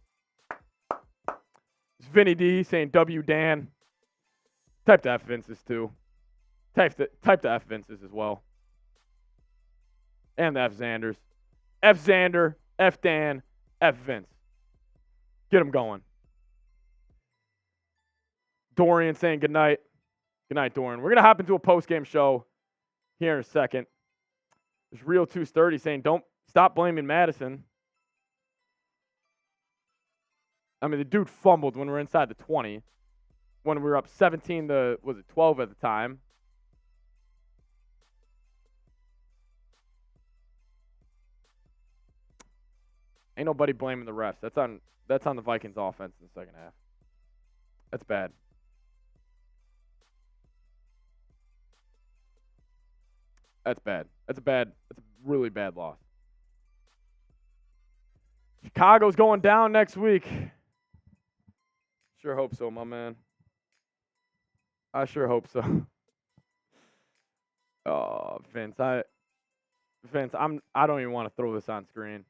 It's Vinny D saying, W Dan. Type the F Vinces, too. Type the F Vinces as well. And the F Xanders. F Xander, F Dan, F Vince. Get them going. Dorian saying good night. Good night, Dorian. We're going to hop into a post-game show here in a second. There's Real 230 saying don't stop blaming Madison. I mean, the dude fumbled when we were inside the 20. When we were up 17 to, 12 at the time. Ain't nobody blaming the refs. That's on the Vikings offense in the second half. That's bad. That's bad. That's a really bad loss. Chicago's going down next week. Sure hope so, my man. I sure hope so. Oh, Vince, I don't even want to throw this on screen.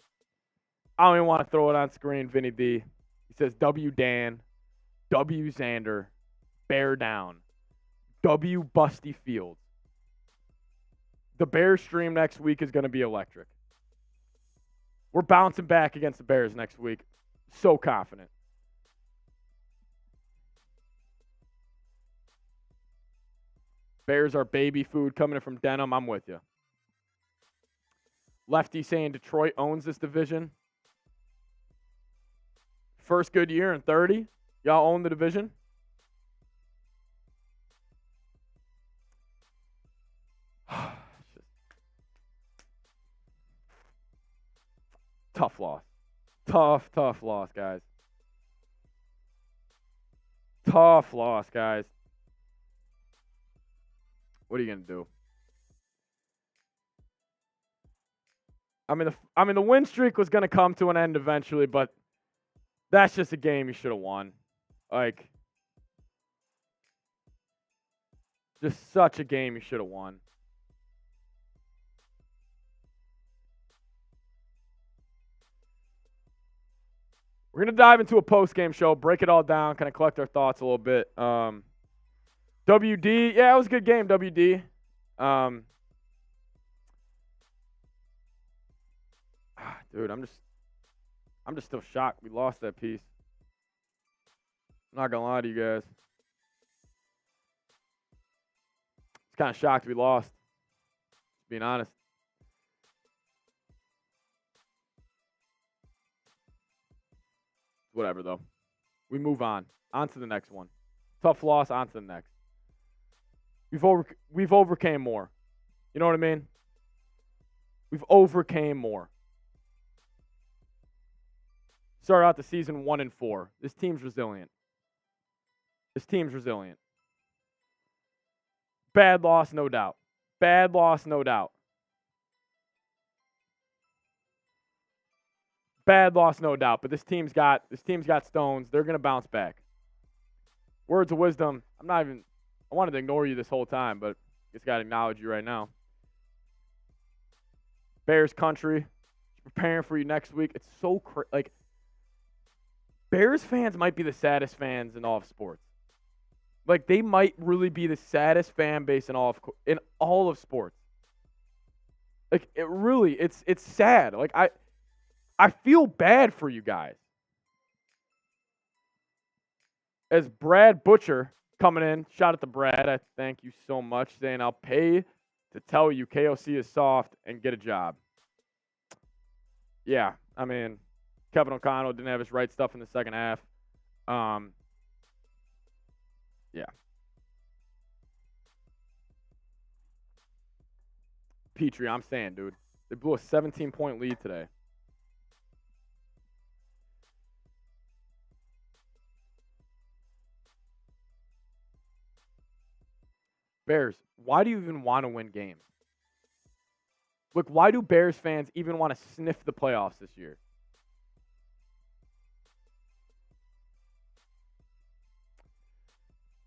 I don't even want to throw it on screen, Vinny D. He says W Dan, W Xander, bear down, W Busty Fields. The Bears stream next week is going to be electric. We're bouncing back against the Bears next week. So confident. Bears are baby food coming in from Denham. I'm with you. Lefty saying Detroit owns this division. First good year in 30. Y'all own the division. Tough loss. Tough loss, guys. Tough loss, guys. What are you going to do? I mean, the win streak was going to come to an end eventually, but that's just a game you should have won. Like, just such a game you should have won. We're going to dive into a post-game show, break it all down, kind of collect our thoughts a little bit. WD, yeah, it was a good game, WD. Dude, I'm just still shocked we lost that piece. I'm not going to lie to you guys. It's kind of shocked we lost, being honest. Whatever, though. We move on. On to the next one. Tough loss, on to the next. We've overcame more. You know what I mean? We've overcame more. Started out the season 1-4. This team's resilient. Bad loss, no doubt. Bad loss, no doubt. Bad loss, no doubt. But this team's got stones. They're gonna bounce back. Words of wisdom. I wanted to ignore you this whole time, but I just gotta acknowledge you right now. Bears country, preparing for you next week. It's so like Bears fans might be the saddest fans in all of sports. Like, they might really be the saddest fan base in all of sports. Like, it's sad. Like, I feel bad for you guys. As Brad Butcher coming in, shout out to Brad. I thank you so much, saying I'll pay to tell you KOC is soft and get a job. Yeah, I mean, Kevin O'Connell didn't have his right stuff in the second half. Yeah. Petrie, I'm saying, dude. They blew a 17-point lead today. Bears, why do you even want to win games? Look, why do Bears fans even want to sniff the playoffs this year?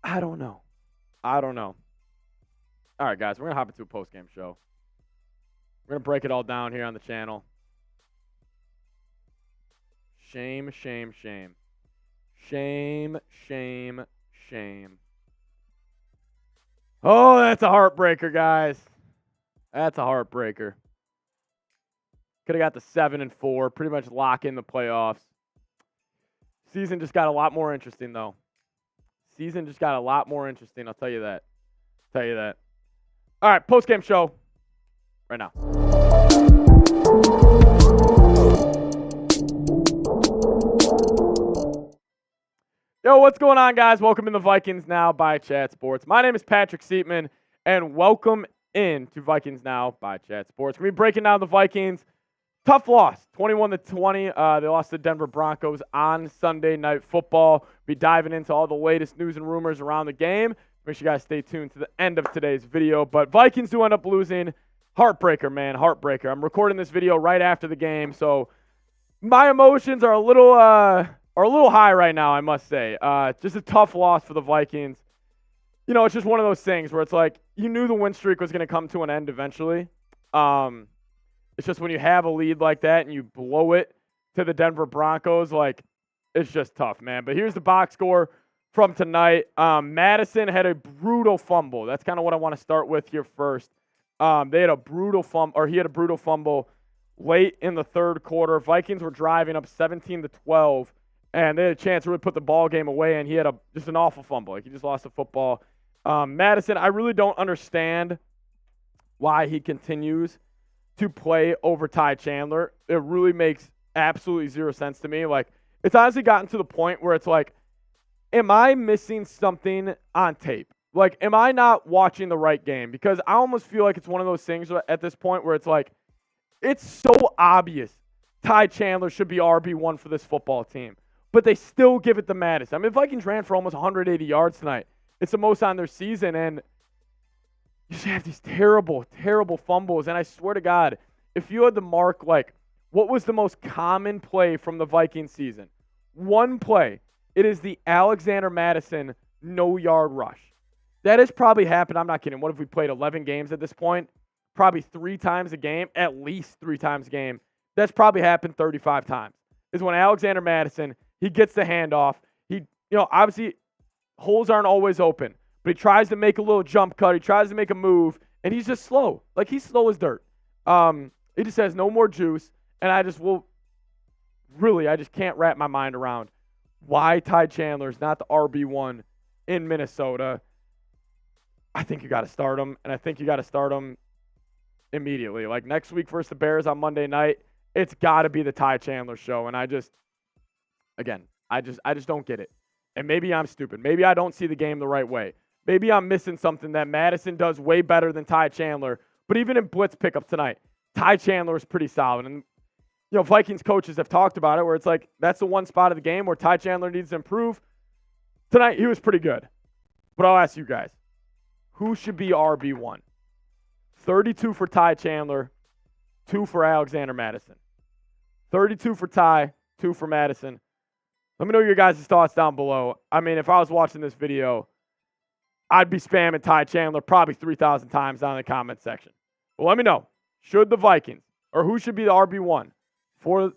I don't know. All right, guys, we're going to hop into a post-game show. We're going to break it all down here on the channel. Shame. Oh, that's a heartbreaker, guys. That's a heartbreaker. Could have got the 7-4, pretty much lock in the playoffs. Season just got a lot more interesting, though. I'll tell you that. All right, post-game show right now. Yo, what's going on, guys? Welcome in the Vikings Now by Chat Sports. My name is Patrick Siepman, and welcome in to Vikings Now by Chat Sports. We're going to be breaking down the Vikings. Tough loss, 21-20. They lost to the Denver Broncos on Sunday Night Football. Be diving into all the latest news and rumors around the game. Make sure you guys stay tuned to the end of today's video. But Vikings do end up losing. Heartbreaker, man, heartbreaker. I'm recording this video right after the game, so my emotions are a little high right now, I must say. Just a tough loss for the Vikings. You know, it's just one of those things where it's like you knew the win streak was going to come to an end eventually. It's just when you have a lead like that and you blow it to the Denver Broncos, like, it's just tough, man. But here's the box score from tonight. Madison had a brutal fumble. That's kind of what I want to start with here first. He had a brutal fumble late in the third quarter. Vikings were driving up 17-12, and they had a chance to really put the ball game away, and he had just an awful fumble. Like, he just lost the football. Madison, I really don't understand why he continues to play over Ty Chandler, it really makes absolutely zero sense to me. Like, it's honestly gotten to the point where it's like, am I missing something on tape? Like, am I not watching the right game? Because I almost feel like it's one of those things at this point where it's like, it's so obvious Ty Chandler should be RB1 for this football team, but they still give it to Madison. I mean, the Vikings ran for almost 180 yards tonight. It's the most on their season, and you just have these terrible, terrible fumbles. And I swear to God, if you had to mark, like, what was the most common play from the Vikings season? One play. It is the Alexander Madison no-yard rush. That has probably happened. I'm not kidding. What if we played 11 games at this point? Probably 3 times a game, at least 3 times a game. That's probably happened 35 times. Is when Alexander Madison, he gets the handoff. He, obviously holes aren't always open, but he tries to make a little jump cut. He tries to make a move, and he's just slow. Like, he's slow as dirt. He just has no more juice, and I just can't wrap my mind around why Ty Chandler is not the RB1 in Minnesota. I think you got to start him, and I think you got to start him immediately. Like, next week versus the Bears on Monday night, it's got to be the Ty Chandler show, and I just don't get it. And maybe I'm stupid. Maybe I don't see the game the right way. Maybe I'm missing something that Madison does way better than Ty Chandler. But even in blitz pickup tonight, Ty Chandler is pretty solid. And, Vikings coaches have talked about it where it's like that's the one spot of the game where Ty Chandler needs to improve. Tonight, he was pretty good. But I'll ask you guys, who should be RB1? 32 for Ty Chandler, 2 for Alexander Madison. 32 for Ty, 2 for Madison. Let me know your guys' thoughts down below. I mean, if I was watching this video, I'd be spamming Ty Chandler probably 3,000 times down in the comment section. But let me know, should the Vikings, or who should be the RB1 for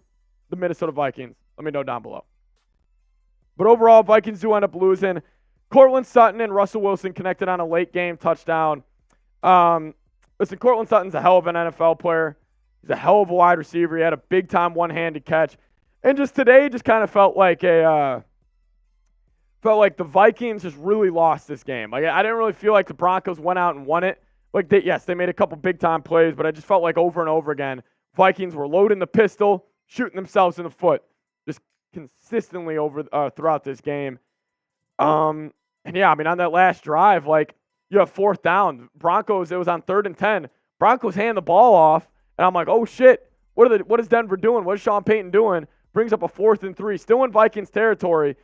the Minnesota Vikings? Let me know down below. But overall, Vikings do end up losing. Cortland Sutton and Russell Wilson connected on a late game touchdown. Listen, Cortland Sutton's a hell of an NFL player. He's a hell of a wide receiver. He had a big-time one-handed catch. And just today just kind of felt like the Vikings just really lost this game. Like, I didn't really feel like the Broncos went out and won it. Like, they made a couple big-time plays, but I just felt like over and over again, Vikings were loading the pistol, shooting themselves in the foot, just consistently throughout this game. And yeah, I mean, on that last drive, like, you have 4th down. Broncos, it was on 3rd and 10. Broncos hand the ball off, and I'm like, oh shit, what is Denver doing? What is Sean Payton doing? Brings up a 4th and 3, still in Vikings territory.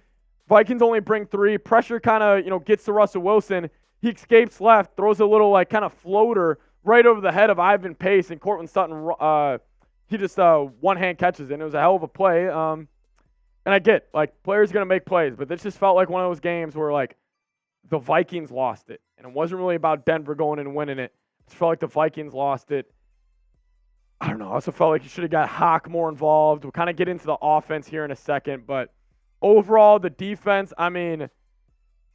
Vikings only bring 3. Pressure kind of, gets to Russell Wilson. He escapes left, throws a little, like, kind of floater right over the head of Ivan Pace, and Cortland Sutton, he just one-hand catches it. And it was a hell of a play. And I get, like, players going to make plays, but this just felt like one of those games where, like, the Vikings lost it. And it wasn't really about Denver going in and winning it. It just felt like the Vikings lost it. I don't know. I also felt like you should have got Hawk more involved. We'll kind of get into the offense here in a second. But overall, the defense, I mean,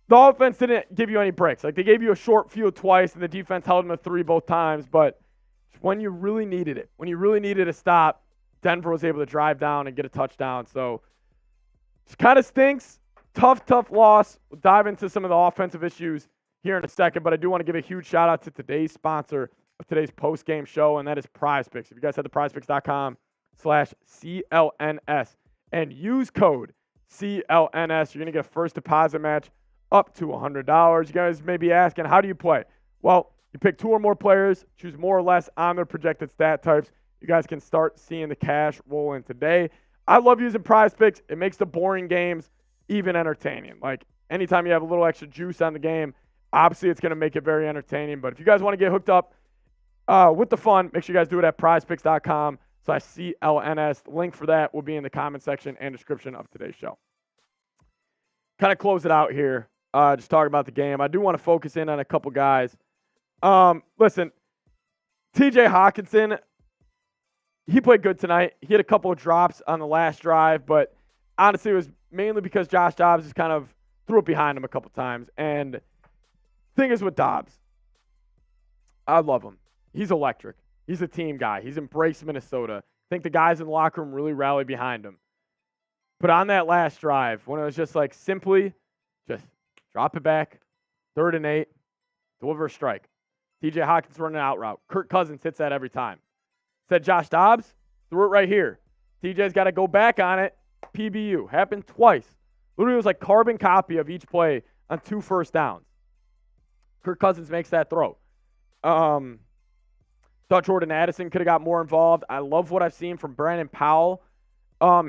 the offense didn't give you any breaks. Like, they gave you a short field twice, and the defense held them to 3 both times. But when you really needed it, when you really needed a stop, Denver was able to drive down and get a touchdown. So it kind of stinks. Tough loss. We'll dive into some of the offensive issues here in a second. But I do want to give a huge shout-out to today's sponsor of today's post-game show, and that is PrizePicks. If you guys head to prizepicks.com/CLNS and use code CLNS, you're going to get a first deposit match up to $100. You guys may be asking, how do you play? Well, you pick 2 or more players, choose more or less on their projected stat types. You guys can start seeing the cash roll in today. I love using PrizePicks. It makes the boring games even entertaining. Like, anytime you have a little extra juice on the game, obviously it's going to make it very entertaining. But if you guys want to get hooked up with the fun, make sure you guys do it at prizepicks.com/CLNS. The link for that will be in the comment section and description of today's show. Kind of close it out here. Just talking about the game. I do want to focus in on a couple guys. Listen, TJ Hawkinson, he played good tonight. He had a couple of drops on the last drive, but honestly, it was mainly because Josh Dobbs just kind of threw it behind him a couple times. And the thing is with Dobbs, I love him. He's electric. He's a team guy. He's embraced Minnesota. I think the guys in the locker room really rallied behind him. But on that last drive, when it was just like simply just drop it back, 3rd and 8, deliver a strike. TJ Hawkins running an out route. Kirk Cousins hits that every time. Said Josh Dobbs, threw it right here. TJ's got to go back on it. PBU. Happened twice. Literally, it was like carbon copy of each play on 2 first downs. Kirk Cousins makes that throw. Thought Jordan Addison could have got more involved. I love what I've seen from Brandon Powell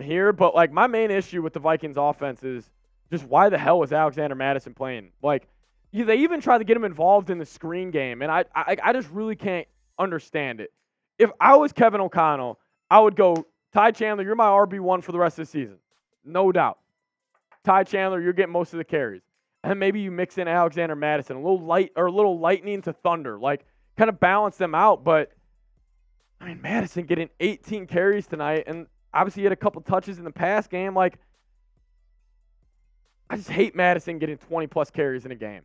here, but like my main issue with the Vikings offense is just why the hell was Alexander Mattison playing? Like they even tried to get him involved in the screen game, and I just really can't understand it. If I was Kevin O'Connell, I would go, Ty Chandler, you're my RB1 for the rest of the season. No doubt. Ty Chandler, you're getting most of the carries. And maybe you mix in Alexander Mattison, a little lightning to thunder, like kind of balance them out. But I mean, Mattison getting 18 carries tonight, and obviously he had a couple touches in the pass game. Like, I just hate Mattison getting 20-plus carries in a game.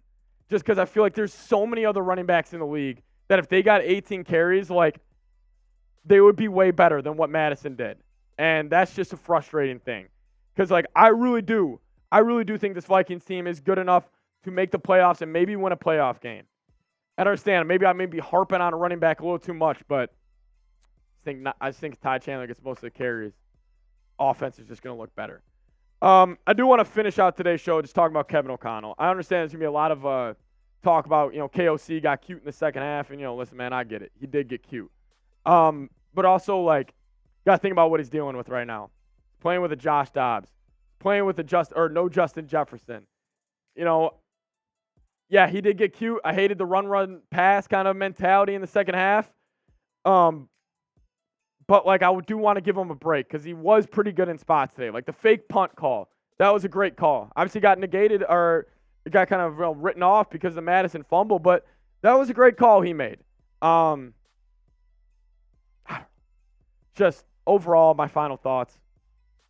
Just because I feel like there's so many other running backs in the league that if they got 18 carries, like, they would be way better than what Mattison did. And that's just a frustrating thing. Because, like, I really do think this Vikings team is good enough to make the playoffs and maybe win a playoff game. I understand. Maybe I may be harping on a running back a little too much, but I think Ty Chandler gets most of the carries. Offense is just going to look better. I do want to finish out today's show just talking about Kevin O'Connell. I understand there's going to be a lot of talk about, KOC got cute in the second half, and, listen, man, I get it. He did get cute. But also, like, got to think about what he's dealing with right now. Playing with a Josh Dobbs. Playing with no Justin Jefferson. Yeah, he did get cute. I hated the run, pass kind of mentality in the second half. But, like, I do want to give him a break because he was pretty good in spots today. Like, the fake punt call, that was a great call. Obviously got negated or it got kind of written off because of the Madison fumble, but that was a great call he made. Just overall, my final thoughts,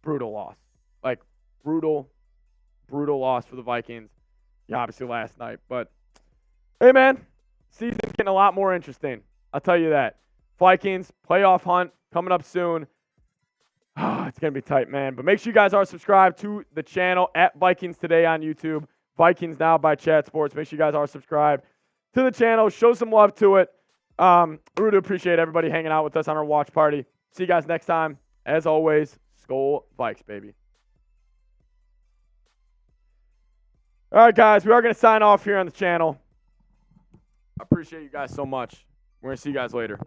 brutal loss. Like, brutal loss for the Vikings. Yeah, obviously last night. But, hey, man, season's getting a lot more interesting. I'll tell you that. Vikings, playoff hunt, coming up soon. It's going to be tight, man. But make sure you guys are subscribed to the channel at Vikings Today on YouTube. Vikings Now by Chat Sports. Make sure you guys are subscribed to the channel. Show some love to it. I really appreciate everybody hanging out with us on our watch party. See you guys next time. As always, Skol Vikes, baby. All right, guys, we are going to sign off here on the channel. I appreciate you guys so much. We're going to see you guys later.